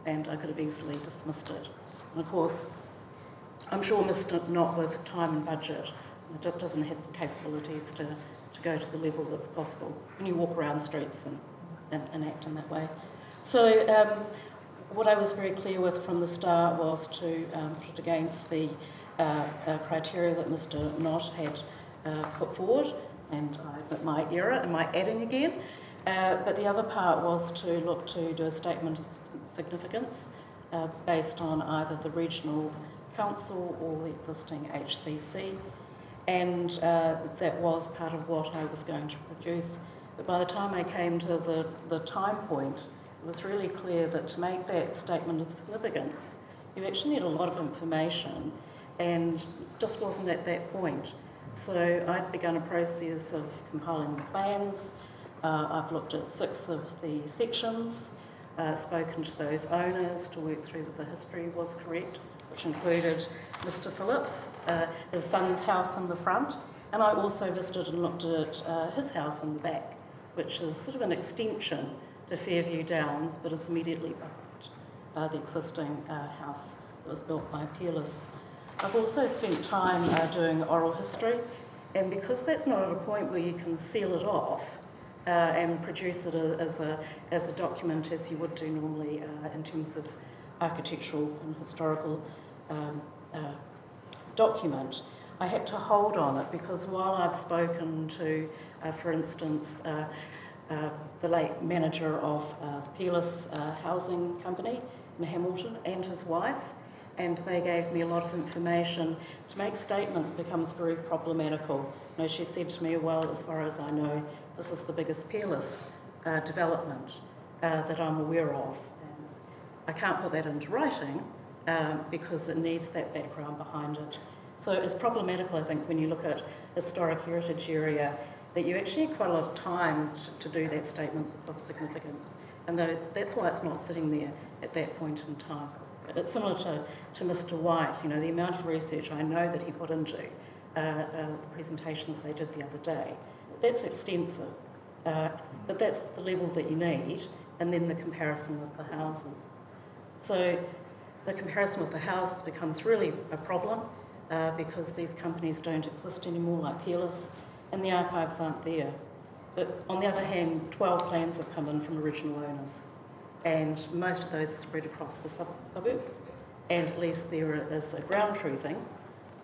and I could have easily dismissed it. And of course, I'm sure Mr Not with time and budget doesn't have the capabilities to go to the level that's possible when you walk around streets and act in that way. So what I was very clear with from the start was to put it against the criteria that Mr Knott had put forward, and I admit my error and my adding again. But the other part was to look to do a statement of significance based on either the regional council or the existing HCC, and that was part of what I was going to produce. But by the time I came to the time point, it was really clear that to make that statement of significance, you actually need a lot of information, and just wasn't at that point. So I'd begun a process of compiling the plans. I've looked at 6 of the sections, spoken to those owners to work through that the history was correct, which included Mr Phillips, his son's house in the front, and I also visited and looked at his house in the back, which is sort of an extension to Fairview Downs, but is immediately behind the existing house that was built by Peerless. I've also spent time doing oral history, And because that's not at a point where you can seal it off and produce it as a document as you would do normally in terms of architectural and historical document, I had to hold on it because while I've spoken to, for instance, the late manager of the Peerless Housing Company in Hamilton and his wife, and they gave me a lot of information, to make statements becomes very problematical. You know, she said to me, well, as far as I know, this is the biggest Peerless development that I'm aware of. And I can't put that into writing because it needs that background behind it. So it's problematical, I think, when you look at historic heritage area, that you actually need quite a lot of time to do that statement of significance. And that's why it's not sitting there at that point in time. It's similar to Mr. White, you know, the amount of research I know that he put into the presentation that they did the other day. That's extensive, but that's the level that you need, and then the comparison with the houses. So the comparison with the houses becomes really a problem because these companies don't exist anymore, like Peerless, and the archives aren't there. But on the other hand, 12 plans have come in from original owners, and most of those are spread across the suburb, and at least there is a ground truthing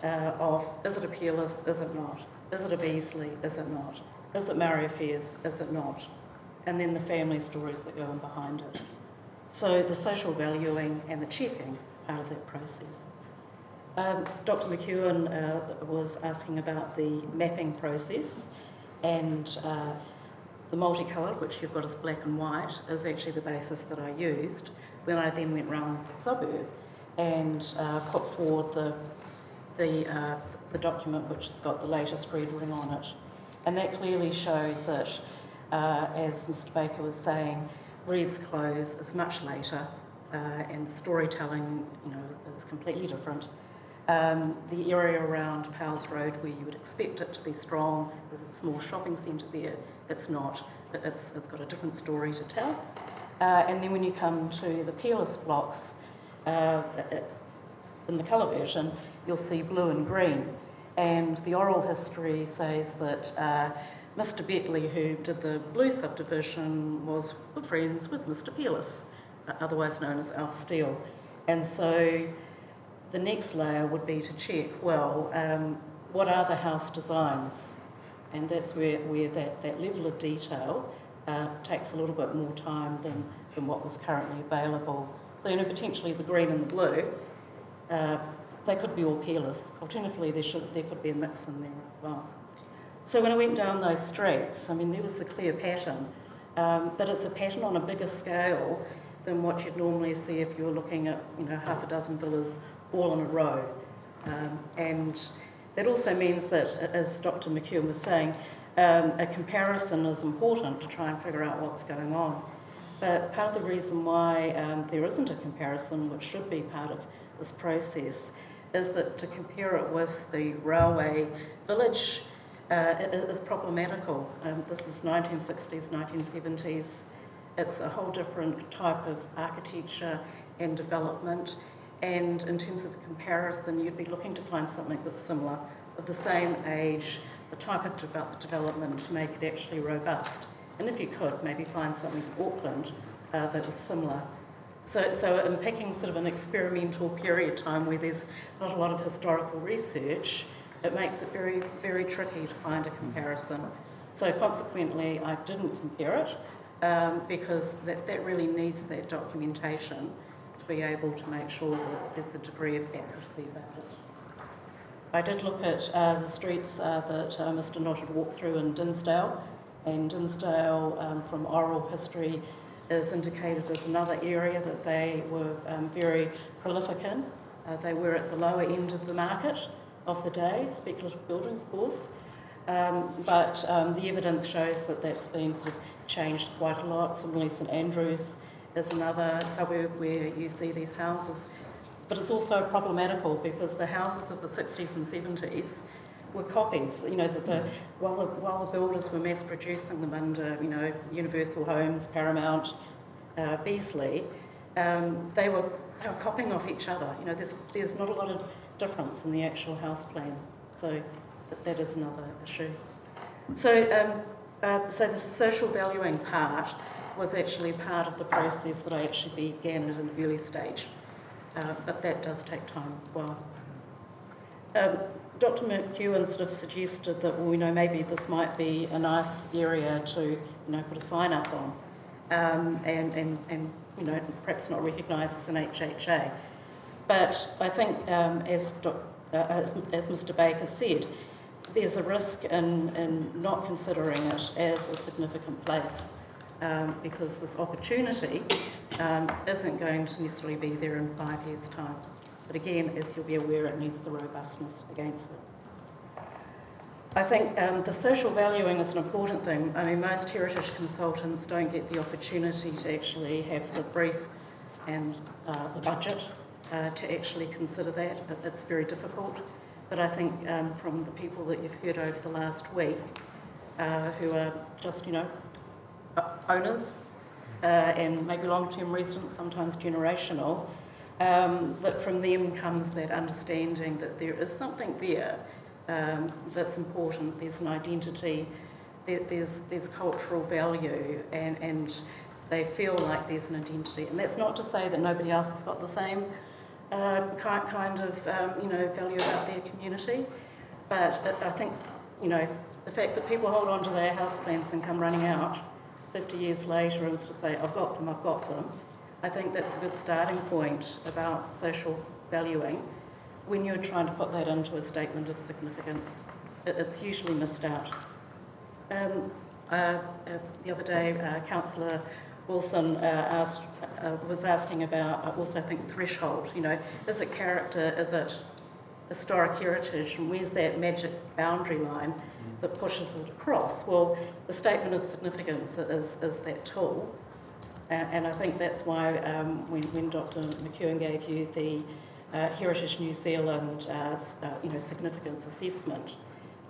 of, is it a Peerless, is it not? Is it a Beasley, is it not? Is it Maori Affairs, is it not? And then the family stories that go in behind it. So the social valuing and the checking is part of that process. Dr. McEwen was asking about the mapping process, and the multicoloured, which you've got as black and white, is actually the basis that I used when I then went round the suburb and put forward the document which has got the latest rendering on it. And that clearly showed that, as Mr. Baker was saying, Reeves Close is much later, and the storytelling, you know, is completely different. The area around Powell's Road, where you would expect it to be strong, there's a small shopping centre there. It's not. It's got a different story to tell. And then when you come to the Peerless blocks, in the colour version, you'll see blue and green. And the oral history says that Mr. Betley, who did the blue subdivision, was good friends with Mr. Peerless, otherwise known as Alf Steele. And so the next layer would be to check, well, what are the house designs? And that's where that level of detail takes a little bit more time than what was currently available. So, you know, potentially the green and the blue, they could be all Peerless. Alternatively, there could be a mix in there as well. So when I went down those streets, I mean, there was a clear pattern, but it's a pattern on a bigger scale than what you'd normally see if you were looking at, you know, half a dozen villas all in a row. And that also means that, as Dr. McEwen was saying, a comparison is important to try and figure out what's going on. But part of the reason why there isn't a comparison, which should be part of this process, is that to compare it with the railway village is problematical. This is 1960s, 1970s. It's a whole different type of architecture and development. And in terms of a comparison, you'd be looking to find something that's similar, of the same age, the type of development to make it actually robust. And if you could, maybe find something in Auckland that was similar. So in picking sort of an experimental period time where there's not a lot of historical research, it makes it very, very tricky to find a comparison. So consequently, I didn't compare it because that really needs that documentation to be able to make sure that there's a degree of accuracy about it. I did look at the streets that Mr. Knott had walked through in Dinsdale, and Dinsdale, from oral history, is indicated as another area that they were very prolific in. They were at the lower end of the market of the day, speculative building, of course, but the evidence shows that that's been sort of changed quite a lot. Similarly, St Andrews is another suburb where you see these houses, but it's also problematical because the houses of the 60s and 70s were copies. You know, while the builders were mass producing them under, you know, Universal Homes, Paramount, Beasley, they were copying off each other. You know, there's not a lot of difference in the actual house plans. So that is another issue. So, so the social valuing part was actually part of the process that I actually began at an early stage, but that does take time as well. Dr. McEwen sort of suggested that, well, maybe this might be a nice area to, put a sign up on, and perhaps not recognised as an HHA. But I think, as Mr. Baker said, there's a risk in not considering it as a significant place, because this opportunity isn't going to necessarily be there in 5 years' time. But again, as you'll be aware, it needs the robustness against it. I think the social valuing is an important thing. I mean, most heritage consultants don't get the opportunity to actually have the brief and the budget to actually consider that. It's very difficult. But I think from the people that you've heard over the last week, who are just, owners and maybe long-term residents, sometimes generational, that from them comes that understanding that there is something there that's important. There's an identity, there's cultural value, and they feel like there's an identity. And that's not to say that nobody else has got the same kind of value about their community, but I think the fact that people hold on to their house plans and come running out 50 years later and sort of say, I've got them, I think that's a good starting point about social valuing. When you're trying to put that into a statement of significance, it's usually missed out. The other day, Councillor Wilson was asking about, also I think, threshold. Is it character, is it historic heritage, and where's that magic boundary line that pushes it across? Well, the statement of significance is that tool, and I think that's why when Dr. McEwen gave you the Heritage New Zealand significance assessment,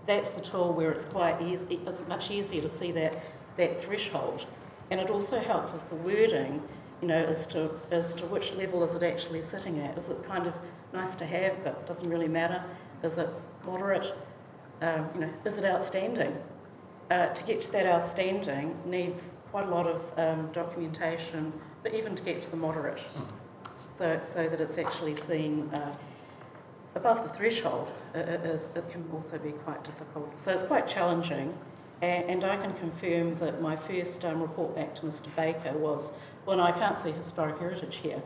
that's the tool where it's quite easy, it's much easier to see that threshold. And it also helps with the wording, as to which level is it actually sitting at. Is it kind of nice to have, but doesn't really matter? Is it moderate? Is it outstanding? To get to that outstanding needs quite a lot of documentation, but even to get to the moderate, so that it's actually seen above the threshold, it can also be quite difficult. So it's quite challenging. And I can confirm that my first report back to Mr. Baker was, well, no, I can't see historic heritage here.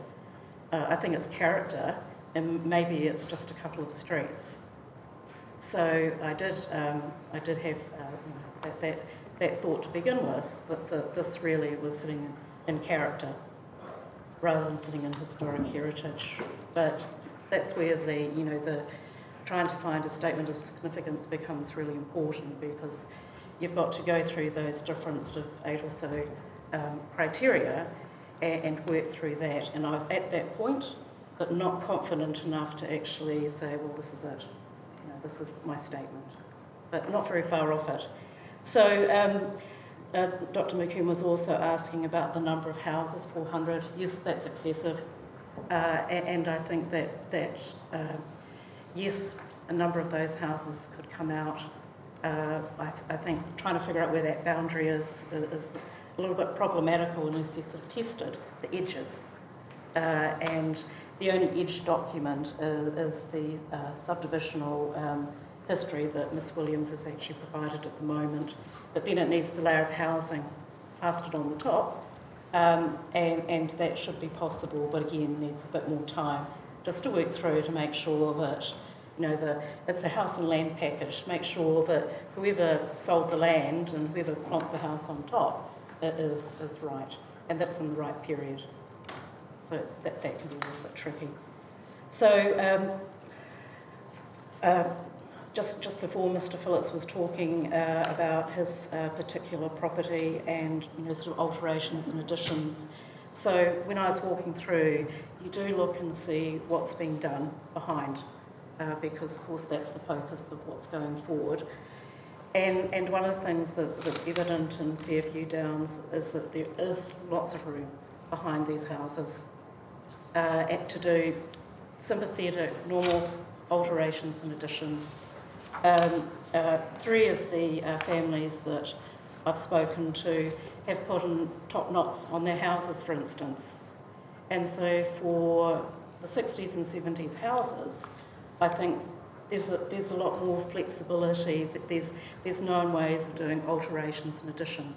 I think it's character, and maybe it's just a couple of streets. So I did have that thought to begin with, that this really was sitting in character rather than sitting in historic heritage. But that's where the trying to find a statement of significance becomes really important, because you've got to go through those different sort of 8 or so criteria and work through that. And I was at that point, but not confident enough to actually say, well, this is it. This is my statement. But not very far off it. So Dr. McEwen was also asking about the number of houses, 400. Yes, that's excessive. And I think that yes, a number of those houses could come out. I think trying to figure out where that boundary is a little bit problematical unless you've sort of tested the edges. And the only edge document is the subdivisional history that Ms. Williams has actually provided at the moment. But then it needs the layer of housing plastered on the top, and that should be possible, but again needs a bit more time just to work through to make sure that it's a house and land package. Make sure that whoever sold the land and whoever plants the house on top is right, and that's in the right period. So that can be a little bit tricky. So just before Mr. Phillips was talking about his particular property and sort of alterations and additions. So when I was walking through, you do look and see what's being done behind. Because of course that's the focus of what's going forward. And one of the things that's evident in Fairview Downs is that there is lots of room behind these houses to do sympathetic, normal alterations and additions. Three of the families that I've spoken to have put in top knots on their houses, for instance. And so for the 60s and 70s houses, I think there's a lot more flexibility. There's known ways of doing alterations and additions.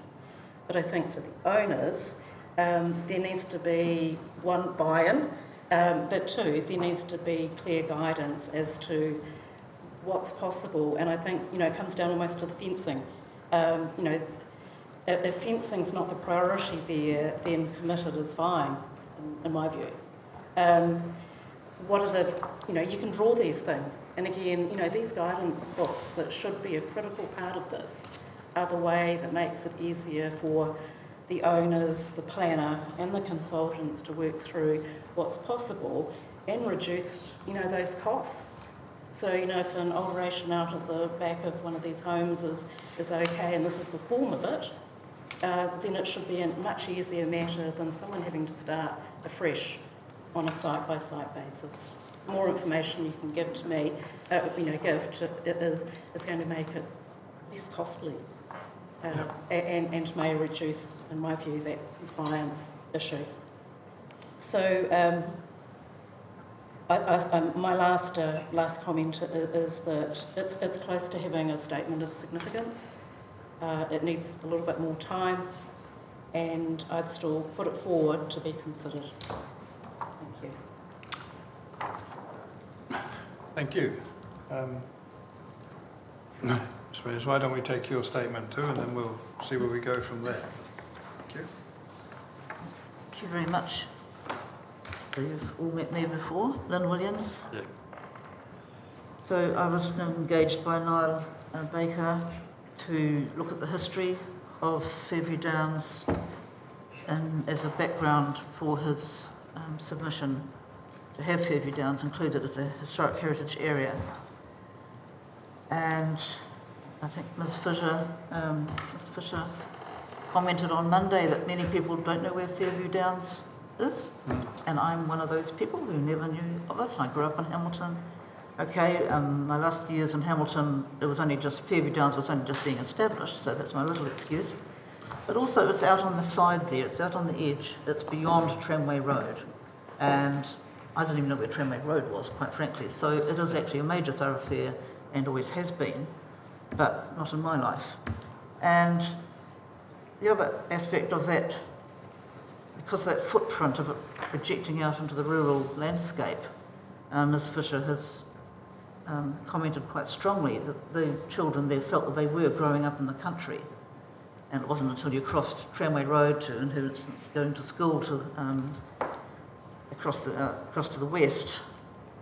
But I think for the owners, there needs to be one buy-in, but two, there needs to be clear guidance as to what's possible. And I think, it comes down almost to the fencing. If fencing's not the priority there, then permitted is fine, in my view. What are the, you can draw these things. And again, these guidance books that should be a critical part of this are the way that makes it easier for the owners, the planner and the consultants to work through what's possible and reduce, those costs. So, if an alteration out of the back of one of these homes is okay and this is the form of it, then it should be a much easier matter than someone having to start afresh on a site-by-site basis. The more information you can give to me, is going to make it less costly and may reduce, in my view, that compliance issue. So my last comment is that it's close to having a statement of significance. It needs a little bit more time, and I'd still put it forward to be considered. Thank you. Thank you. Ms. Why don't we take your statement too, and then we'll see where we go from there. Thank you. Thank you very much. So you've all met me before, Lynn Williams. Yeah. So I was engaged by Niall Baker to look at the history of Fairview Downs and as a background for his submission to have Fairview Downs included as a historic heritage area. And I think Ms. Fisher commented on Monday that many people don't know where Fairview Downs is, and I'm one of those people who never knew of it. I grew up in Hamilton. Okay, my last years in Hamilton, it was only just, Fairview Downs was only just being established, so that's my little excuse. But also it's out on the side there, it's out on the edge, it's beyond Tramway Road. And I didn't even know where Tramway Road was, quite frankly. So it is actually a major thoroughfare and always has been, but not in my life. And the other aspect of that, because that footprint of it projecting out into the rural landscape, Ms. Fisher has commented quite strongly that the children there felt that they were growing up in the country. And it wasn't until you crossed Tramway Road to, in her instance, going to school to across to the west,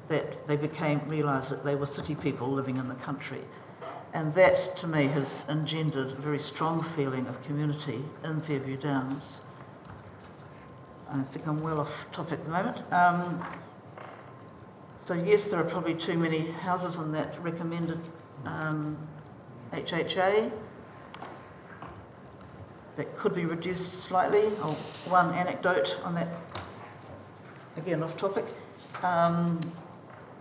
that they realised that they were city people living in the country. And that, to me, has engendered a very strong feeling of community in Fairview Downs. I think I'm well off topic at the moment. So yes, there are probably too many houses on that recommended HHA. That could be reduced slightly. Oh, one anecdote on that, again off topic.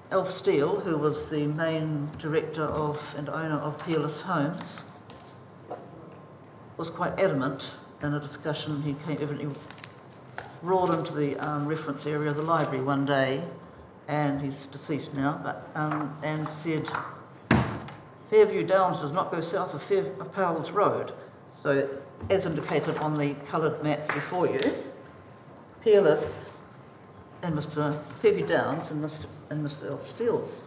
Alf Steele, who was the main director of and owner of Peerless Homes, was quite adamant in a discussion. He evidently roared into the reference area of the library one day, and he's deceased now, but and said, Fairview Downs does not go south of Powell's Road. So, as indicated on the coloured map before you, Peerless and Fairview Downs and Mr. Alf Steele's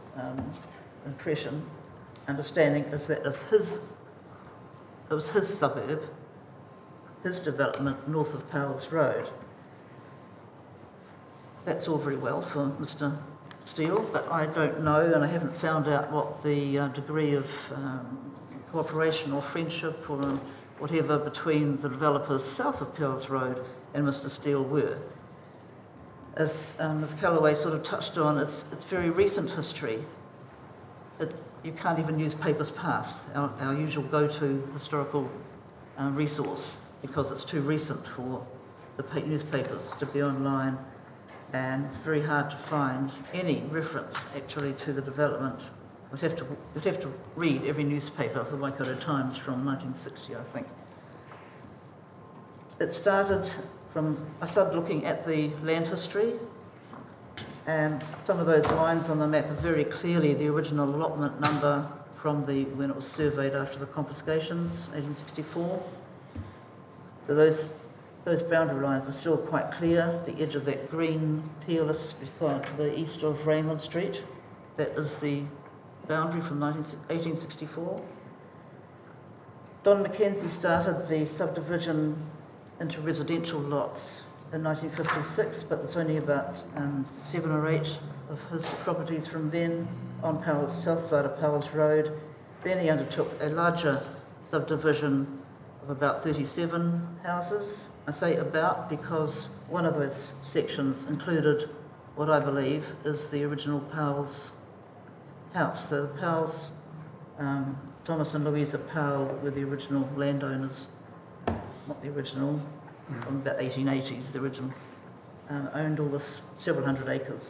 understanding is that it was his suburb, his development north of Powell's Road. That's all very well for Mr. Steele, but I don't know, and I haven't found out what the degree of cooperation or friendship or whatever between the developers south of Powell's Road and Mr. Steele were. As Ms. Callaway sort of touched on, it's very recent history. You can't even use papers past, our usual go-to historical resource, because it's too recent for the newspapers to be online, and it's very hard to find any reference actually to the development You'd have to read every newspaper of the Waikato Times from 1960, I think. It started I started looking at the land history, and some of those lines on the map are very clearly the original allotment number from when it was surveyed after the confiscations, 1864. So those boundary lines are still quite clear. The edge of that green peerless beside to the east of Raymond Street, that is the boundary from 1864. Don Mackenzie started the subdivision into residential lots in 1956, but there's only about 7 or 8 of his properties from then on south side of Powell's Road. Then he undertook a larger subdivision of about 37 houses. I say about because one of those sections included what I believe is the original Powell's house. So the Powells, Thomas and Louisa Powell were the original landowners, not the original, from about 1880s, the original, owned all this several hundred acres.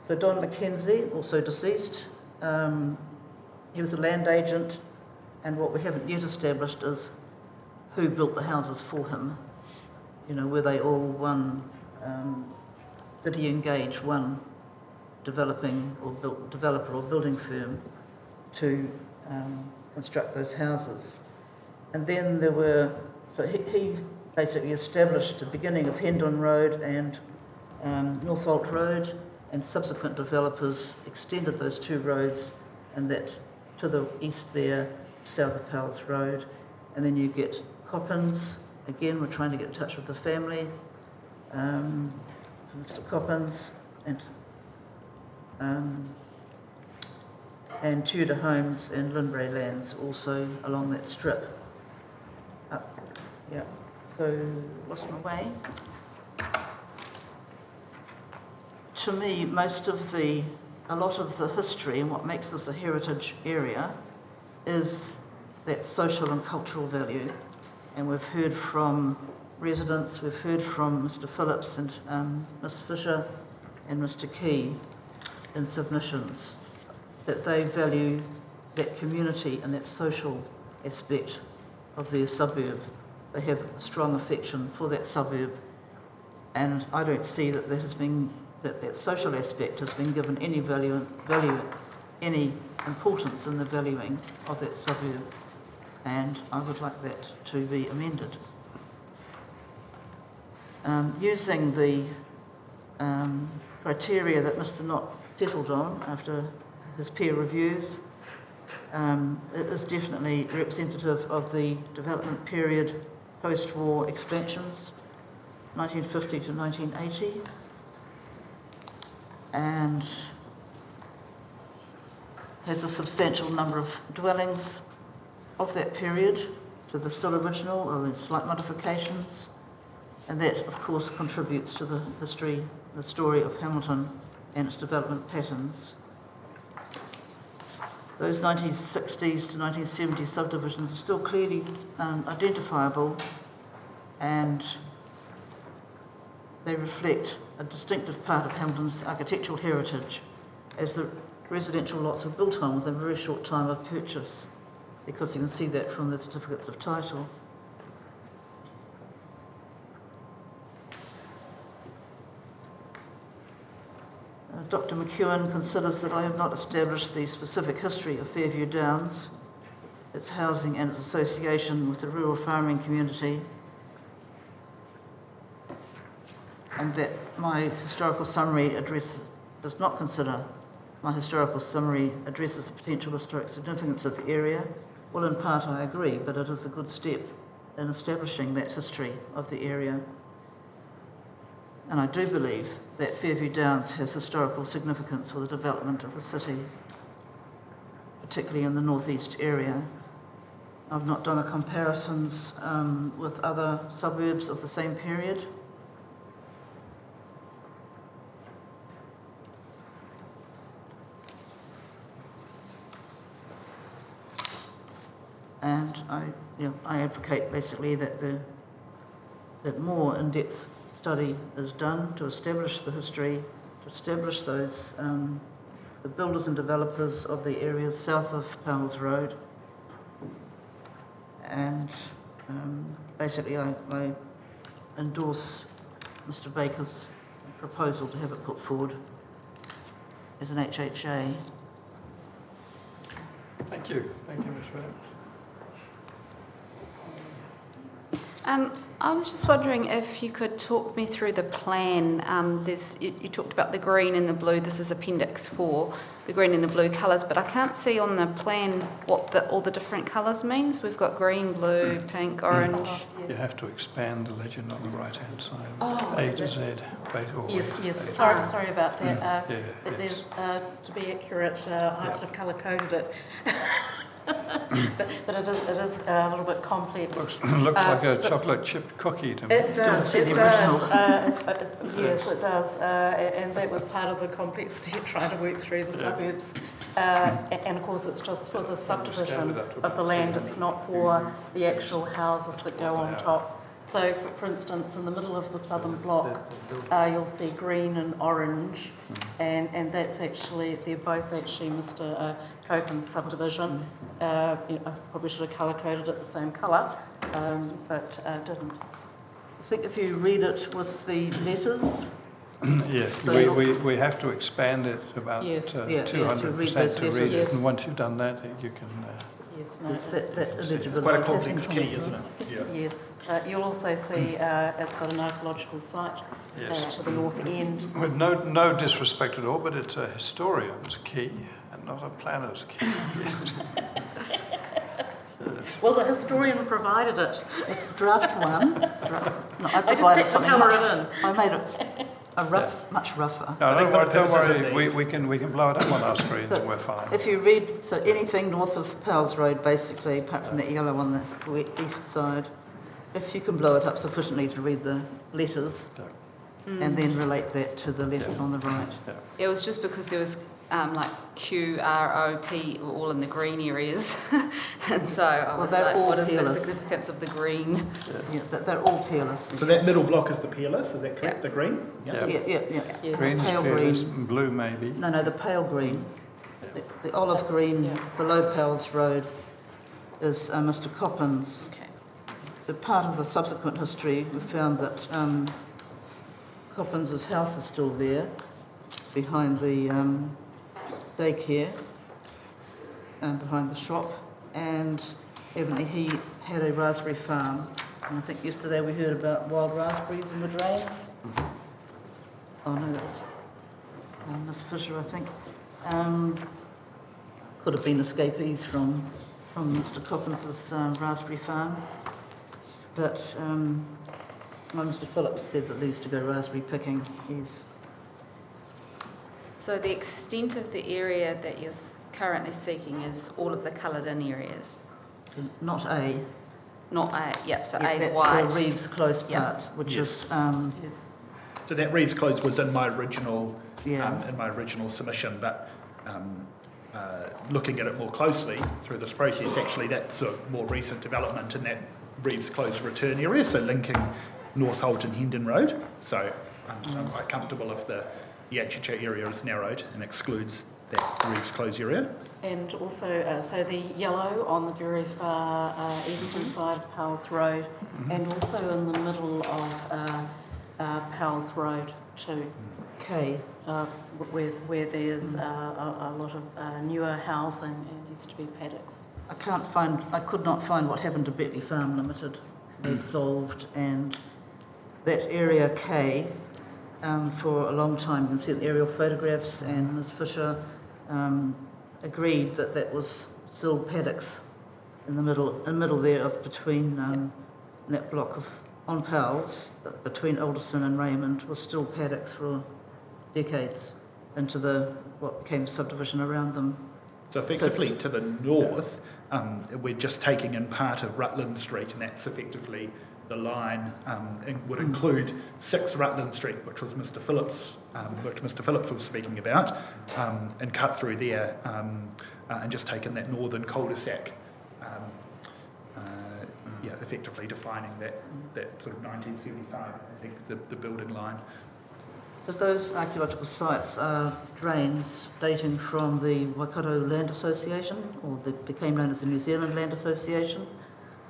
So Don Mackenzie, also deceased, he was a land agent, and what we haven't yet established is who built the houses for him. You know, were they all one, did he engage one developer or building firm to construct those houses? And then there were, so he basically established the beginning of Hendon Road and Northolt Road, and subsequent developers extended those two roads, and that to the east there, south of Powell's Road. And then you get Coppins. Again, we're trying to get in touch with the family, Mr. Coppins, and Tudor Homes and Lindbray Lands also along that strip. Yeah, so lost my way. To me, a lot of the history and what makes this a heritage area is that social and cultural value. And we've heard from residents, we've heard from Mr. Phillips and Ms. Fisher and Mr. Key in submissions that they value that community and that social aspect of their suburb. They have a strong affection for that suburb, and I don't see that that social aspect has been given any any importance in the valuing of that suburb, and I would like that to be amended. Using the criteria that Mr. Knott settled on after his peer reviews, it is definitely representative of the development period post-war expansions, 1950 to 1980, and has a substantial number of dwellings of that period, so they're still original or in slight modifications, and that of course contributes to the history, the story of Hamilton and its development patterns. Those 1960s to 1970s subdivisions are still clearly identifiable, and they reflect a distinctive part of Hamilton's architectural heritage, as the residential lots were built on within a very short time of purchase, because you can see that from the certificates of title. Dr. McEwen considers that I have not established the specific history of Fairview Downs, its housing and its association with the rural farming community, and that my historical summary does not consider my historical summary addresses the potential historic significance of the area. Well, in part I agree, but it is a good step in establishing that history of the area. And I do believe that Fairview Downs has historical significance for the development of the city, particularly in the northeast area. I've not done the comparisons with other suburbs of the same period. And I advocate basically that more in-depth study is done to establish the history, to establish those the builders and developers of the areas south of Powell's Road. And basically I endorse Mr Baker's proposal to have it put forward as an HHA. Thank you. Thank you, Ms. Williams. I was just wondering if you could talk me through the plan. You talked about the green and the blue. This is Appendix 4, the green and the blue colours, but I can't see on the plan what all the different colours means. We've got green, blue, pink, orange. You have to expand the legend on the right-hand side. Oh, A to Z. Yes. Sorry about that. There's, to be accurate, I sort of colour coded it. but it is a little bit complex. Looks like a chocolate chip cookie to me. It does. Yes, it does. And that was part of the complexity of trying to work through the suburbs. And of course, it's just for the subdivision of the land. It's not for the actual houses that go on top. So, for instance, in the middle of the southern block, you'll see green and orange, and that's actually, they're both actually Mr Copen's subdivision. I probably should have colour-coded it the same colour, but didn't. I think if you read it with the letters... Yes, so we have to expand it about 200% to read it, and once you've done that, you can... It's quite a complex key, isn't it? Yeah. Yes. You'll also see it's got an archaeological site to the north end. With no disrespect at all, but it's a historian's key and not a planner's key. Well, the historian provided it. It's draft one. I provided something. I made it much rougher. No, don't worry. We can blow it up on our screens and we're fine. If you read, so anything north of Powell's Road, basically, apart from that yellow on the east side, if you can blow it up sufficiently to read the letters, and then relate that to the letters on the right. It was just because there was like Q, R, O, P all in the green areas, and so I was like, what is the significance of the green? Yeah, they're all peerless. So that middle block is the peerless, is that correct? The green? Yeah. Yes. Green is pale peerless, green. blue maybe. No, the pale green. The olive green below Powell's Road is Mr Coppins. So part of the subsequent history, we found that Coppins' house is still there, behind the daycare, and behind the shop, and evidently he had a raspberry farm. And I think yesterday we heard about wild raspberries in the drains. Oh no, that was Miss Fisher, I think. Could have been escapees from Mr Coppins' raspberry farm. But Mr Phillips said that they used to go raspberry picking. So the extent of the area that you're currently seeking is all of the coloured in areas? So not A. Not A, yep, so Yeah, A is that's white. the Reeves Close part, which is... So that Reeves Close was in my original Yeah. submission, but looking at it more closely through this process, actually that's a more recent development in that Reeves Close return area, so linking North Holt and Hendon Road. So I'm quite comfortable if the HHA area is narrowed and excludes that Reeves Close area. And also, so the yellow on the very far eastern side of Powell's Road, and also in the middle of Powell's Road too. Okay. Where there's a lot of newer housing and used to be paddocks. I could not find what happened to Betley Farm Limited. They dissolved, and that area K, for a long time, you can see the aerial photographs, and Ms Fisher agreed that that was still paddocks in the middle there of between that block of on Powell's, between Alderson and Raymond, was still paddocks for decades into what became subdivision around them. So effectively to the north, we're just taking in part of Rutland Street, and that's effectively the line, and would include 6 Rutland Street, which was Mr Phillips, was speaking about, and cut through there, and just taken that northern cul-de-sac, effectively defining that sort of 1975, I think, the building line. But those archaeological sites are drains dating from the Waikato Land Association, or that became known as the New Zealand Land Association,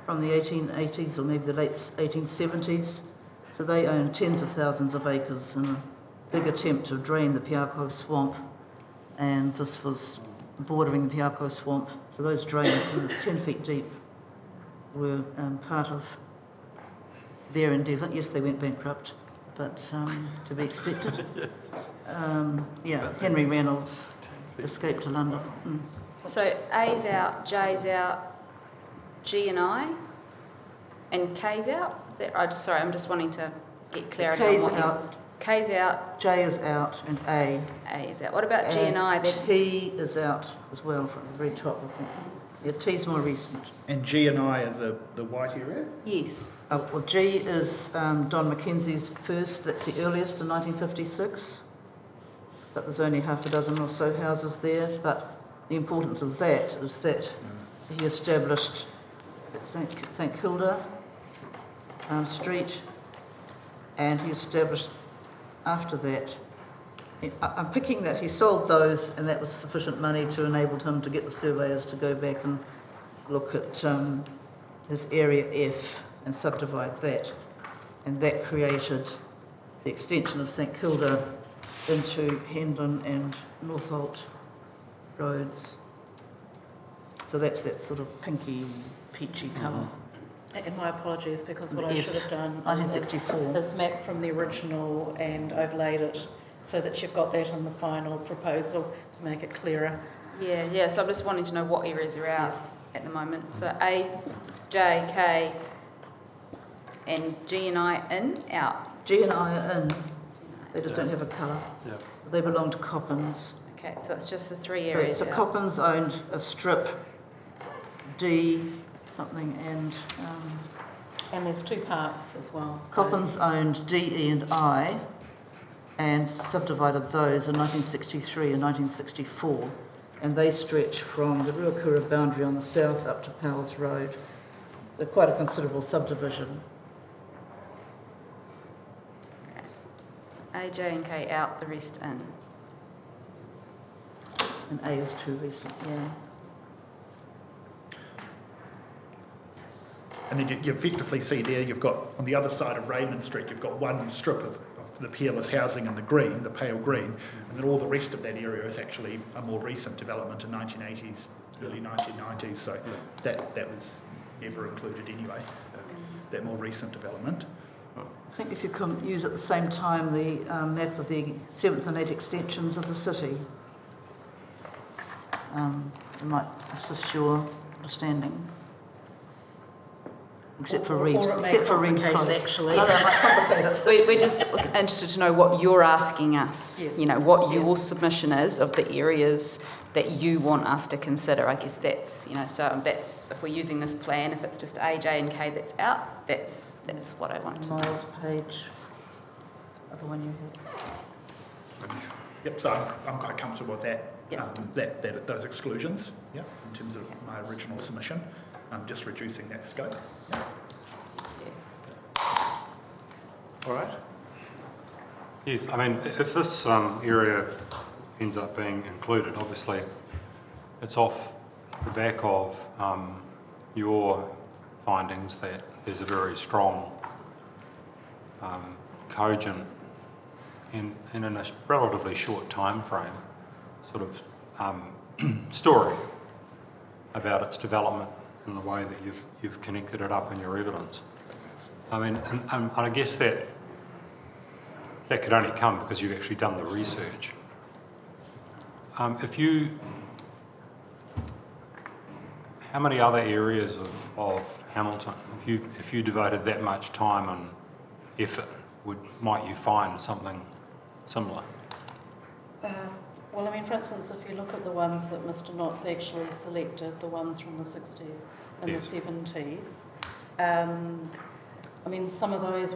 from the 1880s or maybe the late 1870s. So they own tens of thousands of acres in a big attempt to drain the Piako swamp, and this was bordering the Piako swamp. So those drains, 10 feet deep, were part of their endeavour. Yes, they went bankrupt, but to be expected. Yeah, Henry Reynolds escaped to London. So A's out, J's out, G and I, and K's out? Is that right? Sorry, I'm just wanting to get clarity on what out. K's out. J is out, and A. A is out. What about G and I? T is out as well from the very top, I think. Yeah, T's more recent. And G and I are the white area? Yes. Well, G is Don Mackenzie's first, that's the earliest in 1956. But there's only half a dozen or so houses there. But the importance of that is that he established St Kilda Street, and he established after that. I'm picking that he sold those, and that was sufficient money to enable him to get the surveyors to go back and look at his area F and subdivide that. And that created the extension of St Kilda into Hendon and Northolt roads. So that's that sort of pinky, peachy colour. And my apologies, because what I F, should have done 1964. is mapped from the original and overlaid it so that you've got that in the final proposal to make it clearer. Yeah, so I'm just wanting to know what areas are out at the moment. So A, J, K, and G and I in, out. G and I are in. They just don't have a colour. Yeah. They belong to Coppins. Okay, so it's just the three So, areas so out. Coppins owned a strip, D something, And there's two parks as well. so- Coppins owned D, E and I, and subdivided those in 1963 and 1964. And they stretch from the Ruakura boundary on the south up to Powell's Road. They're quite a considerable subdivision. A, J and K out, the rest in. And A is too recent, yeah. And then you effectively see there, you've got, on the other side of Raymond Street, you've got one strip of the peerless housing in the green, the pale green, and then all the rest of that area is actually a more recent development in 1980s, early 1990s, so that was never included anyway, that more recent development. I think if you can use at the same time the map of the 7th and 8th extensions of the city, it might assist your understanding. Except for Reeves, or it may except for Reeves complicate Close. it, actually. No, that might complicate it. We're just interested to know what you're asking us, Yes. you know, what your submission is of the areas that you want us to consider. I guess that's, you know, so that's, if we're using this plan, if it's just A, J and K that's out, that's what I want to know. Miles Page, other one you had. Yep, so I'm quite comfortable with that, Yep. those exclusions, yeah, in terms of my original submission, just reducing that scope. Yeah. All right. Yes, I mean, if this area ends up being included, obviously it's off the back of your findings that there's a very strong, cogent, and in a relatively short time frame, sort of story about its development and the way that you've connected it up in your evidence. I mean, and I guess that could only come because you've actually done the research. How many other areas of Hamilton, if you devoted that much time and effort, might you find something similar? Well, I mean, for instance, if you look at the ones that Mr. Knotts actually selected, the ones from the 60s and Yes. the 70s, I mean, some of those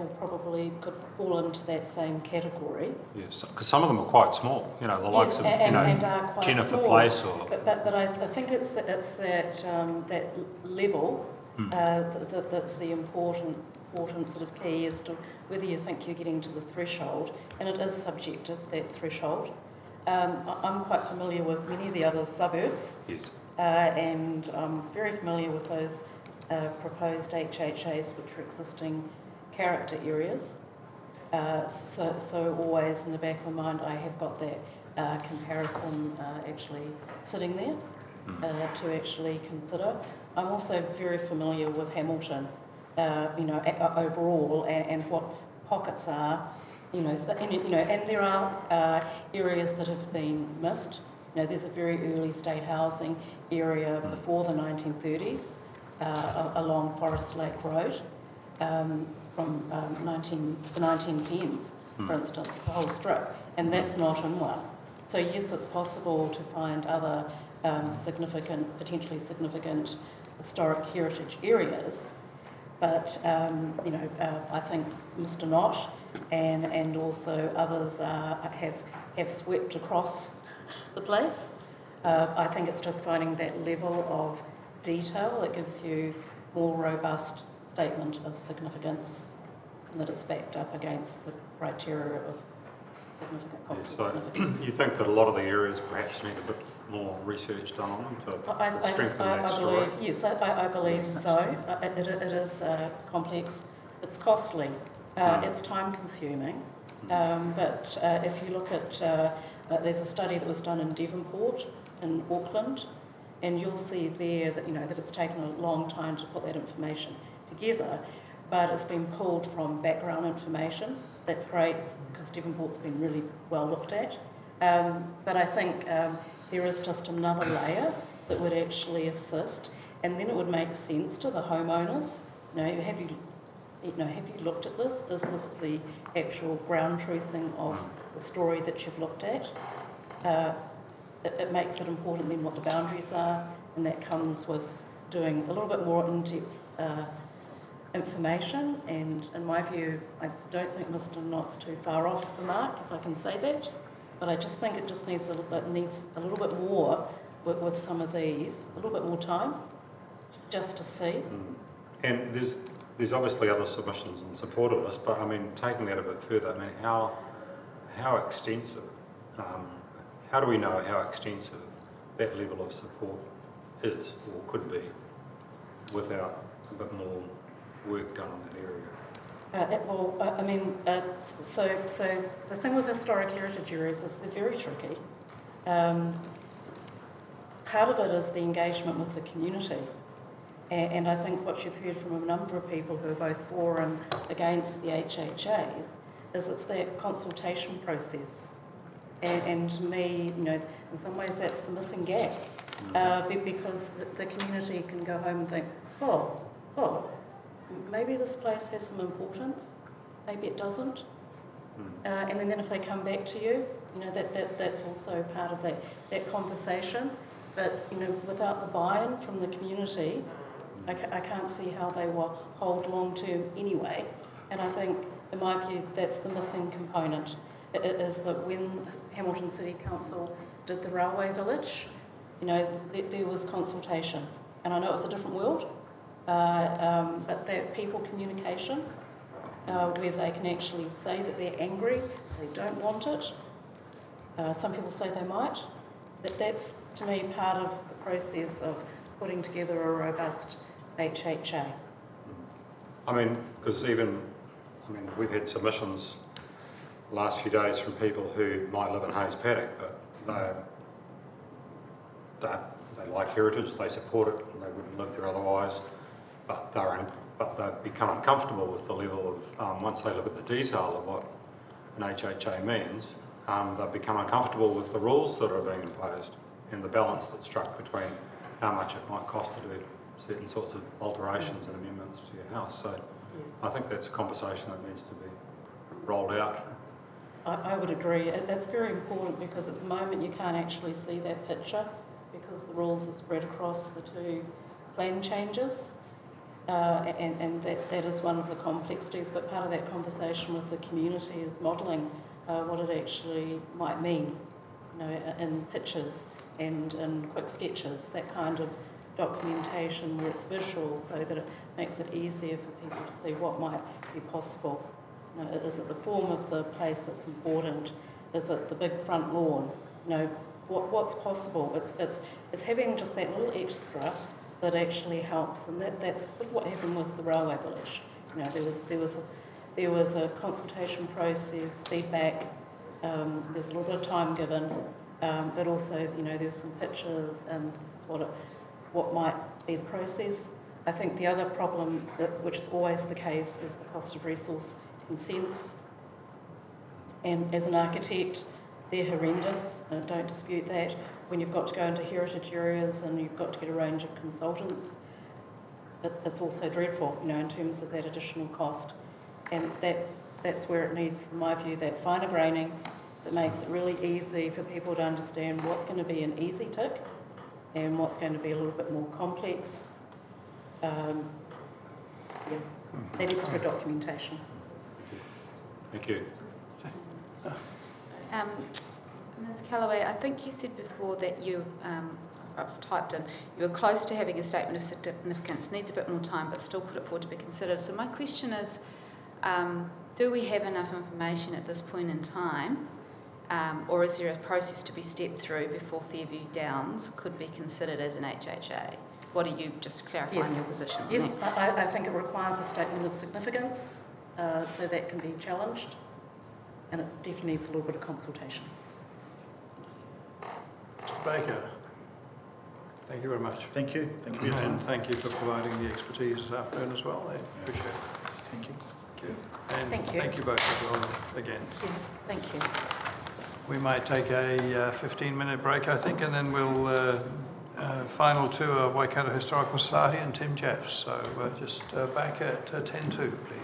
could fall into that same category. Yes, because some of them are quite small, you know, the likes of, and are quite Jennifer small. Place or... But I think it's that level that's the important important sort of key as to whether you think you're getting to the threshold, and it is subjective, that threshold. I'm quite familiar with many of the other suburbs, Yes. and I'm very familiar with those proposed HHAs, which are existing character areas. So always in the back of my mind, I have got that comparison actually sitting there to actually consider. I'm also very familiar with Hamilton, overall, and what pockets are, and there are areas that have been missed. There's a very early state housing area before the 1930s along Forest Lake Road from the 1910s, for instance, it's a whole strip, and that's not in one. So yes, it's possible to find other potentially significant historic heritage areas, but I think Mr. Knott and also others have swept across the place. I think it's just finding that level of detail that gives you more robust statement of significance, and that it's backed up against the criteria of significant cultural So significance. you think that a lot of the areas perhaps need a bit more research done on them to strengthen that story? I believe so. It is complex, it's costly, it's time consuming, but if you look at, there's a study that was done in Devonport in Auckland, and you'll see there that, that it's taken a long time to put that information together, but it's been pulled from background information. That's great, because Devonport's been really well looked at. But I think there is just another layer that would actually assist, and then it would make sense to the homeowners. Have you looked at this? Is this the actual ground truthing of the story that you've looked at? It makes it important then what the boundaries are, and that comes with doing a little bit more in-depth information. And in my view, I don't think Mr. Knott's too far off the mark, if I can say that. But I just think it just needs a little bit more with some of these, a little bit more time, just to see. And there's obviously other submissions in support of this, but I mean, taking that a bit further, I mean, how extensive, how do we know how extensive that level of support is or could be without a bit more work done in that area? So the thing with historic heritage areas is they're very tricky. Part of it is the engagement with the community. And I think what you've heard from a number of people who are both for and against the HHAs is it's that consultation process. And to me, in some ways that's the missing gap. Because the community can go home and think, oh, maybe this place has some importance, maybe it doesn't. And then if they come back to you, that's also part of that conversation. But, without the buy-in from the community, I can't see how they will hold long term anyway. And I think, in my view, that's the missing component. It is that when Hamilton City Council did the railway village, there was consultation. And I know it's a different world, but that people communication, where they can actually say that they're angry, they don't want it. Some people say they might. That's, to me, part of the process of putting together a robust HHA. Because we've had submissions the last few days from people who might live in Hayes Paddock, but they like heritage, they support it, and they wouldn't live there otherwise, but they've become uncomfortable with the level of, once they look at the detail of what an HHA means, they've become uncomfortable with the rules that are being imposed and the balance that's struck between how much it might cost to do certain sorts of alterations and amendments to your house. So I think that's a conversation that needs to be rolled out. I would agree. That's very important, because at the moment you can't actually see that picture because the rules are spread across the two plan changes. And that is one of the complexities, but part of that conversation with the community is modelling what it actually might mean, in pictures and in quick sketches, that kind of documentation where it's visual so that it makes it easier for people to see what might be possible. You know, is it the form of the place that's important? Is it the big front lawn? You know, what's possible? It's having just that little extra that actually helps, and that's sort of what happened with the railway village. You know, there was a consultation process, feedback. There's a little bit of time given, but also, you know, there were some pictures and this is what might be the process. I think the other problem, which is always the case, is the cost of resource consents. And as an architect, they're horrendous. Don't dispute that. When you've got to go into heritage areas and you've got to get a range of consultants, it's also dreadful, you know, in terms of that additional cost. And that's where it needs, in my view, that finer graining that makes it really easy for people to understand what's going to be an easy tick and what's going to be a little bit more complex. Yeah, that extra documentation. Thank you. Ms. Callaway, I think you said before that you, I've typed in, you were close to having a statement of significance, needs a bit more time, but still put it forward to be considered. So my question is, do we have enough information at this point in time, or is there a process to be stepped through before Fairview Downs could be considered as an HHA? What are you just clarifying your position? Yes, I think it requires a statement of significance, so that can be challenged, and it definitely needs a little bit of consultation. Mr. Baker, thank you very much. Thank you. Thank you for your time. And thank you for providing the expertise this afternoon as well. I appreciate it. Thank you. Thank you. And Thank you. thank you both as well again. Thank you. We might take a 15-minute break, I think, and then we'll final tour of Waikato Historical Society and Tim Jeffs. So just back at 10:02, please.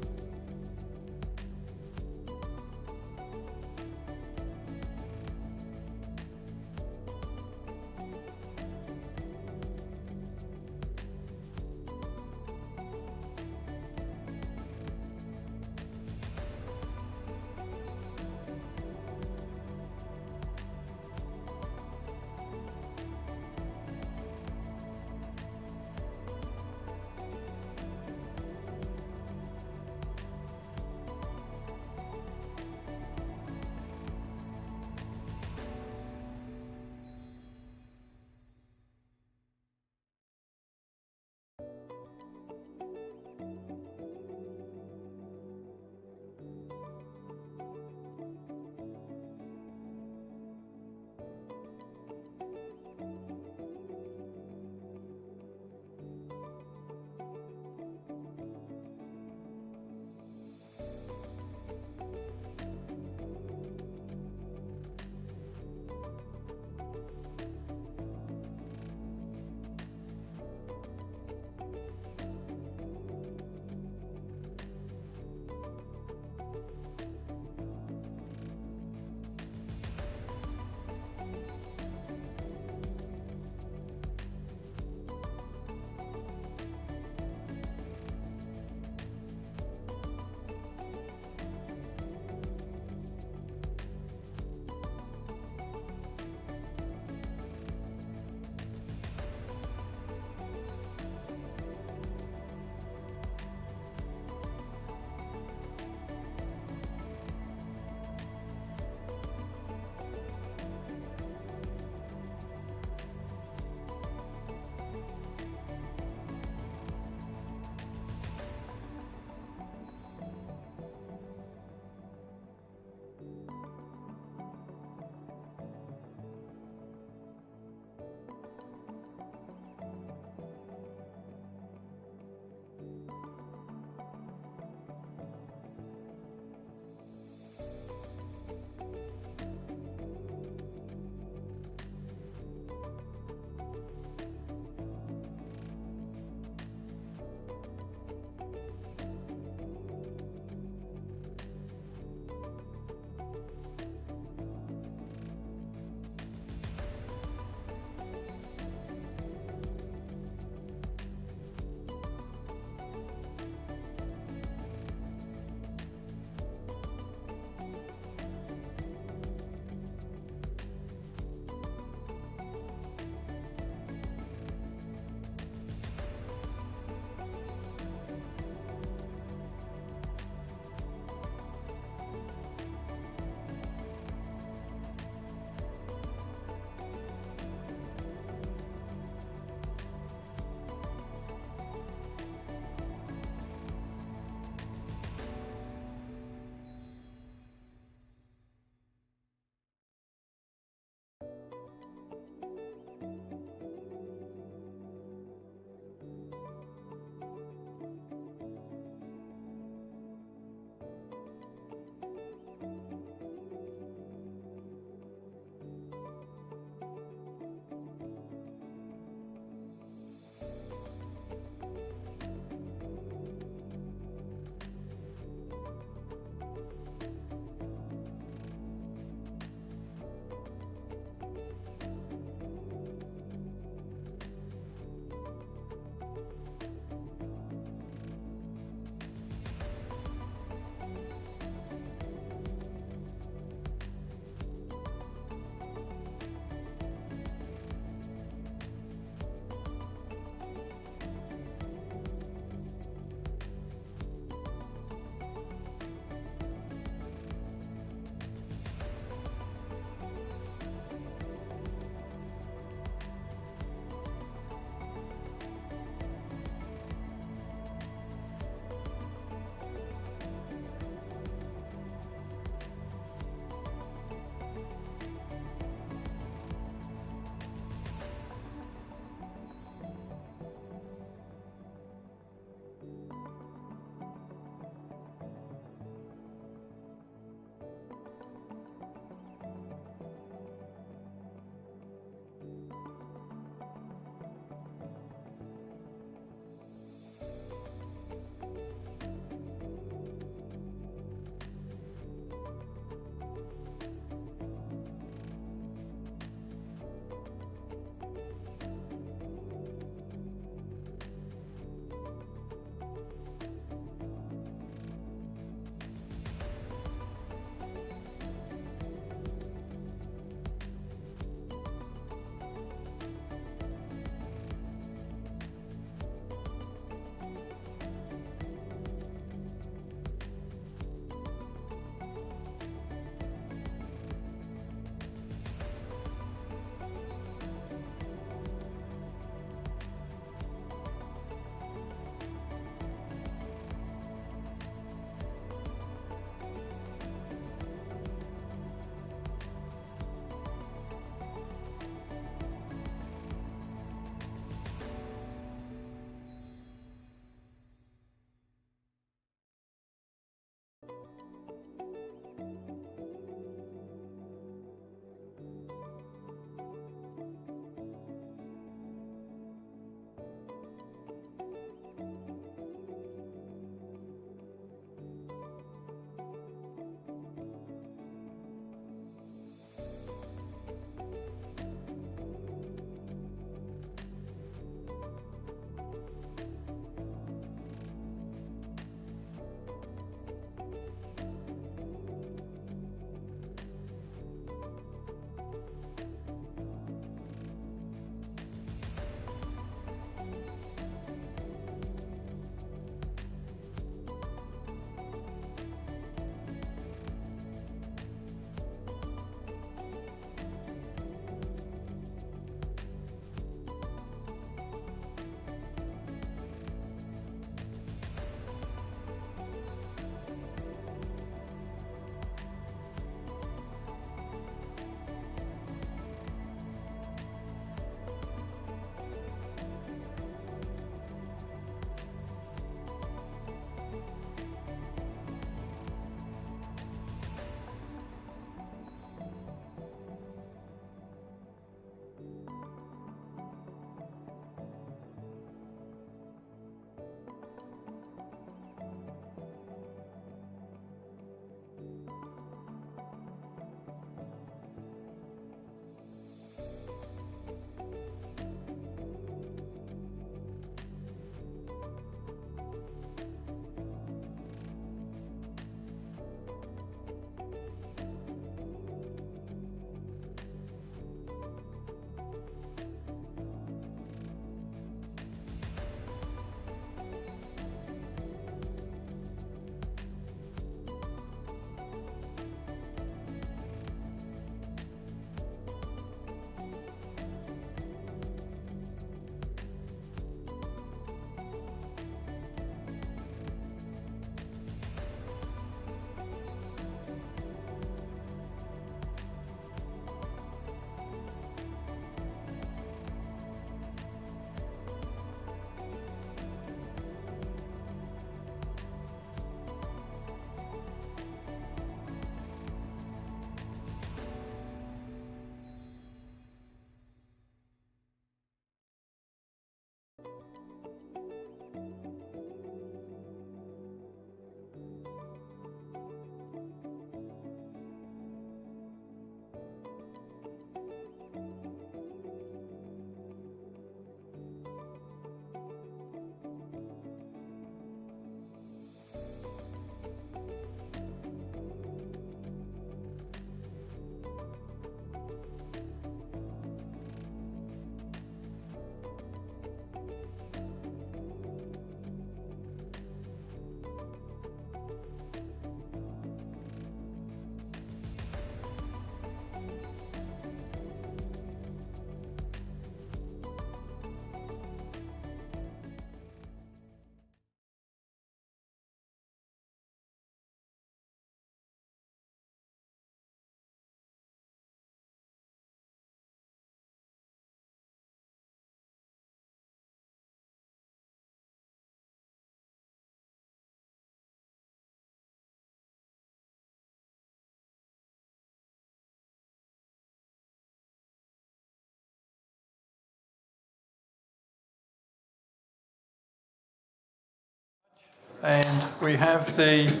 And we have the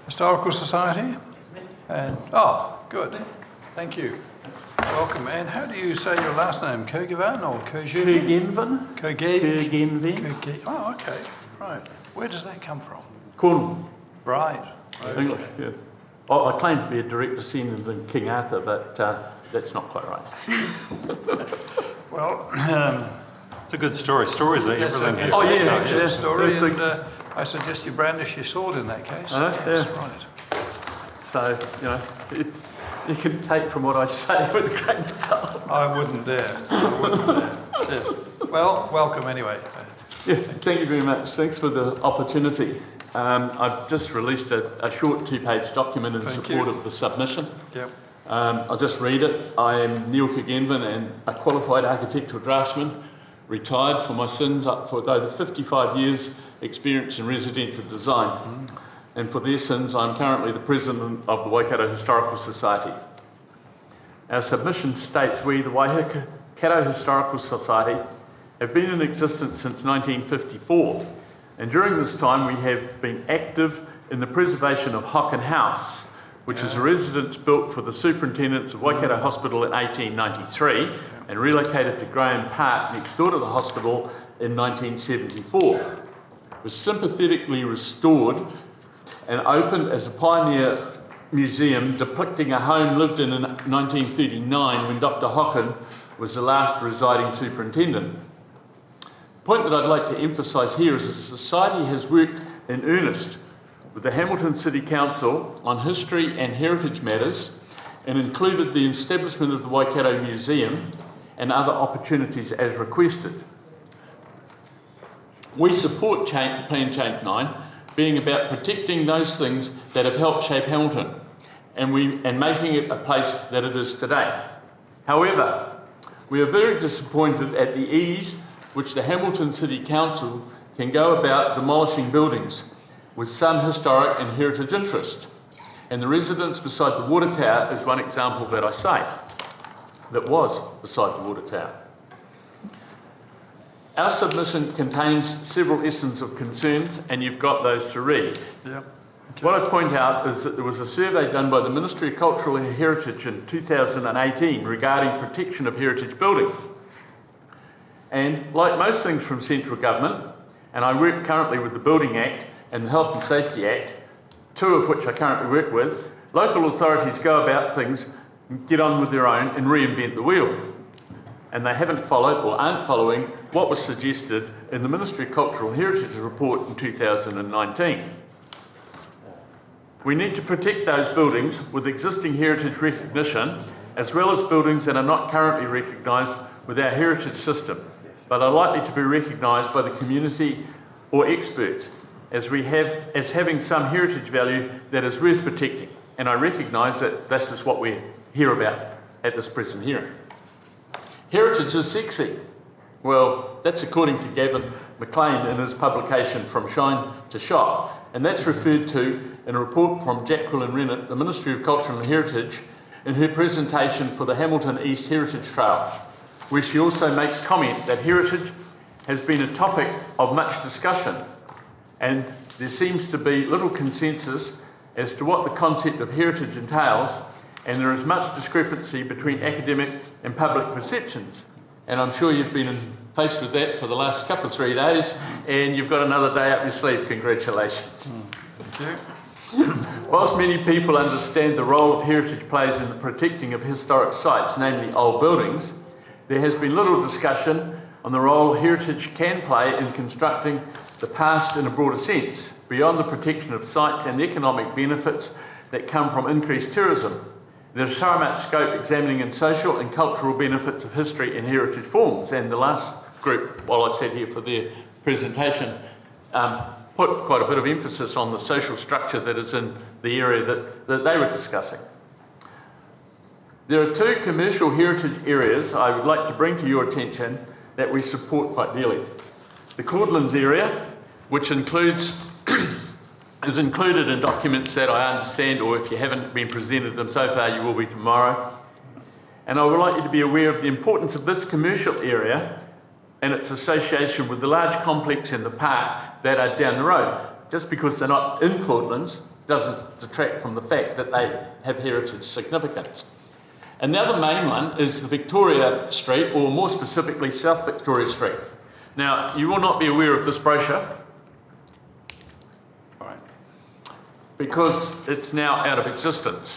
Historical Society. And, oh, good. Thank you. Welcome. And how do you say your last name? Kurgivan or Kurgenven. Kurgenven. Oh, okay. Right. Where does that come from? Cornwall. Right. English, yeah. I claim to be a direct descendant of King Arthur, but that's not quite right. Well, it's a good story. Stories are everything. Oh, yeah, actually, a story. And I suggest you brandish your sword in that case. Yeah. Right. So, you know, you can take from what I say with a grain of salt. I wouldn't dare. Yes. Well, welcome anyway. Yes, thank you very much. Thanks for the opportunity. I've just released a short 2-page document in support of the submission. Yep. I'll just read it. I am Neil Kurgenven and a qualified architectural draftsman, retired for my sins up for over 55 years experience in residential design. And for their sins, I'm currently the president of the Waikato Historical Society. Our submission states we, the Waikato Historical Society, have been in existence since 1954, and during this time we have been active in the preservation of Hocken House, which is a residence built for the superintendents of Waikato Hospital in 1893 and relocated to Graham Park next door to the hospital in 1974. It was sympathetically restored and opened as a pioneer museum depicting a home lived in 1939 when Dr. Hocken was the last residing superintendent. The point that I'd like to emphasise here is that the Society has worked in earnest with the Hamilton City Council on history and heritage matters and included the establishment of the Waikato Museum and other opportunities as requested. We support Plan Change 9 being about protecting those things that have helped shape Hamilton and making it a place that it is today. However, we are very disappointed at the ease which the Hamilton City Council can go about demolishing buildings with some historic and heritage interest. And the residence beside the water tower is one example that I say, that was beside the water tower. Our submission contains several essence of concerns, and you've got those to read. Yep. Okay. What I point out is that there was a survey done by the Ministry of Cultural Heritage in 2018 regarding protection of heritage buildings. And like most things from central government, and I work currently with the Building Act and the Health and Safety Act, two of which I currently work with, local authorities go about things, get on with their own and reinvent the wheel. And they haven't followed or aren't following what was suggested in the Ministry of Cultural Heritage report in 2019. We need to protect those buildings with existing heritage recognition, as well as buildings that are not currently recognised with our heritage system, but are likely to be recognised by the community or experts as having some heritage value that is worth protecting. And I recognise that this is what we hear about at this present hearing. Heritage is sexy. Well, that's according to Gavin McLean in his publication From Shine to Shop, and that's referred to in a report from Jacqueline Rennett, the Ministry of Culture and Heritage, in her presentation for the Hamilton East Heritage Trail, where she also makes comment that heritage has been a topic of much discussion, and there seems to be little consensus as to what the concept of heritage entails, and there is much discrepancy between academic and public perceptions. And I'm sure you've been faced with that for the last couple of 3 days, and you've got another day up your sleeve. Congratulations. Thank you. Whilst many people understand the role of heritage plays in the protecting of historic sites, namely old buildings, there has been little discussion on the role heritage can play in constructing the past in a broader sense, beyond the protection of sites and the economic benefits that come from increased tourism. There's so much scope examining in social and cultural benefits of history and heritage forms, and the last group, while I sat here for their presentation, put quite a bit of emphasis on the social structure that is in the area that they were discussing. There are two commercial heritage areas I would like to bring to your attention that we support quite dearly. The Claudelands area, which includes is included in documents that I understand, or if you haven't been presented them so far, you will be tomorrow. And I would like you to be aware of the importance of this commercial area and its association with the large complex and the park that are down the road. just because they're not in Claudelands doesn't detract from the fact that they have heritage significance. And the other main one is the Victoria Street, or more specifically South Victoria Street. Now, you will not be aware of this brochure, because it's now out of existence.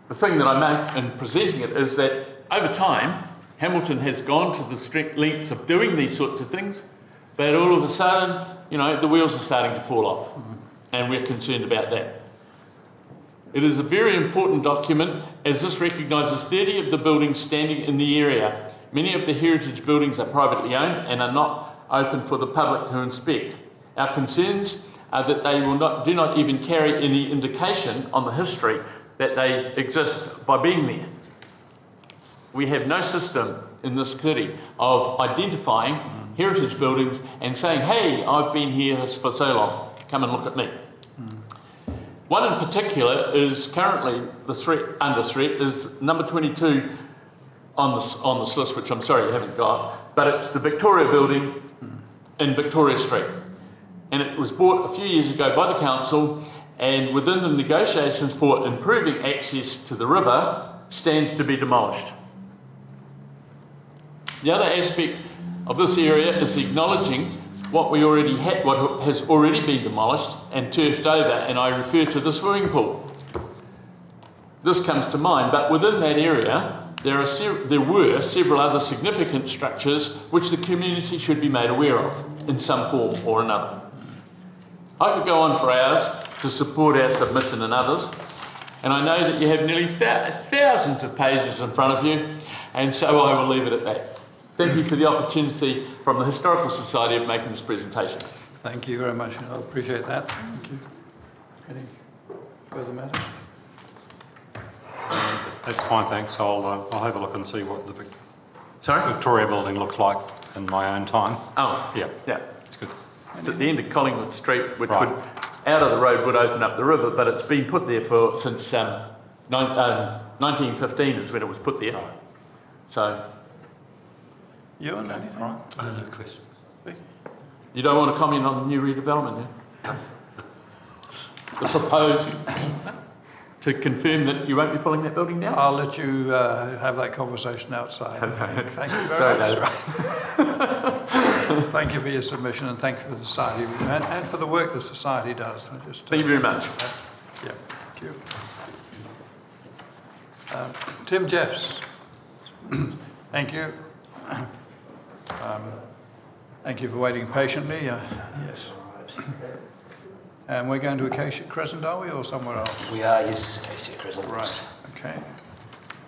The thing that I make in presenting it is that over time, Hamilton has gone to the lengths of doing these sorts of things, but all of a sudden, you know, the wheels are starting to fall off, and we're concerned about that. It is a very important document, as this recognises 30 of the buildings standing in the area. Many of the heritage buildings are privately owned and are not open for the public to inspect. Our concerns are that they do not even carry any indication on the history that they exist by being there. We have no system in this city of identifying heritage buildings and saying, hey, I've been here for so long, come and look at me. One in particular is currently under threat is number 22 on this list, which I'm sorry you haven't got, but it's the Victoria building in Victoria Street. And it was bought a few years ago by the council, and within the negotiations for improving access to the river, stands to be demolished. The other aspect of this area is acknowledging what we already had, what has already been demolished and turfed over, and I refer to the swimming pool. This comes to mind, but within that area, there were several other significant structures which the community should be made aware of in some form or another. I could go on for hours to support our submission and others, and I know that you have nearly thousands of pages in front of you, and so I will leave it at that. Thank you for the opportunity from the Historical Society of making this presentation. Thank you very much. I appreciate that. Thank you. Any further matters? That's fine, thanks. I'll have a look and see what the Sorry? Victoria building looks like in my own time. Oh, Yeah, yeah. it's good. It's at the end of Collingwood Street, which Right. would, out of the road, would open up the river, but it's been put there since 1915 is when it was put there. So, You and anything? No question. you don't want to comment on the new redevelopment, yeah? The proposed, to confirm that you won't be pulling that building down? I'll let you have that conversation outside. Thank you very Sorry, much. David. Thank you for your submission, and thank you for the society and for the work the society does. Thank you very much. Yeah, thank you. Tim Jeffs. Thank you. Thank you for waiting patiently. Yes. And we're going to Acacia Crescent, are we, or somewhere else? We are, yes, Acacia Crescent. Right, okay.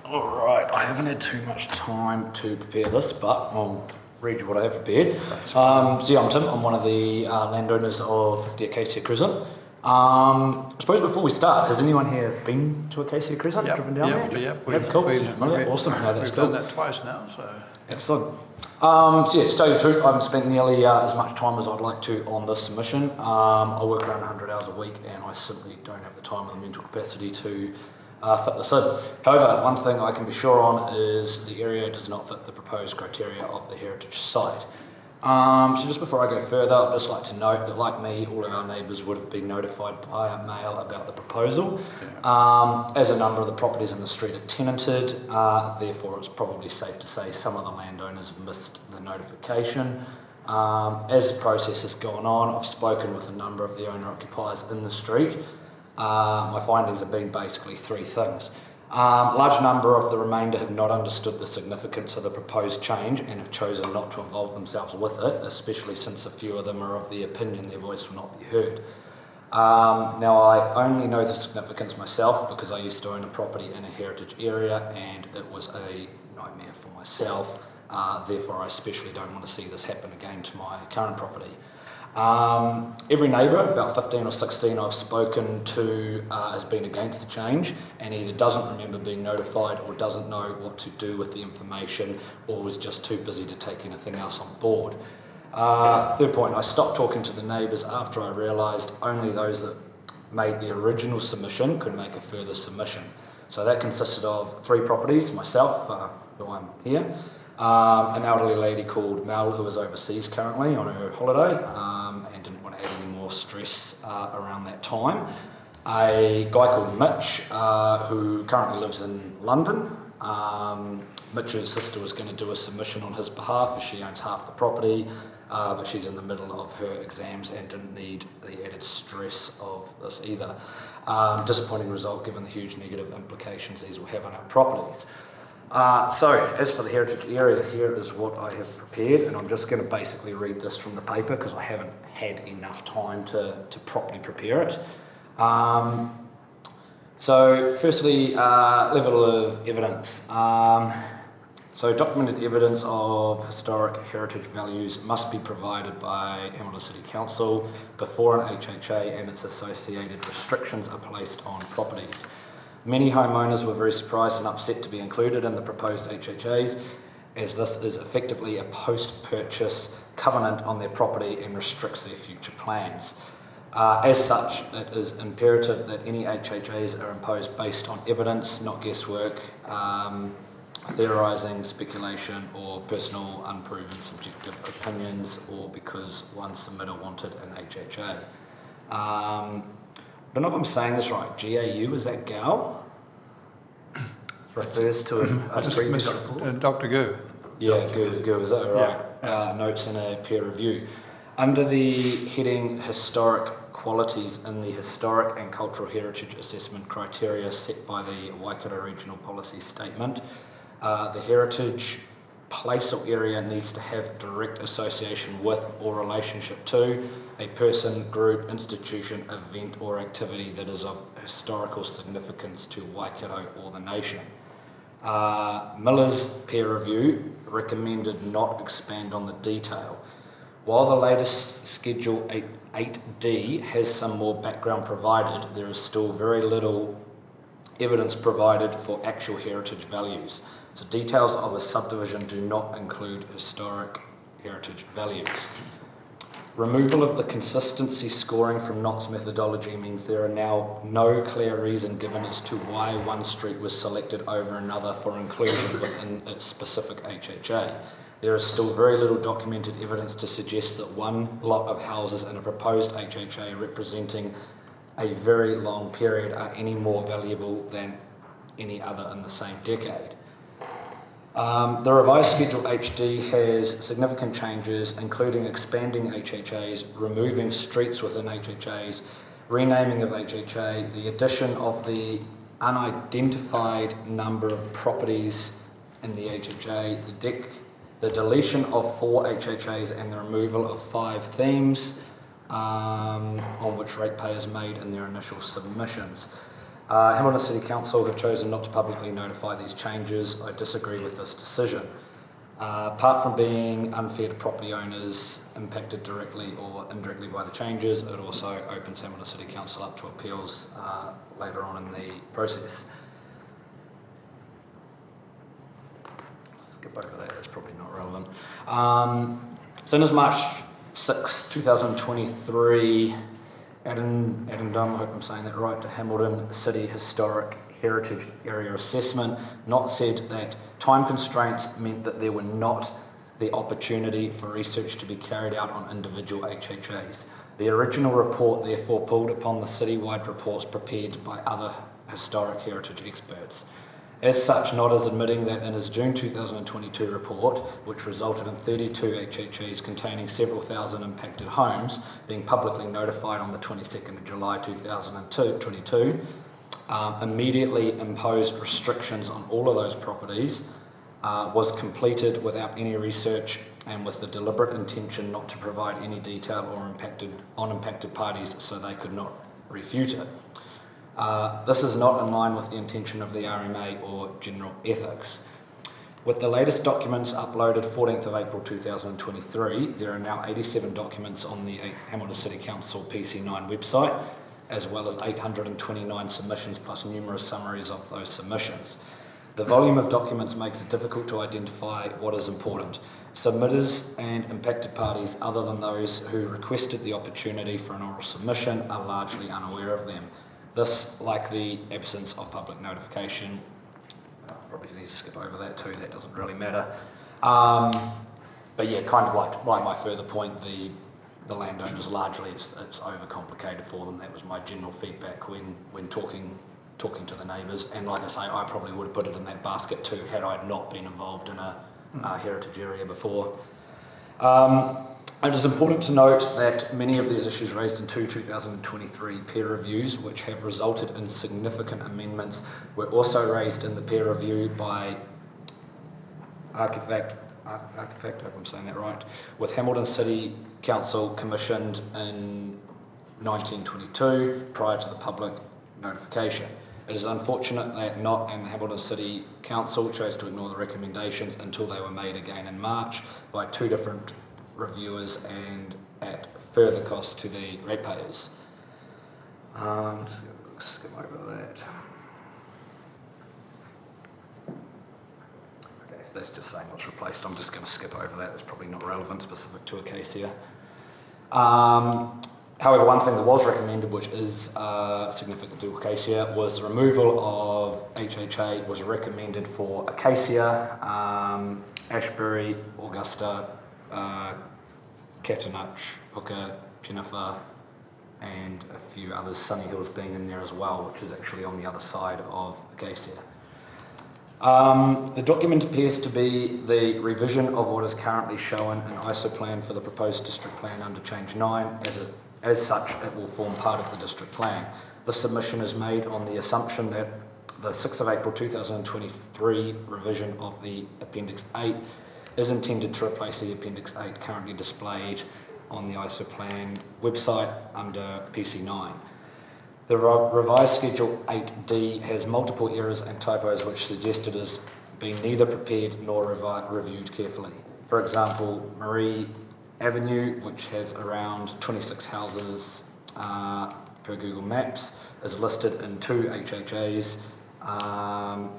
All right, I haven't had too much time to prepare this, but I'll read you what I have prepared. So yeah, I'm Tim. I'm one of the landowners of 50 Acacia Crescent. I suppose before we start, has anyone here been to Acacia Crescent? Driven down there? Yep. Cool. Awesome. No, that's We've cool. done that twice now, so. Excellent. So yeah, to tell you the truth, I haven't spent nearly as much time as I'd like to on this submission. I work around 100 hours a week, and I simply don't have the time or the mental capacity to fit this in. However, one thing I can be sure on is the area does not fit the proposed criteria of the heritage site. So just before I go further, I'd just like to note that, like me, all of our neighbours would have been notified via mail about the proposal. As a number of the properties in the street are tenanted, therefore it's probably safe to say some of the landowners have missed the notification. As the process has gone on, I've spoken with a number of the owner-occupiers in the street. My findings have been basically three things. A large number of the remainder have not understood the significance of the proposed change and have chosen not to involve themselves with it, especially since a few of them are of the opinion their voice will not be heard. Now, I only know the significance myself because I used to own a property in a heritage area and it was a nightmare for myself. Therefore, I especially don't want to see this happen again to my current property. Every neighbour, about 15 or 16 I've spoken to, has been against the change and either doesn't remember being notified or doesn't know what to do with the information or was just too busy to take anything else on board. Third point, I stopped talking to the neighbours after I realised only those that made the original submission could make a further submission. So that consisted of 3 properties, myself, who I'm here, an elderly lady called Mel who is overseas currently on her holiday and didn't want to add any more more stress around that time. A guy called Mitch, who currently lives in London. Mitch's sister was going to do a submission on his behalf, as she owns half the property, but she's in the middle of her exams and didn't need the added stress of this either. Disappointing result given the huge negative implications these will have on our properties. So, as for the heritage area, here is what I have prepared, and I'm just going to basically read this from the paper because I haven't had enough time to properly prepare it. So, firstly, level of evidence. So, documented evidence of historic heritage values must be provided by Hamilton City Council before an HHA and its associated restrictions are placed on properties. Many homeowners were very surprised and upset to be included in the proposed HHAs, as this is effectively a post-purchase covenant on their property and restricts their future plans. As such, it is imperative that any HHAs are imposed based on evidence, not guesswork, theorising, speculation, or personal unproven subjective opinions, or because one submitter wanted an HHA. I don't know if I'm saying this right. GAU, is that GAU? Refers to a previous report? Dr. Gu. Yeah, Gu, is that right? Notes in a peer review. Under the heading Historic Qualities in the Historic and Cultural Heritage Assessment Criteria set by the Waikato Regional Policy Statement, the heritage place or area needs to have direct association with or relationship to a person, group, institution, event or activity that is of historical significance to Waikato or the nation. Miller's peer review recommended not expand on the detail. While the latest Schedule 8D has some more background provided, there is still very little evidence provided for actual heritage values. So details of a subdivision do not include historic heritage values. Removal of the consistency scoring from Knott's methodology means there are now no clear reason given as to why one street was selected over another for inclusion within its specific HHA. There is still very little documented evidence to suggest that one lot of houses in a proposed HHA representing a very long period are any more valuable than any other in the same decade. The revised Schedule HD has significant changes, including expanding HHAs, removing streets within HHAs, renaming of HHA, the addition of the unidentified number of properties in the HHA, the deletion of 4 HHAs and the removal of 5 themes on which ratepayers made in their initial submissions. Hamilton City Council have chosen not to publicly notify these changes. I disagree with this decision. Apart from being unfair to property owners impacted directly or indirectly by the changes, it also opens Hamilton City Council up to appeals later on in the process. Skip over that, that's probably not relevant. So as March 6, 2023, Adam Dunn, I hope I'm saying that right, to Hamilton City Historic Heritage Area Assessment, not said that time constraints meant that there were not the opportunity for research to be carried out on individual HHAs. The original report therefore pulled upon the citywide reports prepared by other historic heritage experts. As such, Nott is admitting that in his June 2022 report, which resulted in 32 HHAs containing several thousand impacted homes being publicly notified on the 22nd of July 2022, immediately imposed restrictions on all of those properties, was completed without any research and with the deliberate intention not to provide any detail on impacted parties so they could not refute it. This is not in line with the intention of the RMA or general ethics. With the latest documents uploaded 14th of April 2023, there are now 87 documents on the Hamilton City Council PC9 website, as well as 829 submissions plus numerous summaries of those submissions. The volume of documents makes it difficult to identify what is important. Submitters and impacted parties, other than those who requested the opportunity for an oral submission, are largely unaware of them. This, like the absence of public notification, probably need to skip over that too, that doesn't really matter. But yeah, kind of like my further point, the the landowners largely it's overcomplicated for them. That was my general feedback when talking to the neighbours, and like I say, I probably would have put it in that basket too had I not been involved in a heritage area before. It is important to note that many of these issues raised in 2023 peer reviews, which have resulted in significant amendments, were also raised in the peer review by Architect, I hope I'm saying that right, with Hamilton City Council commissioned in 1922 prior to the public notification. It is unfortunate that Knott and the Hamilton City Council chose to ignore the recommendations until they were made again in March by two different reviewers and at further cost to the ratepayers. Just skip over that. Okay, so that's just saying what's replaced. I'm just going to skip over that. It's probably not relevant, specific to Acacia. However, one thing that was recommended, which is significant to Acacia, was the removal of HHA was recommended for Acacia, Ashbury, Augusta, Catanach, Hooker, Jennifer, and a few others, Sunny Hills being in there as well, which is actually on the other side of Acacia. The document appears to be the revision of what is currently shown in ISO plan for the proposed district plan under change 9. As such, it will form part of the district plan. The submission is made on the assumption that the 6th of April 2023 revision of the Appendix 8 is intended to replace the Appendix 8 currently displayed on the ISO plan website under PC9. The revised Schedule 8D has multiple errors and typos which suggest it is being neither prepared nor reviewed carefully. For example, Marie Avenue, which has around 26 houses per Google Maps, is listed in 2 HHAs,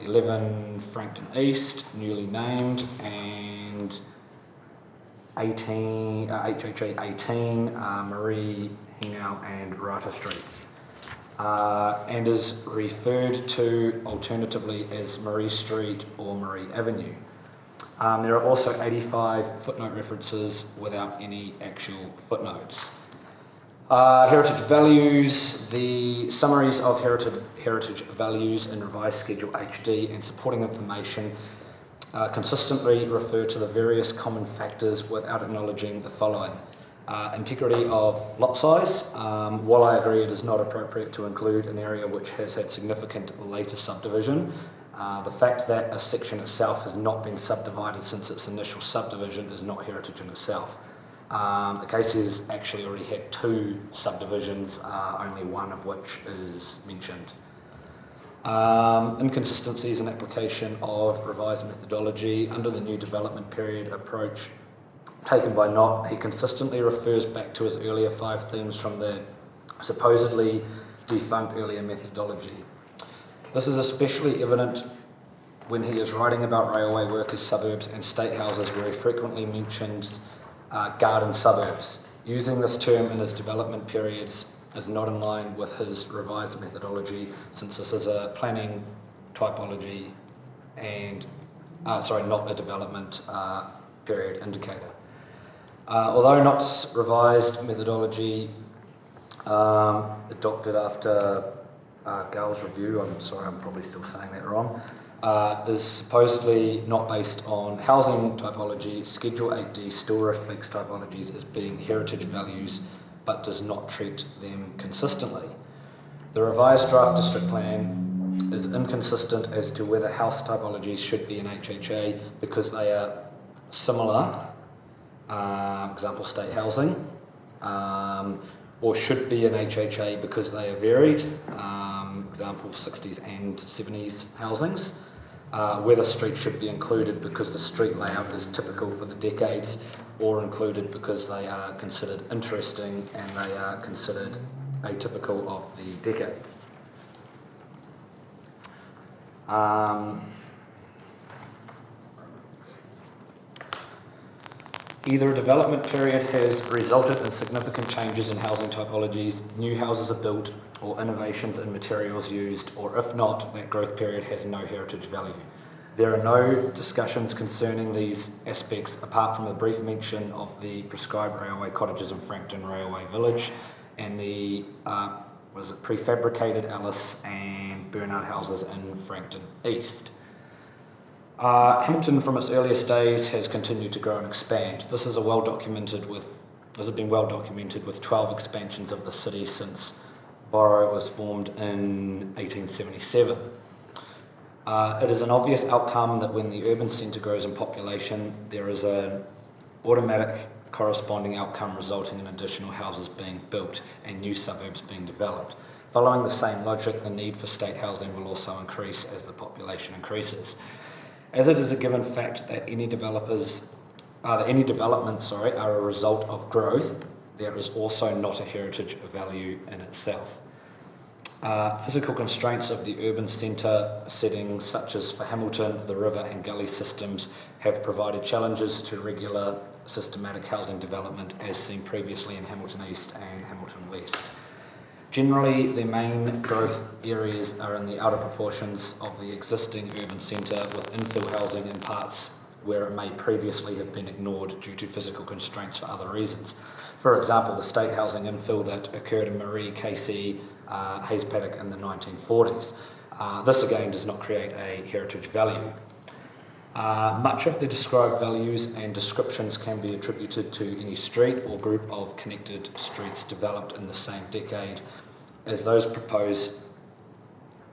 11 Frankton East, newly named, and 18, HHA 18, Marie, Henau and Rata Streets, and is referred to alternatively as Marie Street or Marie Avenue. There are also 85 footnote references without any actual footnotes. Heritage values, the summaries of heritage values in revised Schedule HD and supporting information consistently refer to the various common factors without acknowledging the following. Integrity of lot size. While I agree it is not appropriate to include an area which has had significant later subdivision, the fact that a section itself has not been subdivided since its initial subdivision is not heritage in itself. Acacia's actually already had 2 subdivisions, only one of which is mentioned. Inconsistencies in application of revised methodology under the new development period approach taken by Knott. He consistently refers back to his earlier 5 themes from the supposedly defunct earlier methodology. This is especially evident when he is writing about railway workers' suburbs and state houses, where he frequently mentions garden suburbs. Using this term in his development periods is not in line with his revised methodology, since this is a planning typology and, not a development period indicator. Although Knott's revised methodology adopted after Gale's review, I'm sorry, I'm probably still saying that wrong, is supposedly not based on housing typology. Schedule 8D still reflects typologies as being heritage values, but does not treat them consistently. The revised draft district plan is inconsistent as to whether house typologies should be in HHA because they are similar, example state housing, or should be in HHA because they are varied, example 60s and 70s housings. Whether streets should be included because the street layout is typical for the decades, or included because they are considered interesting and they are considered atypical of the decade. Either a development period has resulted in significant changes in housing typologies, new houses are built, or innovations in materials used, or if not, that growth period has no heritage value. There are no discussions concerning these aspects apart from a brief mention of the prescribed railway cottages in Frankton Railway Village and the prefabricated Alice and Bernard houses in Frankton East. Hamilton, from its earliest days, has continued to grow and expand. This has been well documented with 12 expansions of the city since Borough was formed in 1877. It is an obvious outcome that when the urban centre grows in population, there is an automatic corresponding outcome resulting in additional houses being built and new suburbs being developed. Following the same logic, the need for state housing will also increase as the population increases. As it is a given fact that any developments are a result of growth, there is also not a heritage value in itself. Physical constraints of the urban centre settings, such as for Hamilton, the river and gully systems, have provided challenges to regular systematic housing development as seen previously in Hamilton East and Hamilton West. Generally, the main growth areas are in the outer proportions of the existing urban centre, with infill housing in parts where it may previously have been ignored due to physical constraints for other reasons. For example, the state housing infill that occurred in Marie, Casey, Hayes Paddock in the 1940s. This again does not create a heritage value. Much of the described values and descriptions can be attributed to any street or group of connected streets developed in the same decade as those proposed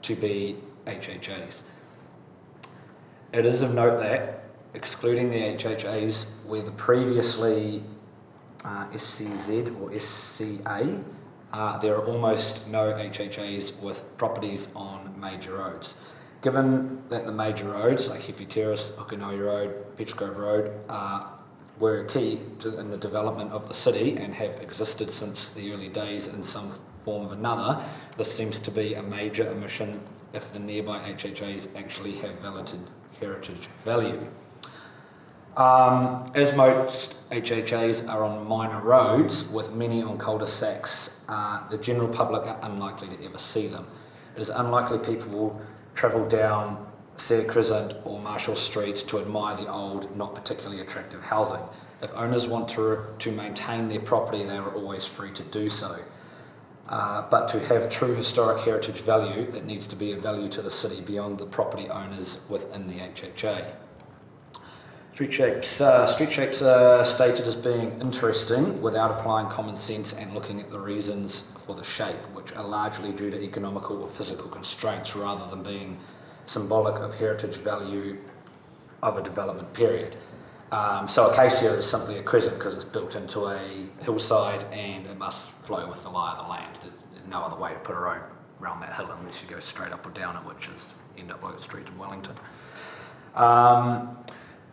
to be HHAs. It is of note that, excluding the HHAs where the previously SCZ or SCA, there are almost no HHAs with properties on major roads. Given that the major roads like Heafy Terrace, Okanui Road, Peachgrove Road were key in the development of the city and have existed since the early days in some form or another, this seems to be a major omission if the nearby HHAs actually have valid heritage value. As most HHAs are on minor roads, with many on cul-de-sacs, the general public are unlikely to ever see them. It is unlikely people will travel down Sarah Crescent or Marshall Street to admire the old, not particularly attractive housing. If owners want to maintain their property, they are always free to do so. But to have true historic heritage value, it needs to be of value to the city beyond the property owners within the HHA. Street shapes are stated as being interesting without applying common sense and looking at the reasons for the shape, which are largely due to economical or physical constraints rather than being symbolic of heritage value of a development period. So Acacia is simply a crescent because it's built into a hillside and it must flow with the lie of the land. There's no other way to put it around that hill unless you go straight up or down it, which is end up like a street in Wellington.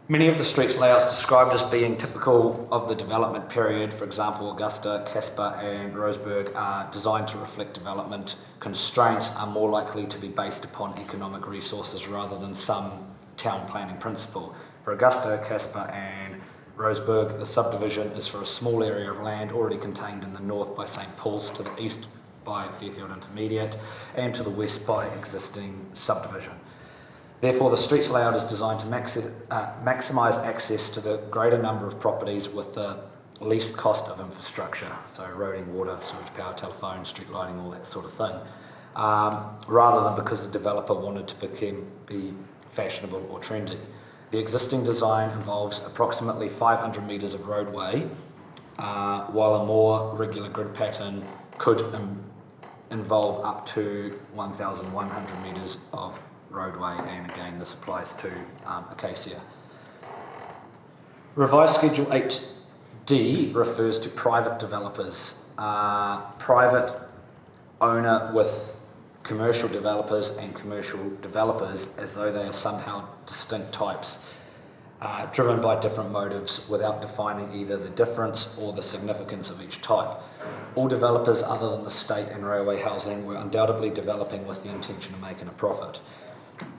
Many of the streets layouts described as being typical of the development period, for example, Augusta, Caspar and Roseburg, are designed to reflect development constraints, are more likely to be based upon economic resources rather than some town planning principle. For Augusta, Caspar and Roseburg, the subdivision is for a small area of land already contained in the north by St Paul's, to the east by Fairfield Intermediate and to the west by existing subdivision. Therefore, the streets layout is designed to maximise access to the greater number of properties with the least cost of infrastructure, so roading, water, sewage, power, telephone, street lighting, all that sort of thing, rather than because the developer wanted to be fashionable or trendy. The existing design involves approximately 500 metres of roadway, while a more regular grid pattern could involve up to 1,100 metres of roadway, and again this applies to Acacia. Revised Schedule 8D refers to private developers, private owner with commercial developers and commercial developers as though they are somehow distinct types, driven by different motives without defining either the difference or the significance of each type. All developers other than the state and railway housing were undoubtedly developing with the intention of making a profit.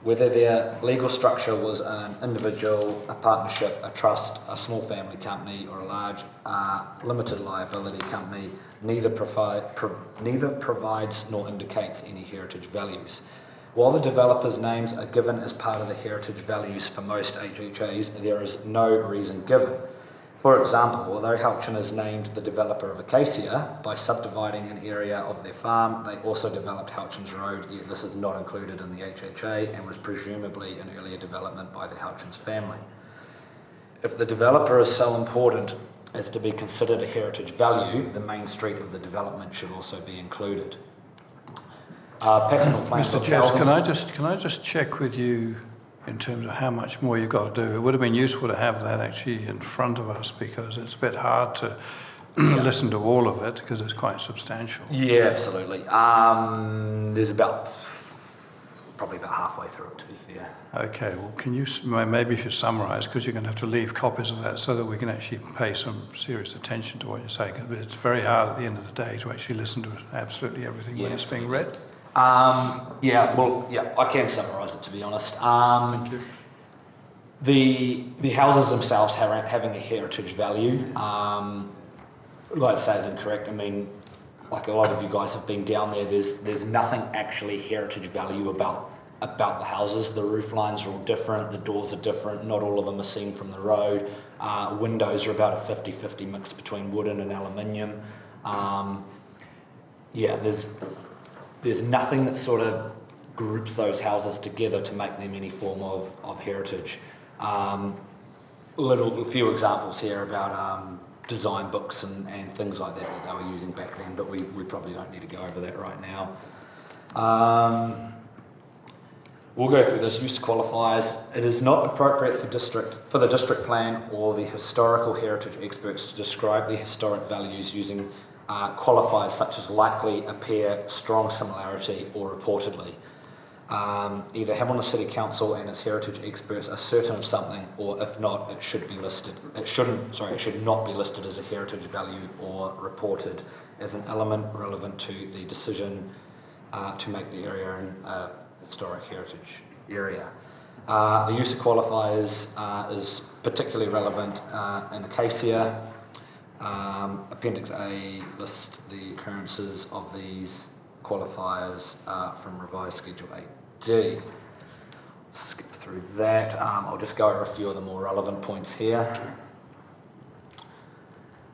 Whether their legal structure was an individual, a partnership, a trust, a small family company or a large limited liability company, neither provides nor indicates any heritage values. While the developers' names are given as part of the heritage values for most HHAs, there is no reason given. For example, although Halcyon is named the developer of Acacia, by subdividing an area of their farm, they also developed Halcyon's Road, yet this is not included in the HHA and was presumably an earlier development by the Halcyon's family. If the developer is so important as to be considered a heritage value, the main street of the development should also be included. Pattern plan Mr. Jess, can I just check with you in terms of how much more you've got to do? It would have been useful to have that actually in front of us, because it's a bit hard to listen to all of it because it's quite substantial. Yeah, absolutely. There's probably about halfway through it, to be fair. Okay, well, can you maybe if you summarise, because you're going to have to leave copies of that so that we can actually pay some serious attention to what you're saying. It's very hard at the end of the day to actually listen to absolutely everything when it's being read. I can summarise it, to be honest. Thank you. The houses themselves having a heritage value, like I say, is incorrect. I mean, like a lot of you guys have been down there, there's nothing actually heritage value about the houses. The roof lines are all different, the doors are different, not all of them are seen from the road. Windows are about a 50-50 mix between wooden and aluminium. There's nothing that sort of groups those houses together to make them any form of heritage. A few examples here about design books and things like that they were using back then, but we probably don't need to go over that right now. We'll go through this use qualifiers. It is not appropriate for the district plan or the historical heritage experts to describe the historic values using qualifiers such as likely, appear, strong similarity, or reportedly. Either Hamilton City Council and its heritage experts are certain of something, or if not, it should be listed. It should not be listed as a heritage value or reported as an element relevant to the decision to make the area a historic heritage area. The use of qualifiers is particularly relevant in Acacia. Appendix A lists the occurrences of these qualifiers from revised Schedule 8D. Skip through that. I'll just go over a few of the more relevant points here.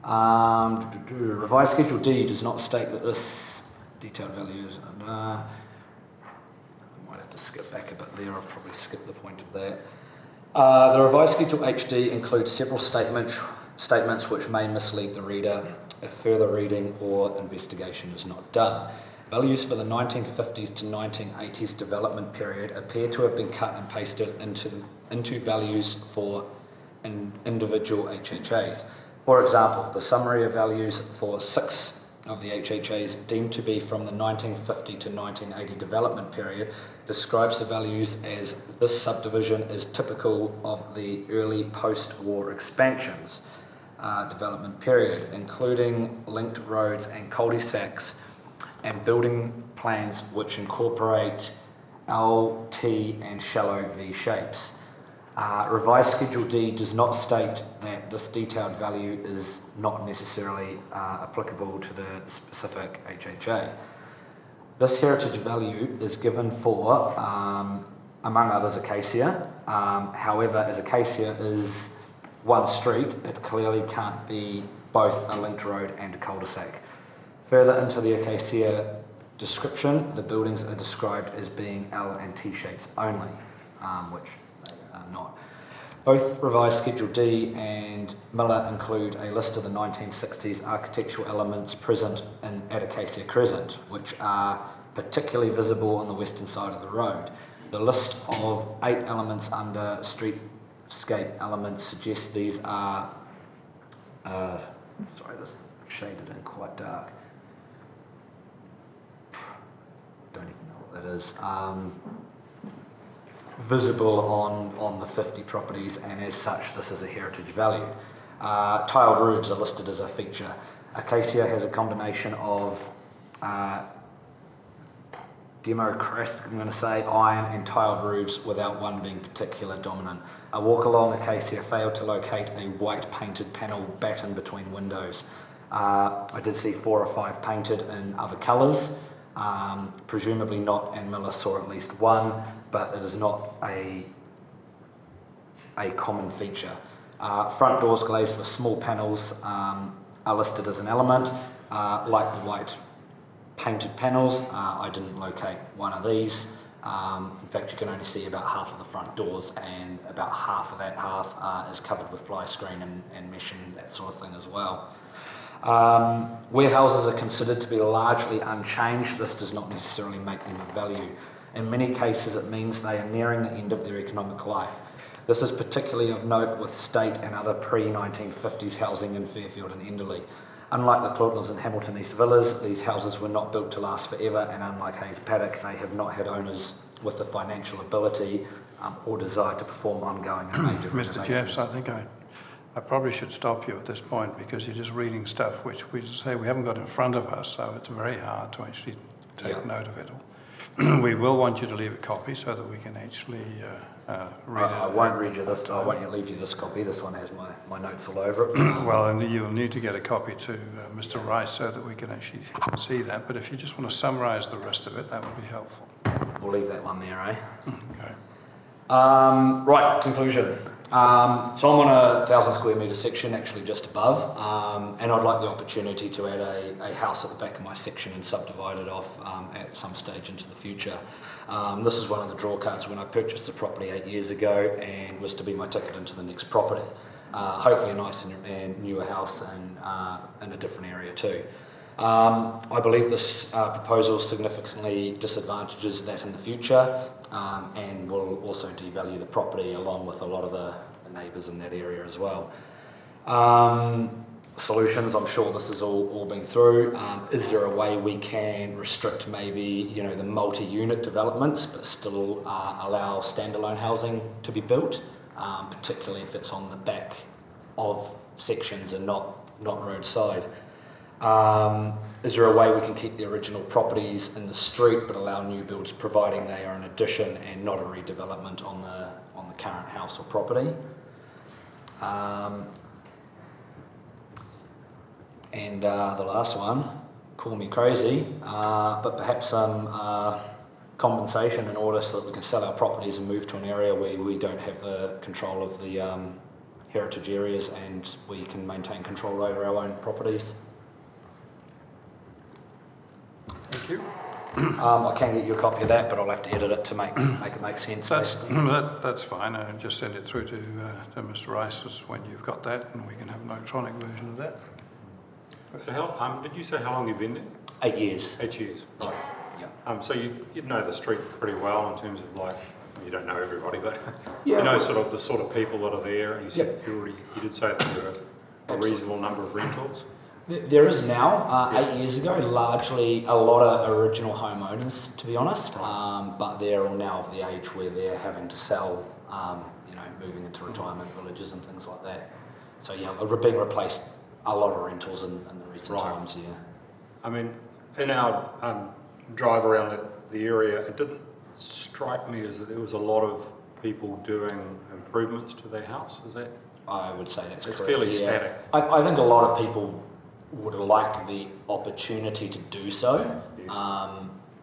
Revised Schedule D does not state that this detailed values. I might have to skip back a bit there. I've probably skipped the point of that. The revised Schedule HD includes several statements which may mislead the reader if further reading or investigation is not done. Values for the 1950s to 1980s development period appear to have been cut and pasted into values for individual HHAs. For example, the summary of values for 6 of the HHAs deemed to be from the 1950 to 1980 development period describes the values as this subdivision is typical of the early post-war expansions development period, including linked roads and cul-de-sacs and building plans which incorporate L, T and shallow V shapes. Revised Schedule D does not state that this detailed value is not necessarily applicable to the specific HHA. This heritage value is given for, among others, Acacia. However, as Acacia is one street, it clearly can't be both a linked road and a cul-de-sac. Further into the Acacia description, the buildings are described as being L and T shapes only, which they are not. Both Revised Schedule D and Miller include a list of the 1960s architectural elements present at Acacia Crescent, which are particularly visible on the western side of the road. The list of 8 elements under streetscape elements suggests these are, sorry, this is shaded in quite dark. Don't even know what that is. Visible on the 50 properties, and as such this is a heritage value. Tiled roofs are listed as a feature. Acacia has a combination of democratic, I'm going to say, iron and tiled roofs without one being particularly dominant. A walk along Acacia failed to locate a white painted panel batten between windows. I did see 4 or 5 painted in other colours. Presumably not, and Miller saw at least one, but it is not a common feature. Front doors glazed with small panels are listed as an element, like the white painted panels. I didn't locate one of these. In fact, you can only see about half of the front doors, and about half of that half is covered with fly screen and mesh and that sort of thing as well. Warehouses are considered to be largely unchanged. This does not necessarily make them of value. In many cases, it means they are nearing the end of their economic life. This is particularly of note with state and other pre-1950s housing in Fairfield and Enderley. Unlike the Claudelands and Hamilton East Villas, these houses were not built to last forever, and unlike Hayes Paddock, they have not had owners with the financial ability or desire to perform ongoing and major Mr. Jeffs, I think I probably should stop you at this point, because you're just reading stuff which we say we haven't got in front of us, so it's very hard to actually take note of it all. We will want you to leave a copy so that we can actually read it. I won't read you this. I won't leave you this copy. This one has my notes all over it. Well, and you'll need to get a copy to Mr. Rice so that we can actually see that. But if you just want to summarise the rest of it, that would be helpful. We'll leave that one there, eh? Okay. Right, conclusion. So I'm on a 1,000 square metre section, actually just above, and I'd like the opportunity to add a house at the back of my section and subdivide it off at some stage into the future. This is one of the draw cards when I purchased the property 8 years ago, and was to be my ticket into the next property. Hopefully a nice and newer house and in a different area too. I believe this proposal significantly disadvantages that in the future, and will also devalue the property along with a lot of the neighbours in that area as well. Solutions, I'm sure this has all been through. Is there a way we can restrict maybe the multi-unit developments but still allow standalone housing to be built, particularly if it's on the back of sections and not roadside? Is there a way we can keep the original properties in the street but allow new builds, providing they are an addition and not a redevelopment on the current house or property? And the last one, call me crazy, but perhaps some compensation in order so that we can sell our properties and move to an area where we don't have the control of the heritage areas, and we can maintain control over our own properties. Thank you. I can get you a copy of that, but I'll have to edit it to make it make sense. That's fine. Just send it through to Mr. Rice when you've got that, and we can have an electronic version of that. So did you say how long you've been there? 8 years. 8 years, right. Yeah. So you know the street pretty well in terms of you don't know everybody, but yeah, you know the sort of people that are there, and you said you did say that there are a reasonable number of rentals. There is now. 8 years ago, largely a lot of original homeowners, to be honest, but they're all now of the age where they're having to sell, moving into retirement villages and things like that. So being replaced a lot of rentals in the recent times. Yeah. I mean, in our drive around the area, it didn't strike me as that there was a lot of people doing improvements to their house. Is that? I would say that's correct. It's fairly static. I think a lot of people would like the opportunity to do so,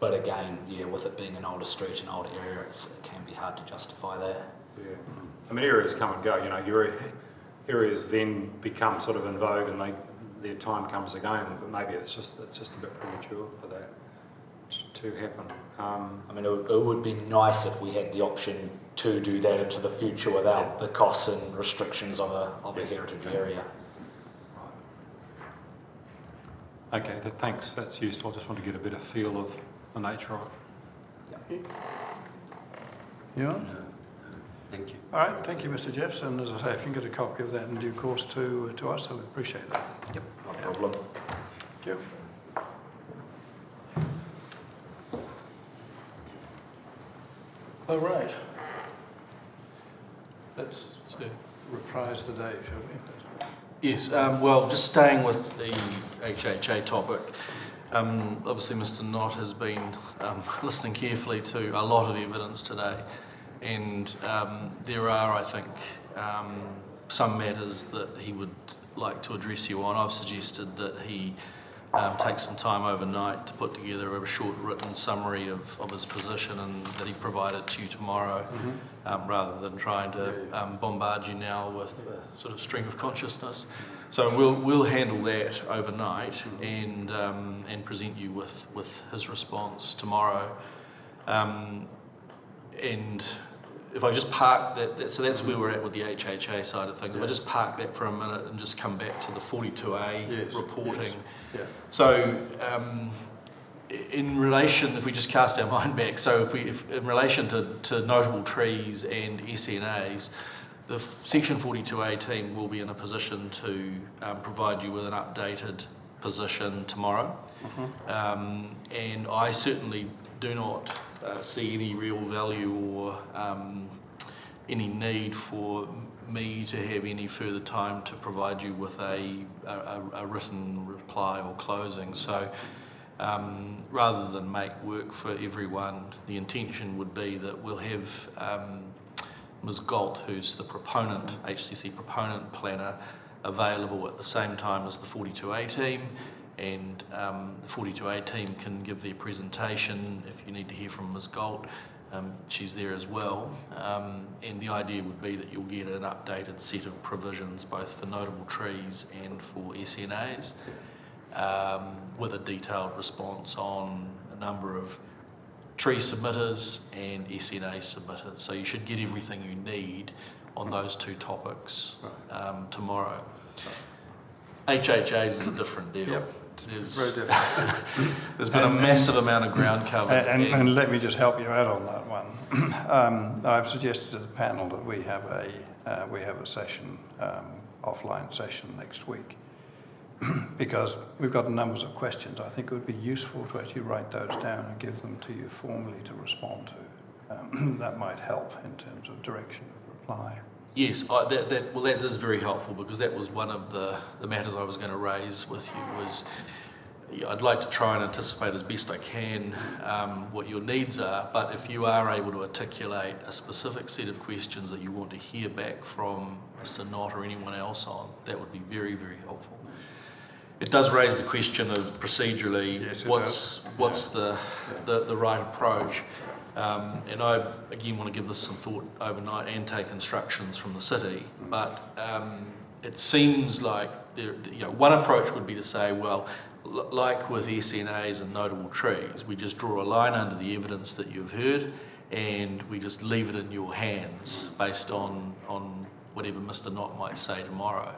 but again, with it being an older street and older area, it can be hard to justify that. Yeah, I mean, areas come and go. Your areas then become sort of in vogue, and their time comes again. But maybe it's just a bit premature for that to happen. I mean, it would be nice if we had the option to do that into the future without the costs and restrictions of a heritage area. Okay, thanks. That's useful. I just want to get a better feel of the nature of it. Yeah. Thank you. All right. Thank you, Mr. Jeffs. And as I say, if you can get a copy of that in due course to us, I would appreciate that. Yep. No problem. Thank you. All right. Let's reprise the day, shall we? Yes, well, just staying with the HHA topic, obviously Mr. Knott has been listening carefully to a lot of evidence today, and there are, I think, some matters that he would like to address you on. I've suggested that he take some time overnight to put together a short written summary of his position, and that he provided to you tomorrow, rather than trying to bombard you now with a sort of string of consciousness. So we'll handle that overnight and present you with his response tomorrow. And if I just park that, so that's where we're at with the HHA side of things. If I just park that for a minute and just come back to the 42A reporting. So in relation, if we just cast our mind back, so if in relation to notable trees and SNAs, the Section 42A team will be in a position to provide you with an updated position tomorrow. And I certainly do not see any real value or any need for me to have any further time to provide you with a written reply or closing. So rather than make work for everyone, the intention would be that we'll have Ms. Galt, who's the proponent, HCC proponent planner, available at the same time as the 42A team, and the 42A team can give their presentation. If you need to hear from Ms. Galt, she's there as well. And the idea would be that you'll get an updated set of provisions both for notable trees and for SNAs, with a detailed response on a number of tree submitters and SNA submitters. So you should get everything you need on those two topics tomorrow. HHAs is a different deal. Very different. There's been a massive amount of ground covered. And let me just help you out on that one. I've suggested to the panel that we have a session, offline session next week, because we've got numbers of questions. I think it would be useful to actually write those down and give them to you formally to respond to. That might help in terms of direction of reply. Yes, that is very helpful, because that was one of the matters I was going to raise with you. Was I'd like to try and anticipate as best I can what your needs are, but if you are able to articulate a specific set of questions that you want to hear back from Mr. Knott or anyone else on, that would be very, very helpful. It does raise the question of procedurally, what's the right approach. And I, again, want to give this some thought overnight and take instructions from the city, but it seems like one approach would be to say, well, like with SNAs and notable trees, we just draw a line under the evidence that you've heard and we just leave it in your hands based on whatever Mr. Knott might say tomorrow.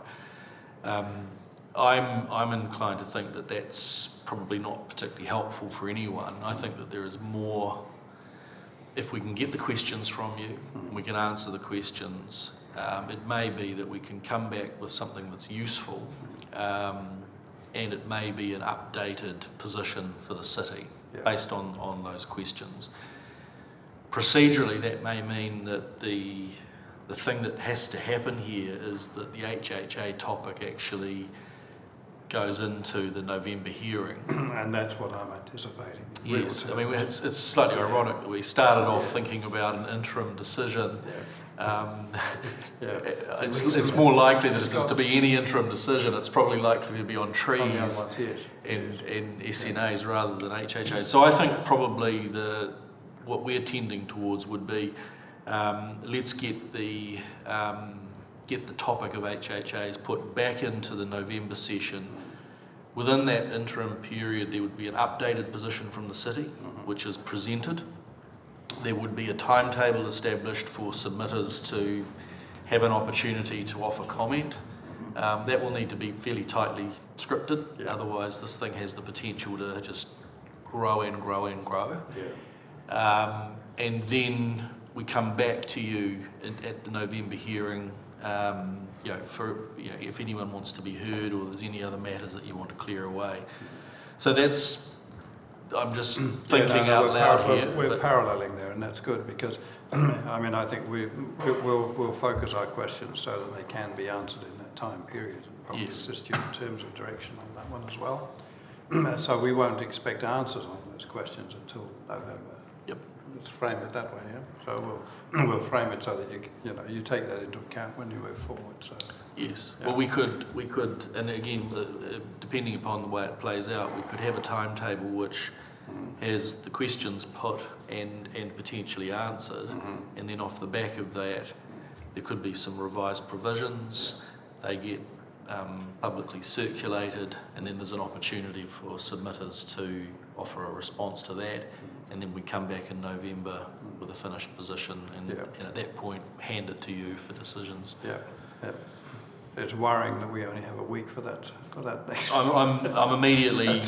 I'm inclined to think that that's probably not particularly helpful for anyone. I think that there is more. If we can get the questions from you, and we can answer the questions, it may be that we can come back with something that's useful, and it may be an updated position for the city based on those questions. Procedurally, that may mean that the thing that has to happen here is that the HHA topic actually goes into the November hearing. And that's what I'm anticipating. Yes, I mean, it's slightly ironic that we started off thinking about an interim decision. It's more likely that if there's to be any interim decision, it's probably likely to be on trees and SNAs rather than HHAs. So I think probably what we're tending towards would be, let's get the topic of HHAs put back into the November session. Within that interim period, there would be an updated position from the city, which is presented. There would be a timetable established for submitters to have an opportunity to offer comment. That will need to be fairly tightly scripted, otherwise this thing has the potential to just grow and grow and grow. And then we come back to you at the November hearing, if anyone wants to be heard or there's any other matters that you want to clear away. So that's, I'm just thinking out loud here. We're paralleling there, and that's good, because I mean, I think we'll focus our questions so that they can be answered in that time period, and probably assist you in terms of direction on that one as well. So we won't expect answers on those questions until November. Yep. Let's frame it that way, yeah? So we'll frame it so that you take that into account when you move forward, so. Yes, Yeah. well, we could, and again, depending upon the way it plays out, we could have a timetable which has the questions put and potentially answered, and then off the back of that, there could be some revised provisions. They get publicly circulated, and then there's an opportunity for submitters to offer a response to that, and then we come back in November with a finished position, and at that point, hand it to you for decisions. Yeah. It's worrying that we only have a week for that next. I'm immediately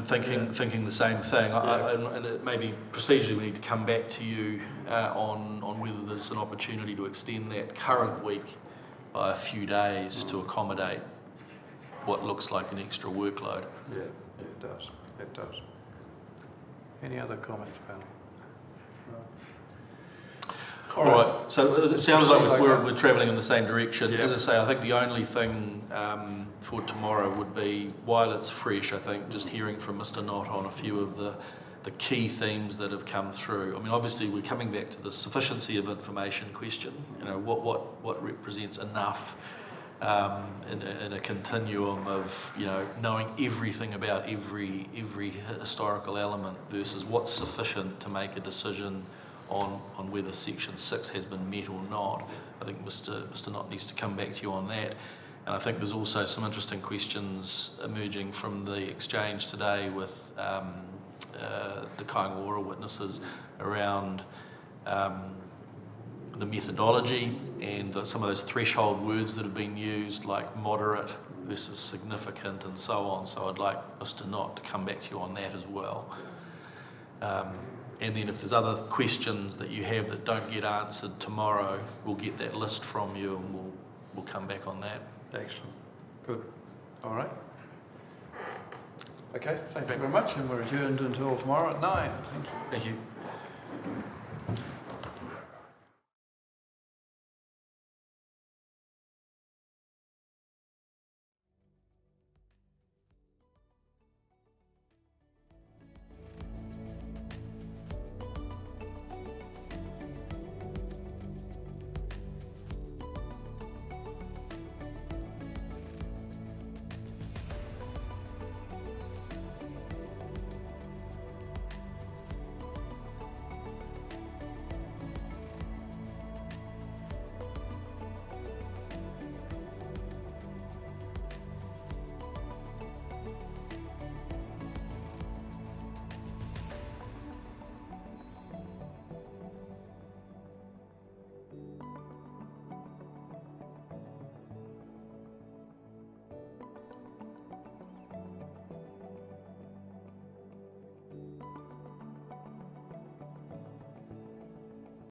thinking the same thing. And it maybe procedurally we need to come back to you on whether there's an opportunity to extend that current week by a few days to accommodate what looks like an extra workload. Yeah, it does. It does. Any other comments, panel? All right, so it sounds like we're travelling in the same direction. Yeah. As I say, I think the only thing for tomorrow would be, while it's fresh, I think just hearing from Mr. Knott on a few of the key themes that have come through. I mean, obviously we're coming back to the sufficiency of information question. You know, what represents enough in a continuum of, you know, knowing everything about every historical element versus what's sufficient to make a decision on whether Section 6 has been met or not. I think Mr. Knott needs to come back to you on that. And I think there's also some interesting questions emerging from the exchange today with the Kaingawara witnesses around the methodology and some of those threshold words that have been used, like moderate versus significant and so on. So I'd like Mr. Knott to come back to you on that as well. And then if there's other questions that you have that don't get answered tomorrow, we'll get that list from you and we'll come back on that. Excellent. Good. All right. Okay, thank you very much, and we're adjourned until tomorrow at 9. Thank you. Thank you.